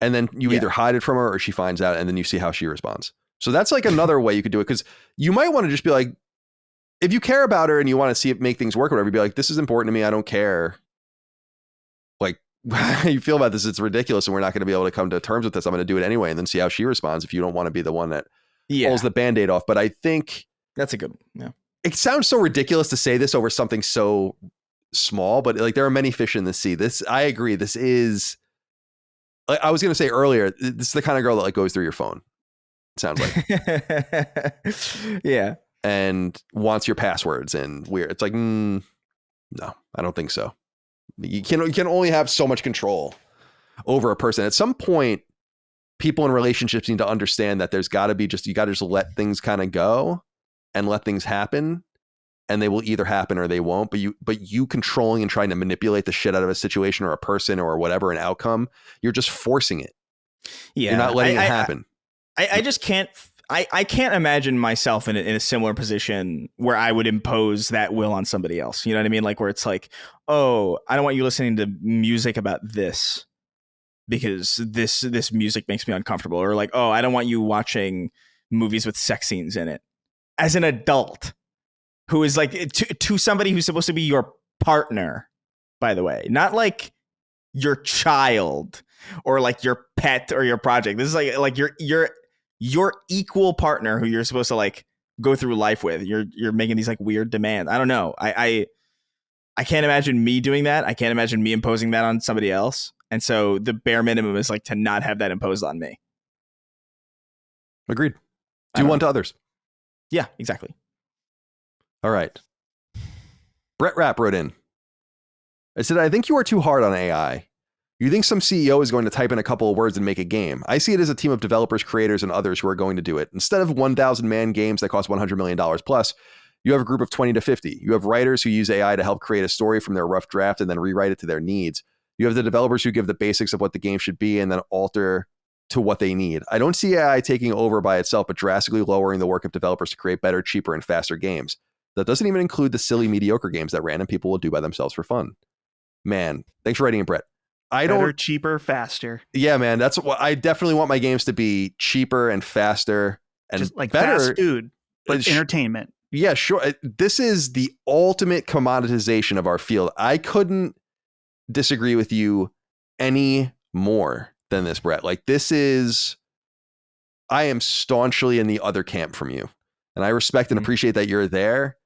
And then you either hide it from her or she finds out, and then you see how she responds. So that's like another way you could do it, because you might want to just be like, if you care about her and you want to see it make things work, or whatever, you'd be like, this is important to me. I don't care. Like, how you feel about this? It's ridiculous, and we're not going to be able to come to terms with this. I'm going to do it anyway, and then see how she responds if you don't want to be the one that pulls the Band-Aid off. But I think that's a good one. Yeah. It sounds so ridiculous to say this over something so small, but like, there are many fish in the sea. I agree. This is, like I was going to say earlier, this is the kind of girl that like goes through your phone. It sounds like. Yeah. And wants your passwords and weird. It's like, no, I don't think so. You can only have so much control over a person. At some point, people in relationships need to understand that there's got to be you got to just let things kind of go and let things happen, and they will either happen or they won't. But you controlling and trying to manipulate the shit out of a situation or a person or whatever, an outcome, you're just forcing it. Yeah. You're not letting it happen. I just can't. I can't imagine myself in a similar position where I would impose that will on somebody else. You know what I mean? Like, where it's like, oh, I don't want you listening to music about this because this music makes me uncomfortable. Or like, oh, I don't want you watching movies with sex scenes in it. As an adult who is like to somebody who's supposed to be your partner, by the way, not like your child or like your pet or your project. This is like your equal partner who you're supposed to like go through life with. You're making these like weird demands. I don't know. I can't imagine me doing that. I can't imagine me imposing that on somebody else. And so the bare minimum is like to not have that imposed on me. Agreed. Do unto others. Yeah, exactly. All right. Brett Rapp wrote in. I said, I think you are too hard on AI. You think some CEO is going to type in a couple of words and make a game. I see it as a team of developers, creators, and others who are going to do it. Instead of 1,000-man games that cost $100 million plus, you have a group of 20 to 50. You have writers who use AI to help create a story from their rough draft and then rewrite it to their needs. You have the developers who give the basics of what the game should be and then alter to what they need. I don't see AI taking over by itself, but drastically lowering the work of developers to create better, cheaper, and faster games. That doesn't even include the silly, mediocre games that random people will do by themselves for fun. Man, thanks for writing in, Brett. Better, cheaper, faster. Yeah, man, that's what I definitely want my games to be: cheaper and faster and just like better. Fast food, but entertainment. Yeah, sure. This is the ultimate commoditization of our field. I couldn't disagree with you any more than this, Brett. Like, this is, I am staunchly in the other camp from you, and I respect and appreciate that you're there,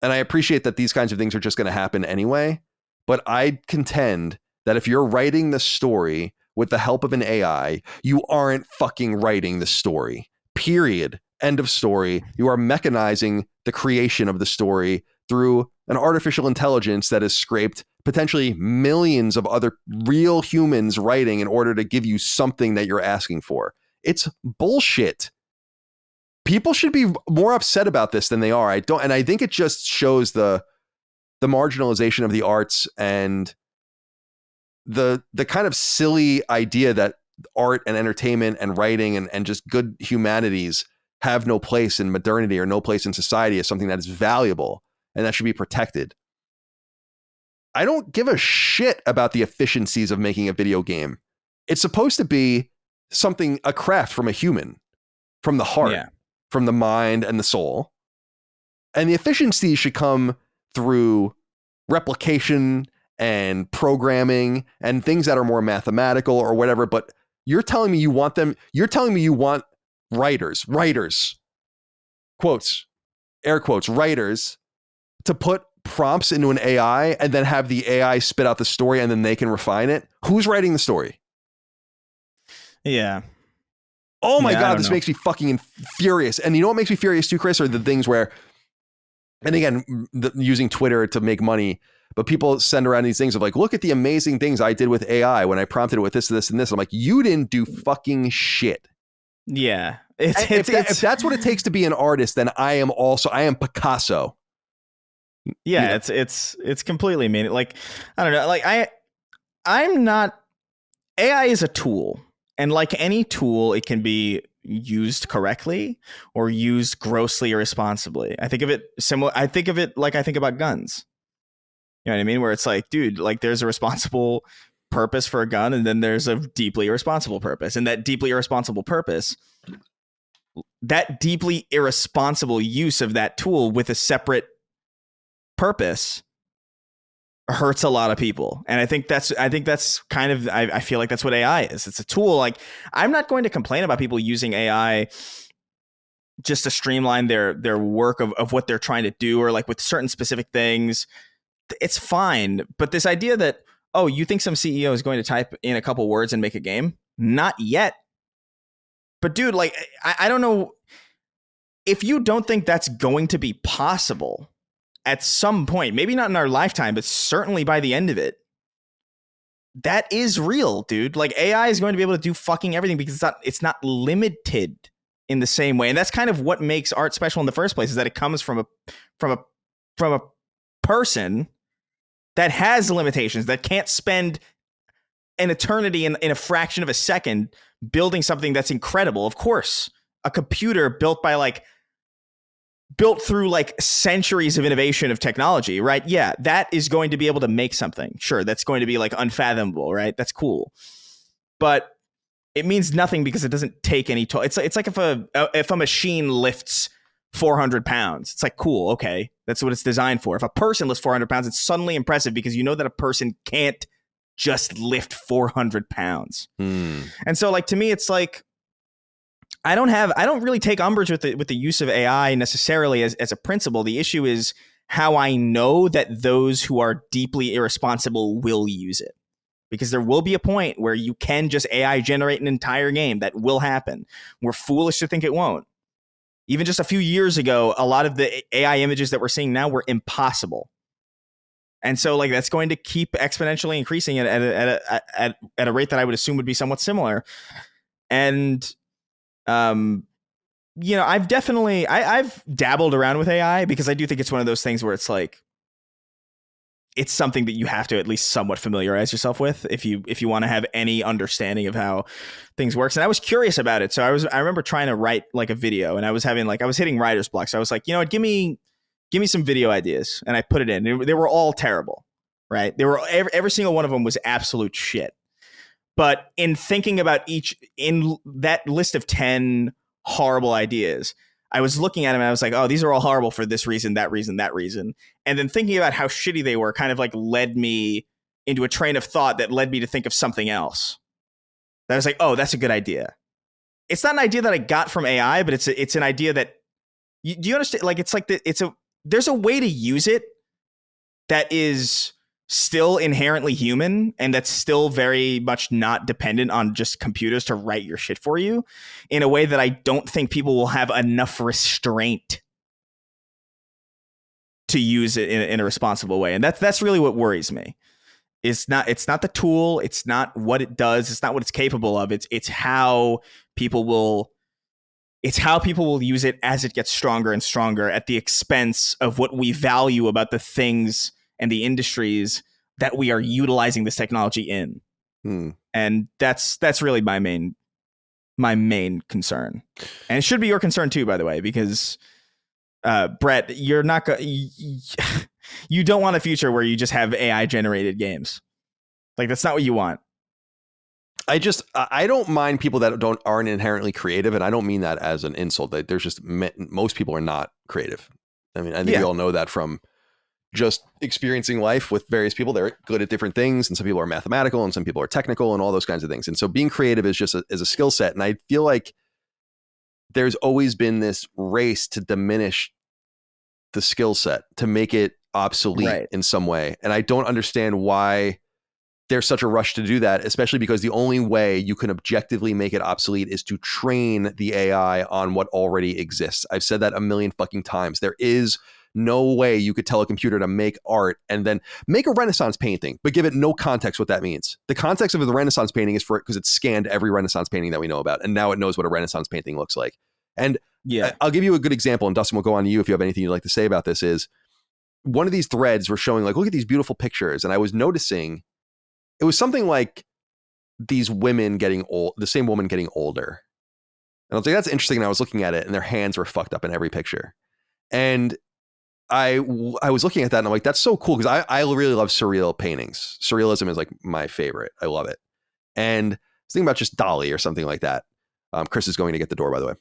and I appreciate that these kinds of things are just going to happen anyway. But I contend that if you're writing the story with the help of an AI, you aren't fucking writing the story. Period. End of story. You are mechanizing the creation of the story through an artificial intelligence that has scraped potentially millions of other real humans writing in order to give you something that you're asking for. It's bullshit. People should be more upset about this than they are. And I think it just shows the marginalization of the arts and the kind of silly idea that art and entertainment and writing and just good humanities have no place in modernity or no place in society as something that is valuable and that should be protected. I don't give a shit about the efficiencies of making a video game. It's supposed to be something, a craft from a human, from the heart, from the mind and the soul. And the efficiency should come through replication and programming and things that are more mathematical or whatever. But you're telling me you want writers, quotes, air quotes, writers to put prompts into an AI and then have the AI spit out the story and then they can refine it. Who's writing the story? Yeah. Oh my Yeah, I God, don't this know. makes me fucking furious. And you know what makes me furious too, Chris, are the things where, and again, using Twitter to make money, but people send around these things of like, look at the amazing things I did with AI when I prompted it with this, this, and this. I'm like, you didn't do fucking shit. Yeah. If that's what it takes to be an artist, then I am Picasso. Yeah, it's completely mean. Like, I don't know. Like I'm not. AI is a tool, and like any tool, it can be used correctly or used grossly irresponsibly. I think of it similar. I think of it like I think about guns. You know what I mean? Where it's like, dude, like there's a responsible purpose for a gun, and then there's a deeply irresponsible purpose, and that deeply irresponsible purpose, that deeply irresponsible use of that tool with a separate purpose hurts a lot of people. And I think that's kind of, I feel like that's what AI is. It's a tool. Like, I'm not going to complain about people using AI just to streamline their work of what they're trying to do, or like with certain specific things. It's fine. But this idea that, oh, you think some CEO is going to type in a couple words and make a game? Not yet. But dude, like, I don't know if you don't think that's going to be possible at some point, maybe not in our lifetime, but certainly by the end of it, that is real, dude. Like, AI is going to be able to do fucking everything because it's not limited in the same way. And that's kind of what makes art special in the first place, is that it comes from a person that has limitations, that can't spend an eternity in a fraction of a second building something that's incredible. Of course, a computer built through like centuries of innovation of technology, right? Yeah, that is going to be able to make something. Sure, that's going to be like unfathomable, right? That's cool. But it means nothing because it doesn't take any toll. It's like if a machine lifts 400 pounds, it's like, cool, okay, that's what it's designed for. If a person lifts 400 pounds, it's suddenly impressive because you know that a person can't just lift 400 pounds. And so, like, to me, it's like, I don't really take umbrage with the use of AI necessarily as a principle. The issue is how I know that those who are deeply irresponsible will use it. Because there will be a point where you can just AI generate an entire game. That will happen. We're foolish to think it won't. Even just a few years ago, a lot of the AI images that we're seeing now were impossible. And so, like, that's going to keep exponentially increasing at a rate that I would assume would be somewhat similar. And you know, I've dabbled around with AI because I do think it's one of those things where it's like, it's something that you have to at least somewhat familiarize yourself with if you want to have any understanding of how things works. And I was curious about it. So I remember trying to write like a video, and I was hitting writer's block. So I was like, you know what, give me some video ideas. And I put it in. They were all terrible, right? They were every single one of them was absolute shit. But in thinking about in that list of 10 horrible ideas, I was looking at them and I was like, oh, these are all horrible for this reason, that reason, that reason. And then thinking about how shitty they were kind of like led me into a train of thought that led me to think of something else. That I was like, oh, that's a good idea. It's not an idea that I got from AI, but it's an idea that, do you understand? Like, it's like there's a way to use it that is still inherently human, and that's still very much not dependent on just computers to write your shit for you, in a way that I don't think people will have enough restraint to use it in a responsible way. And that's really what worries me. It's not the tool, it's not what it does, it's not what it's capable of. It's how people will use it as it gets stronger and stronger at the expense of what we value about the things and the industries that we are utilizing this technology in. And that's really my main concern. And it should be your concern too, by the way, because Brett, you're not you don't want a future where you just have AI generated games. Like, that's not what you want. I don't mind people that aren't inherently creative, and I don't mean that as an insult. There's just most people are not creative. I mean, I think we all know that from just experiencing life with various people. They're good at different things, and some people are mathematical and some people are technical and all those kinds of things. And so being creative is just is a skill set. And I feel like there's always been this race to diminish the skill set, to make it obsolete in some way. And I don't understand why there's such a rush to do that, especially because the only way you can objectively make it obsolete is to train the AI on what already exists. I've said that a million fucking times. There is no way you could tell a computer to make art and then make a Renaissance painting, but give it no context what that means. The context of the Renaissance painting is for it because it scanned every Renaissance painting that we know about, and now it knows what a Renaissance painting looks like. And I'll give you a good example, and Dustin, will go on to you if you have anything you'd like to say about this, is one of these threads were showing like, look at these beautiful pictures. And I was noticing it was something like these women getting old, the same woman getting older. And I was like, that's interesting. And I was looking at it and their hands were fucked up in every picture. And I was looking at that and I'm like, that's so cool. Because I really love surreal paintings. Surrealism is like my favorite. I love it. And I was thinking about just Dali or something like that. Chris is going to get the door, by the way.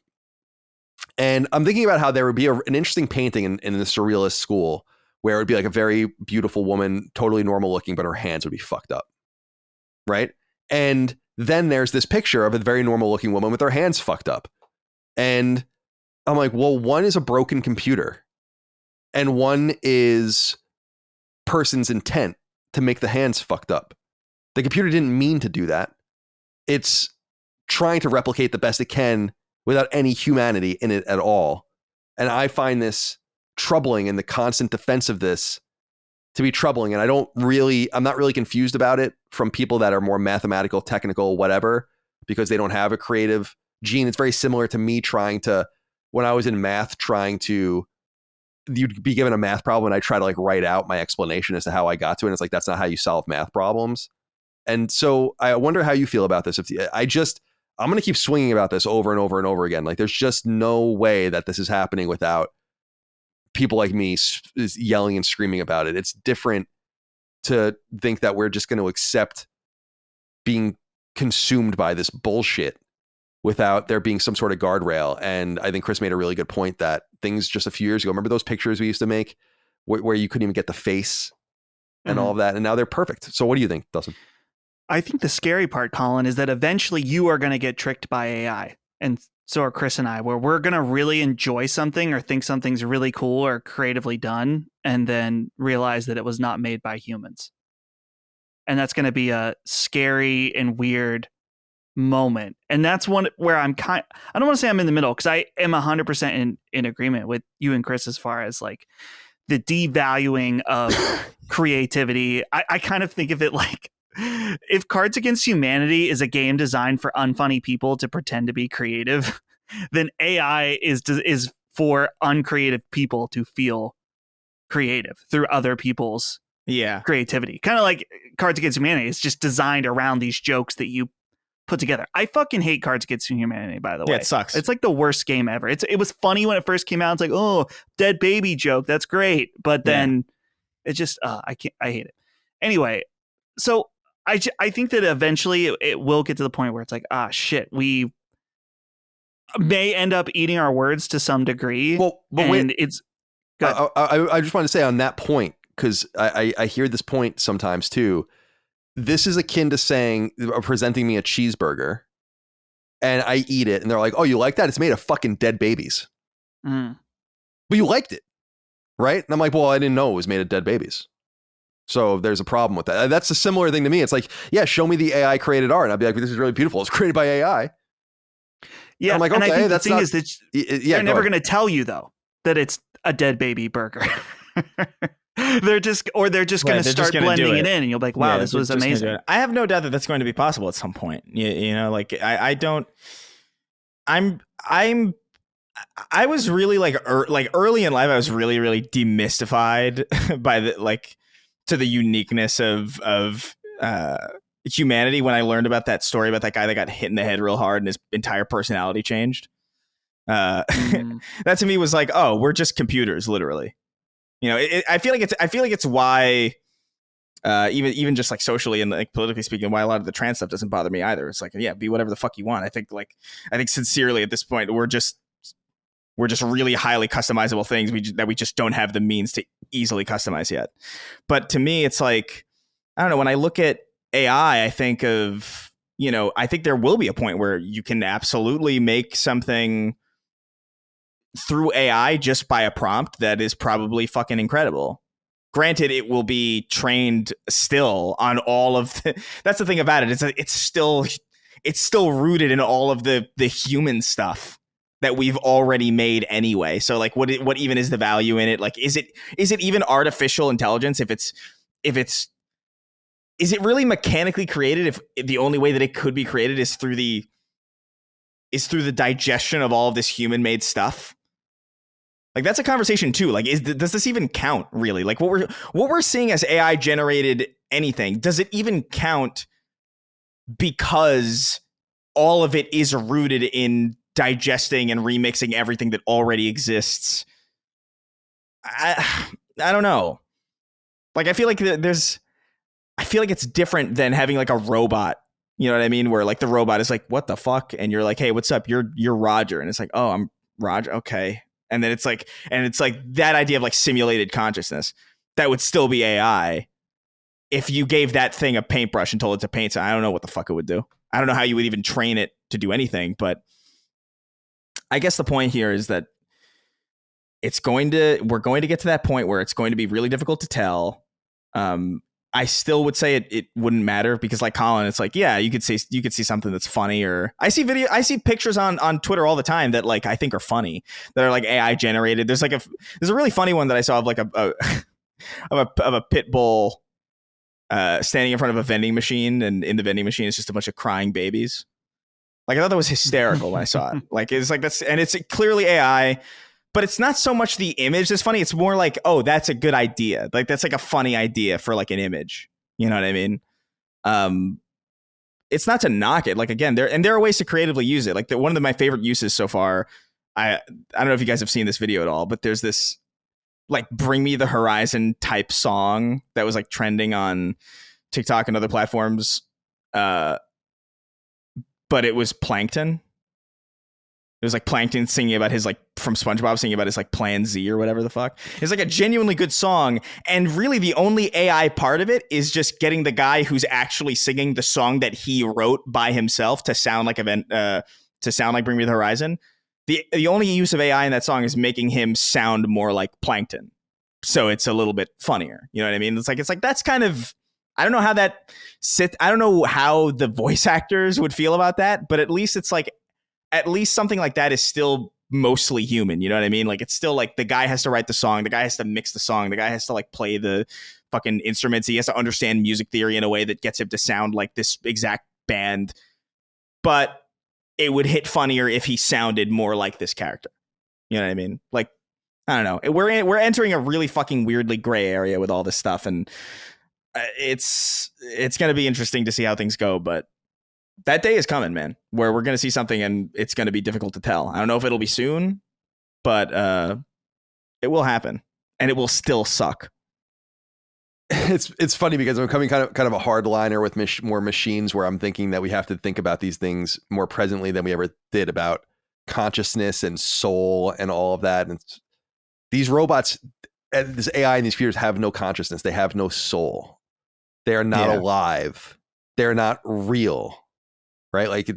And I'm thinking about how there would be an interesting painting in the surrealist school where it would be like a very beautiful woman, totally normal looking, but her hands would be fucked up. Right. And then there's this picture of a very normal looking woman with her hands fucked up. And I'm like, well, one is a broken computer and one is person's intent to make the hands fucked up. The computer didn't mean to do that. It's trying to replicate the best it can without any humanity in it at all. And I find this troubling, and the constant defense of this to be troubling. And I'm not really confused about it from people that are more mathematical, technical, whatever, because they don't have a creative gene. It's very similar to me when I was in math, you'd be given a math problem and I try to like write out my explanation as to how I got to it. And it's like, that's not how you solve math problems. And so I wonder how you feel about this. I'm going to keep swinging about this over and over and over again. Like, there's just no way that this is happening without people like me yelling and screaming about it. It's different to think that we're just going to accept being consumed by this bullshit without there being some sort of guardrail. And I think Chris made a really good point that things just a few years ago, remember those pictures we used to make where you couldn't even get the face and all of that? And now they're perfect. So what do you think, Dustin? I think the scary part, Colin, is that eventually you are going to get tricked by AI. And so are Chris and I, where we're going to really enjoy something or think something's really cool or creatively done, and then realize that it was not made by humans. And that's going to be a scary and weird moment. And that's one where I don't want to say I'm in the middle, because I am 100% in agreement with you and Chris as far as like the devaluing of creativity. I kind of think of it like, if Cards Against Humanity is a game designed for unfunny people to pretend to be creative, then AI is for uncreative people to feel creative through other people's creativity. Kind of like Cards Against Humanity is just designed around these jokes that you put together. I fucking hate Cards Against Humanity, by the way. Yeah, it sucks. It's like the worst game ever. It was funny when it first came out. It's like, oh, dead baby joke. That's great. But then it just, I hate it. Anyway, so I think that eventually it will get to the point where it's like, shit, we may end up eating our words to some degree. Well, but wait, I just want to say on that point, because I hear this point sometimes too. This is akin to presenting me a cheeseburger and I eat it and they're like, oh, you like that? It's made of fucking dead babies. But you liked it, right? And I'm like, well, I didn't know it was made of dead babies. So there's a problem with that. That's a similar thing to me. It's like, yeah, show me the AI created art. And I'll be like, this is really beautiful. It's created by AI. Yeah. And I'm like, okay, and I think that's the thing is that they're never going to tell you though that it's a dead baby burger. they're just going to start blending it in, and you'll be like, wow, this was amazing. I have no doubt that that's going to be possible at some point. You know, like I was really like early in life, I was really, really demystified by to the uniqueness of humanity when I learned about that story about that guy that got hit in the head real hard and his entire personality changed. That to me was like, oh, we're just computers, literally. You know, I feel like it's why even just like socially and like politically speaking, why a lot of the trans stuff doesn't bother me either. It's like, yeah, be whatever the fuck you want. I think sincerely at this point we're just really highly customizable things that we just don't have the means to easily customize yet. But to me, it's like, I don't know, when I look at AI, I think of, I think there will be a point where you can absolutely make something through AI just by a prompt that is probably fucking incredible. Granted, it will be trained still on all of that's the thing about it. It's still rooted in all of the human stuff that we've already made anyway. So like what even is the value in it? Like is it even artificial intelligence if it's is it really mechanically created if the only way that it could be created is through the digestion of all of this human made stuff? Like that's a conversation too. Like, does this even count really? Like what we're seeing as AI generated anything, does it even count because all of it is rooted in digesting and remixing everything that already exists? I don't know. Like I feel like it's different than having like a robot. You know what I mean? Where like the robot is like, what the fuck? And you're like, hey, what's up? You're Roger. And it's like, oh, I'm Roger. Okay. And then it's like that idea of like simulated consciousness that would still be AI if you gave that thing a paintbrush and told it to paint. So I don't know what the fuck it would do. I don't know how you would even train it to do anything. But I guess the point here is that we're going to get to that point where it's going to be really difficult to tell. I still would say it wouldn't matter because like Colin, it's like, yeah, you could see something that's funny, or I see pictures on Twitter all the time that like I think are funny that are like AI generated. There's a really funny one that I saw of like a pit bull standing in front of a vending machine, and in the vending machine is just a bunch of crying babies. Like I thought that was hysterical when I saw it. Like it's like it's clearly AI. But it's not so much the image that's funny. It's more like, oh, that's a good idea. Like that's like a funny idea for like an image. You know what I mean? It's not to knock it. Like again, there are ways to creatively use it. Like one of my favorite uses so far. I don't know if you guys have seen this video at all, but there's this like "Bring Me the Horizon" type song that was like trending on TikTok and other platforms. But it was Plankton. It was like Plankton singing about his like from SpongeBob singing about his like Plan Z or whatever the fuck. It's like a genuinely good song, and really the only AI part of it is just getting the guy who's actually singing the song that he wrote by himself to sound like "Bring Me the Horizon." The only use of AI in that song is making him sound more like Plankton, so it's a little bit funnier. You know what I mean? It's like that's kind of, I don't know how that sits. I don't know how the voice actors would feel about that, but at least it's like. At least something like that is still mostly human. You know what I mean? Like it's still like the guy has to write the song. The guy has to mix the song. The guy has to like play the fucking instruments. He has to understand music theory in a way that gets him to sound like this exact band. But it would hit funnier if he sounded more like this character. You know what I mean? Like, I don't know. We're entering a really fucking weirdly gray area with all this stuff. And it's going to be interesting to see how things go. But that day is coming, man, where we're going to see something and it's going to be difficult to tell. I don't know if it'll be soon, but it will happen and it will still suck. It's funny because I'm coming kind of a hardliner with more machines, where I'm thinking that we have to think about these things more presently than we ever did about consciousness and soul and all of that. And these robots, this AI and these computers have no consciousness. They have no soul. They are not alive. They're not real. Right? Like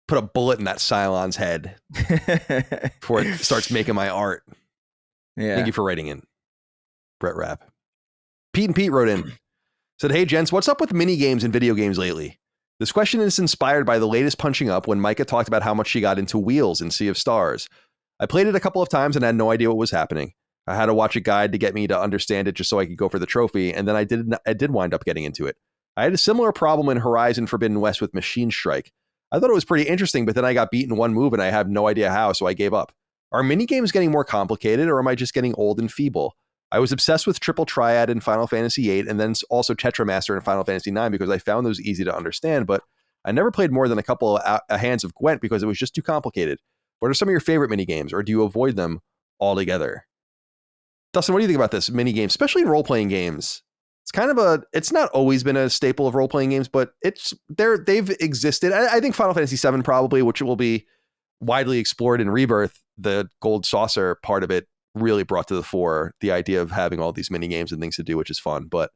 put a bullet in that Cylon's head before it starts making my art. Yeah. Thank you for writing in, Brett Rapp. Pete and Pete wrote in, said, "Hey gents, what's up with mini games and video games lately? This question is inspired by the latest Punching Up when Micah talked about how much she got into Wheels in Sea of Stars. I played it a couple of times and had no idea what was happening. I had to watch a guide to get me to understand it just so I could go for the trophy, and then I did wind up getting into it. I had a similar problem in Horizon Forbidden West with Machine Strike. I thought it was pretty interesting, but then I got beaten one move and I have no idea how, so I gave up. Are minigames getting more complicated, or am I just getting old and feeble? I was obsessed with Triple Triad in Final Fantasy VIII and then also Tetramaster in Final Fantasy IX because I found those easy to understand, but I never played more than a couple of hands of Gwent because it was just too complicated. What are some of your favorite minigames, or do you avoid them altogether?" Dustin, what do you think about this minigame, especially in role-playing games? It's not always been a staple of role-playing games, but they've existed. I think Final Fantasy VII probably, which will be widely explored in Rebirth, the gold saucer part of it really brought to the fore the idea of having all these mini games and things to do, which is fun. But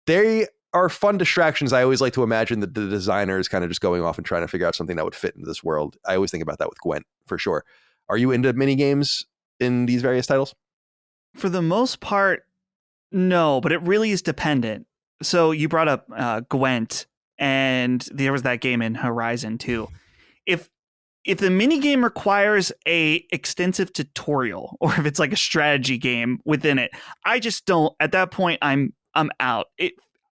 they are fun distractions. I always like to imagine that the designer is kind of just going off and trying to figure out something that would fit into this world. I always think about that with Gwent, for sure. Are you into mini games in these various titles? For the most part, No, but it really is dependent. So you brought up Gwent, and there was that game in Horizon too. If the mini game requires a extensive tutorial, or if it's like a strategy game within it, I just don't. At that point, I'm out.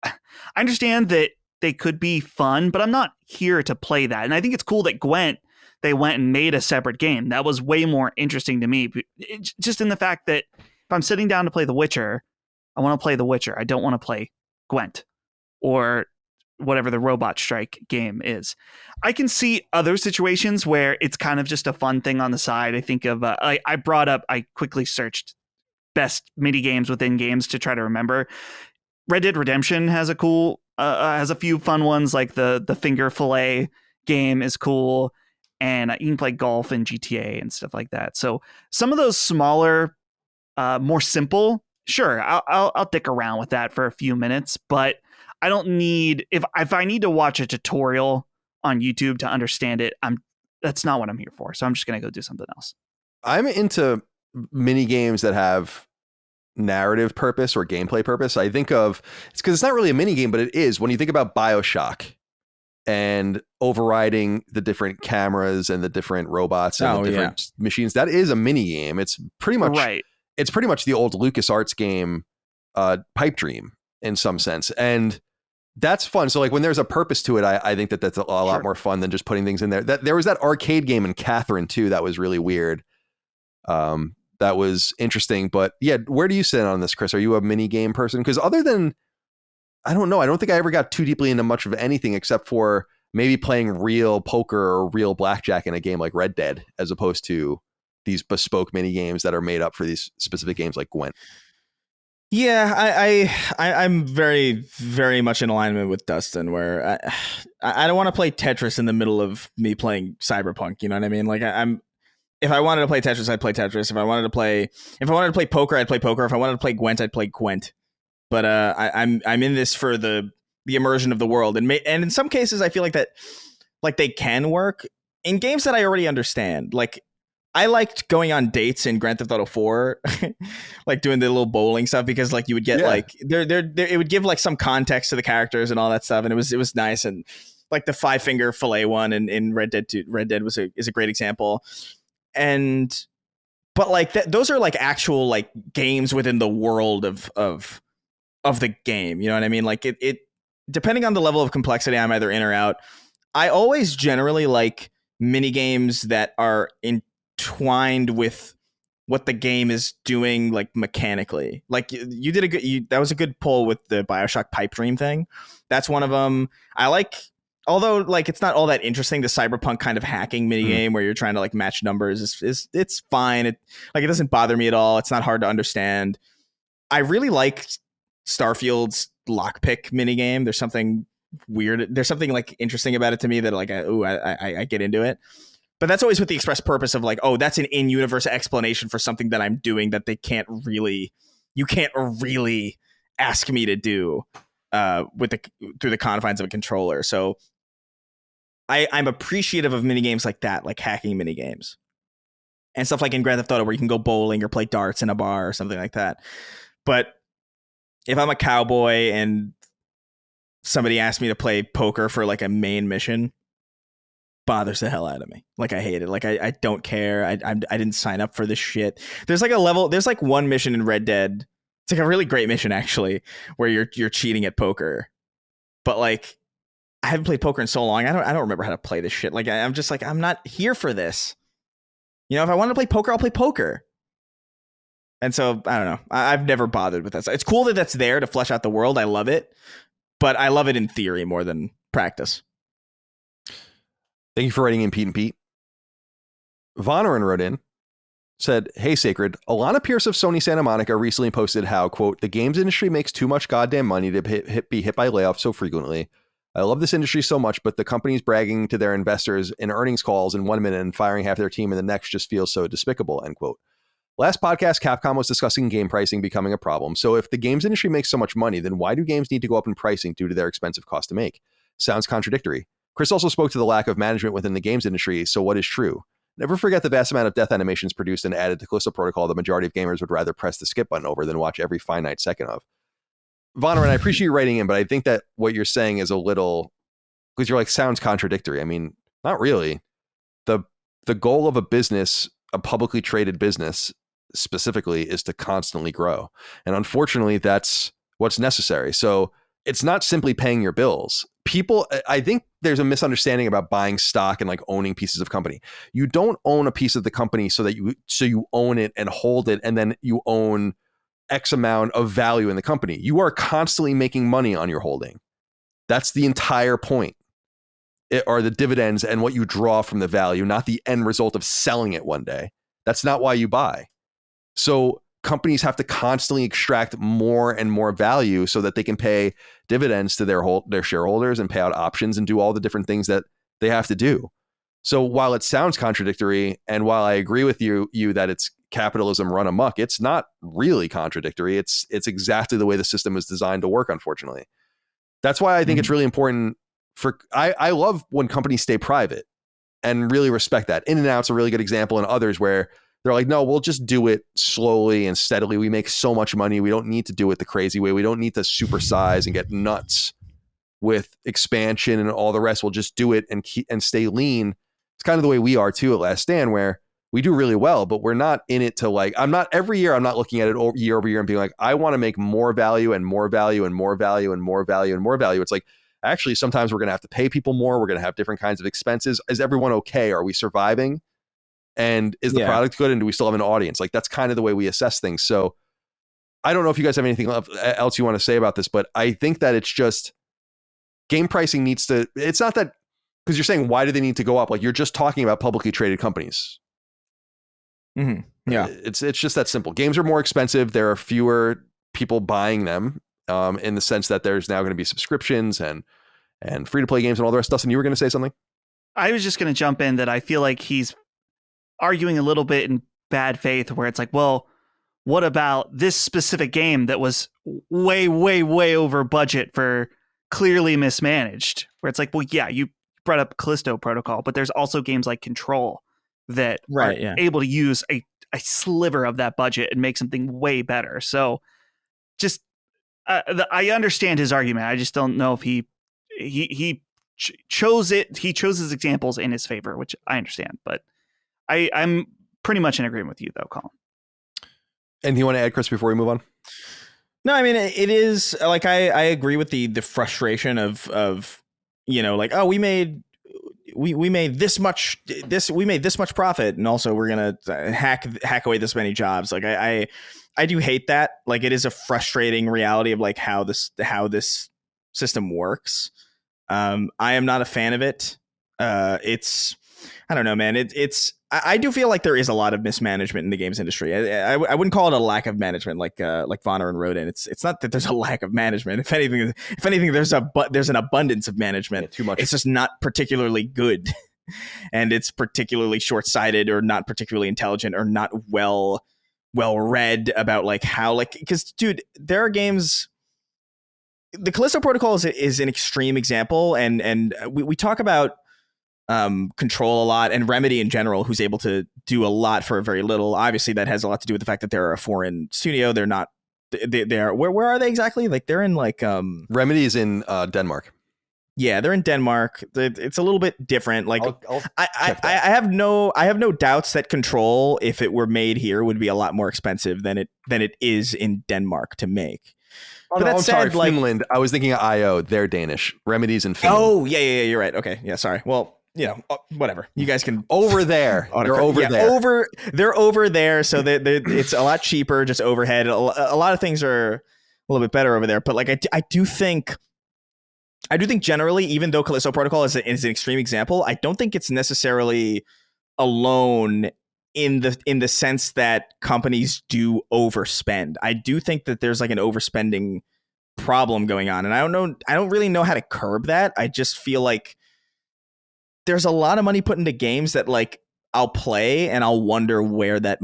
I understand that they could be fun, but I'm not here to play that. And I think it's cool that Gwent, they went and made a separate game. That was way more interesting to me. Just in the fact that if I'm sitting down to play The Witcher, I want to play The Witcher. I don't want to play Gwent or whatever the Robot Strike game is. I can see other situations where it's kind of just a fun thing on the side. I think of, I quickly searched best mini games within games to try to remember. Red Dead Redemption has has a few fun ones, like the finger fillet game is cool. And you can play golf in GTA and stuff like that. So some of those smaller, more simple, sure, I'll dick around with that for a few minutes, but I don't need, if I need to watch a tutorial on YouTube to understand it, that's not what I'm here for. So I'm just going to go do something else. I'm into mini games that have narrative purpose or gameplay purpose. I think of, it's because it's not really a mini game, but it is. When you think about BioShock and overriding the different cameras and the different robots and the different machines, that is a mini game. It's pretty much right. It's pretty much the old LucasArts game, Pipe Dream, in some sense. And that's fun. So like when there's a purpose to it, I think that's a lot more fun than just putting things in there. There was that arcade game in Catherine too that was really weird. That was interesting. But yeah, where do you sit on this, Chris? Are you a mini game person? Because other than, I don't know, I don't think I ever got too deeply into much of anything except for maybe playing real poker or real blackjack in a game like Red Dead, as opposed to these bespoke mini games that are made up for these specific games like Gwent. Yeah, I'm very, very much in alignment with Dustin, where I don't want to play Tetris in the middle of me playing Cyberpunk. You know what I mean? Like if I wanted to play Tetris, I'd play Tetris. If I wanted to play poker, I'd play poker. If I wanted to play Gwent, I'd play Gwent. But I'm in this for the immersion of the world, and in some cases, I feel like that, like they can work in games that I already understand. Like I liked going on dates in Grand Theft Auto 4, like doing the little bowling stuff, because like you would get like it would give like some context to the characters and all that stuff, and it was nice. And like the 5-finger fillet one in Red Dead 2, Red Dead is a great example. But like those are like actual like games within the world of the game. You know what I mean? Like it depending on the level of complexity I'm either in or out. I always generally like mini games that are entwined with what the game is doing, like mechanically. Like you did that was a good pull with the BioShock Pipe Dream thing. That's one of them. I like, although like it's not all that interesting, the Cyberpunk kind of hacking mini game where you're trying to like match numbers is it's fine. It doesn't bother me at all. It's not hard to understand. I really like Starfield's lockpick mini game. There's something weird. There's something like interesting about it to me that like I get into it. But that's always with the express purpose of like, oh, that's an in-universe explanation for something that I'm doing that you can't really ask me to do through the confines of a controller. So I'm appreciative of mini games like that, like hacking mini games and stuff like in Grand Theft Auto where you can go bowling or play darts in a bar or something like that. But if I'm a cowboy and somebody asks me to play poker for like a main mission, bothers the hell out of me. Like I hate it. Like I don't care. I didn't sign up for this shit. There's like one mission in Red Dead. It's like a really great mission actually, where you're cheating at poker. But like I haven't played poker in so long. I don't remember how to play this shit. Like I'm just like, I'm not here for this. You know, if I want to play poker, I'll play poker. And so I don't know. I've never bothered with that. It's cool that that's there to flesh out the world. I love it, but I love it in theory more than practice. Thank you for writing in, Pete and Pete. Vonorin wrote in, said, "Hey, Sacred, Alana Pierce of Sony Santa Monica recently posted how, quote, the games industry makes too much goddamn money to be hit by layoffs so frequently. I love this industry so much, but the companies bragging to their investors in earnings calls in 1 minute and firing half their team in the next just feels so despicable," end quote. Last podcast, Capcom was discussing game pricing becoming a problem. So if the games industry makes so much money, then why do games need to go up in pricing due to their expensive cost to make? Sounds contradictory. Chris also spoke to the lack of management within the games industry. So what is true? Never forget the vast amount of death animations produced and added to Callisto Protocol the majority of gamers would rather press the skip button over than watch every finite second of. Vonner, and I appreciate you writing in, but I think that what you're saying is a little, because you're like, sounds contradictory. I mean, not really. The goal of a business, a publicly traded business specifically, is to constantly grow. And unfortunately, that's what's necessary. So it's not simply paying your bills. People, I think there's a misunderstanding about buying stock and like owning pieces of company. You don't own a piece of the company so you own it and hold it, and then you own X amount of value in the company. You are constantly making money on your holding. That's the entire point. It are the dividends and what you draw from the value, not the end result of selling it one day. That's not why you buy. So companies have to constantly extract more and more value so that they can pay dividends to their shareholders and pay out options and do all the different things that they have to do. So while it sounds contradictory, and while I agree with you that it's capitalism run amok, it's not really contradictory. It's exactly the way the system is designed to work, unfortunately. That's why I think it's really important I love when companies stay private and really respect that. In-N-Out's a really good example, and others where they're like, no, we'll just do it slowly and steadily. We make so much money. We don't need to do it the crazy way. We don't need to supersize and get nuts with expansion and all the rest. We'll just do it and stay lean. It's kind of the way we are too at Last Stand, where we do really well, but we're not in it to like, every year I'm not looking at it year over year and being like, I want to make more value and more value and more value and more value and more value. It's like, actually, sometimes we're going to have to pay people more. We're going to have different kinds of expenses. Is everyone okay? Are we surviving? And is the product good? And do we still have an audience? Like, that's kind of the way we assess things. So I don't know if you guys have anything else you want to say about this, but I think that it's just game pricing it's not that, because you're saying, why do they need to go up? Like, you're just talking about publicly traded companies. Mm-hmm. Yeah. It's just that simple. Games are more expensive. There are fewer people buying them. In the sense that there's now going to be subscriptions and free to play games and all the rest. Dustin, you were going to say something? I was just going to jump in that I feel like he's arguing a little bit in bad faith, where it's like, well, what about this specific game that was way, way, way over budget for clearly mismanaged? Where it's like, well, yeah, you brought up Callisto Protocol, but there's also games like Control that are able to use a sliver of that budget and make something way better. So just, I understand his argument. I just don't know if he chose it. He chose his examples in his favor, which I understand. But I'm pretty much in agreement with you, though, Colin. And you want to add, Chris, before we move on? No, I mean, it is like I agree with the frustration of like, oh, we made this much profit, and also we're gonna hack away this many jobs. Like I do hate that. Like, it is a frustrating reality of like how this system works. I am not a fan of it. It's, I don't know, man. I do feel like there is a lot of mismanagement in the games industry. I wouldn't call it a lack of management, like Vonner and Rodin. It's not that there's a lack of management. If anything, there's an abundance of management. Yeah, too much. It's just not particularly good, and it's particularly short-sighted, or not particularly intelligent, or not well read about like how, like, because dude, there are games. The Callisto Protocol is an extreme example, and we talk about Control a lot, and Remedy in general, who's able to do a lot for very little. Obviously, that has a lot to do with the fact that they're a foreign studio. They're not. They're where are they exactly? Like, they're in like Remedy is in Denmark. Yeah, they're in Denmark. It's a little bit different. Like, I have no doubts that Control, if it were made here, would be a lot more expensive than it is in Denmark to make. Oh, but no, I'm sorry, like, Finland. I was thinking of IO. They're Danish. Remedy's in Finland. Oh, yeah, you're right. Okay, yeah, sorry. Well, whatever. You guys can over there. They're over there. They're over there, so it's a lot cheaper. Just overhead. A lot of things are a little bit better over there. But like, I do think generally, even though Callisto Protocol is an extreme example, I don't think it's necessarily alone in the sense that companies do overspend. I do think that there's like an overspending problem going on, and I don't really know how to curb that. I just feel like there's a lot of money put into games that, like, I'll play and I'll wonder where the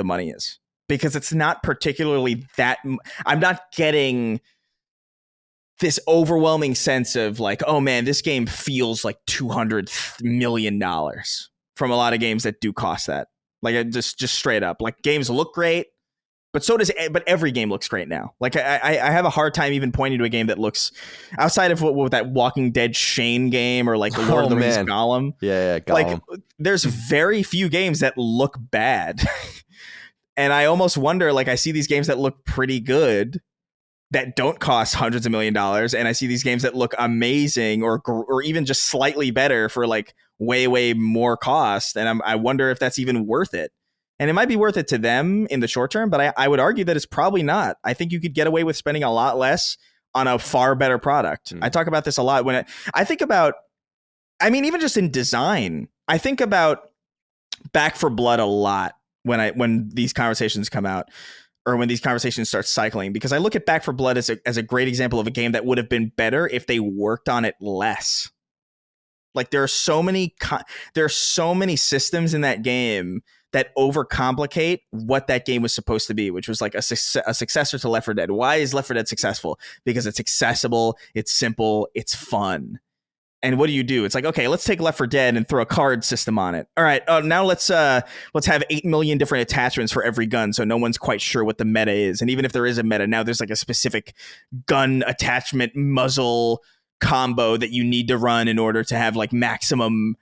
money is, because it's not particularly that. I'm not getting this overwhelming sense of like, oh man, this game feels like $200 million. from a lot of games that do cost that. Like just straight up, like games look great, but every game looks great now. Like I have a hard time even pointing to a game that looks outside of what that Walking Dead Shane game or like Lord of the Rings Gollum. Yeah, Gollum. Like there's very few games that look bad. And I almost wonder, like I see these games that look pretty good that don't cost hundreds of $1,000,000, and I see these games that look amazing or even just slightly better for like way more cost, and I wonder if that's even worth it. And it might be worth it to them in the short term, but I would argue that it's probably not. I think you could get away with spending a lot less on a far better product. I talk about this a lot when I think about, I mean, even just in design, I think about Back 4 Blood a lot when these conversations come out, or when these conversations start cycling, because I look at Back 4 Blood as a great example of a game that would have been better if they worked on it less. Like there are so many systems in that game that overcomplicate what that game was supposed to be, which was like a successor to Left 4 Dead. Why is Left 4 Dead successful? Because it's accessible, it's simple, it's fun. And what do? It's like, okay, let's take Left 4 Dead and throw a card system on it. All right, now let's have 8 million different attachments for every gun, so no one's quite sure what the meta is. And even if there is a meta, now there's like a specific gun attachment muzzle combo that you need to run in order to have like maximum,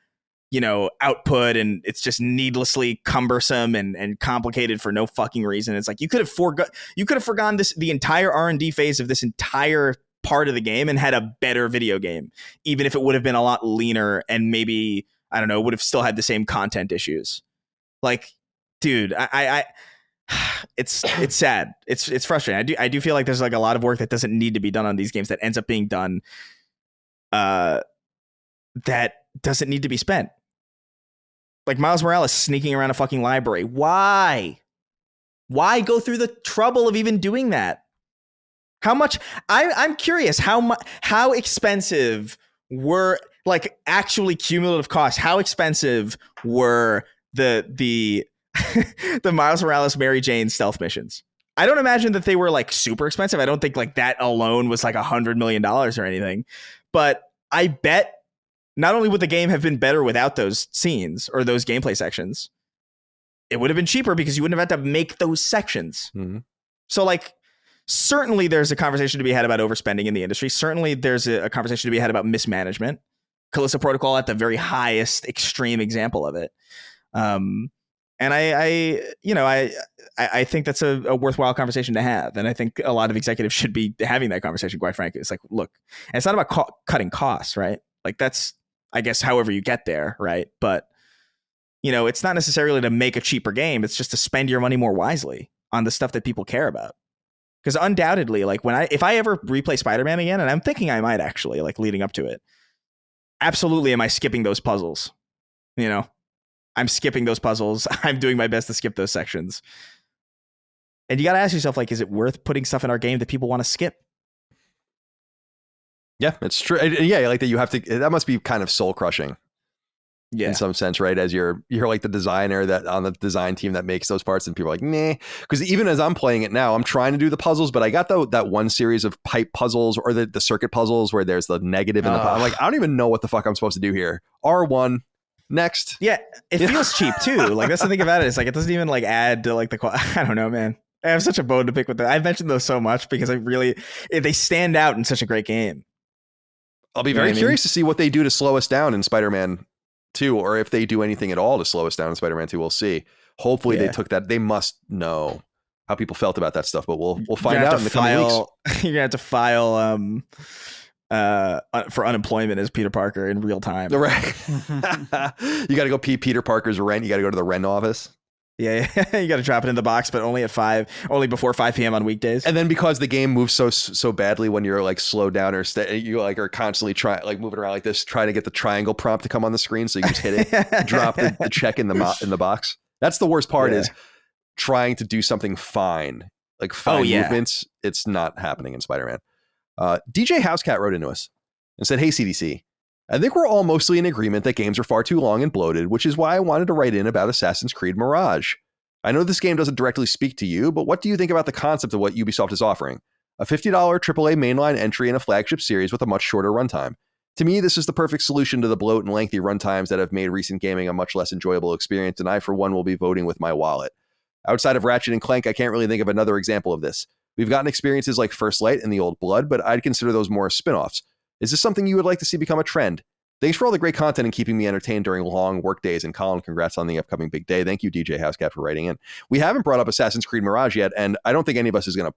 output, and it's just needlessly cumbersome and complicated for no fucking reason. It's like you could have forgone the entire R&D phase of this entire part of the game and had a better video game, even if it would have been a lot leaner and maybe, I don't know, would have still had the same content issues. Like, dude, it's sad. It's frustrating. I do feel like there's like a lot of work that doesn't need to be done on these games that ends up being done that doesn't need to be spent. Like Miles Morales sneaking around a fucking library. Why go through the trouble of even doing that? How much? I'm curious how expensive were, like, actually cumulative costs. How expensive were the the Miles Morales Mary Jane stealth missions? I don't imagine that they were like super expensive. I don't think like that alone was like $100 million or anything. But I bet not only would the game have been better without those scenes or those gameplay sections, it would have been cheaper because you wouldn't have had to make those sections. Mm-hmm. So like, certainly there's a conversation to be had about overspending in the industry. Certainly there's a conversation to be had about mismanagement. Callisto Protocol at the very highest extreme example of it. And I think that's a worthwhile conversation to have. And I think a lot of executives should be having that conversation, quite frankly. It's like, look, and it's not about cutting costs, right? Like that's, I guess, however you get there, right? But, it's not necessarily to make a cheaper game. It's just to spend your money more wisely on the stuff that people care about. Because undoubtedly, like if I ever replay Spider-Man again, and I'm thinking I might actually, like leading up to it, absolutely am I skipping those puzzles. I'm skipping those puzzles. I'm doing my best to skip those sections. And you got to ask yourself, like, is it worth putting stuff in our game that people want to skip? Yeah, it's true. Yeah, like that you have to, that must be kind of soul crushing. Yeah. In some sense, right? As you're like the designer that on the design team that makes those parts, and people are like, nah. Because even as I'm playing it now, I'm trying to do the puzzles, but I got that one series of pipe puzzles or the circuit puzzles where there's the negative in the I'm like, I don't even know what the fuck I'm supposed to do here. R1, next. Yeah, it feels cheap too. Like that's the thing about it. It's like it doesn't even like add to like I don't know, man. I have such a bone to pick with that. I've mentioned those so much because they stand out in such a great game. I'll be very curious to see what they do to slow us down in Spider-Man 2, or if they do anything at all to slow us down in Spider-Man 2. We'll see. Hopefully they took that. They must know how people felt about that stuff, but we'll find out in the coming weeks. You're gonna have to file for unemployment as Peter Parker in real time. Right. You got to go pay Peter Parker's rent. You got to go to the rent office. Yeah, you got to drop it in the box, but only before 5 p.m. on weekdays. And then because the game moves so badly when you're like slowed down or you like are constantly moving around like this, trying to get the triangle prompt to come on the screen, so you just hit it, drop the check in the box. That's the worst part is trying to do something fine, like fine movements. It's not happening in Spider-Man. DJ Housecat wrote into us and said, "Hey CDC. I think we're all mostly in agreement that games are far too long and bloated, which is why I wanted to write in about Assassin's Creed Mirage. I know this game doesn't directly speak to you, but what do you think about the concept of what Ubisoft is offering? A $50 AAA mainline entry in a flagship series with a much shorter runtime. To me, this is the perfect solution to the bloat and lengthy runtimes that have made recent gaming a much less enjoyable experience, and I, for one, will be voting with my wallet. Outside of Ratchet and Clank, I can't really think of another example of this. We've gotten experiences like First Light and The Old Blood, but I'd consider those more spin-offs. Is this something you would like to see become a trend? Thanks for all the great content and keeping me entertained during long work days. And Colin, congrats on the upcoming big day. Thank you, DJ Housecat, for writing in. We haven't brought up Assassin's Creed Mirage yet, and I don't think any of us is going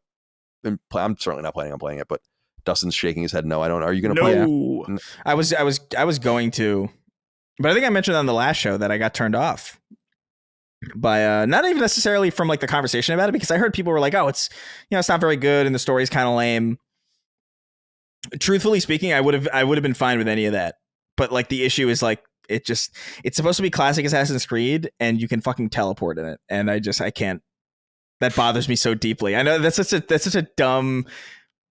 to play. I'm certainly not planning on playing it, but Dustin's shaking his head no. I don't. Are you going to play it? I was going to, but I think I mentioned on the last show that I got turned off by not even necessarily from like the conversation about it, because I heard people were like, "Oh, it's it's not very good and the story's kind of lame." Truthfully speaking, I would have been fine with any of that, but like the issue is like it's supposed to be classic Assassin's Creed and you can fucking teleport in it, and I can't. That bothers me so deeply. I know that's such a dumb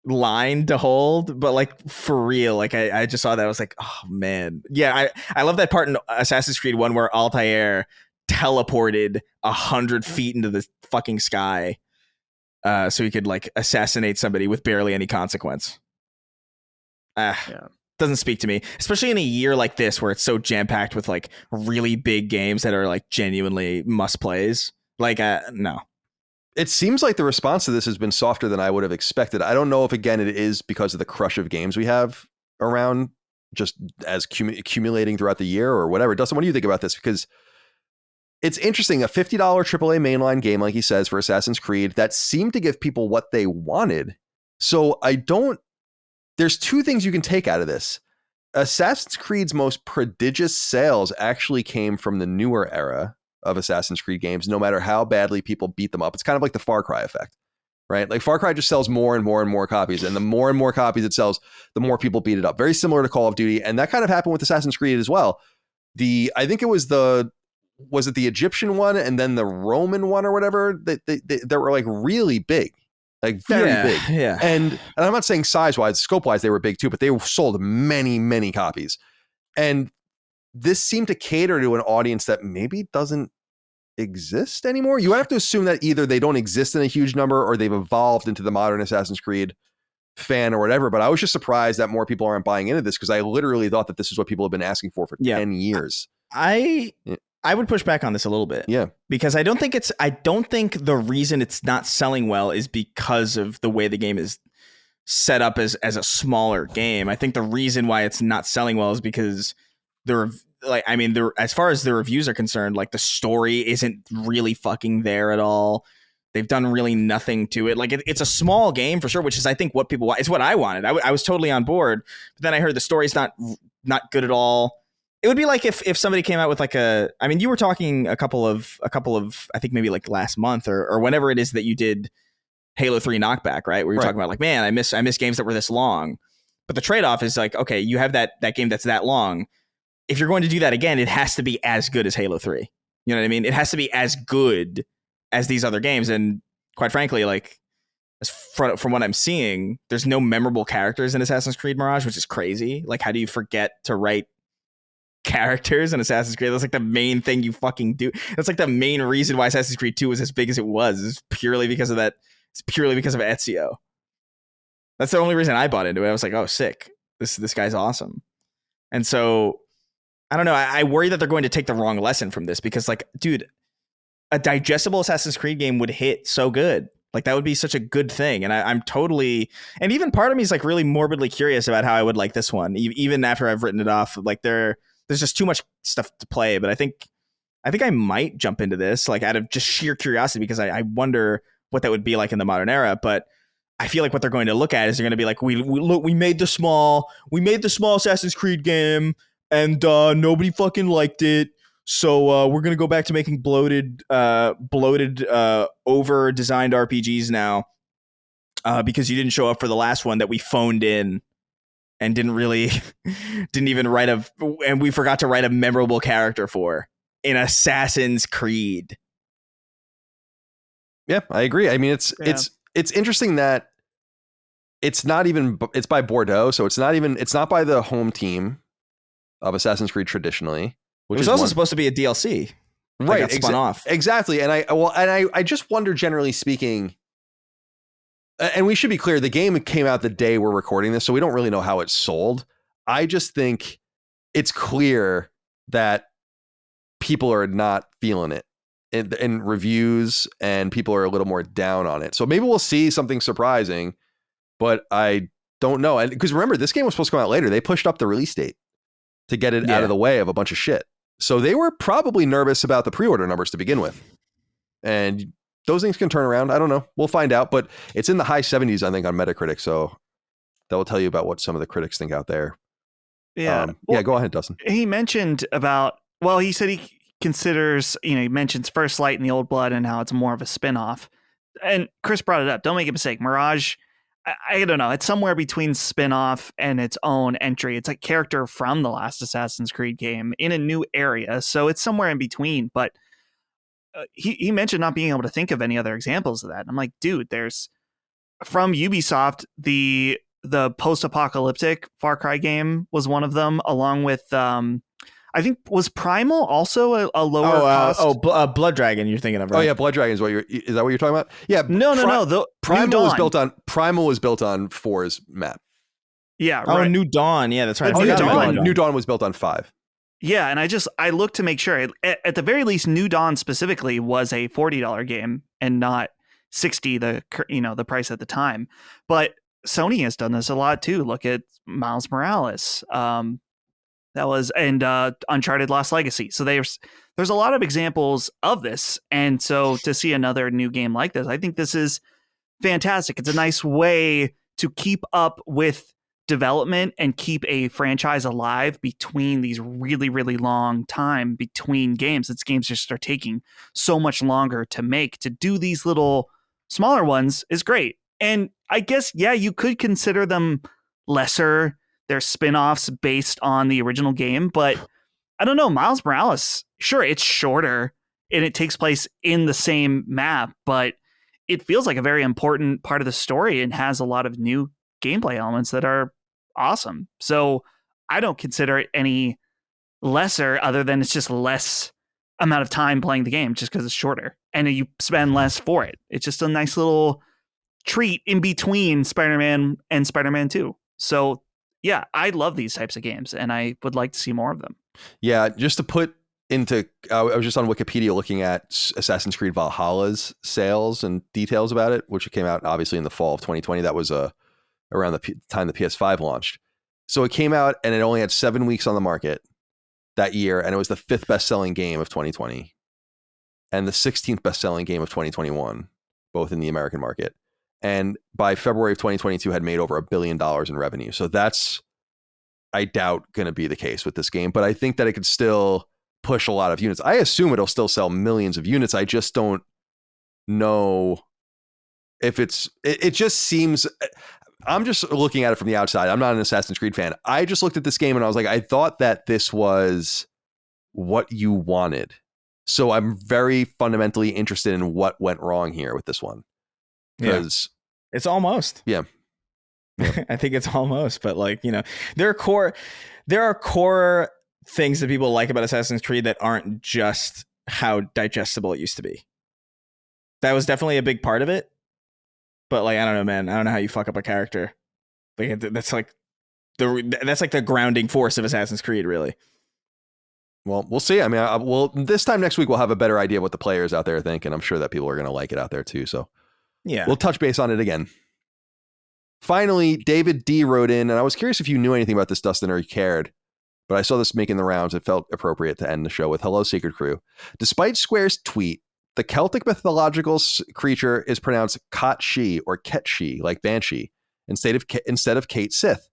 line to hold, but like for real, like I just saw that, I was like, oh man, yeah. I love that part in Assassin's Creed 1 where Altair teleported 100 feet into the fucking sky, so he could like assassinate somebody with barely any consequence. Doesn't speak to me, especially in a year like this where it's so jam packed with like really big games that are like genuinely must plays. Like no. It seems like the response to this has been softer than I would have expected. I don't know if, again, it is because of the crush of games we have around just as accumulating throughout the year or whatever. Dustin, what do you think about this? Because it's interesting. A $50 AAA mainline game, like he says, for Assassin's Creed, that seemed to give people what they wanted. So there's two things you can take out of this. Assassin's Creed's most prodigious sales actually came from the newer era of Assassin's Creed games, no matter how badly people beat them up. It's kind of like the Far Cry effect, right? Like Far Cry just sells more and more and more copies, and the more and more copies it sells, the more people beat it up. Very similar to Call of Duty, and that kind of happened with Assassin's Creed as well. I think it was the Egyptian one and then the Roman one or whatever that were like really big, like very big. Yeah. And I'm not saying size-wise, scope-wise, they were big too, but they sold many, many copies. And this seemed to cater to an audience that maybe doesn't exist anymore. You have to assume that either they don't exist in a huge number or they've evolved into the modern Assassin's Creed fan or whatever. But I was just surprised that more people aren't buying into this, because I literally thought that this is what people have been asking for 10 years. I would push back on this a little bit. Yeah. Because I don't think the reason it's not selling well is because of the way the game is set up as a smaller game. I think the reason why it's not selling well is because as far as the reviews are concerned, like the story isn't really fucking there at all. They've done really nothing to it. Like it's a small game for sure, which is I think what people want. It's what I wanted. I was totally on board, but then I heard the story's not good at all. It would be like if somebody came out with like you were talking a couple of I think maybe like last month or whenever it is that you did Halo 3 Knockback, right? Where you're talking about like, man, I miss games that were this long. But the trade-off is like, okay, you have that game that's that long. If you're going to do that again, it has to be as good as Halo 3. You know what I mean? It has to be as good as these other games. And quite frankly, like from what I'm seeing, there's no memorable characters in Assassin's Creed Mirage, which is crazy. Like, how do you forget to write characters in Assassin's Creed? That's like the main thing you fucking do. That's like the main reason why Assassin's Creed 2 was as big as it was. It's purely because of that. It's purely because of Ezio. That's the only reason I bought into it. I was like, oh, sick. This guy's awesome. And so I don't know. I worry that they're going to take the wrong lesson from this, because like, dude, a digestible Assassin's Creed game would hit so good. Like that would be such a good thing. And I'm totally, and even part of me is like really morbidly curious about how I would like this one, even after I've written it off. Like there's just too much stuff to play, but I think I might jump into this like out of just sheer curiosity, because I wonder what that would be like in the modern era. But I feel like what they're going to look at is they're going to be like, we made the small Assassin's Creed game, and nobody fucking liked it. So we're gonna go back to making bloated, over-designed RPGs now, because you didn't show up for the last one that we phoned in and didn't even write and we forgot to write a memorable character for in Assassin's Creed. Yeah, I agree. I mean, it's interesting that it's by Bordeaux, so it's not by the home team of Assassin's Creed traditionally. Which was also supposed to be a DLC, right? Got spun off exactly. And I just wonder, generally speaking, and we should be clear, the game came out the day we're recording this, so we don't really know how it sold. I just think it's clear that people are not feeling it in reviews, and people are a little more down on it. So maybe we'll see something surprising, but I don't know. And because remember, this game was supposed to come out later. They pushed up the release date to get it out of the way of a bunch of shit. So they were probably nervous about the pre-order numbers to begin with. And those things can turn around. I don't know. We'll find out. But it's in the high 70s, I think, on Metacritic. So that will tell you about what some of the critics think out there. Yeah. Go ahead, Dustin. He mentioned about, he said he considers, he mentions First Light and the Old Blood and how it's more of a spin-off. And Chris brought it up. Don't make a mistake. Mirage, I don't know. It's somewhere between spin-off and its own entry. It's a character from the last Assassin's Creed game in a new area. So it's somewhere in between. But he mentioned not being able to think of any other examples of that. And I'm like, dude, there's from Ubisoft, the post-apocalyptic Far Cry game was one of them, along with I think was Primal also a lower cost. Blood Dragon you're thinking of, right? Oh yeah, Blood Dragon is is that what you're talking about? Yeah. No. The Primal was built on 4's map. Yeah, right. Oh, New Dawn. Yeah, that's right. New Dawn was built on 5. Yeah, and I looked to make sure at the very least New Dawn specifically was a $40 game and not $60, the price at the time. But Sony has done this a lot too. Look at Miles Morales. That was Uncharted Lost Legacy. So there's a lot of examples of this. And so to see another new game like this, I think this is fantastic. It's a nice way to keep up with development and keep a franchise alive between these really, really long time between games. It's games just are taking so much longer to make. To do these little smaller ones is great. And I guess, you could consider them lesser. They're spin-offs based on the original game, but I don't know. Miles Morales, sure, it's shorter and it takes place in the same map, but it feels like a very important part of the story and has a lot of new gameplay elements that are awesome. So I don't consider it any lesser other than it's just less amount of time playing the game just because it's shorter and you spend less for it. It's just a nice little treat in between Spider-Man and Spider-Man 2. So yeah, I love these types of games and I would like to see more of them. Yeah, just to put into, I was just on Wikipedia looking at Assassin's Creed Valhalla's sales and details about it, which came out obviously in the fall of 2020. That was around the time the PS5 launched. So it came out and it only had 7 weeks on the market that year. And it was the 5th best-selling game of 2020 and the 16th best-selling game of 2021, both in the American market. And by February of 2022 had made over $1 billion in revenue. So that's, I doubt, going to be the case with this game. But I think that it could still push a lot of units. I assume it'll still sell millions of units. I just don't know if it just seems, I'm just looking at it from the outside. I'm not an Assassin's Creed fan. I just looked at this game and I was like, I thought that this was what you wanted. So I'm very fundamentally interested in what went wrong here with this one. Because it's almost. Yeah. I think it's almost, but there are core things that people like about Assassin's Creed that aren't just how digestible it used to be. That was definitely a big part of it. But I don't know, man. I don't know how you fuck up a character. That's like the grounding force of Assassin's Creed, really. Well, we'll see. I mean, this time next week we'll have a better idea of what the players out there think, and I'm sure that people are going to like it out there too. So yeah, we'll touch base on it again. Finally, David D wrote in, and I was curious if you knew anything about this, Dustin, or you cared, but I saw this making the rounds. It felt appropriate to end the show with "Hello, Sacred Crew." Despite Square's tweet, the Celtic mythological creature is pronounced Kat-she or Ket-she, like Banshee, instead of Kate Sith.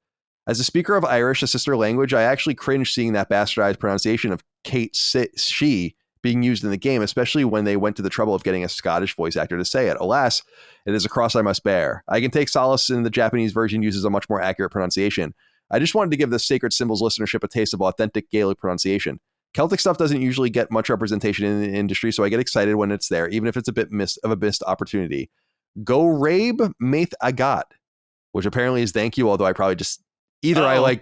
As a speaker of Irish, a sister language, I actually cringed seeing that bastardized pronunciation of Kate she being used in the game, especially when they went to the trouble of getting a Scottish voice actor to say it. Alas, it is a cross I must bear. I can take solace in the Japanese version uses a much more accurate pronunciation. I just wanted to give the Sacred Symbols listenership a taste of authentic Gaelic pronunciation. Celtic stuff doesn't usually get much representation in the industry, so I get excited when it's there, even if it's a bit of a missed opportunity. Go Rabe Maith Agat, which apparently is thank you, although I probably just either I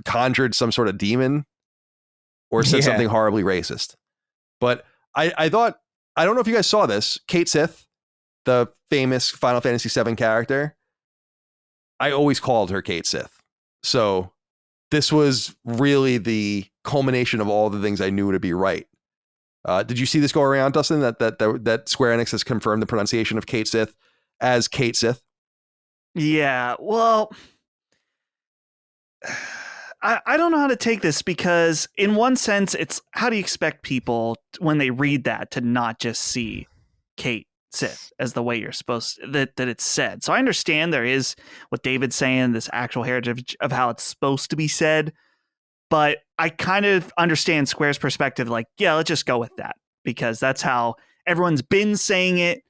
conjured some sort of demon or said something horribly racist. But I thought, I don't know if you guys saw this, Kate Sith, the famous Final Fantasy VII character, I always called her Kate Sith. So this was really the culmination of all the things I knew to be right. Did you see this go around, Dustin, that Square Enix has confirmed the pronunciation of Cait Sith as Cait Sith? Yeah, well, I don't know how to take this, because in one sense, it's how do you expect people when they read that to not just see Cait Sith as the way you're supposed to, that it's said. So I understand there is what David's saying, this actual heritage of how it's supposed to be said, but I kind of understand Square's perspective. Like, yeah, let's just go with that, because that's how everyone's been saying it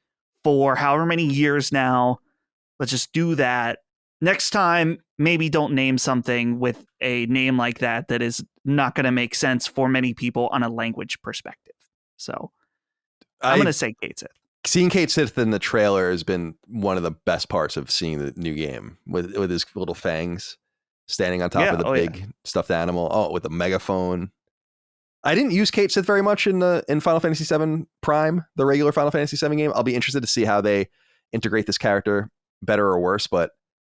for however many years now. Let's just do that. Next time, maybe don't name something with a name like that is not going to make sense for many people on a language perspective. So I'm going to say Cait Sith. Seeing Cait Sith in the trailer has been one of the best parts of seeing the new game, with his little fangs standing on top of the big stuffed animal. Oh, with a megaphone. I didn't use Cait Sith very much in Final Fantasy VII Prime, the regular Final Fantasy VII game. I'll be interested to see how they integrate this character, better or worse, but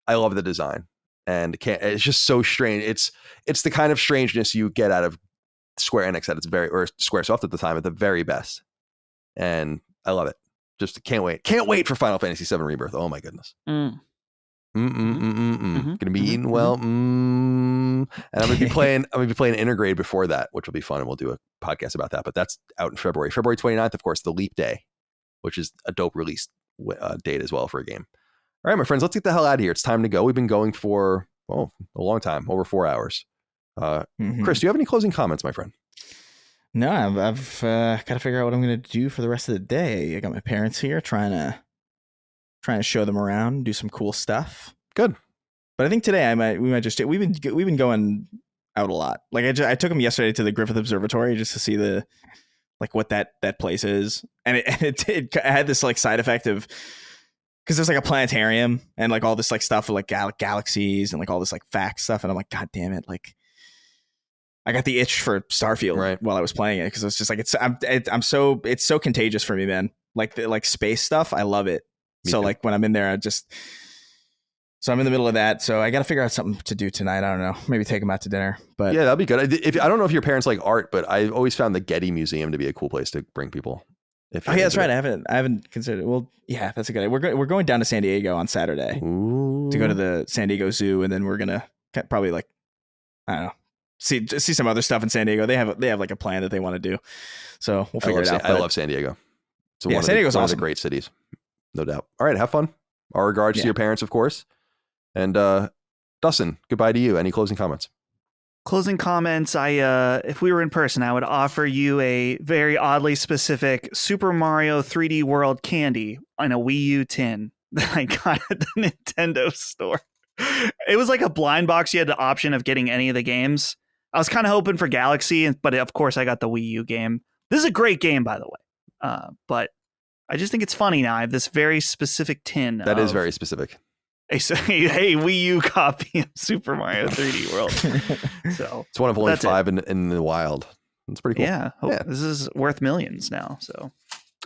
I love the design, and it's just so strange. It's the kind of strangeness you get out of Square Enix or Squaresoft at the time at the very best, and I love it. Just can't wait for Final Fantasy VII Rebirth. Oh my goodness. Gonna be eating well. And I'm gonna be playing Intergrade before that, which will be fun, and we'll do a podcast about that. But that's out in February 29th, of course, the Leap Day, which is a dope release date as well for a game. All right, my friends, let's get the hell out of here. It's time to go. We've been going for a long time, over 4 hours. Chris, do you have any closing comments, my friend? No, I've got to figure out what I'm going to do for the rest of the day. I got my parents here, trying to show them around, do some cool stuff. Good. But I think today we might just we've been going out a lot. Like I took them yesterday to the Griffith Observatory just to see what that place is, and it had this like side effect of, because there's like a planetarium and like all this like stuff with like galaxies and like all this like fact stuff, and I'm like, God damn it! Like, I got the itch for Starfield while I was playing it, because it's just like it's so contagious for me, man. Like the space stuff, I love it. Me so too. Like when I'm in there, so I'm in the middle of that. So I got to figure out something to do tonight. I don't know, maybe take them out to dinner. But yeah, that'd be good. I don't know if your parents like art, but I always found the Getty Museum to be a cool place to bring people. That's right. I haven't considered it. Well, yeah, that's a good idea. We're going down to San Diego on Saturday to go to the San Diego Zoo, and then we're gonna probably I don't know, see some other stuff in San Diego. They have like a plan that they want to do, so we'll figure it out. I love San Diego. So San Diego's one awesome. of the great cities, no doubt. All right, have fun. Our regards to your parents, of course. And Dustin, goodbye to you. Any closing comments? Closing comments, if we were in person, I would offer you a very oddly specific Super Mario 3D World candy in a Wii U tin that I got at the Nintendo store. It was like a blind box. You had the option of getting any of the games. I was kind of hoping for Galaxy, but of course I got the Wii U game. This is a great game, by the way. But I just think it's funny now. I have this very specific tin. That is very specific. A Wii U copy of Super Mario 3D World. So it's one of only 5 in the wild. It's pretty cool. Yeah, this is worth millions now. So,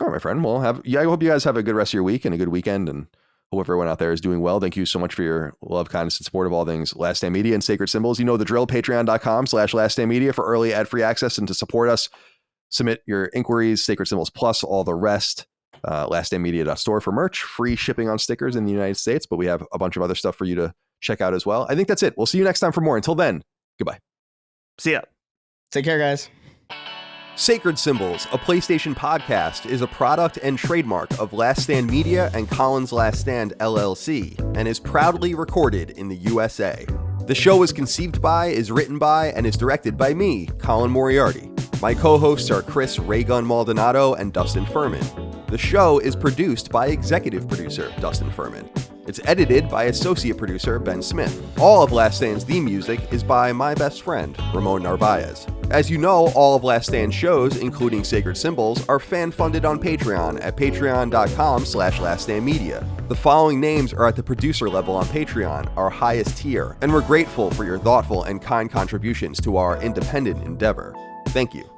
all right, my friend. Well, I hope you guys have a good rest of your week and a good weekend, and hope everyone out there is doing well. Thank you so much for your love, kindness, and support of all things Last Stand Media and Sacred Symbols. You know the drill. Patreon.com/Last Stand Media for early ad-free access and to support us. Submit your inquiries. Sacred Symbols Plus, all the rest. laststandmedia.store for merch, free shipping on stickers in the United States, but we have a bunch of other stuff for you to check out as well. I think that's it. We'll see you next time for more. Until then, goodbye. See ya. Take care, guys. Sacred Symbols, a PlayStation podcast, is a product and trademark of Last Stand Media and Colin's Last Stand LLC, and is proudly recorded in the USA. The show is conceived by, is written by, and is directed by me, Colin Moriarty. My co-hosts are Chris Raygun Maldonado and Dustin Furman. The show is produced by executive producer Dustin Furman. It's edited by associate producer Ben Smith. All of Last Stand's theme music is by my best friend, Ramon Narvaez. As you know, all of Last Stand's shows, including Sacred Symbols, are fan-funded on Patreon at patreon.com/laststandmedia. The following names are at the producer level on Patreon, our highest tier, and we're grateful for your thoughtful and kind contributions to our independent endeavor. Thank you.